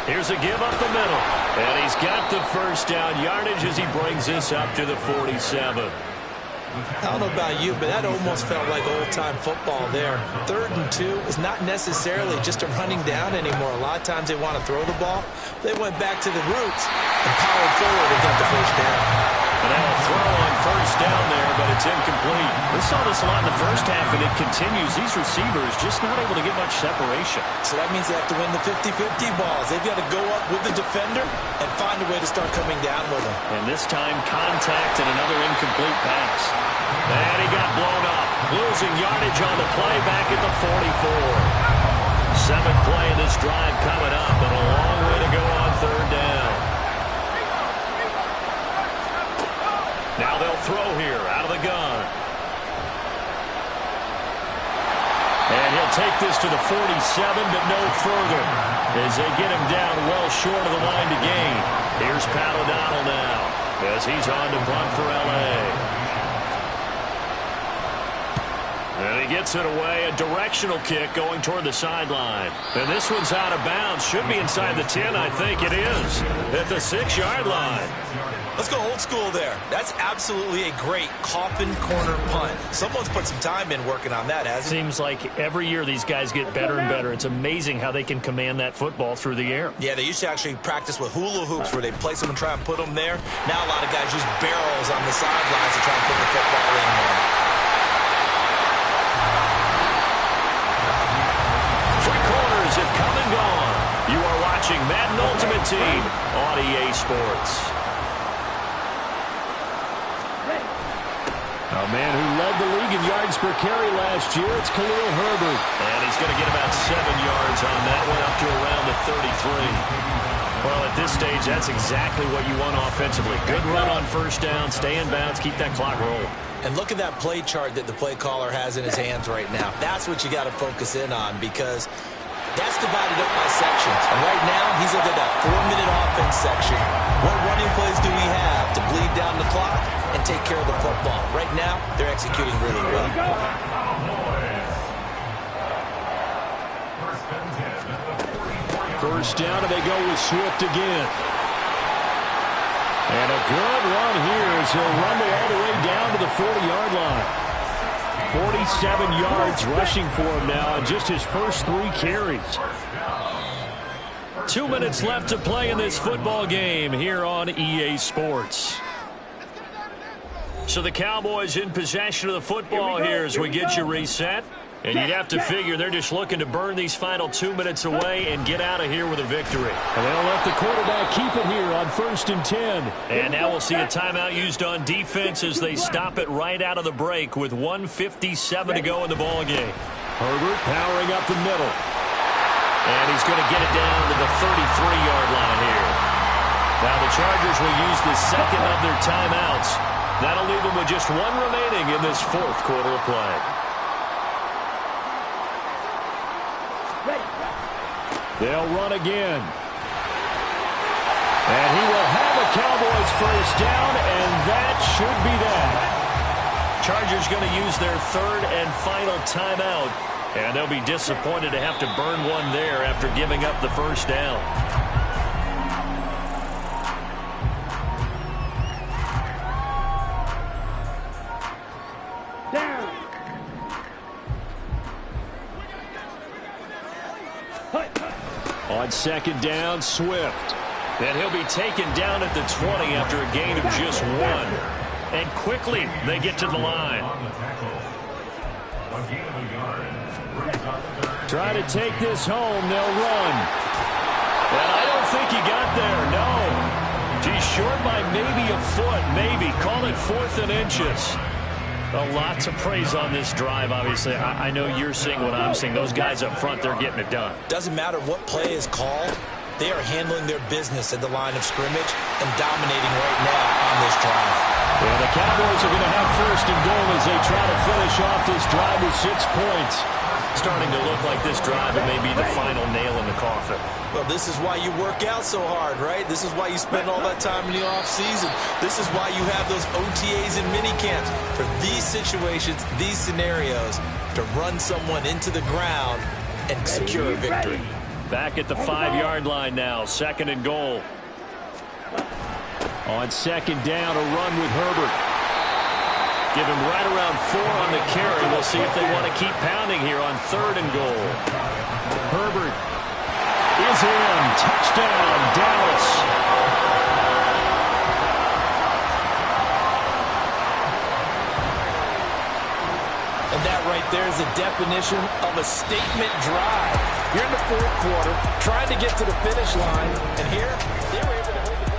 Here's a give up the middle, and he's got the 1st down yardage as he brings this up to the 47. I don't know about you, but that almost felt like old-time football there. 3rd and 2 is not necessarily just a running down anymore. A lot of times they want to throw the ball. They went back to the roots and powered forward and got the 1st down. And now a throw on 1st down there, but it's incomplete. We saw this a lot in the first half, and it continues. These receivers just not able to get much separation. So that means they have to win the 50-50 balls. They've got to go up with the defender and find a way to start coming down with him. And this time, contact and another incomplete pass. And he got blown up. Losing yardage on the play back at the 44. 7th play of this drive coming up, and a long way to go on 3rd down. Now they'll throw here out of the gun. And he'll take this to the 47, but no further, as they get him down well short of the line to gain. Here's Pat O'Donnell now, as he's on to punt for L.A. And he gets it away, a directional kick going toward the sideline. And this one's out of bounds. Should be inside the 10, I think it is, at the 6-yard line. Let's go old school there. That's absolutely a great coffin corner punt. Someone's put some time in working on that, hasn't he? Seems like every year these guys get better and better. It's amazing how they can command that football through the air. Yeah, they used to actually practice with hula hoops where they place them and try and put them there. Now a lot of guys use barrels on the sidelines to try and put the football in there. Three quarters have come and gone. You are watching Madden Ultimate Team on EA Sports. A man who led the league in yards per carry last year, it's Khalil Herbert. And he's going to get about 7 yards on that one, up to around the 33. Well, at this stage, that's exactly what you want offensively. Good run on 1st down, stay in bounds, keep that clock rolling. And look at that play chart that the play caller has in his hands right now. That's what you got to focus in on, because that's divided up by sections. And right now, he's looking at that 4-minute offense section. What running plays do we have to bleed down the clock and take care of the football? Right now, they're executing really well. First down, and they go with Swift again. And a good run here as he'll rumble all the way down to the 40-yard line. 47 yards rushing for him now in just his first 3 carries. 2 minutes left to play in this football game here on EA Sports. So the Cowboys in possession of the football here as we get you reset. And you'd have to figure they're just looking to burn these final 2 minutes away and get out of here with a victory. And they'll let the quarterback keep it here on 1st and 10. And now we'll see a timeout used on defense as they stop it right out of the break with 1:57 to go in the ball game. Herbert powering up the middle. And he's going to get it down to the 33-yard line here. Now the Chargers will use the second of their timeouts. That'll leave them with just 1 remaining in this 4th quarter of play. They'll run again. And he will have a Cowboys first down, and that should be that. Chargers going to use their 3rd and final timeout. And they'll be disappointed to have to burn one there after giving up the first down. On 2nd down, Swift. And he'll be taken down at the 20 after a gain of just 1. And quickly they get to the line. Try to take this home. They'll run. And I don't think he got there, no. He's short by maybe a foot, maybe. Call it 4th and inches. A lot to praise on this drive, obviously. I know you're seeing what I'm seeing. Those guys up front, they're getting it done. Doesn't matter what play is called. They are handling their business at the line of scrimmage and dominating right now on this drive. Well, the Cowboys are going to have 1st and goal as they try to finish off this drive with 6 points. Starting to look like this drive, it may be the final nail in the coffin. Well, this is why you work out so hard, right? This is why you spend all that time in the offseason. This is why you have those OTAs and minicamps for these situations, these scenarios, to run someone into the ground and secure a victory. Back at the 5-yard line now, 2nd and goal. On 2nd down, a run with Herbert. Give him right around 4 on the carry. We'll see if they want to keep pounding here on 3rd and goal. Herbert is in. Touchdown, Dallas. And that right there is the definition of a statement drive. You're in the 4th quarter, trying to get to the finish line, and here, they were able to hold the ball.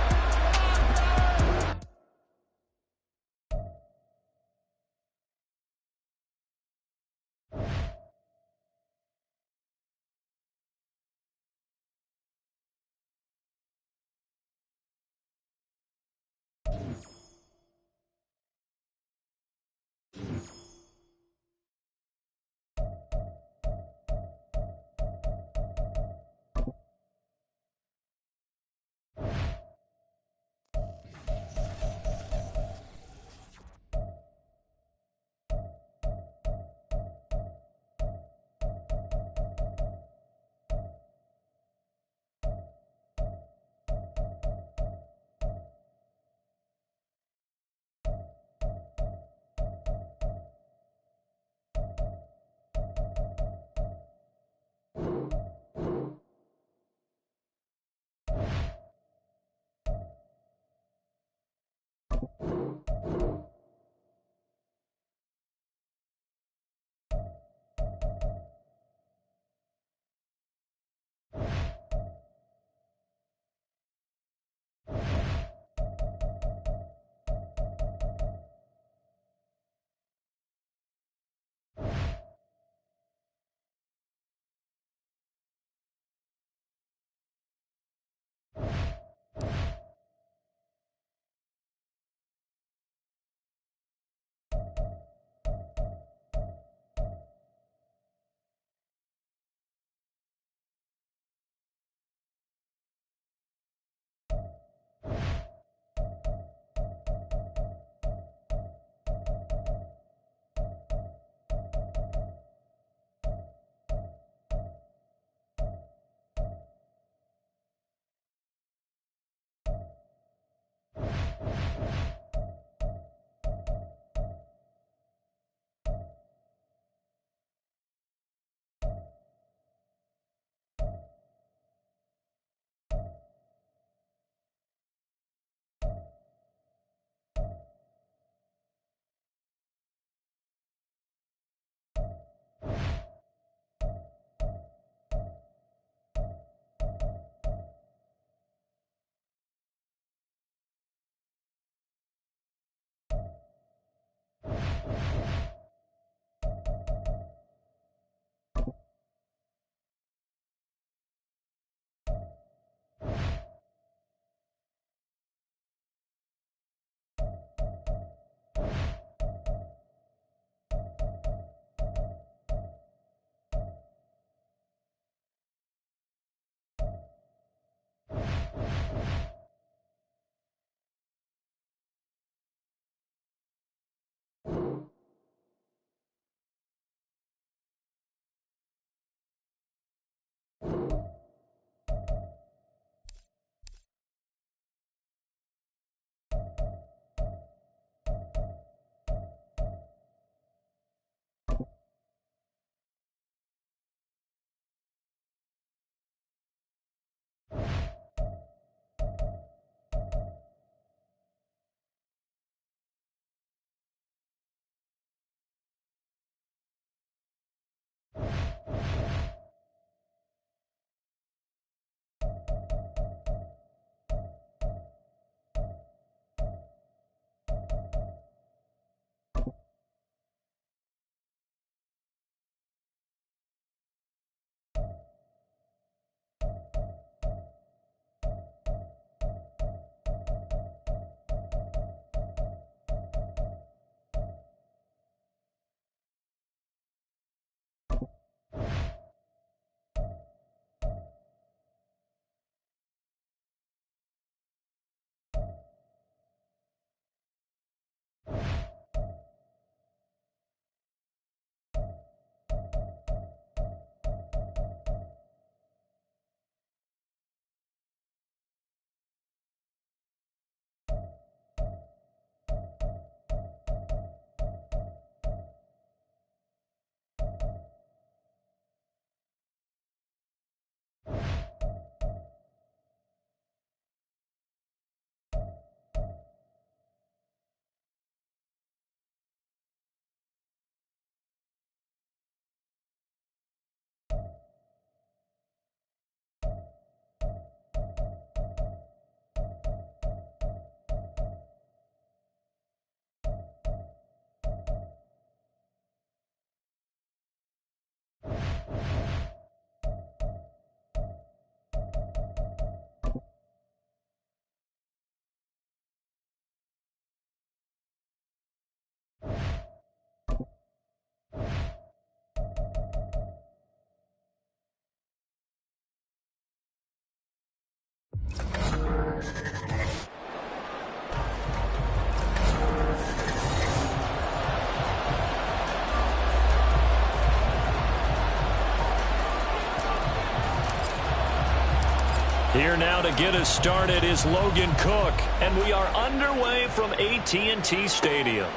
Here now to get us started is Logan Cook, and we are underway from AT&T Stadium.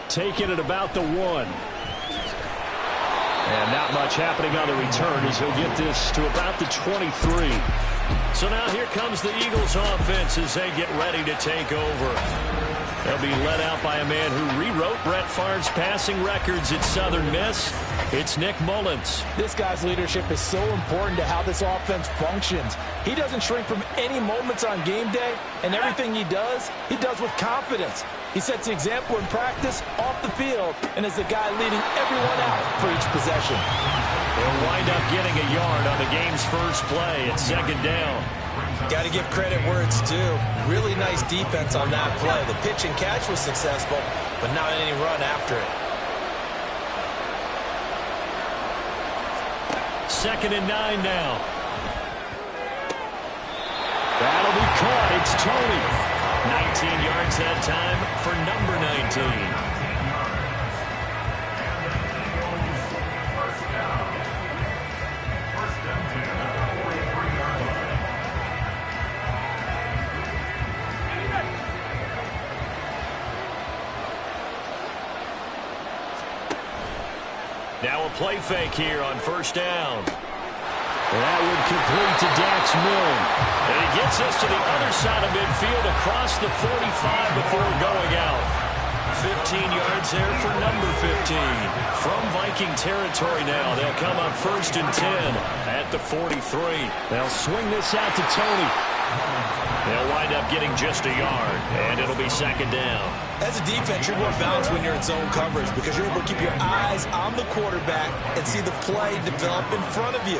Taking it about the 1. And not much happening on the return as he'll get this to about the 23. So now here comes the Eagles offense as they get ready to take over. They'll be led out by a man who rewrote Brett Favre's passing records at Southern Miss. It's Nick Mullins. This guy's leadership is so important to how this offense functions. He doesn't shrink from any moments on game day, and everything he does with confidence. He sets the example in practice, off the field, and is the guy leading everyone out for each possession. They'll wind up getting a yard on the game's first play at second down. Got to give credit where it's due. Really nice defense on that play. The pitch and catch was successful, but not any run after it. 2nd and 9 now. That'll be caught. It's Tony. 19 yards that time for number 19. Now a play fake here on first down. That would complete to Dax Milne. And he gets us to the other side of midfield across the 45 before going out. 15 yards there for number 15. From Viking territory now, they'll come up 1st and 10 at the 43. They'll swing this out to Tony. They'll wind up getting just a yard, and it'll be 2nd down. As a defense, you're more balanced when you're in zone coverage because you're able to keep your eyes on the quarterback and see the play develop in front of you.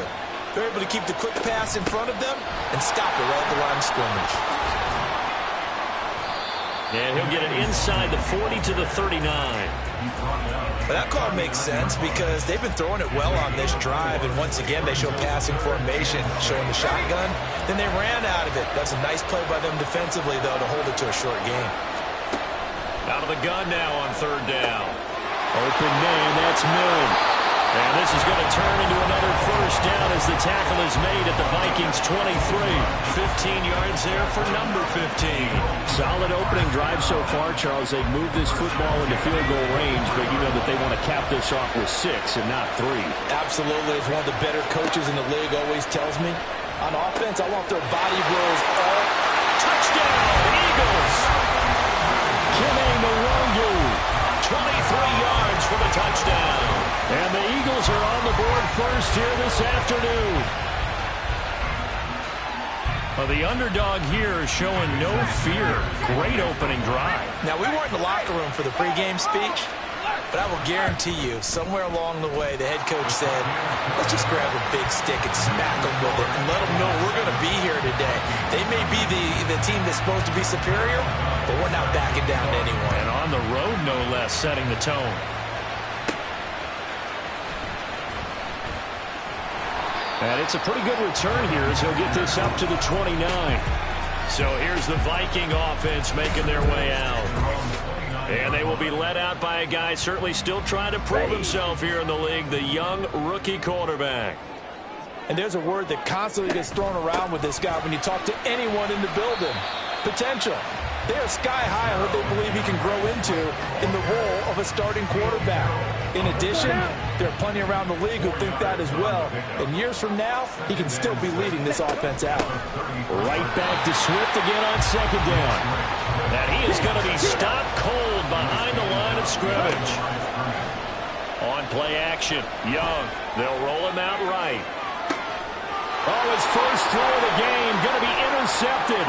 They're able to keep the quick pass in front of them and stop it right at the line of scrimmage. And he'll get it inside the 40 to the 39. But that call makes sense because they've been throwing it well on this drive, and once again they show passing formation, showing the shotgun. Then they ran out of it. That's a nice play by them defensively, though, to hold it to a short game. Out of the gun now on third down. Open man, that's Milne. And this is going to turn into another first down as the tackle is made at the Vikings 23. 15 yards there for number 15. Solid opening drive so far, Charles. They've moved this football into field goal range, but you know that they want to cap this off with 6 and not 3. Absolutely. As one of the better coaches in the league always tells me, on offense, I want their body rolls all. Touchdown, Eagles! Kene Nwangwu, 23 yards for the touchdown. And the Eagles are on the board first here this afternoon. Well, the underdog here showing no fear. Great opening drive. Now, we weren't in the locker room for the pregame speech, but I will guarantee you, somewhere along the way, the head coach said, let's just grab a big stick and smack them with it and let them know we're going to be here today. They may be the team that's supposed to be superior, but we're not backing down to anyone. And on the road, no less, setting the tone. And it's a pretty good return here as he'll get this up to the 29. So here's the Viking offense making their way out. And they will be led out by a guy certainly still trying to prove himself here in the league, the young rookie quarterback. And there's a word that constantly gets thrown around with this guy when you talk to anyone in the building. Potential. They are sky high on what they believe he can grow into in the role of a starting quarterback. In addition, there are plenty around the league who think that as well. And years from now, he can still be leading this offense out. Right back to Swift again on second down. And he is going to be stopped cold behind the line of scrimmage. On play action, Young. They'll roll him out right. Oh, his first throw of the game going to be intercepted.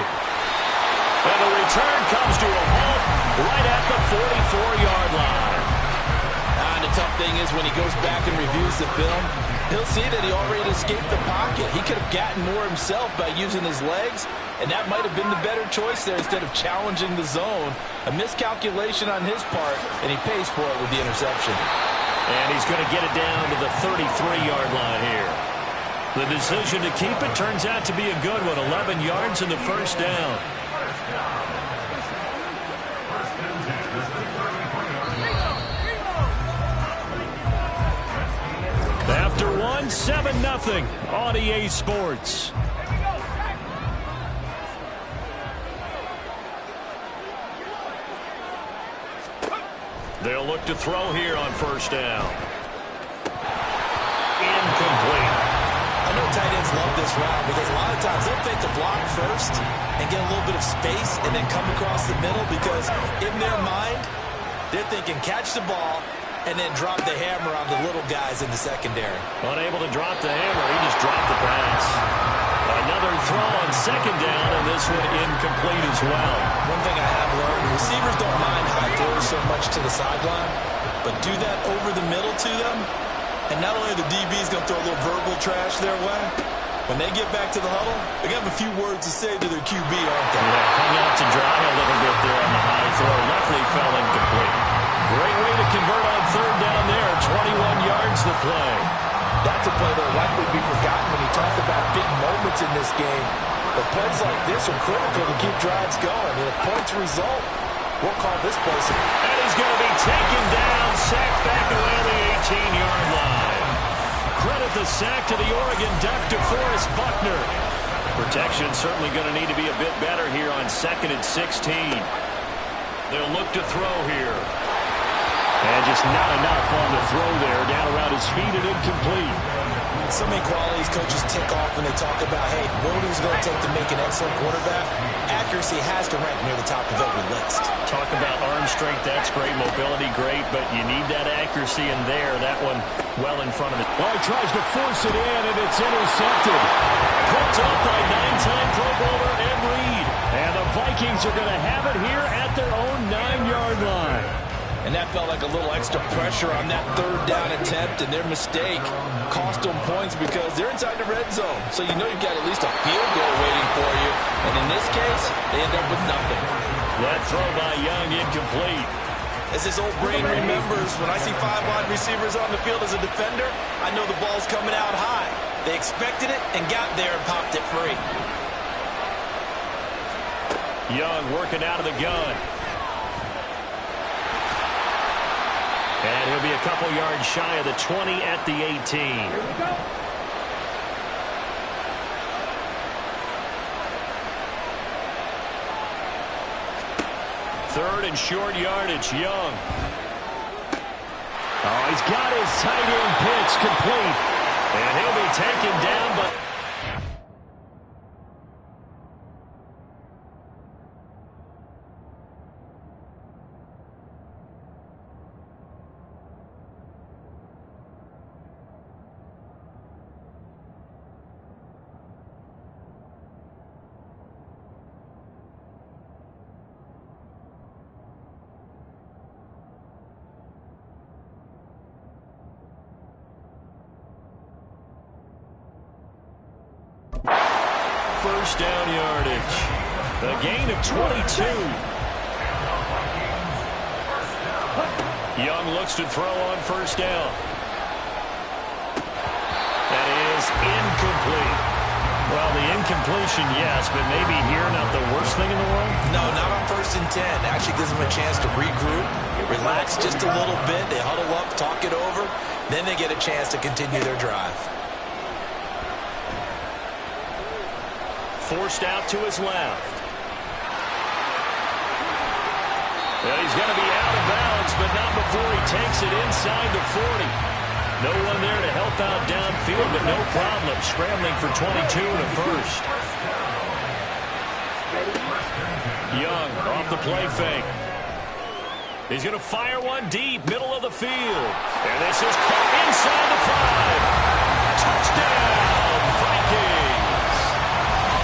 And the return comes to a halt right at the 44-yard line. And the tough thing is when he goes back and reviews the film, he'll see that he already escaped the pocket. He could have gotten more himself by using his legs, and that might have been the better choice there instead of challenging the zone. A miscalculation on his part, and he pays for it with the interception. And he's going to get it down to the 33-yard line here. The decision to keep it turns out to be a good one. 11 yards in the first down. After one, 7-0 on EA Sports. They'll look to throw here on first down. Incomplete. I know tight ends love this route because a lot of times they'll fake the block first and get a little bit of space and then come across the middle because in their mind, they're thinking catch the ball and then drop the hammer on the little guys in the secondary. Unable to drop the hammer, he just dropped the pass. Another throw on second down, and this one incomplete as well. One thing I have learned, receivers don't mind high throws so much to the sideline, but do that over the middle to them, and not only are the DBs going to throw a little verbal trash their way, when they get back to the huddle, they got a few words to say to their QB, aren't they? Yeah, hung out to dry a little bit there on the high throw. Luckily fell incomplete. Great way to convert on third down there. 21 yards to play. That's a play that will likely be forgotten when you talk about big moments in this game. But plays like this are critical to keep drives going. And if points result, we'll call this play. And he's going to be taken down, sacked back around the 18-yard line. Credit the sack to the Oregon Duck, DeForest Buckner. Protection certainly going to need to be a bit better here on 2nd and 16. They'll look to throw here. And just not enough on the throw there. Down around his feet and incomplete. So many qualities coaches tick off when they talk about, hey, what is it going to take to make an excellent quarterback? Accuracy has to rank near the top of every list. Talk about arm strength, that's great. Mobility, great. But you need that accuracy in there. That one well in front of it. Well, he tries to force it in, and it's intercepted. Picked up by 9-time Pro Bowler Ed Reed. And the Vikings are going to have it here at their own 9-yard line. And that felt like a little extra pressure on that third down attempt, and their mistake cost them points because they're inside the red zone. So you know you've got at least a field goal waiting for you. And in this case, they end up with nothing. That throw by Young incomplete. As his old brain remembers, when I see 5 wide receivers on the field as a defender, I know the ball's coming out high. They expected it and got there and popped it free. Young working out of the gun. And he'll be a couple yards shy of the 20 at the 18. Here we go. Third and short yardage, Young. Oh, he's got his tight end pitch complete. And he'll be taken down, but... First down yardage. A gain of 22. Young looks to throw on first down. That is incomplete. Well, the incompletion, yes, but maybe here not the worst thing in the world? No, not on 1st and 10. Actually gives them a chance to regroup, relax just a little bit. They huddle up, talk it over. Then they get a chance to continue their drive. Forced out to his left. Well, he's going to be out of bounds, but not before he takes it inside the 40. No one there to help out downfield, but no problem scrambling for 22 and a first. Young off the play fake. He's going to fire one deep, middle of the field. And this is caught inside the 5. Touchdown, Vikings.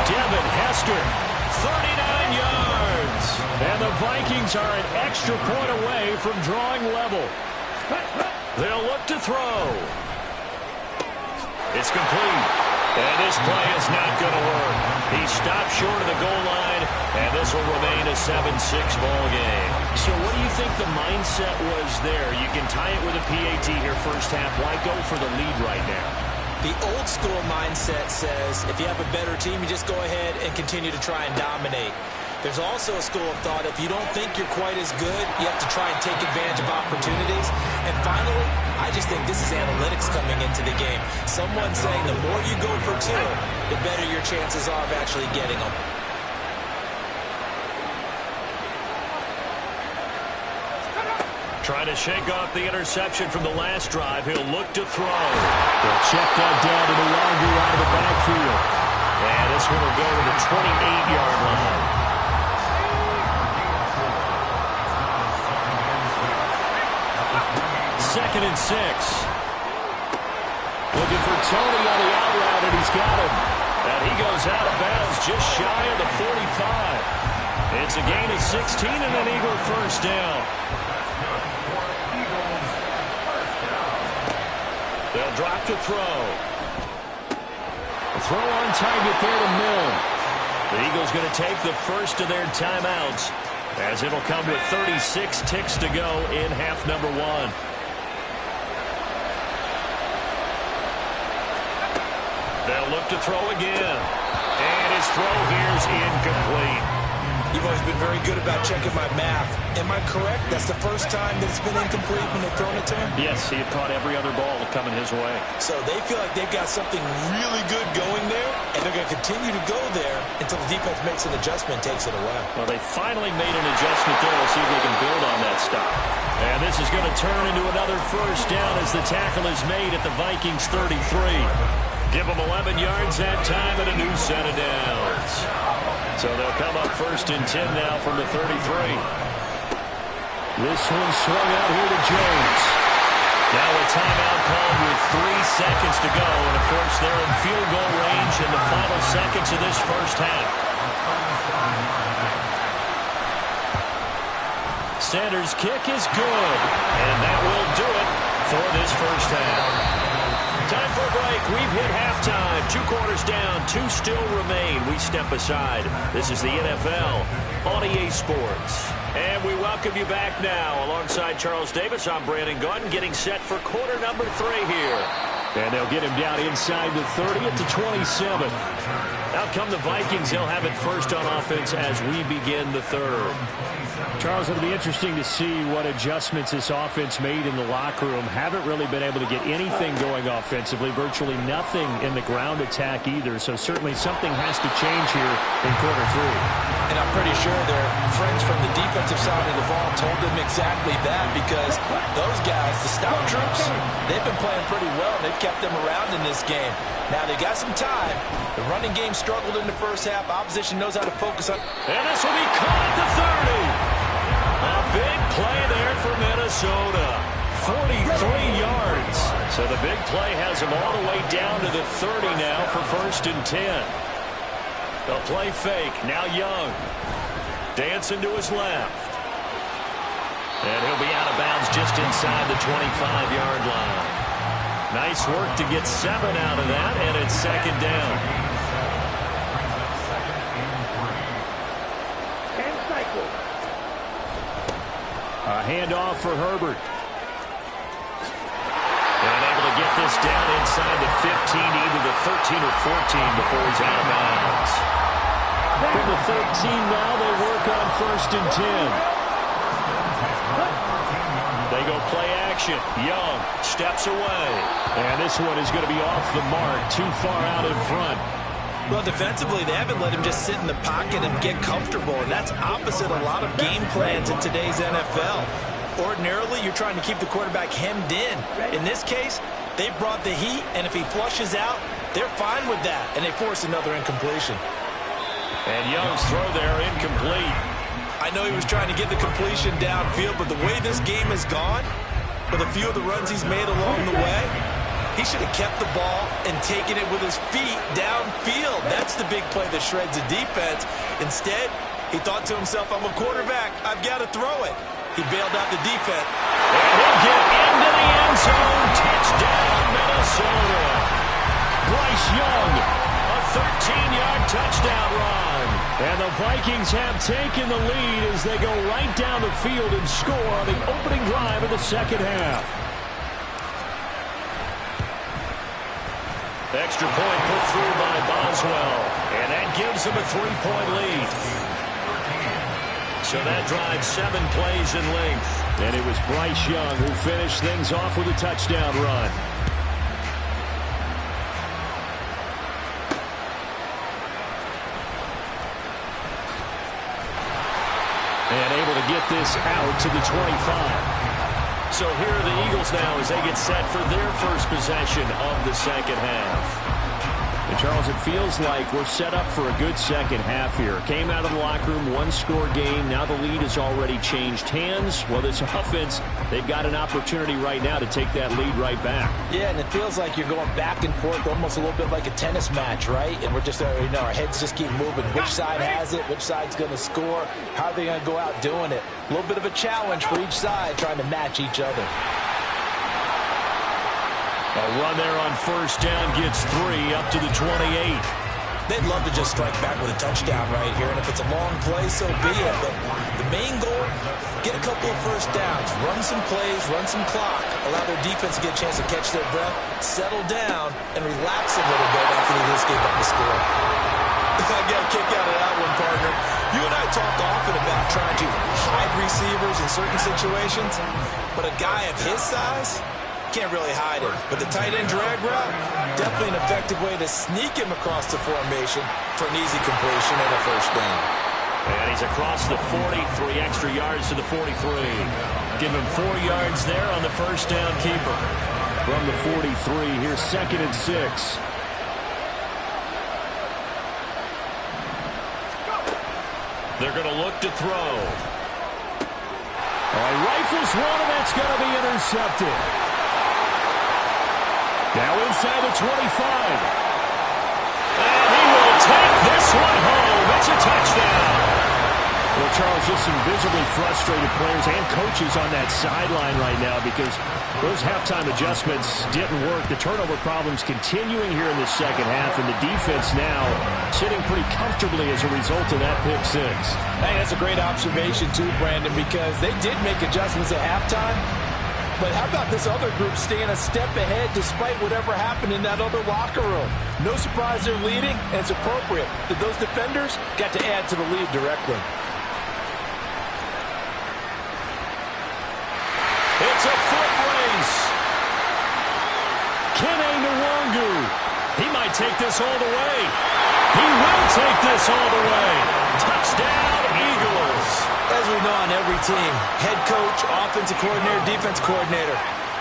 Devin Hester, 39 yards. And the Vikings are an extra point away from drawing level. They'll look to throw. It's complete. And this play is not going to work. He stopped short of the goal line, and this will remain a 7-6 ball game. So what do you think the mindset was there? You can tie it with a PAT here first half. Why go for the lead right now? The old school mindset says if you have a better team, you just go ahead and continue to try and dominate. There's also a school of thought, if you don't think you're quite as good, you have to try and take advantage of opportunities. And finally, I just think this is analytics coming into the game. Someone saying the more you go for 2, the better your chances are of actually getting them. Trying to shake off the interception from the last drive. He'll look to throw. They'll check that down to the longer out of the backfield. And this one will go to the 28-yard line. Second and 6. Looking for Tony on the out route, and he's got him. And he goes out of bounds just shy of the 45. It's a gain of 16 and an Eagle first down. They'll drop to throw. The throw on target there to Mill. The Eagles going to take the first of their timeouts, as it'll come with 36 ticks to go in half number 1. They'll look to throw again. And his throw here is incomplete. You've always been very good about checking my math. Am I correct? That's the first time that it's been incomplete when they've thrown it to him? Yes, he had caught every other ball coming his way. So they feel like they've got something really good going there, and they're going to continue to go there until the defense makes an adjustment and takes it away. Well, they finally made an adjustment there. We'll see if they can build on that stop. And this is going to turn into another first down as the tackle is made at the Vikings 33. Give them 11 yards that time and a new set of downs. So they'll come up first and 10 now from the 33. This one swung out here to Jones. Now a timeout called with 3 seconds to go. And, of course, they're in field goal range in the final seconds of this first half. Sanders' kick is good. And that will do it for this first half. Time for a break. We've hit halftime. 2 quarters down. 2 still remain. We step aside. This is the NFL on EA Sports. And we welcome you back now. Alongside Charles Davis, I'm Brandon Gunn, getting set for quarter number 3 here. And they'll get him down inside the 30 at the 27. Out come the Vikings. They'll have it first on offense as we begin the third. Charles, it'll be interesting to see what adjustments this offense made in the locker room. Haven't really been able to get anything going offensively, virtually nothing in the ground attack either. So certainly something has to change here in quarter 3. And I'm pretty sure their friends from the defensive side of the ball told them exactly that, because those guys, the stout troops, they've been playing pretty well, and they've kept them around in this game. Now they got some time. The running game struggled in the first half. Opposition knows how to focus on. And this will be caught at the 30. A big play there for Minnesota. 43 yards. So the big play has them all the way down to the 30 now for 1st and 10. They'll play fake. Now Young. Dancing to his left. And he'll be out of bounds just inside the 25-yard line. Nice work to get 7 out of that, and it's 2nd down. A handoff for Herbert. And able to get this down inside the 15, either the 13 or 14 before he's out of bounds. From the 13 now, they work on 1st and 10. They go play action. Young steps away. And this one is going to be off the mark, too far out in front. Well, defensively, they haven't let him just sit in the pocket and get comfortable, and that's opposite a lot of game plans in today's NFL. Ordinarily, you're trying to keep the quarterback hemmed in. In this case, they brought the heat, and if he flushes out, they're fine with that, and they force another incompletion. And Young's throw there incomplete. I know he was trying to get the completion downfield, but the way this game has gone, with a few of the runs he's made along the way, he should have kept the ball and taken it with his feet downfield. That's the big play that shreds the defense. Instead, he thought to himself, I'm a quarterback. I've got to throw it. He bailed out the defense. And he'll get into the end zone. Touchdown, Minnesota. Bryce Young, a 13-yard touchdown run. And the Vikings have taken the lead as they go right down the field and score on the opening drive of the 2nd half. Extra point put through by Boswell. And that gives him a 3-point lead. So that drives 7 plays in length. And it was Bryce Young who finished things off with a touchdown run. And able to get this out to the 25. So here are the Eagles now as they get set for their first possession of the 2nd half. And Charles, it feels like we're set up for a good 2nd half here. Came out of the locker room, 1-score game. Now the lead has already changed hands. Well, this offense, they've got an opportunity right now to take that lead right back. Yeah, and it feels like you're going back and forth, almost a little bit like a tennis match, right? And we're just, our heads just keep moving. Which side has it? Which side's going to score? How are they going to go out doing it? A little bit of a challenge for each side, trying to match each other. A run there on 1st down gets 3 up to the 28. They'd love to just strike back with a touchdown right here, and if it's a long play, so be it. But the main goal, get a couple of 1st downs, run some plays, run some clock, allow their defense to get a chance to catch their breath, settle down, and relax a little bit after they just gave up the score. I got a kick out of that one, partner. You and I talk often about trying to hide receivers in certain situations, but a guy of his size can't really hide him. But the tight end drag route, definitely an effective way to sneak him across the formation for an easy completion and a 1st down. And he's across the 40, 3 extra yards to the 43. Give him 4 yards there on the 1st down keeper. From the 43, here's 2nd and 6. They're going to look to throw. Rifles one, and that's going to be intercepted. Now inside the 25. And he will take this one home. It's a touchdown. Well, Charles, just some visibly frustrated players and coaches on that sideline right now because those halftime adjustments didn't work. The turnover problems continuing here in the second half, and the defense now sitting pretty comfortably as a result of that pick six. Hey, that's a great observation too, Brandon, because they did make adjustments at halftime. But how about this other group staying a step ahead despite whatever happened in that other locker room? No surprise they're leading, and it's appropriate that those defenders got to add to the lead directly. It's a foot race. Kene Nwangu. He might take this all the way. He will take this all the way. Touchdown, Eagles. As we know on every team, head coach, offensive coordinator, defense coordinator,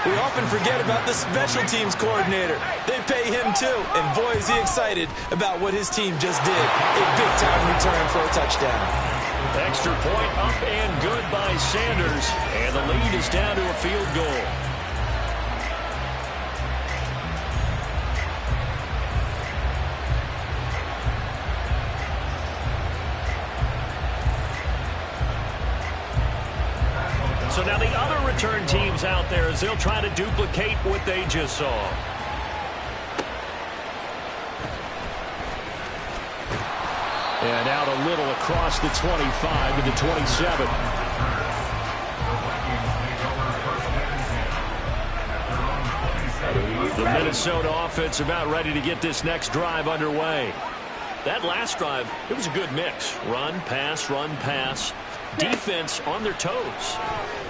we often forget about the special teams coordinator. They pay him too, and boy is he excited about what his team just did. A big-time return for a touchdown. Extra point up and good by Sanders, and the lead is down to a field goal. So now the other return teams out there as they'll try to duplicate what they just saw. And out a little across the 25 to the 27. The Minnesota offense about ready to get this next drive underway. That last drive, it was a good mix. Run, pass. Defense on their toes.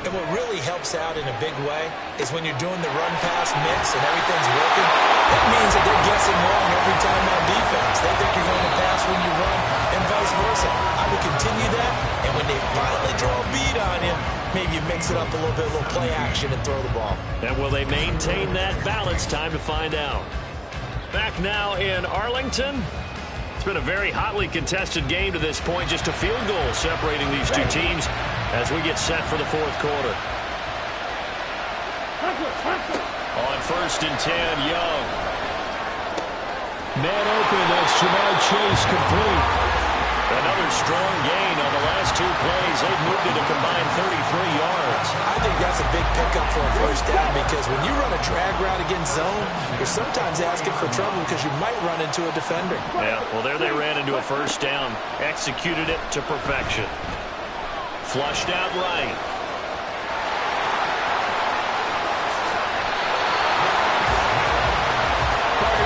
And what really helps out in a big way is when you're doing the run-pass mix and everything's working, that means that they're guessing wrong every time on defense. They think you're going to pass when you run and vice versa. I would continue that, and when they finally draw a bead on you, maybe you mix it up a little bit, a little play action and throw the ball. And will they maintain that balance? Time to find out. Back now in Arlington. It's been a very hotly contested game to this point. Just a field goal separating these two teams as we get set for the fourth quarter. On 1st and 10, Young. Man open, that's Jamar Chase complete. Another strong gain on the last two plays. They've moved it a combined 33 yards. I think that's a big pickup for a first down because when you run a drag route against zone, you're sometimes asking for trouble because you might run into a defender. Yeah, well, there they ran into a first down. Executed it to perfection. Flushed out right.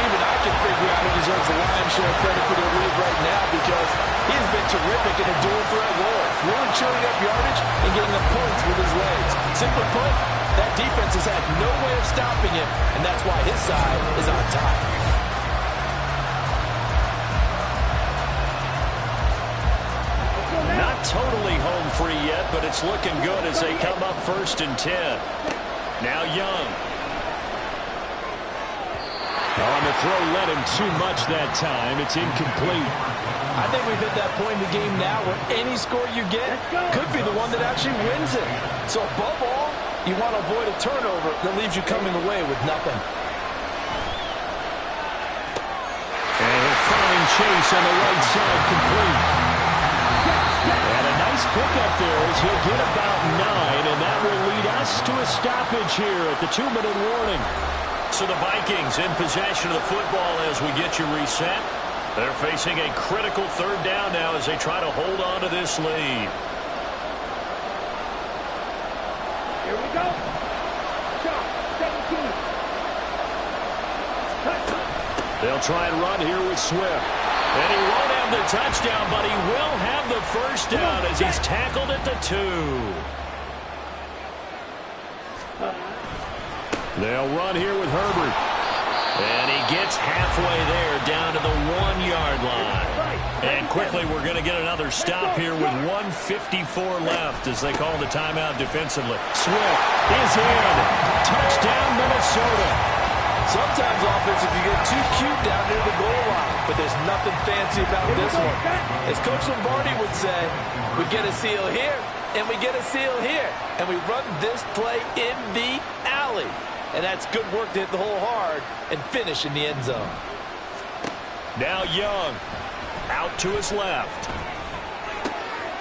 Even I can figure out who deserves the lion's share of credit for their lead right now because he's been terrific in a dual threat role, really churning up yardage and getting the points with his legs. Simply put, that defense has had no way of stopping him, and that's why his side is on top. Not totally home free yet, but it's looking good as they come up 1st and 10. Now Young. On the throw, led him too much that time. It's incomplete. I think we've hit that point in the game now where any score you get could be the one that actually wins it. So above all, you want to avoid a turnover that leaves you coming away with nothing. And he'll find Chase on the right side complete. And a nice pickup there as he'll get about 9, and that will lead us to a stoppage here at the 2-minute warning. So the Vikings in possession of the football as we get you reset. They're facing a critical 3rd down now as they try to hold on to this lead. Here we go. Shot, 17. They'll try and run here with Swift. And he won't have the touchdown, but he will have the first down as he's tackled at the 2. They'll run here with Herbert. And he gets halfway there down to the 1-yard line. And quickly we're going to get another stop here with 1:54 left as they call the timeout defensively. Swift is in. Touchdown, Minnesota. Sometimes offense, if you get too cute down near the goal line, but there's nothing fancy about this one. As Coach Lombardi would say, we get a seal here, and we get a seal here, and we run this play in the alley. And that's good work to hit the hole hard and finish in the end zone. Now Young out to his left.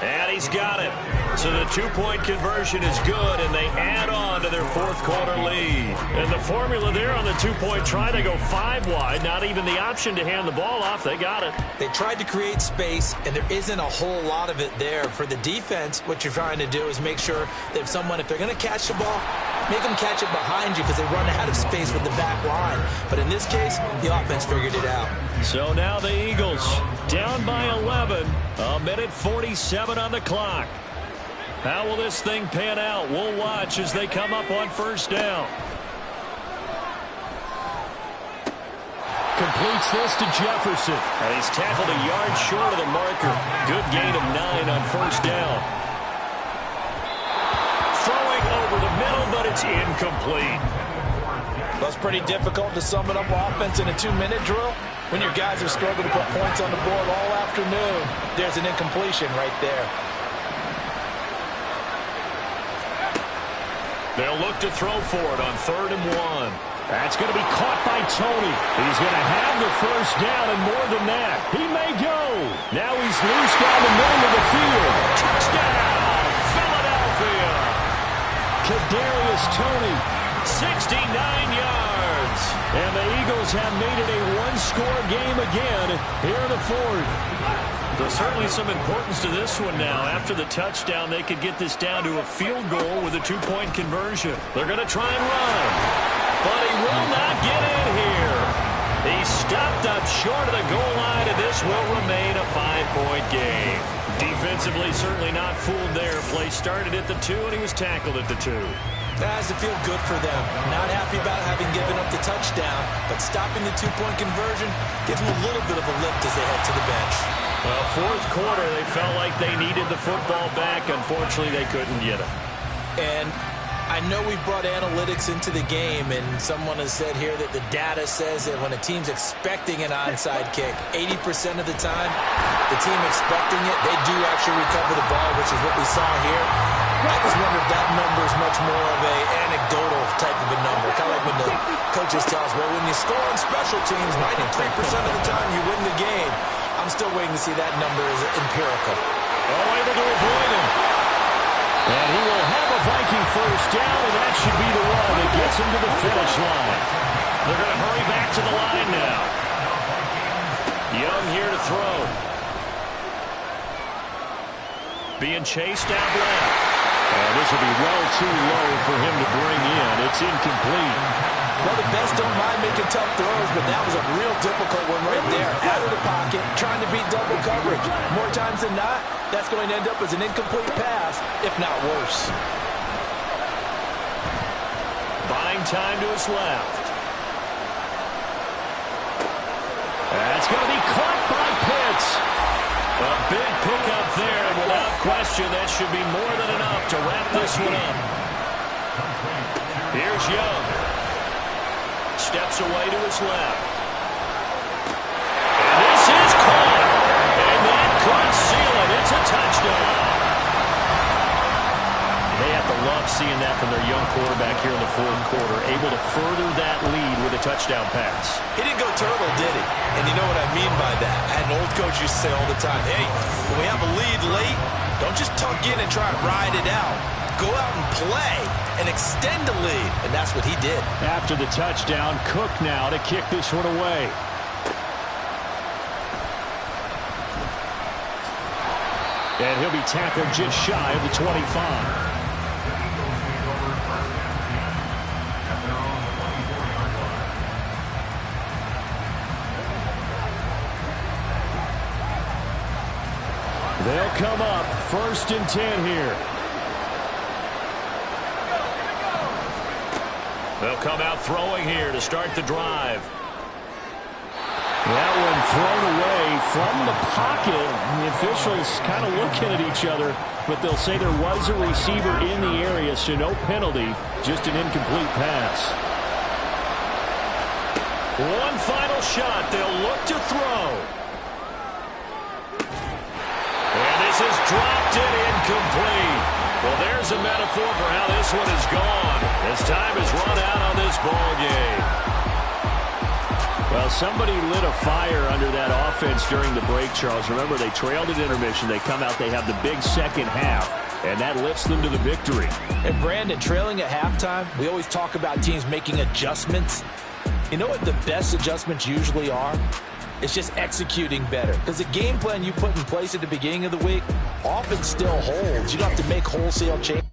And he's got it. So the two-point conversion is good, and they add on to their fourth-quarter lead. And the formula there on the two-point try, they go 5 wide. Not even the option to hand the ball off. They got it. They tried to create space, and there isn't a whole lot of it there. For the defense, what you're trying to do is make sure that if they're going to catch the ball, make them catch it behind you because they run out of space with the back line. But in this case, the offense figured it out. So now the Eagles down by 11. A minute 47 on the clock. How will this thing pan out? We'll watch as they come up on first down. Completes this to Jefferson. And he's tackled a yard short of the marker. Good gain of 9 on first down. Throwing over the middle, but it's incomplete. That's pretty difficult to sum it up offense in a 2-minute drill. When your guys have struggled to put points on the board all afternoon, there's an incompletion right there. They'll look to throw for it on 3rd and 1. That's going to be caught by Tony. He's going to have the first down, and more than that, he may go. Now he's loose down the middle of the field. Touchdown, Philadelphia. Kadarius Toney. 69 yards. And the Eagles have made it a one-score game again here in the fourth. There's certainly some importance to this one now. After the touchdown, they could get this down to a field goal with a two-point conversion. They're going to try and run. But he will not get in here. He stopped up short of the goal line, and this will remain a 5-point game. Defensively, certainly not fooled there. Play started at the 2, and he was tackled at the 2. That has to feel good for them. Not happy about having given up the touchdown, but stopping the two-point conversion gives them a little bit of a lift as they head to the bench. Well, fourth quarter, they felt like they needed the football back. Unfortunately, they couldn't get it. And I know we brought analytics into the game, and someone has said here that the data says that when a team's expecting an onside kick, 80% of the time, the team expecting it, they do actually recover the ball, which is what we saw here. I just wonder if that number is much more of a anecdotal type of a number. Kind of like when the coaches tell us, well, when you score on special teams, 93% of the time you win the game. I'm still waiting to see that number is empirical. Oh, able to avoid him. And he will have a Viking first down, and that should be the one that gets him to the finish line. They're going to hurry back to the line now. Young here to throw. Being chased out left. And this will be well too low for him to bring in. It's incomplete. Well, the best don't mind making tough throws, but that was a real difficult one right there. Out of the pocket, trying to beat double coverage. More times than not, that's going to end up as an incomplete pass, if not worse. Buying time to his left. That's going to be caught by Pitts. A big pickup there, and without question, that should be more than enough to wrap this one up. Here's Young. Steps away to his left. And this is caught. And that could seal it. It's a touchdown. They have to love seeing that from their young quarterback here in the fourth quarter, able to further that lead with a touchdown pass. He didn't go turtle, did he? And you know what I mean by that. I had an old coach used to say all the time, hey, when we have a lead late, don't just tuck in and try and ride it out. Go out and play and extend the lead. And that's what he did. After the touchdown, Cook now to kick this one away. And he'll be tackled just shy of the 25. They'll come up 1st and 10 here. They'll come out throwing here to start the drive. That one thrown away from the pocket. The officials kind of looking at each other, but they'll say there was a receiver in the area, so no penalty, just an incomplete pass. One final shot. They'll look to throw. And this is dropped and incomplete. Well, there's a metaphor for how this one is gone. As time has run out on this ball game. Well, somebody lit a fire under that offense during the break, Charles. Remember, they trailed at intermission. They come out, they have the big second half, and that lifts them to the victory. And Brandon, trailing at halftime, we always talk about teams making adjustments. You know what the best adjustments usually are? It's just executing better. Because the game plan you put in place at the beginning of the week often still holds. You don't have to make wholesale changes.